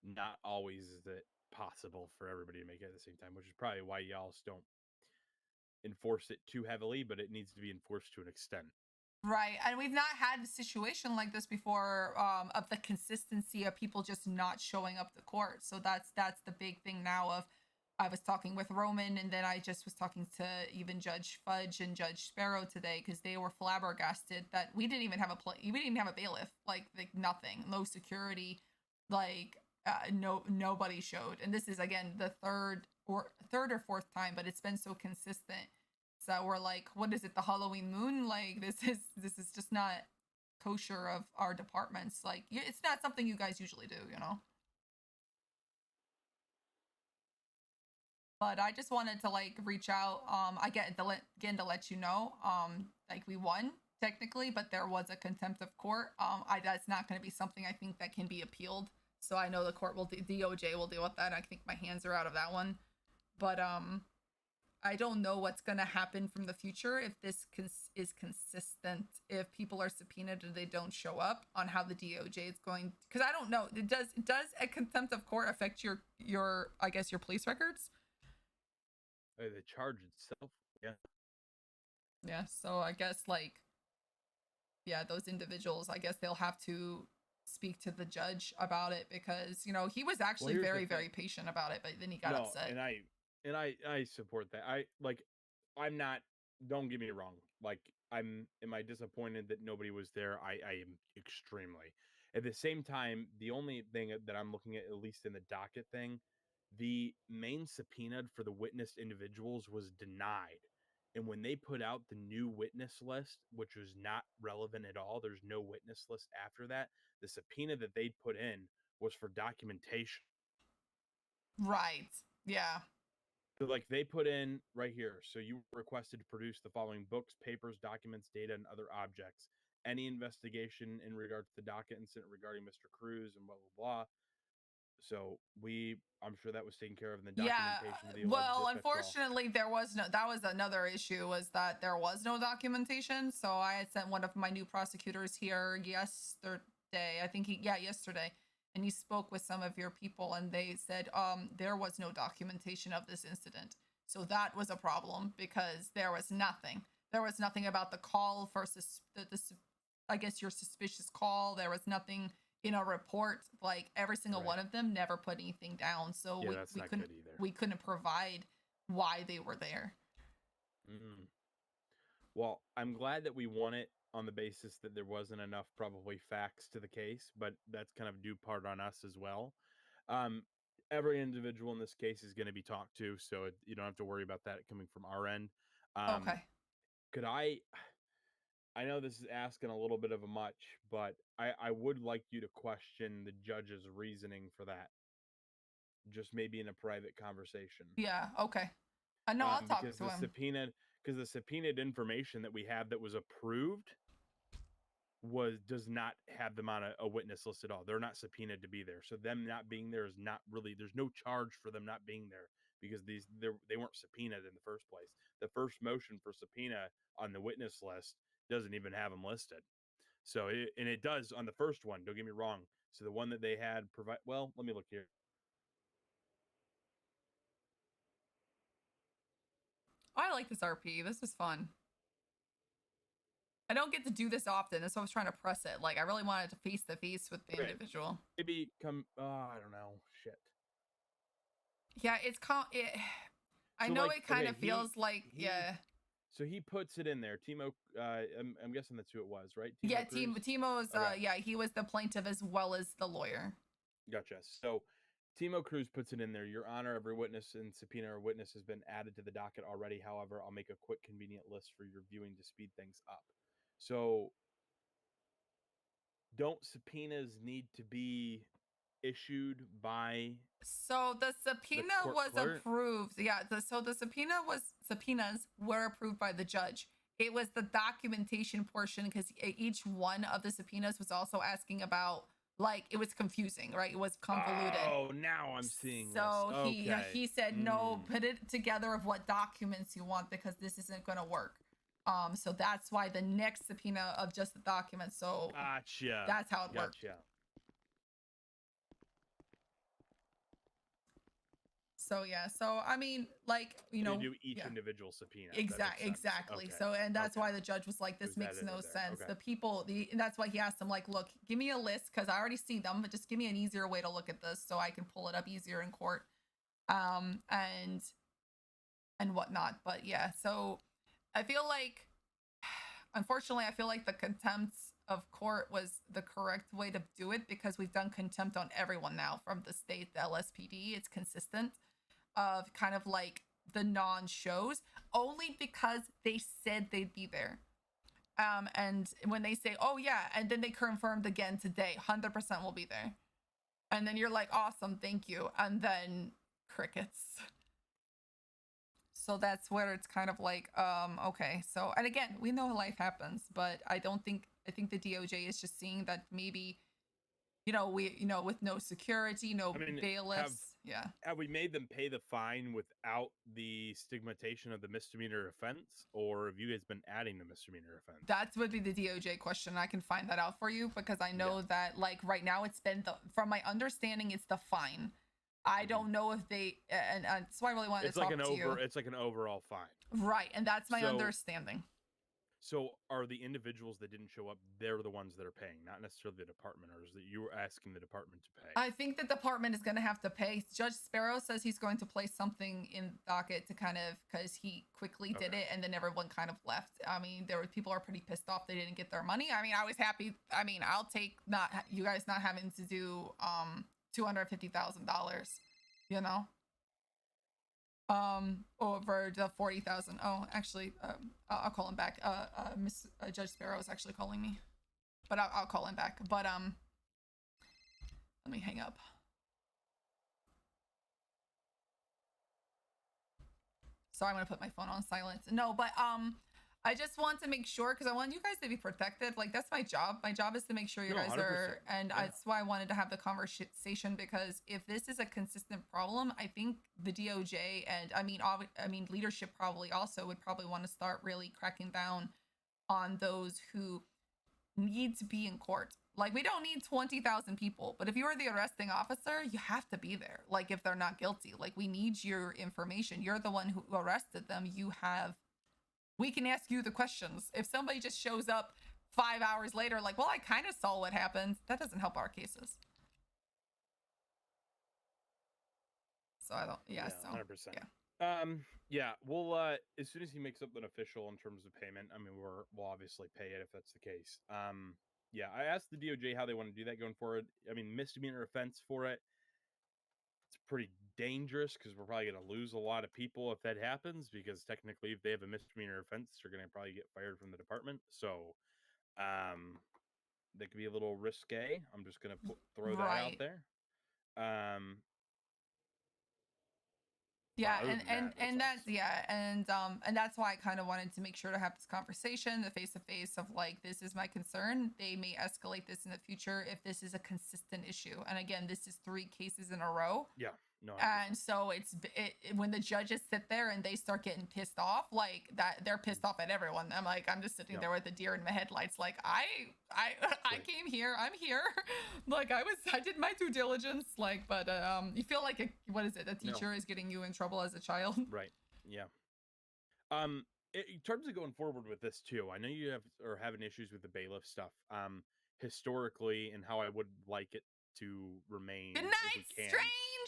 not always is it possible for everybody to make it at the same time, which is probably why y'all don't enforce it too heavily. But it needs to be enforced to an extent. Right. And we've not had a situation like this before, of the consistency of people just not showing up to court. So that's the big thing now of, I was talking with Roman, and then I just was talking to even Judge Fudge and Judge Sparrow today because they were flabbergasted that we didn't even have we didn't even have a bailiff, like nothing, no security, like nobody showed. And this is again the third or fourth time, but it's been so consistent. So we're like, what is it, the Halloween moon? Like this is just not kosher of our departments. Like it's not something you guys usually do, you know. But I just wanted to like reach out. Again to let you know, like we won technically, but there was a contempt of court. That's not going to be something I think that can be appealed. So I know the court will, DOJ will deal with that. I think my hands are out of that one. But I don't know what's going to happen from the future if this is consistent. If people are subpoenaed and they don't show up, on how the DOJ is going, because I don't know. Does a contempt of court affect your I guess your police records? The charge itself, yeah. Yeah, so I guess like, yeah, those individuals, I guess they'll have to speak to the judge about it because, you know, he was actually very, very patient about it, but then he got upset. And I support that. I'm not, don't get me wrong. Like, am I disappointed that nobody was there? I am extremely. At the same time, the only thing that I'm looking at least in the docket thing, the main subpoena for the witnessed individuals was denied. And when they put out the new witness list, which was not relevant at all, there's no witness list after that. The subpoena that they'd put in was for documentation. Right. Yeah. So, like, they put in right here. So you were requested to produce the following books, papers, documents, data, and other objects. Any investigation in regard to the docket incident regarding Mr. Cruz and blah blah blah. So I'm sure that was taken care of in the documentation of the alleged well, dispatch call. unfortunately, there was no. That was another issue, was that there was no documentation. So I had sent one of my new prosecutors here yesterday. I think yesterday, and he spoke with some of your people, and they said there was no documentation of this incident. So that was a problem because there was nothing. There was nothing about the call versus I guess your suspicious call. There was nothing in a report. Like every single one of them never put anything down. So we couldn't provide why they were there. Mm. Well, I'm glad that we won it on the basis that there wasn't enough probably facts to the case, but that's kind of due part on us as well. Every individual in this case is going to be talked to, so you don't have to worry about that coming from our end. Okay. Could I know this is asking a little bit of a much, but I would like you to question the judge's reasoning for that. Just maybe in a private conversation. Yeah, okay. No, I'll talk to him. Because the subpoenaed information that we have that was approved does not have them on a witness list at all. They're not subpoenaed to be there. So them not being there is not really, there's no charge for them not being there because they weren't subpoenaed in the first place. The first motion for subpoena on the witness list doesn't even have them listed. So it does on the first one, don't get me wrong. So the one that they had well, let me look here. Oh, I like this RP. This is fun. I don't get to do this often. That's why I was trying to press it. Like I really wanted to face to face with the individual. Maybe I don't know. Shit. Yeah, I know it kind of feels like So he puts it in there. Timo, I'm guessing that's who it was, right? Timo's he was the plaintiff as well as the lawyer. Gotcha. So Timo Cruz puts it in there. Your Honor, every witness and subpoena or witness has been added to the docket already. However, I'll make a quick, convenient list for your viewing to speed things up. So don't subpoenas need to be issued by So the subpoena court was clerk? approved. Yeah. So the subpoenas were approved by the judge. It was the documentation portion because each one of the subpoenas was also asking about, like, it was confusing, right? It was convoluted. Oh, now I'm seeing So this. he Okay. he said no, put it together of what documents you want because this isn't going to work. So that's why the next subpoena of just the documents. So Gotcha. that's how it worked. Gotcha. So yeah, so I mean, like, you know, They do each yeah. individual subpoena. That makes sense. Exactly. Okay. So, and that's Okay. why the judge was like, this There's makes that in no there. sense. Okay. The people, and that's why he asked them, like, look, give me a list because I already see them, but just give me an easier way to look at this so I can pull it up easier in court, and whatnot. But yeah, so I feel like, unfortunately, I feel like the contempt of court was the correct way to do it because we've done contempt on everyone now from the state, the LSPD. It's consistent of kind of like the non-shows only because they said they'd be there. And when they say, oh yeah, and then they confirmed again today, 100% will be there. And then you're like, awesome, thank you. And then crickets. So that's where it's kind of like, okay. So, and again, we know life happens, but I think the DOJ is just seeing that maybe, you know, with no security, no bailiffs. Have we made them pay the fine without the stigmatization of the misdemeanor offense, or have you guys been adding the misdemeanor offense? That would be the DOJ question. I can find that out for you because I know that, like, right now it's been from my understanding, it's the fine. I don't know if they, and that's why I really wanted to talk to you. It's like an overall fine. Right, and that's my understanding. So are the individuals that didn't show up, they're the ones that are paying, not necessarily the department, or is that you were asking the department to pay? I think the department is going to have to pay. Judge Sparrow says he's going to place something in docket to kind of, because he quickly did it and then everyone kind of left. I mean, people are pretty pissed off they didn't get their money. I mean, I was happy. I mean, I'll take you guys not having to do $250,000, you know? Over the 40,000. Oh, actually, I'll call him back. Judge Sparrow is actually calling me, but I'll call him back. But let me hang up. So I'm gonna put my phone on silent. No, but I just want to make sure because I want you guys to be protected. Like, that's my job. My job is to make sure you guys 100%. are, and that's why I wanted to have the conversation because if this is a consistent problem, I think the DOJ and I mean leadership probably also would probably want to start really cracking down on those who need to be in court. Like, we don't need 20,000 people, but if you are the arresting officer, you have to be there. Like, if they're not guilty, like, we need your information. You're the one who arrested them. We can ask you the questions. If somebody just shows up 5 hours later, like, well, I kind of saw what happened, that doesn't help our cases. So I don't, yeah, so 100%. yeah. Yeah, we'll as soon as he makes something official in terms of payment, I mean, we'll obviously pay it if that's the case. Yeah, I asked the DOJ how they want to do that going forward. I mean, misdemeanor offense for it, it's pretty dangerous because we're probably going to lose a lot of people if that happens, because technically if they have a misdemeanor offense, they're going to probably get fired from the department. So that could be a little risque. I'm just going to throw that out there. Yeah, and that's why I kind of wanted to make sure to have this conversation, the face-to-face of like, this is my concern. They may escalate this in the future if this is a consistent issue. And again, this is 3 cases in a row. Yeah, no. And so when the judges sit there and they start getting pissed off, like that, they're pissed off at everyone. I'm just sitting there with a deer in my headlights, like I came here, I'm here, like I did my due diligence, like, but you feel like a teacher is getting you in trouble as a child, right? Yeah. In terms of going forward with this too, I know you are having issues with the bailiff stuff. Historically, and how I would like it to remain, Good night, if we can,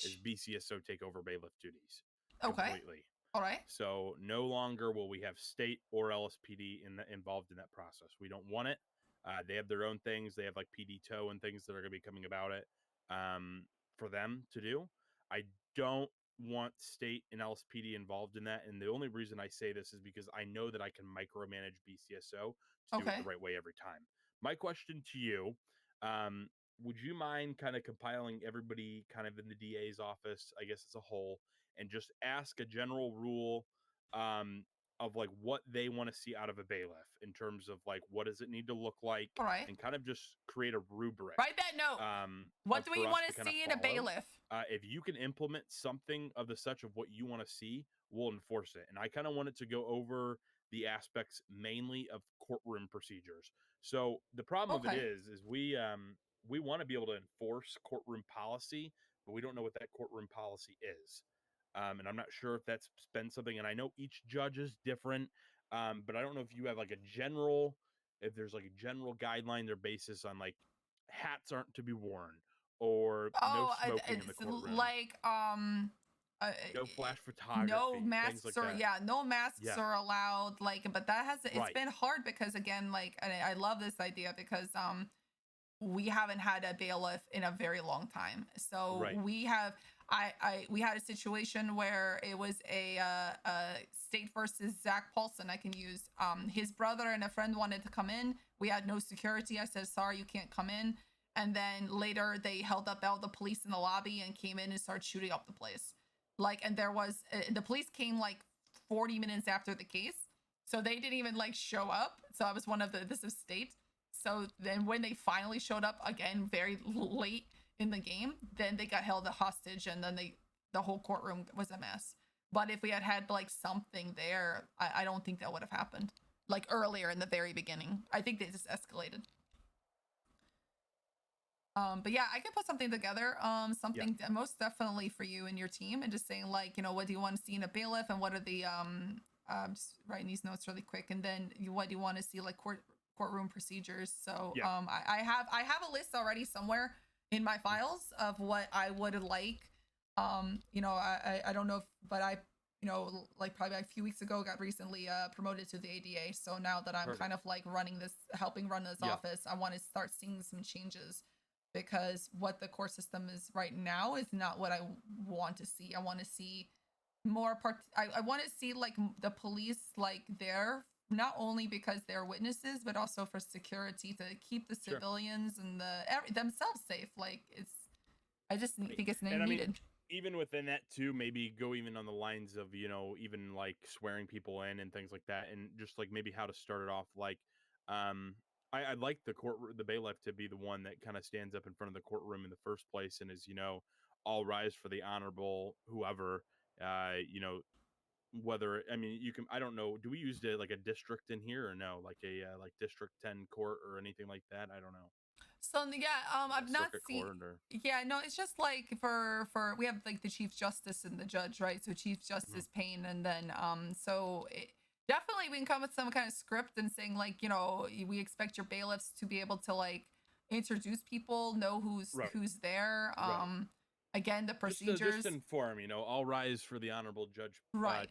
is BCSO take over bailiff duties. Okay. Completely. All right. So no longer will we have state or LSPD involved in that process. We don't want it. They have their own things. They have like PD tow and things that are going to be coming about it for them to do. I don't want state and LSPD involved in that. And the only reason I say this is because I know that I can micromanage BCSO to do it the right way every time. My question to you, would you mind kind of compiling everybody kind of in the DA's office, I guess as a whole, and just ask a general rule of like what they want to see out of a bailiff in terms of like what does it need to look like, All right. and kind of just create a rubric. Write that note. What do we want to see in a bailiff? If you can implement something of the such of what you want to see, we'll enforce it. And I kind of want it to go over the aspects mainly of courtroom procedures. So the problem with it is we want to be able to enforce courtroom policy, but we don't know what that courtroom policy is. And I'm not sure if that's been something, and I know each judge is different, but I don't know if you have like if there's like a general guideline or basis on like hats aren't to be worn or no smoking in the courtroom. Like no flash photography, no things masks like or that. no masks are allowed. Like, but that has it's been hard because again, like I love this idea because we haven't had a bailiff in a very long time. So we have we had a situation where it was a State versus Zach Paulson. I can use his brother and a friend wanted to come in. We had no security. I said, sorry, you can't come in. And then later they held up all the police in the lobby and came in and started shooting up the place. Like, and there was the police came like 40 minutes after the case, so they didn't even like show up. So I was one of this is State. So then when they finally showed up again, very late in the game, then they got held hostage, and then the whole courtroom was a mess. But if we had had like something there, I don't think that would have happened. Like earlier in the very beginning, I think they just escalated. But yeah, I can put something together. Something most definitely for you and your team, and just saying like, you know, what do you want to see in a bailiff, and what are the just writing these notes really quick, and then what do you want to see like courtroom procedures. So I have a list already somewhere in my files of what I would like. You know, I don't know if, but I, you know, like probably a few weeks ago got recently promoted to the ADA. So now that I'm kind of like helping run this office, I want to start seeing some changes, because what the court system is right now is not what I want to see. I want to see more I want to see like the police like there, not only because they're witnesses, but also for security, to keep the civilians and themselves safe. Like I just think it's needed. I mean, even within that too, maybe go even on the lines of, you know, even like swearing people in and things like that, and just like maybe how to start it off. Like, I'd like the bailiff to be the one that kind of stands up in front of the courtroom in the first place and is, you know, all rise for the honorable whoever, you know, whether, I mean, you can, I don't know, do we use like a district in here or no, like a like District 10 court or anything like that? I don't know. So yeah, I've not seen. Yeah, no, it's just like for we have like the Chief Justice and the judge, right? So Chief Justice Payne, and then so definitely we can come with some kind of script and saying like, you know, we expect your bailiffs to be able to like introduce people, know who's there. Again, the procedures. Just inform, you know, all rise for the Honorable Judge,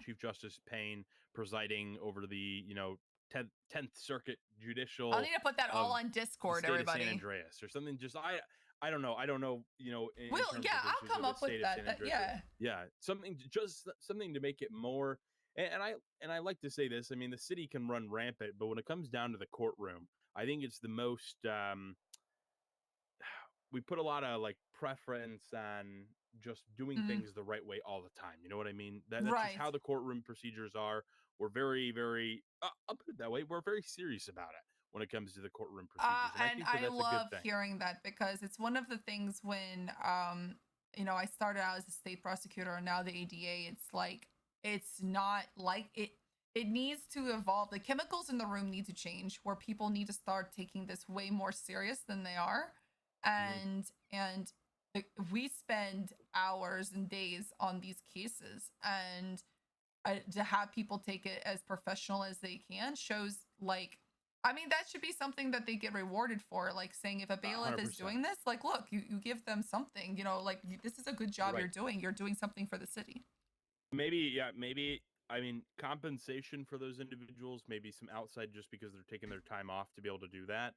Chief Justice Payne, presiding over the, you know, 10th Circuit Judicial. I'll need to put that all on Discord, everybody. San Andreas or something. Just I don't know. I don't know. You know. I'll come up with that. Yeah, something to make it more. And I like to say this. I mean, the city can run rampant, but when it comes down to the courtroom, I think it's the most. We put a lot of like preference on just doing things the right way all the time. You know what I mean? That's just how the courtroom procedures are. We're very, very, I'll put it that way, we're very serious about it when it comes to the courtroom procedures. And I love hearing that, because it's one of the things when, you know, I started out as a state prosecutor and now the ADA, it's like, it's not like it needs to evolve. The chemicals in the room need to change, where people need to start taking this way more serious than they are. And we spend hours and days on these cases, and to have people take it as professional as they can shows like, I mean, that should be something that they get rewarded for. Like saying, if a bailiff 100%. Is doing this, like, look, you give them something, you know, like this is a good job you're doing. You're doing something for the city. Maybe, I mean, compensation for those individuals, maybe some outside, just because they're taking their time off to be able to do that.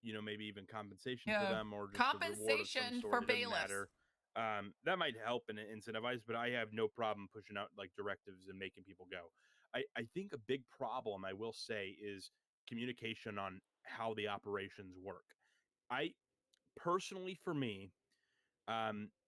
You know, maybe even compensation for them, or just compensation for bailiffs. That might help and incentivize, but I have no problem pushing out like directives and making people go. I think a big problem, I will say, is communication on how the operations work. personally for me,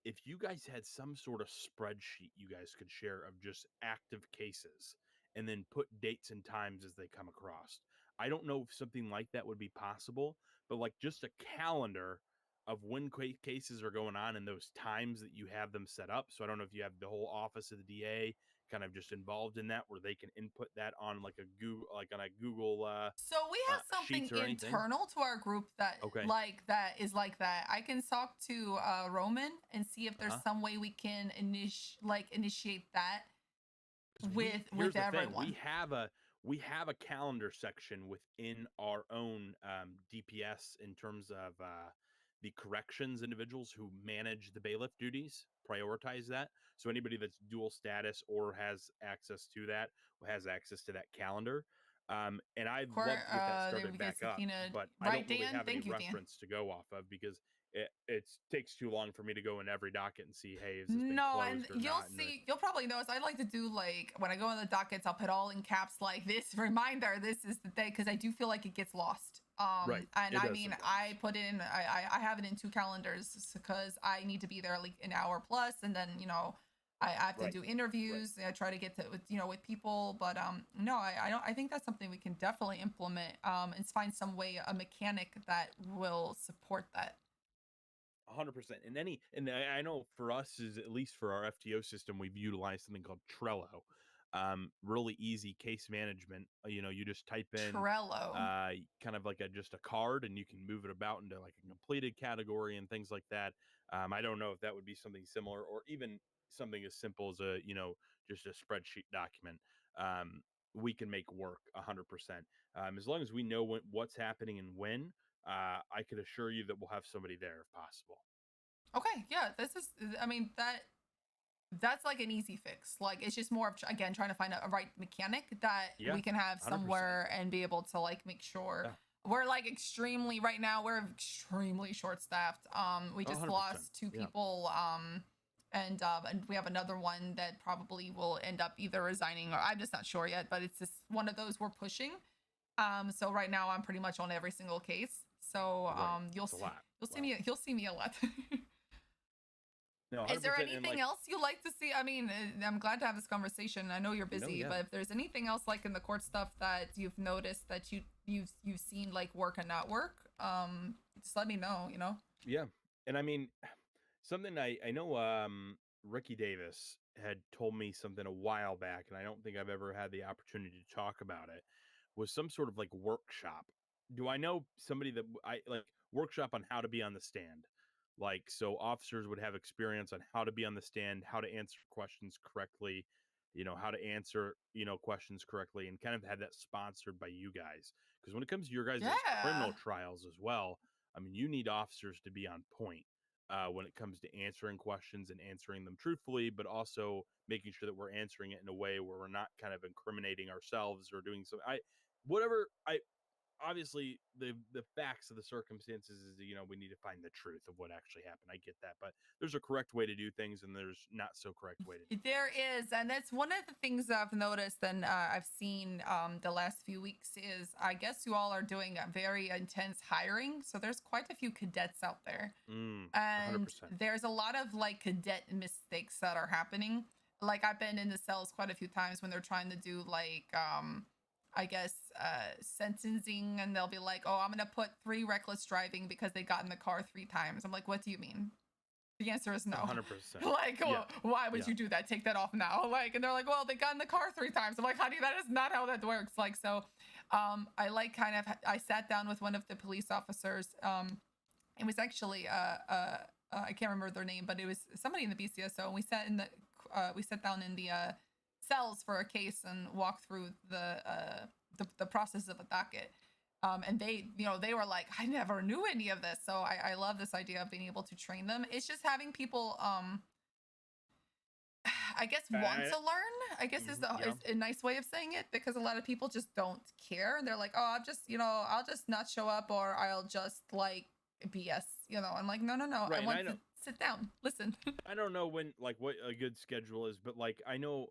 if you guys had some sort of spreadsheet you guys could share of just active cases and then put dates and times as they come across. I don't know if something like that would be possible, but like just a calendar of when cases are going on and those times that you have them set up. So I don't know if you have the whole office of the DA kind of just involved in that, where they can input that on like a Google, like on a Google So we have something Sheets or anything. internal to our group that Okay. like that is like that. I can talk to Roman and see if there's some way we can initiate that with Here's the thing, everyone. we have a calendar section within our own DPS in terms of the corrections individuals who manage the bailiff duties, prioritize that. So anybody that's dual status or has access to that has access to that calendar. And I'd love to get that started back up, but I don't really have any reference to go off of because it takes too long for me to go in every docket and see, hey, is this been No, closed and or you'll not? see, you'll probably notice I like to do like when I go in the dockets, I'll put all in caps like this reminder, this is the day, because I do feel like it gets lost. Right, And it I does mean, I put in, I have it in 2 calendars because I need to be there like an hour plus, and then I have to do interviews. I try to get to with people, but no, I don't. I think that's something we can definitely implement. And find some way, a mechanic that will support that. 100%. And I know for us, is at least for our FTO system, we've utilized something called Trello. Really easy case management. You just type in Trello. kind of like just a card, and you can move it about into like a completed category and things like that. I don't know if that would be something similar, or even something as simple as just a spreadsheet document. We can make work 100%. As long as we know what's happening and when. I could assure you that we'll have somebody there if possible. Okay, yeah, I mean, that's like an easy fix. Like, it's just more of, again, trying to find a right mechanic that we can have 100%. somewhere and be able to like make sure. We're like right now we're extremely short staffed. We just 100%. lost 2 people. And we have another one that probably will end up either resigning, or I'm just not sure yet, but it's just one of those we're pushing. So right now I'm pretty much on every single case. So you'll see me a lot. No, is there 100%, and, anything else you like to see? I mean, I'm glad to have this conversation. I know you're busy, but if there's anything else like in the court stuff that you've noticed that you've seen like work and not work, just let me know. Yeah, and I mean, something I know. Ricky Davis had told me something a while back, and I don't think I've ever had the opportunity to talk about it. Was some sort of like workshop. Do I know somebody that I like workshop on how to be on the stand? Like, so officers would have experience on how to be on the stand, how to answer questions correctly, how to answer, questions correctly, and kind of have that sponsored by you guys. Because when it comes to your guys' criminal trials as well, I mean, you need officers to be on point when it comes to answering questions and answering them truthfully, but also making sure that we're answering it in a way where we're not kind of incriminating ourselves or doing something. Obviously the facts of the circumstances is we need to find the truth of what actually happened. I get that, but there's a correct way to do things and there's not so correct way to do there is, and that's one of the things I've noticed and I've seen the last few weeks is I guess you all are doing a very intense hiring, so there's quite a few cadets out there. And 100%. there's a lot of like cadet mistakes that are happening. Like, I've been in the cells quite a few times when they're trying to do like I guess sentencing, and they'll be like, oh, I'm gonna put 3 reckless driving because they got in the car 3 times. I'm like, what do you mean? The answer is no. 100%. Like, why would you do that? Take that off now. Like, and they're like, well, they got in the car 3 times. I'm like, honey, that is not how that works. Like, so I like I sat down with one of the police officers. It was actually I can't remember their name, but it was somebody in the BCSO, and we sat down in the cells for a case and walked through the process of a docket. And they were like, I never knew any of this. So I love this idea of being able to train them. It's just having people, I guess, want to learn, I guess is a nice way of saying it, because a lot of people just don't care. And they're like, oh, I'll just not show up, or I'll just like BS, I'm like, no. Right, I want to sit down, listen. I don't know when, like, what a good schedule is, but like, I know,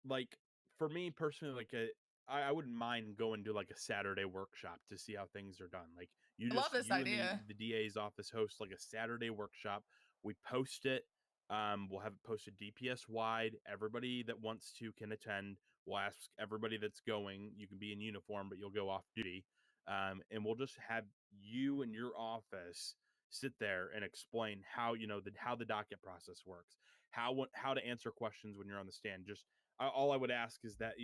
like, for me personally, like I wouldn't mind going to like a Saturday workshop to see how things are done. Like you I just love this you idea. and the DA's office host like a Saturday workshop. We post it. We'll have it posted DPS wide. Everybody that wants to can attend. We'll ask everybody that's going. You can be in uniform, but you'll go off duty. And we'll just have you and your office sit there and explain how how the docket process works, how to answer questions when you're on the stand. Just all I would ask is that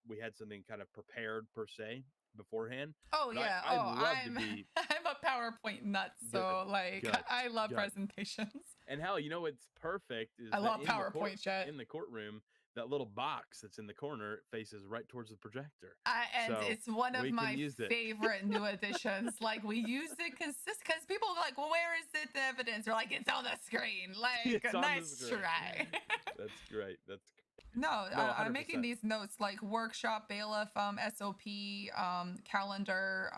we had something kind of prepared per se beforehand. Oh But yeah. I'd Oh, love I'm to be I'm a PowerPoint nut, so like good, I love good. presentations. And hell, it's perfect is I that love in the PowerPoint shit. in the courtroom, that little box that's in the corner faces right towards the projector. And So it's one of we can my use it. favorite new additions. Like we use it consist because people are like, well, where is it? The evidence? We're like, it's on the screen. Like, It's on the nice screen. try. That's great. That's No, No, I'm making 100%. these notes like workshop, bailiff, SOP, calendar.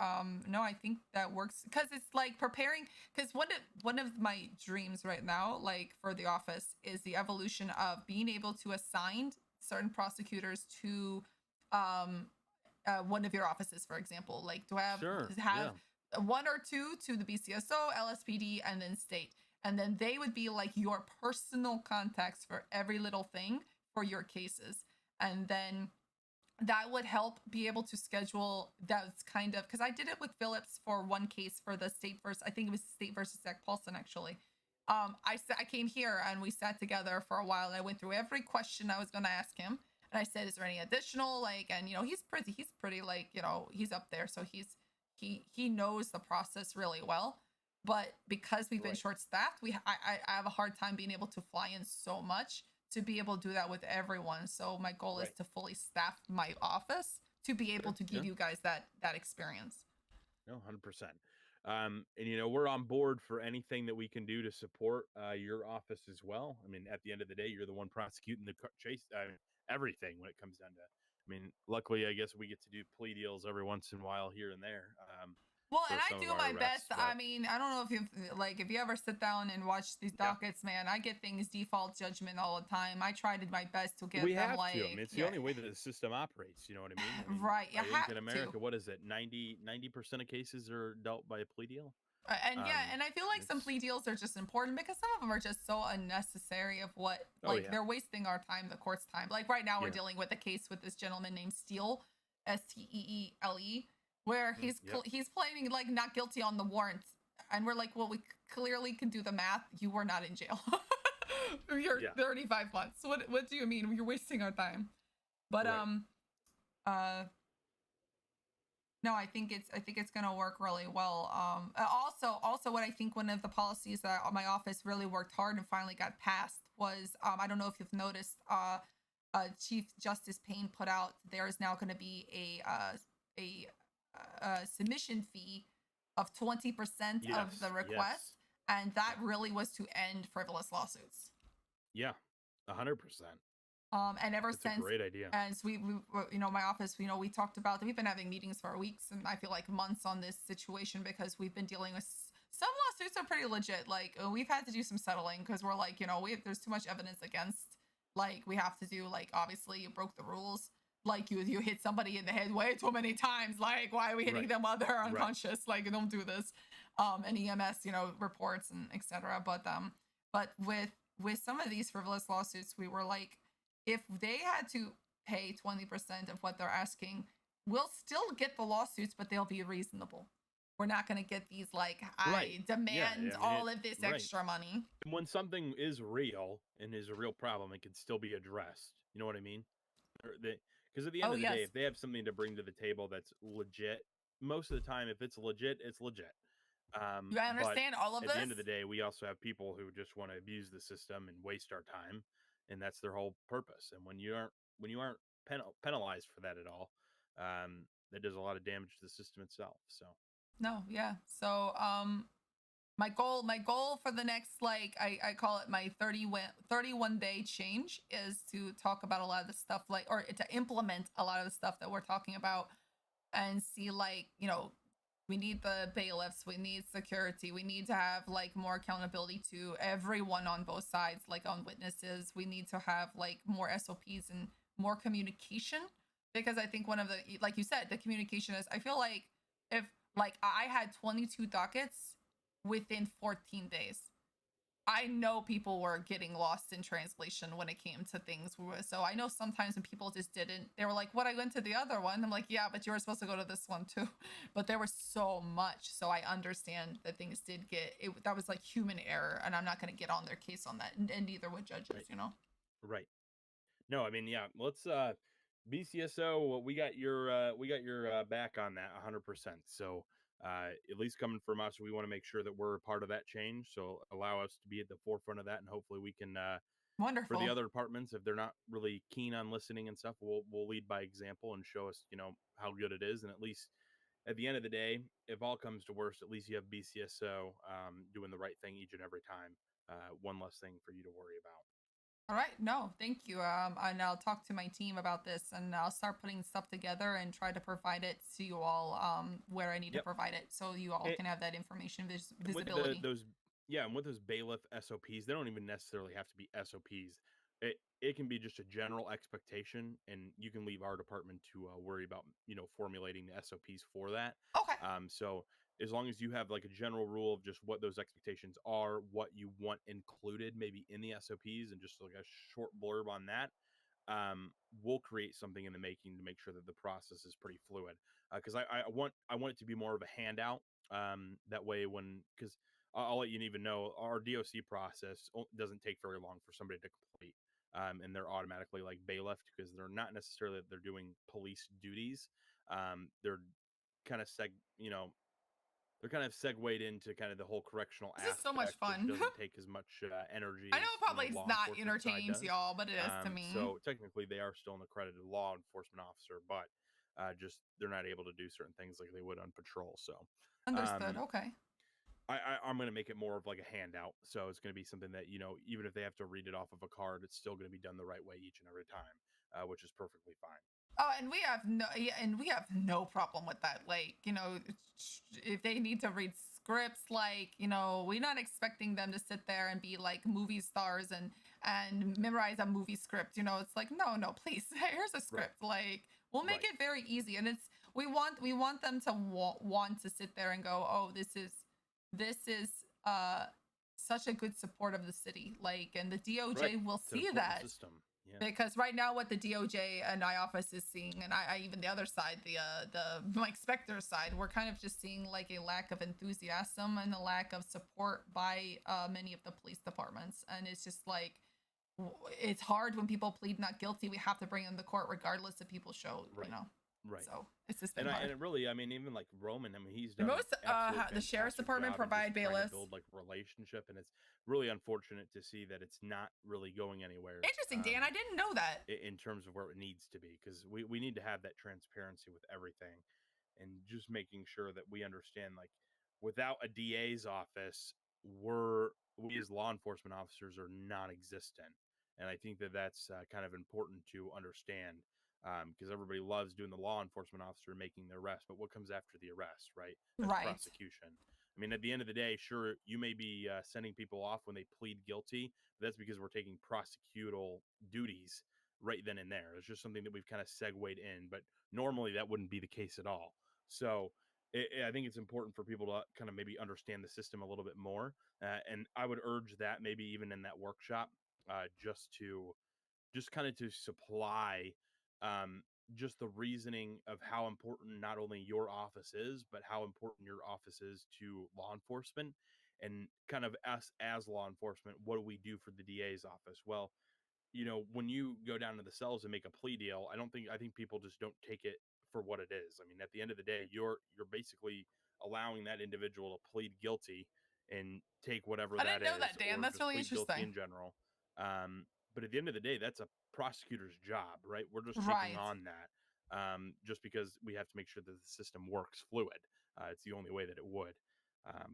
No, I think that works because it's like preparing. Because one of my dreams right now, like for the office, is the evolution of being able to assign certain prosecutors to one of your offices, for example. Like to have Sure, one or two to the BCSO, LSPD, and then state. And then they would be like your personal contacts for every little thing for your cases. And then that would help be able to schedule. That's kind of because I did it with Phillips for one case for the state versus, I think it was state versus Zach Paulson actually. I came here and we sat together for a while and I went through every question I was going to ask him. And I said, is there any additional, like, and he's pretty like, he's up there. So he knows the process really well. But because we've been short staffed, I have a hard time being able to fly in so much to be able to do that with everyone. So my goal is to fully staff my office to be able to give you guys that experience. No, 100%. And we're on board for anything that we can do to support your office as well. I mean, at the end of the day, you're the one prosecuting the chase, everything when it comes down to. I mean, luckily, I guess we get to do plea deals every once in a while here and there. Well, for and I some of do our my arrests, best. but- I mean, I don't know if you ever sit down and watch these dockets, man. I get things default judgment all the time. I tried my best to get we them have like. to. I mean, it's the only way that the system operates. You know what I mean? I mean Right, you I think have in America, to. what is it? 90% of cases are dealt by a plea deal. And and I feel like some plea deals are just important because some of them are just so unnecessary of what they're wasting our time, the court's time. Like right now we're dealing with a case with this gentleman named Steele, Steele, where he's claiming like not guilty on the warrant. And we're like, well, we clearly can do the math. You were not in jail. You're 35 months. What do you mean? You're wasting our time. But no, I think it's gonna work really well. Also, what I think one of the policies that my office really worked hard and finally got passed was I don't know if you've noticed. Chief Justice Payne put out there is now going to be a submission fee of 20% of the request, and that really was to end frivolous lawsuits. Yeah, 100%. And ever That's since, a great idea. And we my office, we talked about that. We've been having meetings for weeks, and I feel like months on this situation because we've been dealing with some lawsuits are pretty legit. Like we've had to do some settling because we're like, there's too much evidence against. Like we have to do like obviously you broke the rules. Like you hit somebody in the head way too many times. Like why are we hitting them while they're unconscious? Like don't do this. And EMS, reports and etc. But with some of these frivolous lawsuits, we were like, if they had to pay 20% of what they're asking, we'll still get the lawsuits, but they'll be reasonable. We're not going to get these like I demand all of this extra money. And when something is real and is a real problem, it can still be addressed. You know what I mean? Because at the end of the day, if they have something to bring to the table that's legit, most of the time, if it's legit, it's legit. You understand all of at this? At the end of the day, we also have people who just want to abuse the system and waste our time, and that's their whole purpose. And when you aren't penalized for that at all, that does a lot of damage to the system itself. So. No, yeah. So my goal for the next I call it my 31 day change is to talk about a lot of the stuff or to implement a lot of the stuff that we're talking about and see we need the bailiffs, we need security, we need to have more accountability to everyone on both sides, on witnesses. We need to have more SOPs and more communication because I think one of the, like you said, the communication is, I feel like if like I had 22 dockets within 14 days, I know people were getting lost in translation when it came to things. So I know sometimes when people just didn't, they were like, what, I went to the other one. I'm like, yeah, but you were supposed to go to this one too. But there was so much. So I understand that things did get, that was like human error. And I'm not going to get on their case on that. And neither would judges, you know? Right. No, I mean, yeah, let's BCSO, we got your back on that 100%. So at least coming from us, we want to make sure that we're a part of that change. So allow us to be at the forefront of that, and hopefully we can wonderful for the other departments, if they're not really keen on listening and stuff, we'll lead by example and show us, you know, how good it is. And at least at the end of the day, if all comes to worst, at least you have BCSO doing the right thing each and every time. One less thing for you to worry about. All right. No, thank you. And I'll talk to my team about this, and I'll start putting stuff together and try to provide it to you all where I need to provide it, so you all can have that information visibility. With those, yeah, and with those bailiff SOPs, they don't even necessarily have to be SOPs. It can be just a general expectation, and you can leave our department to worry about, you know, formulating the SOPs for that. Okay. So as long as you have like a general rule of just what those expectations are, what you want included maybe in the SOPs, and just like a short blurb on that, we'll create something in the making to make sure that the process is pretty fluid. Because I want it to be more of a handout. That way, because I'll let you even know, our DOC process doesn't take very long for somebody to complete. And they're automatically like bailiff, because they're not necessarily that they're doing police duties. They're kind of they're kind of segued into kind of the whole correctional This aspect, is so much fun. which doesn't take as much energy. I know as, it probably you know, is law not enforcement side entertaining to does. y'all, but it is to me. So technically, they are still an accredited law enforcement officer, but just they're not able to do certain things like they would on patrol. So Understood. Okay. I'm going to make it more of like a handout. So it's going to be something that, you know, even if they have to read it off of a card, it's still going to be done the right way each and every time, which is perfectly fine. Oh, and we have no problem with that. Like, you know, if they need to read scripts, like, you know, we're not expecting them to sit there and be like movie stars and memorize a movie script. You know, it's like, no, please, here's a script. Right. Like, we'll make it very easy, and it's we want them to want to sit there and go, oh, this is such a good support of the city. Like, and the DOJ will see that. System. Yeah. Because right now, what the DOJ and I office is seeing, and I even the other side, the Mike Spector side, we're kind of just seeing like a lack of enthusiasm and a lack of support by many of the police departments, and it's just like it's hard when people plead not guilty. We have to bring them to court regardless if people show, you know. Right. So it's just been hard. And it really, I mean, even like Roman, I mean, he's done most the sheriff's department provide bailiffs, build like relationship, and it's really unfortunate to see that it's not really going anywhere. Interesting, Dan. I didn't know that. In terms of where it needs to be, because we need to have that transparency with everything, and just making sure that we understand, like, without a DA's office, we as law enforcement officers are non-existent, and I think that that's kind of important to understand. Because everybody loves doing the law enforcement officer making the arrest, but what comes after the arrest, right? That's prosecution. I mean, at the end of the day, sure, you may be sending people off when they plead guilty, but that's because we're taking prosecutorial duties right then and there. It's just something that we've kind of segued in, but normally that wouldn't be the case at all. So I think it's important for people to kind of maybe understand the system a little bit more, and I would urge that maybe even in that workshop, just kind of to supply just the reasoning of how important not only your office is, but how important your office is to law enforcement, and kind of us as law enforcement. What do we do for the DA's office? Well, you know, when you go down to the cells and make a plea deal, I think people just don't take it for what it is. I mean, at the end of the day, you're basically allowing that individual to plead guilty and take whatever that is. I didn't know that, Dan. That's really interesting. In general. But at the end of the day, that's a prosecutor's job, right? We're just taking on that just because we have to make sure that the system works fluid. It's the only way that it would.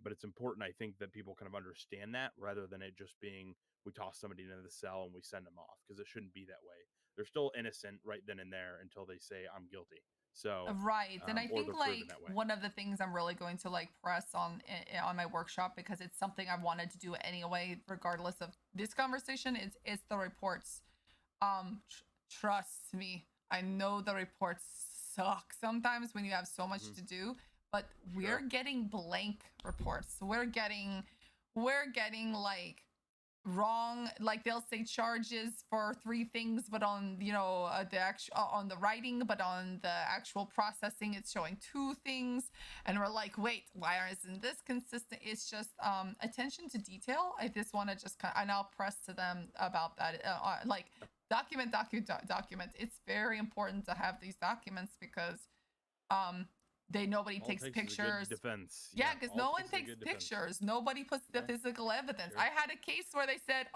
But it's important, I think, that people kind of understand that, rather than it just being we toss somebody into the cell and we send them off, because it shouldn't be that way. They're still innocent right then and there until they say I'm guilty. So and I think like one of the things I'm really going to like press on my workshop, because it's something I've wanted to do anyway, regardless of this conversation, is the reports. Trust me, I know the reports suck sometimes when you have so much to do, but we're getting blank reports. So we're getting like wrong, like they'll say charges for 3 things, but on the actual on the writing, but on the actual processing it's showing 2 things, and we're like, wait, why isn't this consistent? It's just attention to detail. I just want to just and I'll press to them about that, like document. It's very important to have these documents because nobody All takes it takes is a good pictures. defense. Yeah, because all no it one takes is a takes good defense. pictures. Nobody puts the physical evidence. I had a case where they said,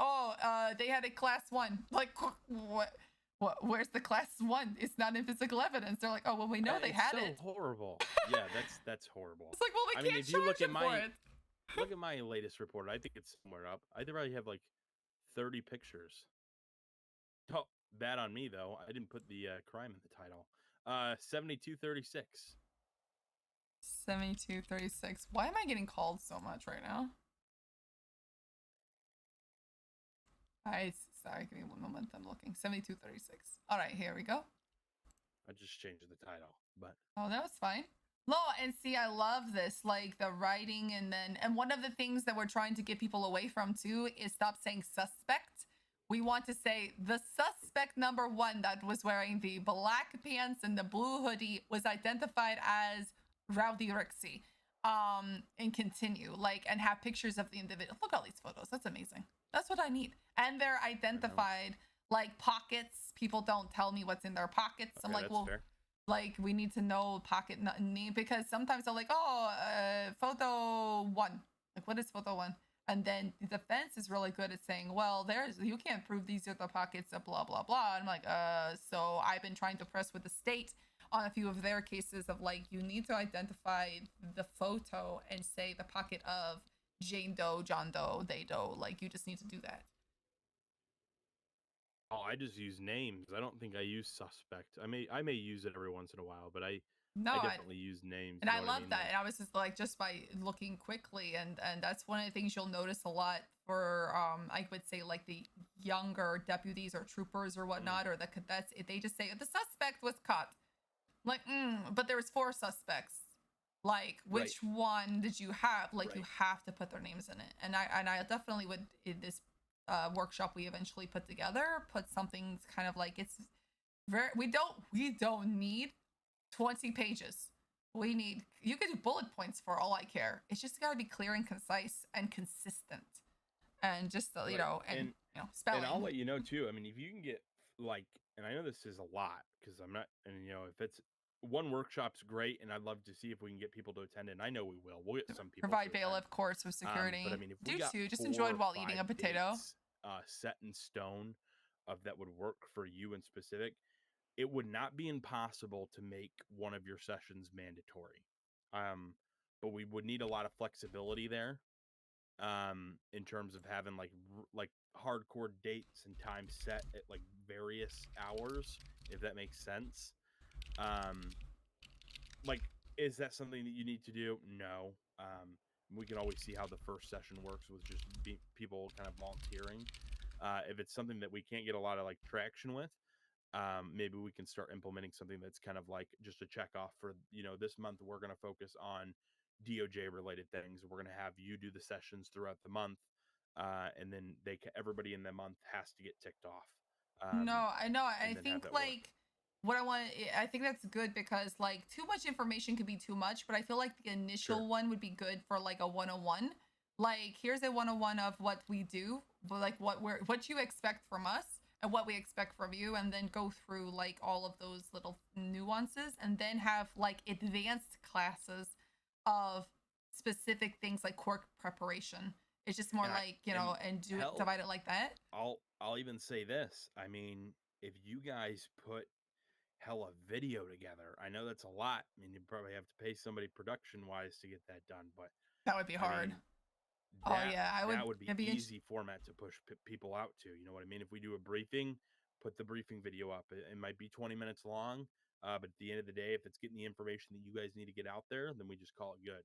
they had a class 1. Like, what? Where's the class 1? It's not in physical evidence. They're like, oh, well, we know they It's had so it. horrible. Yeah, that's horrible. It's like, well, we I mean, can't if you look charge at them for it. look at my latest report, I think it's somewhere up. I probably have like 30 pictures. Oh, bad on me though. I didn't put the crime in the title. 7236. 7236. Why am I getting called so much right now? Sorry, give me one moment. I'm looking. 7236. All right, here we go. I just changed the title, but oh, that was fine. No, and see, I love this, like the writing, and one of the things that we're trying to get people away from too is stop saying suspect. We want to say the suspect number 1 that was wearing the black pants and the blue hoodie was identified as Rowdy Rixie. And continue, like, and have pictures of the individual. Look at all these photos. That's amazing. That's what I need. And they're identified, like pockets. People don't tell me what's in their pockets. I'm like, well, fair. like, we need to know pocket name, because sometimes they're like, photo 1. Like, what is photo 1? And then the defense is really good at saying, well, you can't prove these are the pockets of blah, blah, blah. I'm like, so I've been trying to press with the state on a few of their cases of like, you need to identify the photo and say the pocket of Jane Doe, John Doe, they Doe. Like, you just need to do that. oh, I just use names. I don't think I use suspect. I may use it every once in a while, but I definitely use names. And you I know what love mean? that. Like, And I was just like, just by looking quickly, and that's one of the things you'll notice a lot for I would say like the younger deputies or troopers or whatnot, or the cadets. They just say the suspect was caught. Like, but there was 4 suspects. Like, which one did you have? Like, you have to put their names in it. And I definitely would, in this workshop we eventually put together, put something kind of like, it's very, we don't need 20 pages. We need, you could do bullet points for all I care. It's just got to be clear and concise and consistent. And just, you know, and you know, spelling. And I'll let you know too. I mean, if you can get like, and I know this is a lot because I'm not, and you know, if it's one workshop's great, and I'd love to see if we can get people to attend it. And I know we will. We'll get some people. Provide bailiff course with security. But I mean, if we do got too. Just 4 enjoyed or while eating a 5 potato. dates, set in stone of that would work for you in specific, it would not be impossible to make one of your sessions mandatory. But we would need a lot of flexibility there. In terms of having like hardcore dates and time set at like various hours, if that makes sense. Like, is that something that you need to do? No. We can always see how the first session works with just people kind of volunteering. If it's something that we can't get a lot of like traction with, maybe we can start implementing something that's kind of like just a check off for, you know, this month we're going to focus on DOJ related things. We're going to have you do the sessions throughout the month, and then everybody in the month has to get ticked off. No, I know. I then have think that like what I think that's good, because like too much information could be too much, but I feel like the initial one would be good for like a 101. Like, here's a 101 of what we do, but like what you expect from us and what we expect from you, and then go through like all of those little nuances, and then have like advanced classes of specific things like court preparation. It's just more like, you know, and do it, divide it like that. I'll even say this. I mean, if you guys put hella video together, I know that's a lot. I mean, you probably have to pay somebody production wise to get that done, but that would be hard. That would be easy format to push people out to. You know what I mean? If we do a briefing, put the briefing video up. It might be 20 minutes long, but at the end of the day, if it's getting the information that you guys need to get out there, then we just call it good.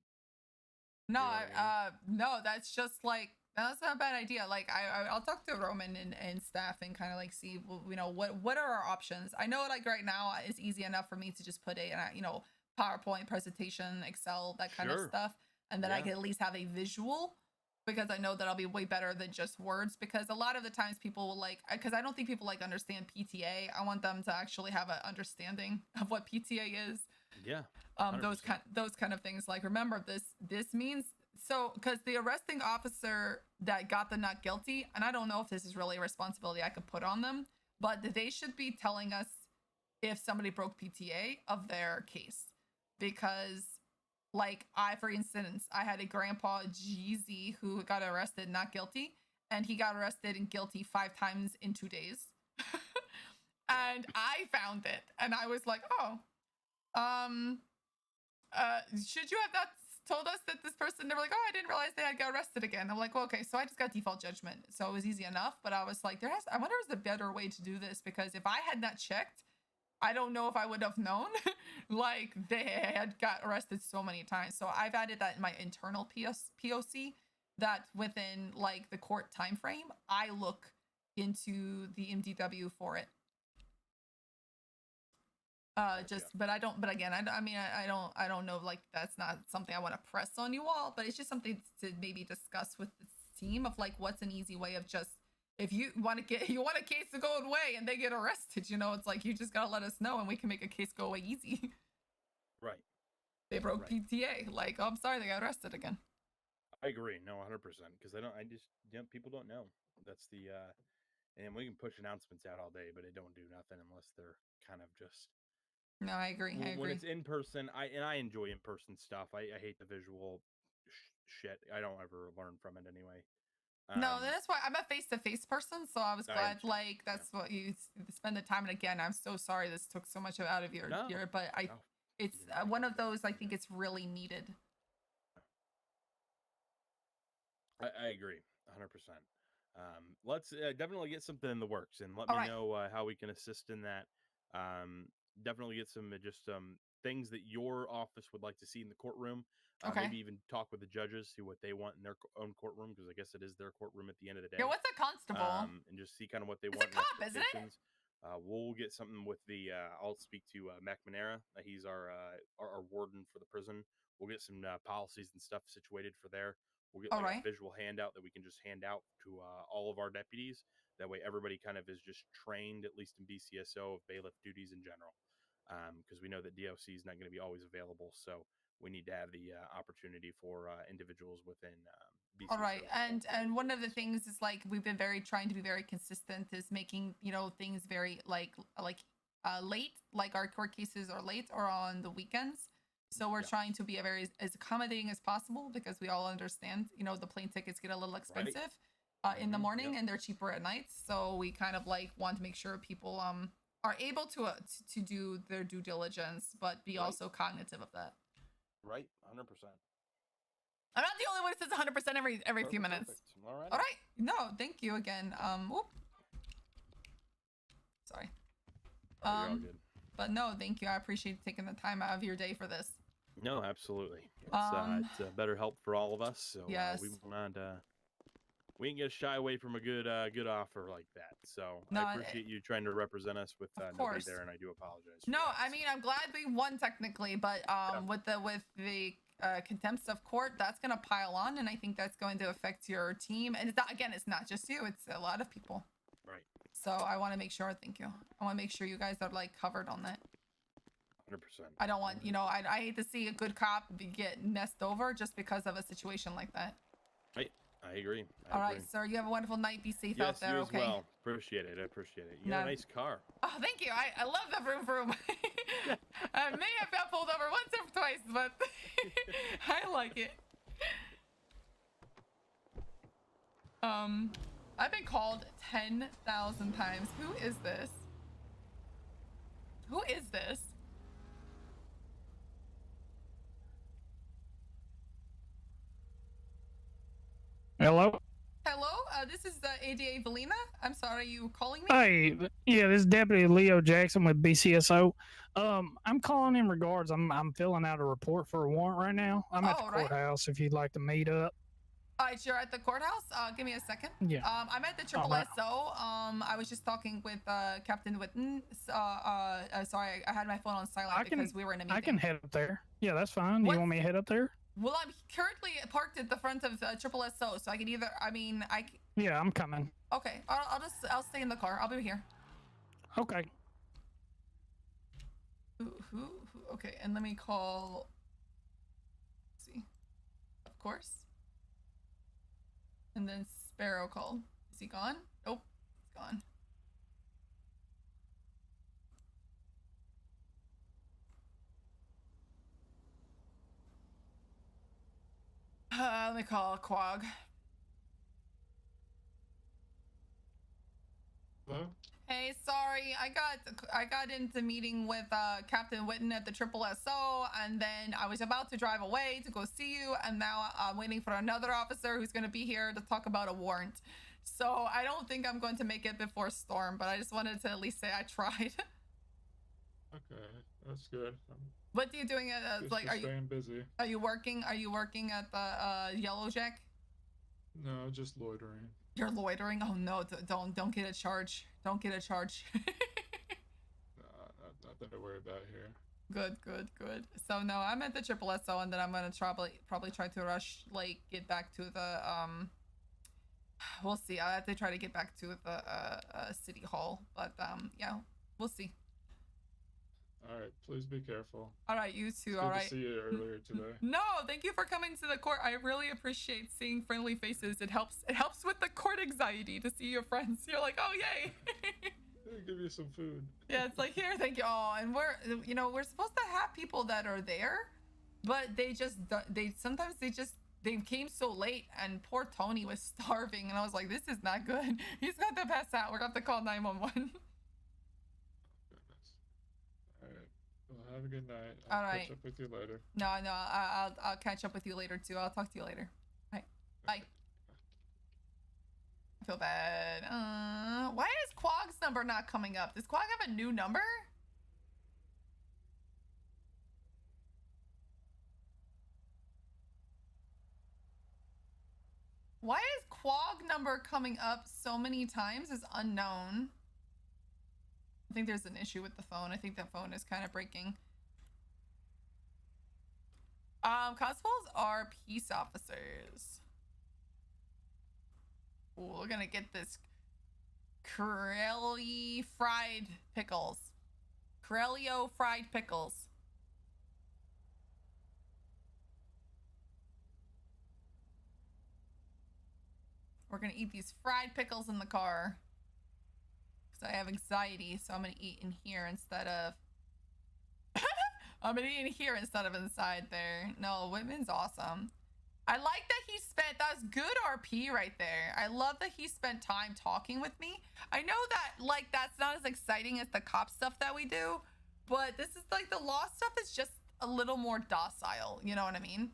No, You know what I mean? no, that's just like, That's not a bad idea. Like I'll talk to Roman and staff and kind of like see, you know, what are our options. I know like right now it's easy enough for me to just put a you know, PowerPoint presentation, Excel, that kind of Sure. stuff, and then I Yeah. can at least have a visual, because I know that I'll be way better than just words. Because a lot of the times people will like, because I don't think people like understand PTA. I want them to actually have an understanding of what PTA is. Yeah. Those kind of things. Like, remember this means, so because the arresting officer that got the not guilty, and I don't know if this is really a responsibility I could put on them, but they should be telling us if somebody broke PTA of their case. Because like for instance, I had a grandpa GZ who got arrested not guilty, and he got arrested and guilty 5 times in 2 days. And I found it and I was like, oh, should you have not told us that this person, they were like, oh, I didn't realize they had got arrested again. I'm like, well, okay, so I just got default judgment, so it was easy enough. But I was like, I wonder if there's a better way to do this, because if I had not checked, I don't know if I would have known. Like, they had got arrested so many times. So I've added that in my internal POC, that within like the court time frame, I look into the MDW for it. But again, I don't know, like, that's not something I want to press on you all, but it's just something to maybe discuss with the team of like, what's an easy way of just, if you want a case to go away and they get arrested, you know, it's like, you just gotta let us know and we can make a case go away easy. Right. They broke PTA. Like, oh, I'm sorry, they got arrested again. I agree. No, 100%. Because people don't know. That's the, and we can push announcements out all day, but it don't do nothing unless they're kind of just. No, I agree. When it's in person, I enjoy in person stuff. I hate the visual shit. I don't ever learn from it anyway. No, that's why I'm a face-to-face person, so I was glad, like, that's what you spend the time. And again, I'm so sorry this took so much out of your but it's one of those, I think it's really needed. I agree 100%. Let's definitely get something in the works, and let me know how we can assist in that. Definitely get some things that your office would like to see in the courtroom. Maybe even talk with the judges, see what they want in their own courtroom, because I guess it is their courtroom at the end of the day. Yeah, what's a constable? And just see kind of what they it's want. A cop, isn't it? We'll get something with the. I'll speak to Mac Manera. He's our warden for the prison. We'll get some policies and stuff situated for there. We'll get a visual handout that we can just hand out to all of our deputies. That way, everybody kind of is just trained, at least in BCSO, of bailiff duties in general. Because we know that DOC is not going to be always available, so we need to have the opportunity for individuals within BCSO. All right, and one of the things is, like, we've been trying to be very consistent, is making, you know, things very late, like our court cases are late or on the weekends. So we're trying to be as accommodating as possible, because we all understand, you know, the plane tickets get a little expensive in the morning and they're cheaper at night. So we kind of like want to make sure people are able to do their due diligence, but be also cognitive of that. Right, 100%. I'm not the only one who says 100% every few minutes. All right. All right. No, thank you again. Whoop. Sorry. You're all good. But no, thank you. I appreciate taking the time out of your day for this. No, absolutely. It's a better help for all of us. So yes. We will not. We ain't gonna shy away from a good offer like that. So no, I appreciate you trying to represent us with nobody there, and I do apologize. No, I mean, I'm glad we won technically, but with the contempt of court, that's gonna pile on, and I think that's going to affect your team. And it's not just you; it's a lot of people. Right. So I want to make sure. Thank you. I want to make sure you guys are like covered on that. 100%. I don't want, you know, I hate to see a good cop get messed over just because of a situation like that. I agree. All right, sir. You have a wonderful night. Be safe out there. You Okay. as well. Appreciate it. I appreciate it. You got a nice car. Oh, thank you. I love the vroom. I may have got pulled over once or twice, but I like it. I've been called 10,000 times. Who is this? Who is this? Hello? Hello, this is ADA Valina. I'm sorry, you calling me? Hey, yeah, this is Deputy Leo Jackson with BCSO. I'm calling in regards. I'm filling out a report for a warrant right now. I'm at the courthouse if you'd like to meet up. All right, you're at the courthouse. Give me a second. Yeah. I'm at the Triple Alright. SO. I was just talking with Captain Witten. Sorry, I had my phone on silent because we were in a meeting. I can head up there. Yeah, that's fine. What? You want me to head up there? Well, I'm currently parked at the front of Triple SO, so I can either. Yeah, I'm coming. Okay, I'll stay in the car. I'll be here. Okay. Who? Okay, and let me call. Let's see. Of course. And then Sparrow called. Is he gone? Nope, he's gone. Let me call Quag. Hello? Hey, sorry, I got into meeting with Captain Witten at the Triple SO, and then I was about to drive away to go see you, and now I'm waiting for another officer who's going to be here to talk about a warrant. So I don't think I'm going to make it before Storm, but I just wanted to at least say I tried. Okay, that's good. What are you doing at Just staying busy. Are you working at the Yellow Jack? No, just loitering. You're loitering? Oh no, don't get a charge. Don't get a charge. Nothing to worry about here. Good. So no, I'm at the Triple SO, and then I'm gonna probably try to rush, like, get back to the we'll see. I have to try to get back to the city hall, but yeah, we'll see. All right, please be careful. All right, you too. It's All good right. to see you earlier today. No, thank you for coming to the court. I really appreciate seeing friendly faces. It helps with the court anxiety to see your friends. You're like, oh yay. I'll give you some food. Yeah, it's like, here, thank you. Oh, and we're supposed to have people that are there, but they came so late, and poor Tony was starving, and I was like, this is not good. He's got to pass out. We're going to have to call 911. Well, have a good night. All I'll right. catch up with you later. No, I'll catch up with you later too. I'll talk to you later. All right. Bye. I feel bad. Why is Quag's number not coming up? Does Quag have a new number? Why is Quag number coming up so many times as unknown? I think there's an issue with the phone. I think that phone is kind of breaking. Constables are peace officers. Ooh, we're gonna get this Corelli fried pickles. Corelio fried pickles. We're gonna eat these fried pickles in the car. Because I have anxiety, so I'm gonna eat in here instead of I'm gonna eat in here instead of inside there. No, Whitman's awesome. I like that he spent, that was good RP right there. I love that he spent time talking with me. I know that, like, that's not as exciting as the cop stuff that we do, but this is like, the law stuff is just a little more docile, you know what I mean?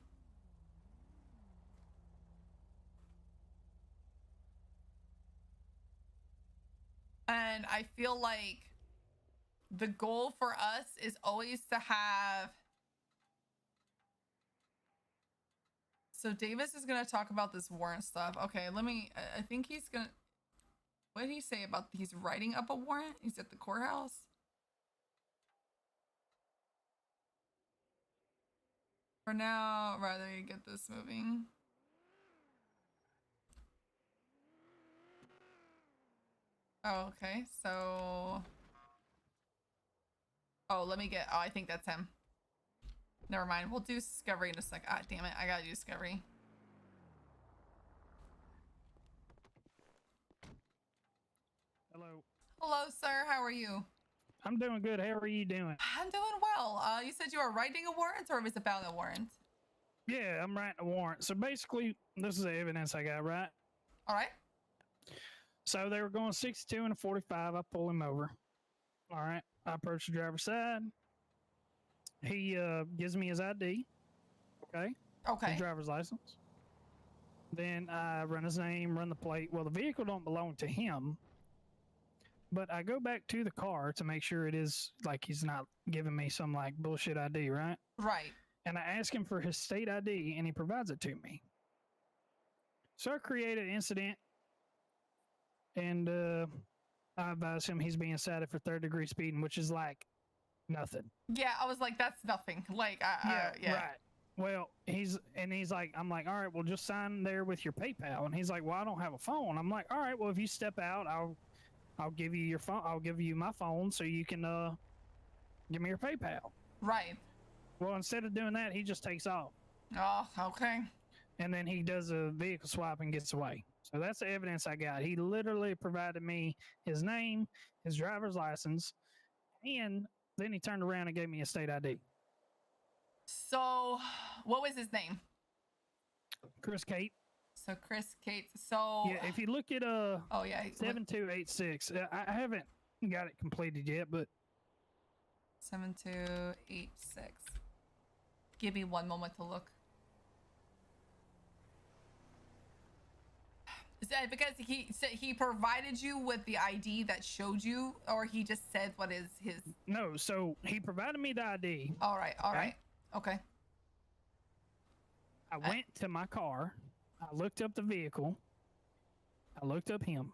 And I feel like the goal for us is always to have. So Davis is going to talk about this warrant stuff. Okay, I think he's going to, what did he say about, he's writing up a warrant? He's at the courthouse? For now, rather you get this moving. Oh, okay, so. Oh, I think that's him. Never mind, we'll do Discovery in a sec. Ah, damn it, I gotta do Discovery. Hello. Hello, sir, how are you? I'm doing good. How are you doing? I'm doing well. You said you were writing a warrant, or was it about a warrant? Yeah, I'm writing a warrant. So basically, this is the evidence I got, right? All right. So they were going 62 and a 45. I pull him over. All right. I approach the driver's side. He gives me his ID. Okay. Okay. His driver's license. Then I run his name, run the plate. Well, the vehicle don't belong to him. But I go back to the car to make sure it is, like, he's not giving me some, like, bullshit ID, right? Right. And I ask him for his state ID, and he provides it to me. So I created an incident, and I advised him he's being cited for third-degree speeding, which is like nothing. Yeah, I was like, that's nothing. Like, yeah. Right. Well, he's like, I'm like, all right, well, just sign there with your PayPal. And he's like, well, I don't have a phone. I'm like, all right, well, if you step out, I'll give you your phone. I'll give you my phone so you can give me your PayPal. Right. Well, instead of doing that, he just takes off. Oh, okay. And then he does a vehicle swap and gets away. So that's the evidence I got. He literally provided me his name, his driver's license, and then he turned around and gave me a state ID. So, what was his name? Chris Kate. So Chris Kate. So yeah, if you look at 7286, I haven't got it completed yet, but 7286. Give me one moment to look. Is that because he said he provided you with the ID that showed you, or he just said what is his? No, so he provided me the ID. All right. Okay. I went to my car. I looked up the vehicle. I looked up him.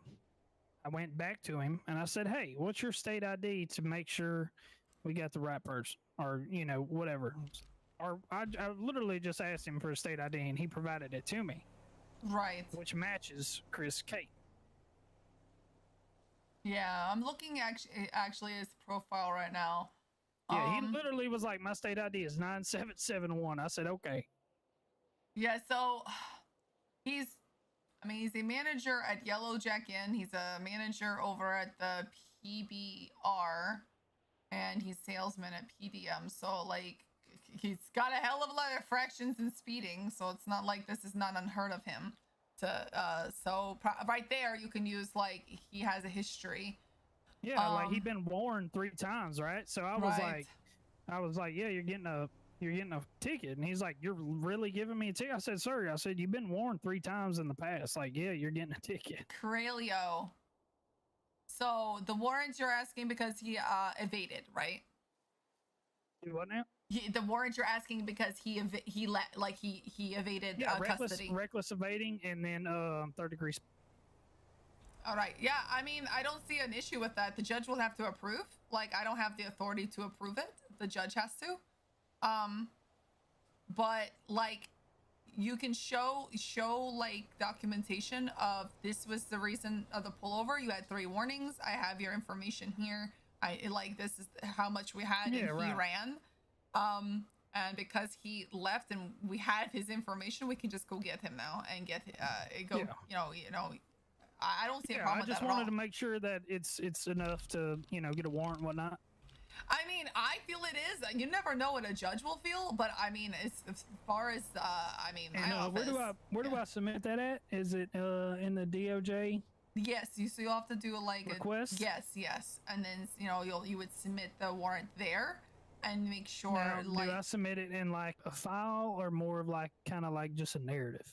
I went back to him and I said, hey, what's your state ID to make sure we got the right person, or, whatever. Or I literally just asked him for a state ID and he provided it to me. Right. Which matches Chris Kate. Yeah, I'm looking actually his profile right now. Yeah, he literally was like, my state ID is 9771. I said, okay. Yeah, so he's a manager at Yellow Jack Inn. He's a manager over at the PBR, and he's salesman at PDM. So like, he's got a hell of a lot of fractions and speeding. So it's not like this is not unheard of him. Right there, you can use like he has a history. Yeah, like he'd been warned 3 times, right? So I was like, yeah, you're getting a ticket. And he's like, you're really giving me a ticket? I said, sir, you've been warned 3 times in the past. Like, yeah, you're getting a ticket. Corelio. So the warrant you're asking because he evaded, right? What now? The warrant you're asking because he evaded custody. Reckless evading, and then 3rd degree. All right. Yeah, I mean, I don't see an issue with that. The judge will have to approve. Like, I don't have the authority to approve it. The judge has to. But like, you can show like documentation of this was the reason of the pullover. You had 3 warnings. I have your information here. This is how much we had, and he ran. And because he left and we have his information, we can just go get him now and get I don't see a problem with that at all. I just wanted to make sure that it's enough to get a warrant and whatnot. I mean, I feel it is. You never know what a judge will feel, but I mean, as far as my office. Where do I submit that at? Is it in the DOJ? Yes, you'll have to do like request. Yes, and then you would submit the warrant there and make sure. Now, do I submit it in like a file or more of like kind of like just a narrative?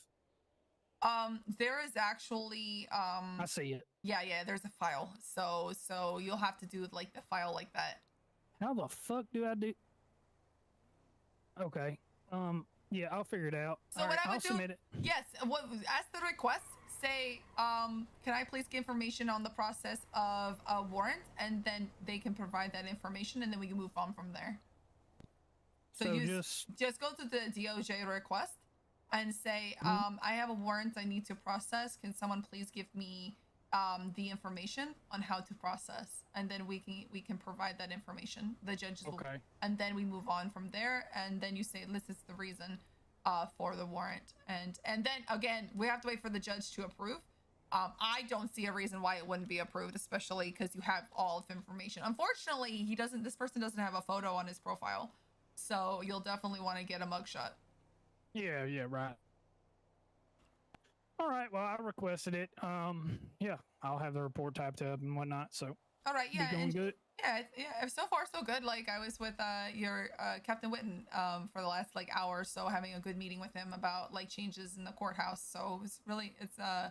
There is actually I see it. Yeah, there's a file. So you'll have to do like the file like that. How the fuck do I do? Okay. Yeah, I'll figure it out. So what I would do, submit it. Yes, ask the request. Say, can I please get information on the process of a warrant, and then they can provide that information, and then we can move on from there. So you just go to the DOJ request and say, I have a warrant I need to process. Can someone please give me the information on how to process, and then we can provide that information. The judges will, and then we move on from there, and then you say this is the reason for the warrant, and then again we have to wait for the judge to approve. I don't see a reason why it wouldn't be approved, especially because you have all of information. Unfortunately, this person doesn't have a photo on his profile, so you'll definitely want to get a mugshot. Yeah, right. All right, well, I requested it. Yeah, I'll have the report typed up and whatnot. So, all right, yeah, going good. Yeah. So far, so good. Like I was with your Captain Witten for the last like hour or so, having a good meeting with him about like changes in the courthouse. So it's I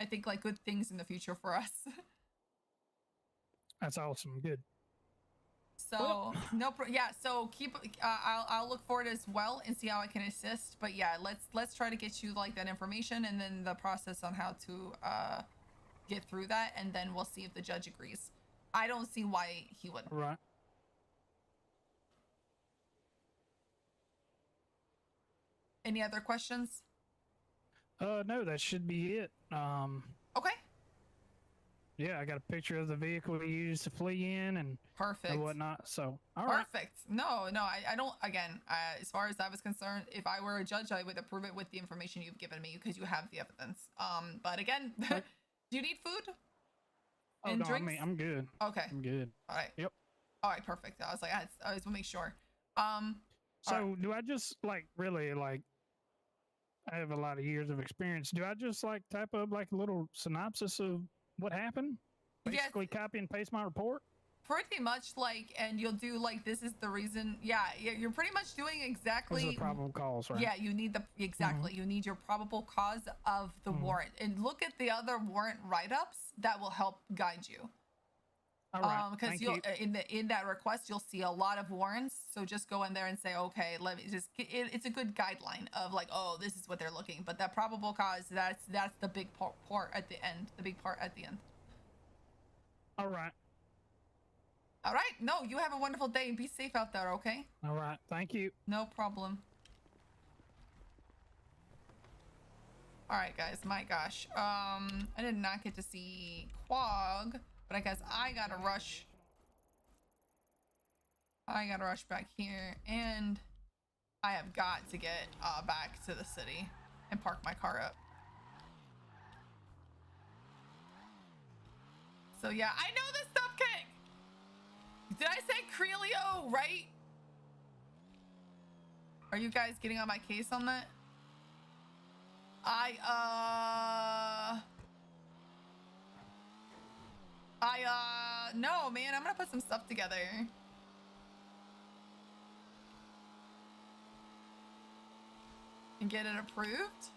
think like good things in the future for us. That's awesome. Good. So yeah. So keep. I'll look for it as well and see how I can assist. But yeah, let's try to get you like that information and then the process on how to get through that, and then we'll see if the judge agrees. I don't see why he wouldn't. Right. Any other questions? No, that should be it. Okay. Yeah, I got a picture of the vehicle he used to flee in and whatnot. So, all right. Perfect. No, I don't. Again, as far as I was concerned, if I were a judge, I would approve it with the information you've given me because you have the evidence. But again, do you need food? Oh, And no, drinks? I'm good. Okay. I'm good. All right. Yep. All right. Perfect. I was like, I always want to make sure. So do I just like really like? I have a lot of years of experience. Do I just like type up like a little synopsis of what happened? Basically, copy and paste my report. Pretty much like, and you'll do like, this is the reason. Yeah, you're pretty much doing exactly. This is the probable cause, right? Yeah, you need exactly. You need your probable cause of the warrant, and look at the other warrant write-ups that will help guide you. All right. Because Thank you'll you. in that request you'll see a lot of warrants. So just go in there and say, okay, let me just. It's a good guideline of like, oh, this is what they're looking. But that probable cause, that's the big part at the end. The big part at the end. All right. All right. No, you have a wonderful day and be safe out there. Okay. All right. Thank you. No problem. All right, guys. My gosh. I did not get to see Quag, but I guess I gotta rush. I gotta rush back here, and I have got to get back to the city and park my car up. So yeah, I know this stuff, King. Did I say Crelio right? Are you guys getting on my case on that? No, man, I'm gonna put some stuff together. And get it approved.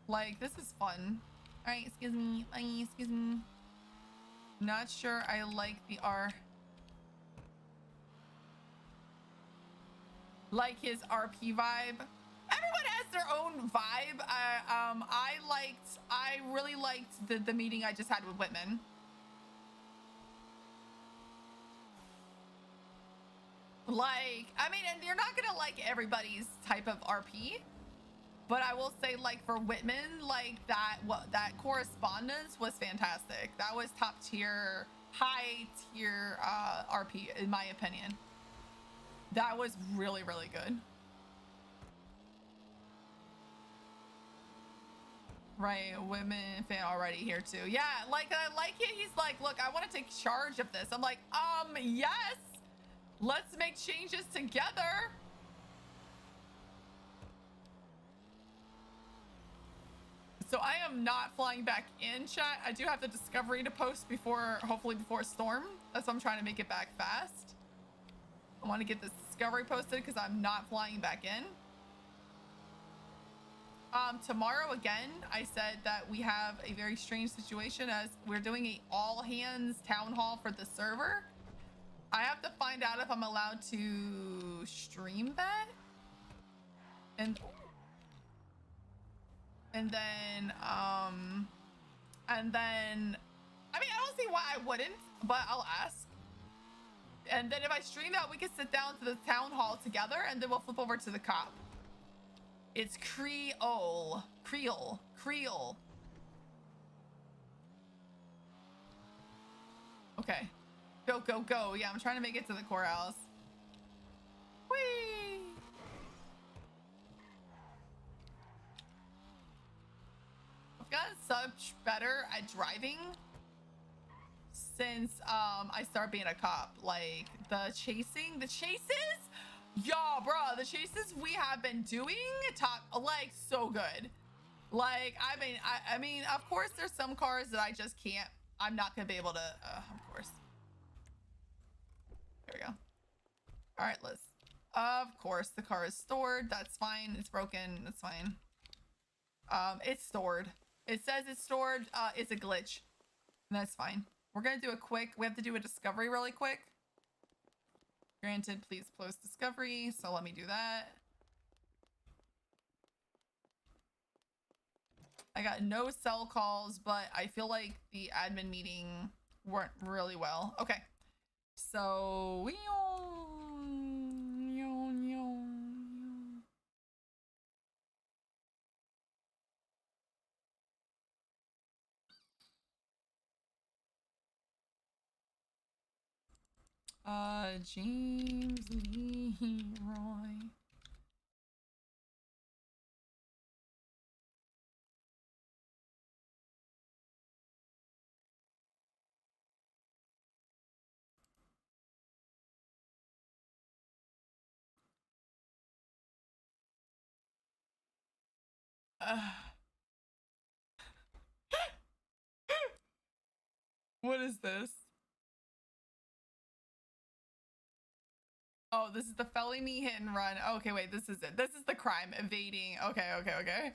Like, this is fun. All right, excuse me. Excuse me. Not sure I like the R. Like his RP vibe. Everyone has their own vibe. I really liked the meeting I just had with Whitman. Like, I mean, and you're not gonna like everybody's type of RP, but I will say, like, for Whitman, like that correspondence was fantastic. That was top tier, high tier RP in my opinion. That was really, really good. Right, Whitman fan already here too. Yeah, like I like it. He's like, look, I want to take charge of this. I'm like, yes. Let's make changes together. So I am not flying back in, chat. I do have the discovery to post hopefully before Storm. That's why I'm trying to make it back fast. I want to get this discovery posted because I'm not flying back in. Tomorrow, again, I said that we have a very strange situation as we're doing a all hands town hall for the server. I have to find out if I'm allowed to stream that. And then, I mean, I don't see why I wouldn't, but I'll ask. And then if I stream that, we can sit down to the town hall together, and then we'll flip over to the cop. It's Creole. Okay. Go, go, go. Yeah, I'm trying to make it to the courthouse. Whee! I've gotten such better at driving since I started being a cop. Like the chases, yeah, bro, the chases we have been doing like so good. Like I mean, of course there's some cars that I just can't. I'm not gonna be able to. Of course. There we go. All right, Liz. Of course, the car is stored. That's fine. It's broken. That's fine. It's stored. It says it's stored. It's a glitch. That's fine. We're gonna do a quick. We have to do a discovery really quick. Granted, please post discovery. So let me do that. I got no cell calls, but I feel like the admin meeting went really well. Okay. So James Leroy. What is this? Oh, this is the felony hit and run. Okay, wait, this is it. This is the crime, evading. Okay.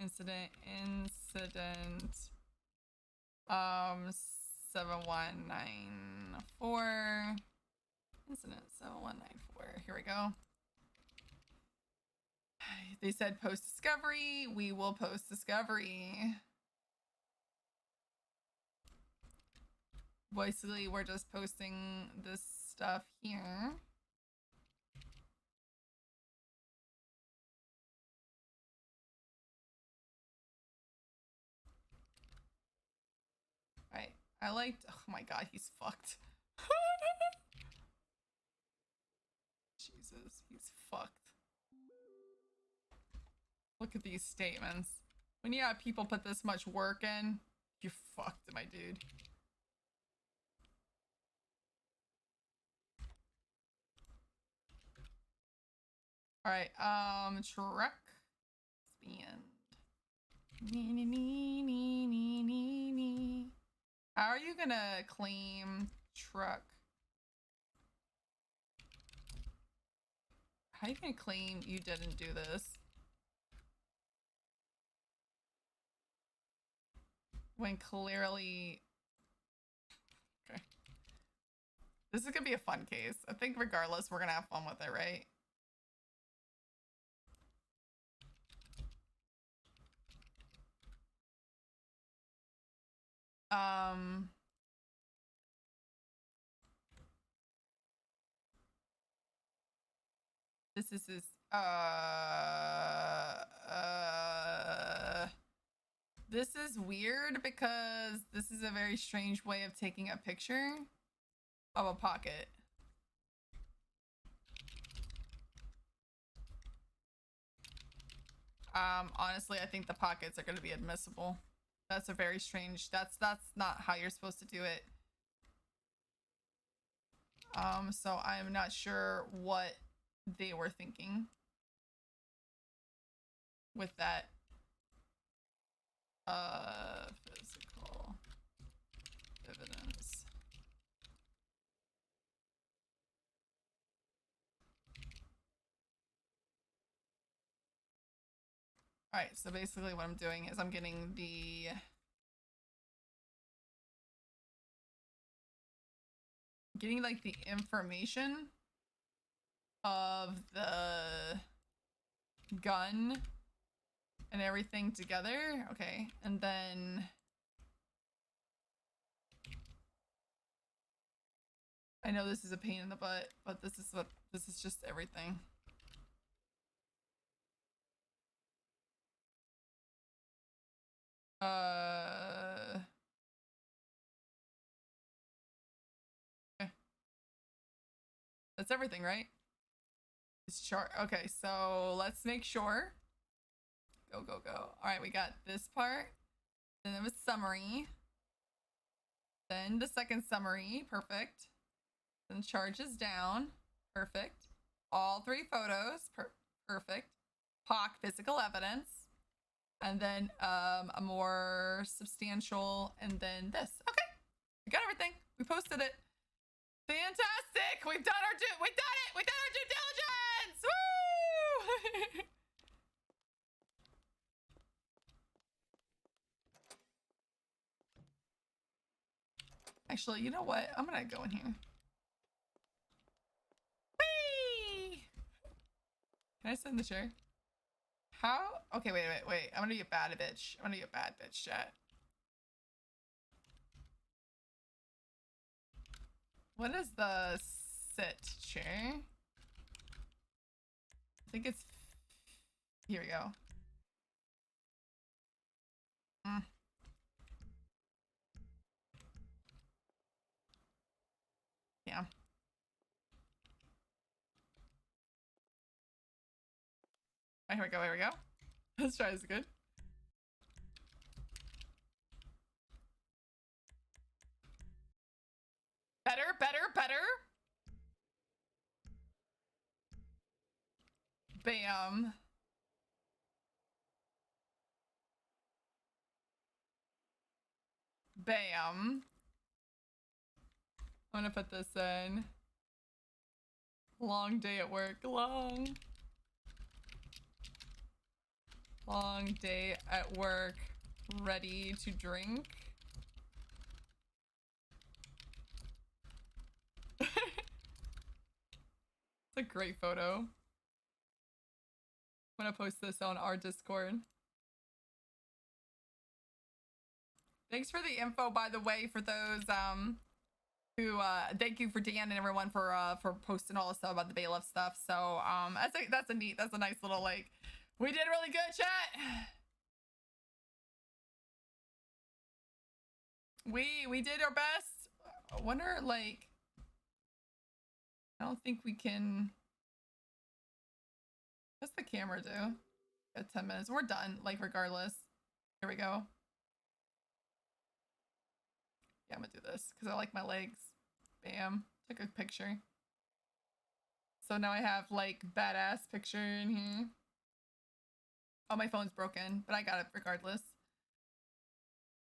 Incident. 7194. Incident 7194. Here we go. They said post discovery. We will post discovery. Basically, we're just posting this stuff here. Right. I liked. Oh my god, he's fucked. Jesus, he's fucked. Look at these statements. When you have people put this much work in, you're fucked, my dude. All right, truck spend. How are you gonna claim truck? How are you gonna claim you didn't do this? When clearly... Okay. This is gonna be a fun case. I think regardless, we're gonna have fun with it, right? This is his, this is weird because this is a very strange way of taking a picture of a pocket. Honestly, I think the pockets are going to be admissible. That's a very strange, that's not how you're supposed to do it. So I'm not sure what they were thinking with that. Physical evidence. All right, so basically what I'm doing is I'm getting like the information of the gun and everything together. Okay, and then I know this is a pain in the butt, but this is just everything. Okay. That's everything, right? This chart. Okay, so let's make sure. Go. All right, we got this part. Then it was summary. Then the second summary. Perfect. Then charges down. Perfect. All three photos. Perfect. POC physical evidence. And then a more substantial, and then this. Okay, we got everything. We posted it. Fantastic. We did our due diligence. Woo! Actually, you know what? I'm gonna go in here. Whee! Can I sit in the chair? How? Okay, wait. I'm gonna be a bad bitch. Chat. What is the sit chair? I think it's... Here we go. Yeah. Oh, here we go. Let's try this again. Better. Bam. Bam. I'm gonna put this in. Long day at work. Long day at work. Ready to drink. It's a great photo. I'm gonna post this on our Discord. Thanks for the info, by the way, for those who thank you for Dan and everyone for posting all the stuff about the bailiff stuff. So that's a nice little, like, we did really good, chat. We did our best. I wonder, like, I don't think we can. What's the camera do? Got 10 minutes. We're done, like, regardless. Here we go. Yeah, I'm gonna do this because I like my legs. Bam. Took a picture. So now I have, like, badass picture in here. Oh, my phone's broken, but I got it regardless.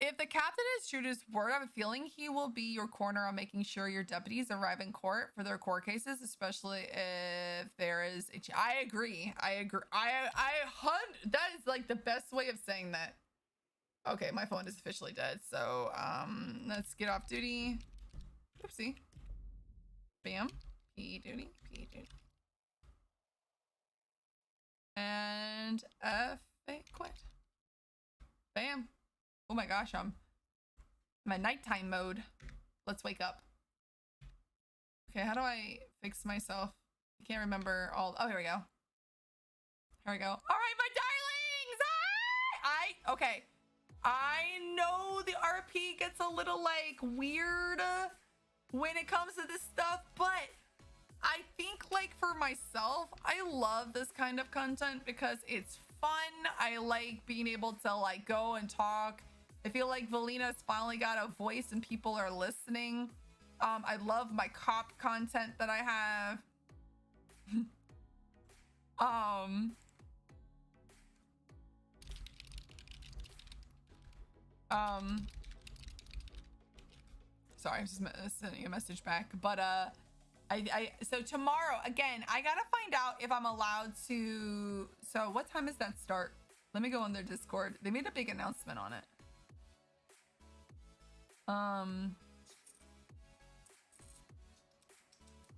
If the captain is true to his word, I have a feeling he will be your corner on making sure your deputies arrive in court for their court cases, especially if there is a... I agree. That is, like, the best way of saying that. Okay, my phone is officially dead, so let's get off duty. Oopsie. Bam. P duty. And F quit. Bam. Oh my gosh, I'm in nighttime mode. Let's wake up. Okay, how do I fix myself? I can't remember all. Oh, here we go. All right, my darlings. Okay. I know the RP gets a little, like, weird when it comes to this stuff, but I think, like, for myself, I love this kind of content because it's fun. I like being able to, like, go and talk. I feel like Valina's finally got a voice and people are listening. I love my cop content that I have. Sorry, I'm just sending a message back, but so tomorrow, again, I gotta find out if I'm allowed to. So what time is that start? Let me go on their Discord. They made a big announcement on it.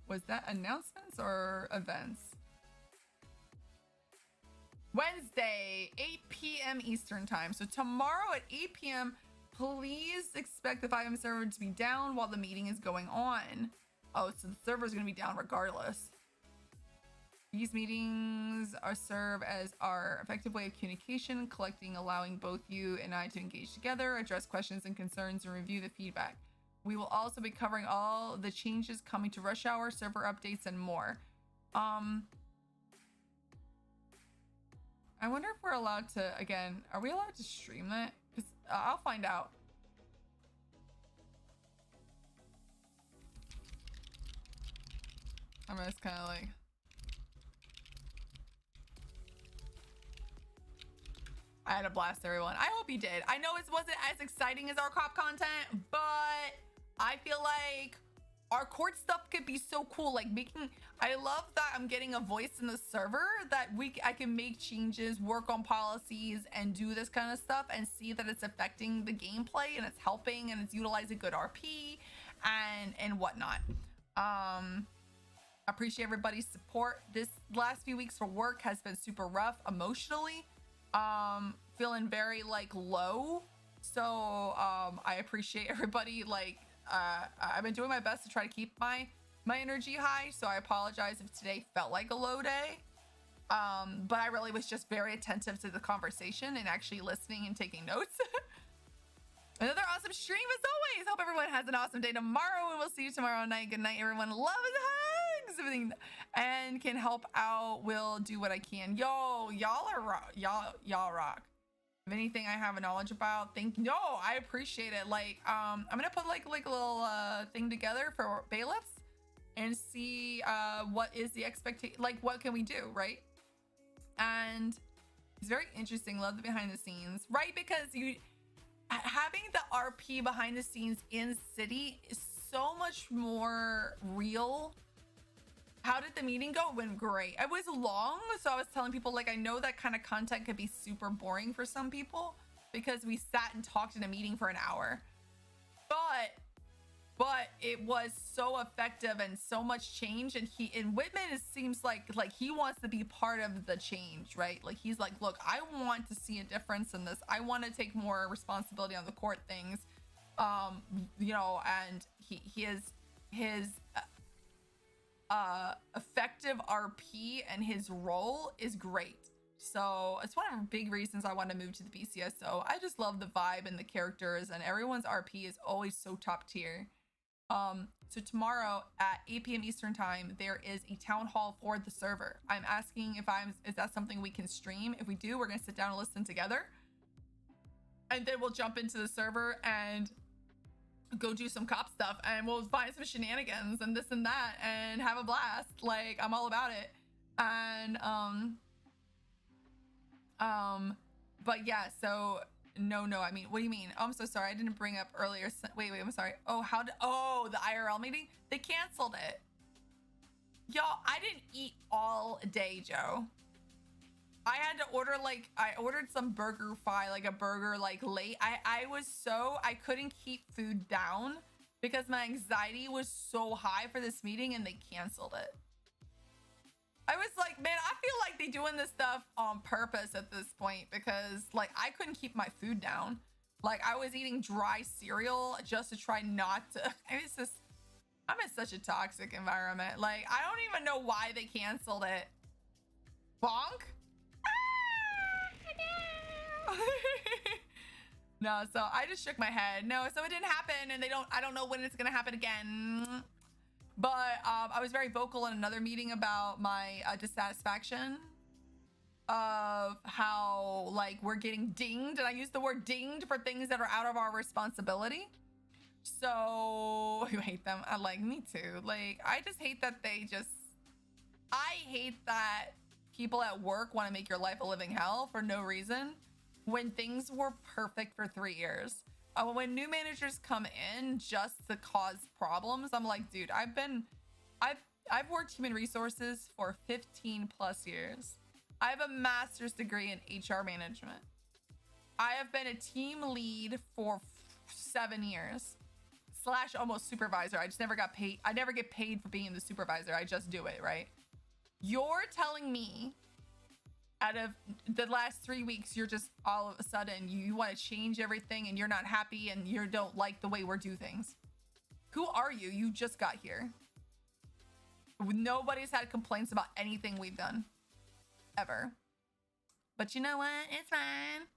Was that announcements or events? Wednesday, 8 p.m. Eastern time. So tomorrow at 8 p.m., please expect the 5 a.m. server to be down while the meeting is going on. Oh, so the server is going to be down regardless. These meetings serve as our effective way of communication, collecting, allowing both you and I to engage together, address questions and concerns, and review the feedback. We will also be covering all the changes coming to Rush Hour, server updates, and more. I wonder if we're allowed to, again, are we allowed to stream that? Because I'll find out. I'm just kind of like... I had a blast, everyone. I hope you did. I know it wasn't as exciting as our cop content, but I feel like our court stuff could be so cool. Like I love that I'm getting a voice in the server that I can make changes, work on policies, and do this kind of stuff and see that it's affecting the gameplay and it's helping and it's utilizing good RP and whatnot. Appreciate everybody's support. This last few weeks for work has been super rough emotionally. Feeling very like low. So I appreciate everybody. Like I've been doing my best to try to keep my energy high. So I apologize if today felt like a low day. But I really was just very attentive to the conversation and actually listening and taking notes. Another awesome stream as always. Hope everyone has an awesome day tomorrow, and we'll see you tomorrow night. Good night, everyone. Love and hugs, everything, and can help out. Will do what I can. Yo, y'all are y'all rock. If anything I have a knowledge about, I appreciate it. Like, I'm gonna put like a little thing together for bailiffs and see what is the expectation. Like, what can we do, right? And it's very interesting. Love the behind the scenes, right? Because having the RP behind the scenes in city is so much more real. How did the meeting go? It went great. It was long, so I was telling people, like, I know that kind of content could be super boring for some people because we sat and talked in a meeting for an hour, but it was so effective and so much change. And Whitman, it seems like he wants to be part of the change, right? Like, he's like, look, I want to see a difference in this. I want to take more responsibility on the court things. You know, and his effective RP and his role is great. So it's one of the big reasons I want to move to the BCSO. I just love the vibe and the characters, and everyone's RP is always so top tier. So tomorrow at 8 p.m. Eastern time, there is a town hall for the server. I'm asking is that something we can stream? If we do, we're gonna sit down and listen together, and then we'll jump into the server and go do some cop stuff, and we'll find some shenanigans and this and that and have a blast. Like, I'm all about it. And but yeah, so no, I mean, what do you mean? Oh, I'm so sorry, I didn't bring up earlier. Wait, I'm sorry. Oh, the IRL meeting, they canceled it. Y'all, I didn't eat all day, Joe. I had to order, like, I ordered some burger like a burger like late. I couldn't keep food down because my anxiety was so high for this meeting, and they canceled it. I was like, man, I feel like they're doing this stuff on purpose at this point, because like I couldn't keep my food down. Like, I was eating dry cereal just to try not to. It's just, I'm in such a toxic environment. Like, I don't even know why they canceled it. Bonk? No, so I just shook my head. No, so it didn't happen, and I don't know when it's gonna happen again. But I was very vocal in another meeting about my dissatisfaction of how, like, we're getting dinged, and I used the word dinged for things that are out of our responsibility. So you hate them. I like, me too. Like, I just hate that I hate that people at work want to make your life a living hell for no reason when things were perfect for 3 years. When new managers come in just to cause problems, I'm like, dude, I've worked human resources for 15 plus years. I have a master's degree in HR management. I have been a team lead for 7 years / almost supervisor. I just never got paid. I never get paid for being the supervisor. I just do it, right? You're telling me out of the last 3 weeks, you're just all of a sudden, you want to change everything, and you're not happy, and you don't like the way we do things. Who are you? You just got here. Nobody's had complaints about anything we've done. Ever. But you know what? It's fine.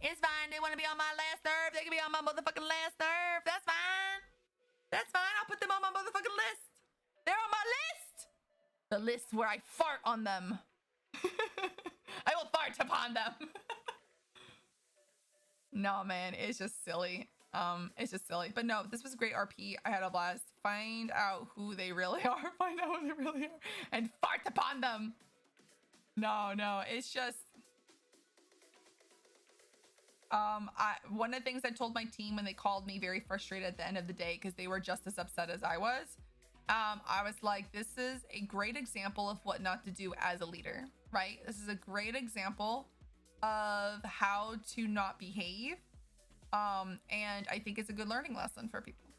It's fine. They want to be on my last nerve. They can be on my motherfucking last nerve. That's fine. That's fine. I'll put them on my motherfucking list. They're on my list. The list where I fart on them. I will fart upon them. No, man, it's just silly. It's just silly. But no, this was a great RP. I had a blast. Find out who they really are. Find out who they really are. And fart upon them. No, it's just... one of the things I told my team when they called me very frustrated at the end of the day, because they were just as upset as I was, I was like, this is a great example of what not to do as a leader, right? This is a great example of how to not behave. And I think it's a good learning lesson for people.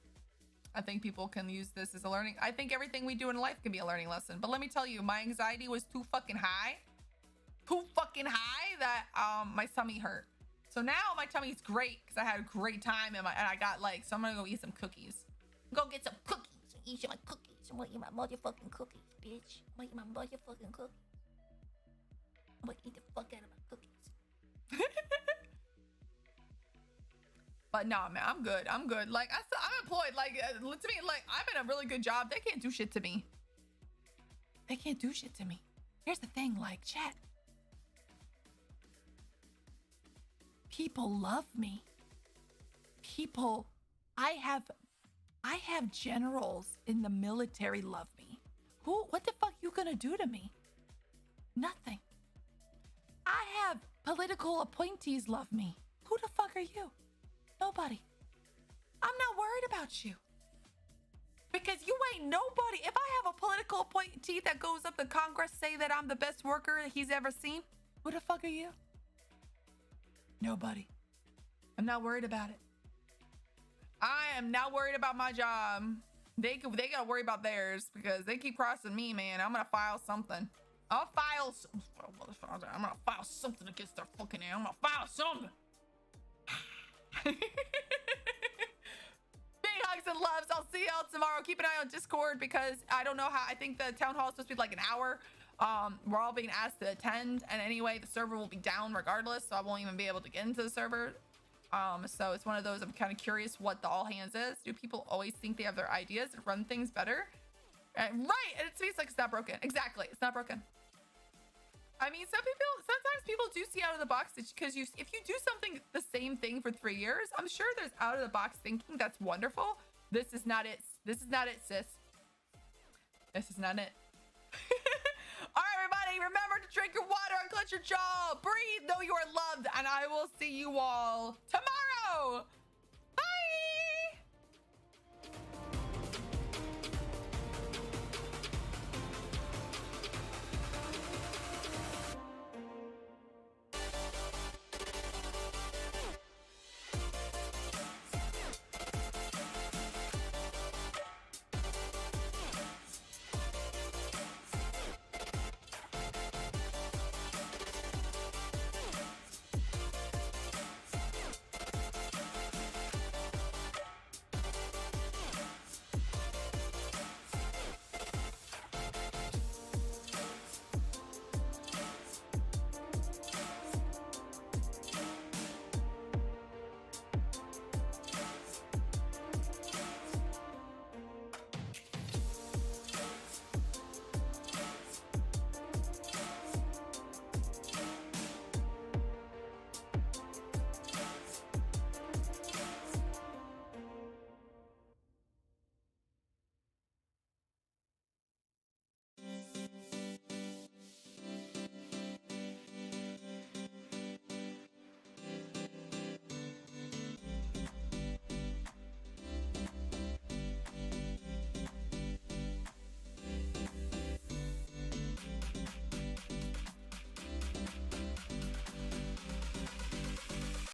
I think people can use this as a learning. I think everything we do in life can be a learning lesson. But let me tell you, my anxiety was too fucking high that my tummy hurt. So now my tummy's great because I had a great time and I got like, so I'm gonna go eat some cookies. Go get some cookies. Eat my cookies. I'm gonna eat my motherfucking cookies, bitch. I'm gonna eat my motherfucking cookies. I'm gonna eat the fuck out of my cookies. But nah, man, I'm good. I'm good. Like I'm employed. Like to me, like I'm in a really good job. They can't do shit to me. They can't do shit to me. Here's the thing, like chat. People love me. People, I have generals in the military love me. What the fuck you gonna do to me? Nothing. I have political appointees love me. Who the fuck are you? Nobody. I'm not worried about you. Because you ain't nobody. If I have a political appointee that goes up to Congress say that I'm the best worker he's ever seen, who the fuck are you? Nobody. I'm not worried about it. I am not worried about my job. They gotta worry about theirs because they keep crossing me, man. I'm gonna file something. I'm gonna file something against their fucking ass. I'm gonna file something. Big hugs and loves. I'll see y'all tomorrow. Keep an eye on Discord because I don't know how. I think the town hall is supposed to be like an hour. We're all being asked to attend, and anyway, the server will be down regardless, so I won't even be able to get into the server. So it's one of those. I'm kind of curious what the all hands is. Do people always think they have their ideas and run things better? Right, and it's like it's not broken. Exactly, it's not broken. I mean, sometimes people do see out of the box because if you do something the same thing for 3 years, I'm sure there's out of the box thinking that's wonderful. This is not it. This is not it, sis. This is not it. All right, everybody, remember to drink your water, unclench your jaw, breathe, know you are loved, and I will see you all tomorrow.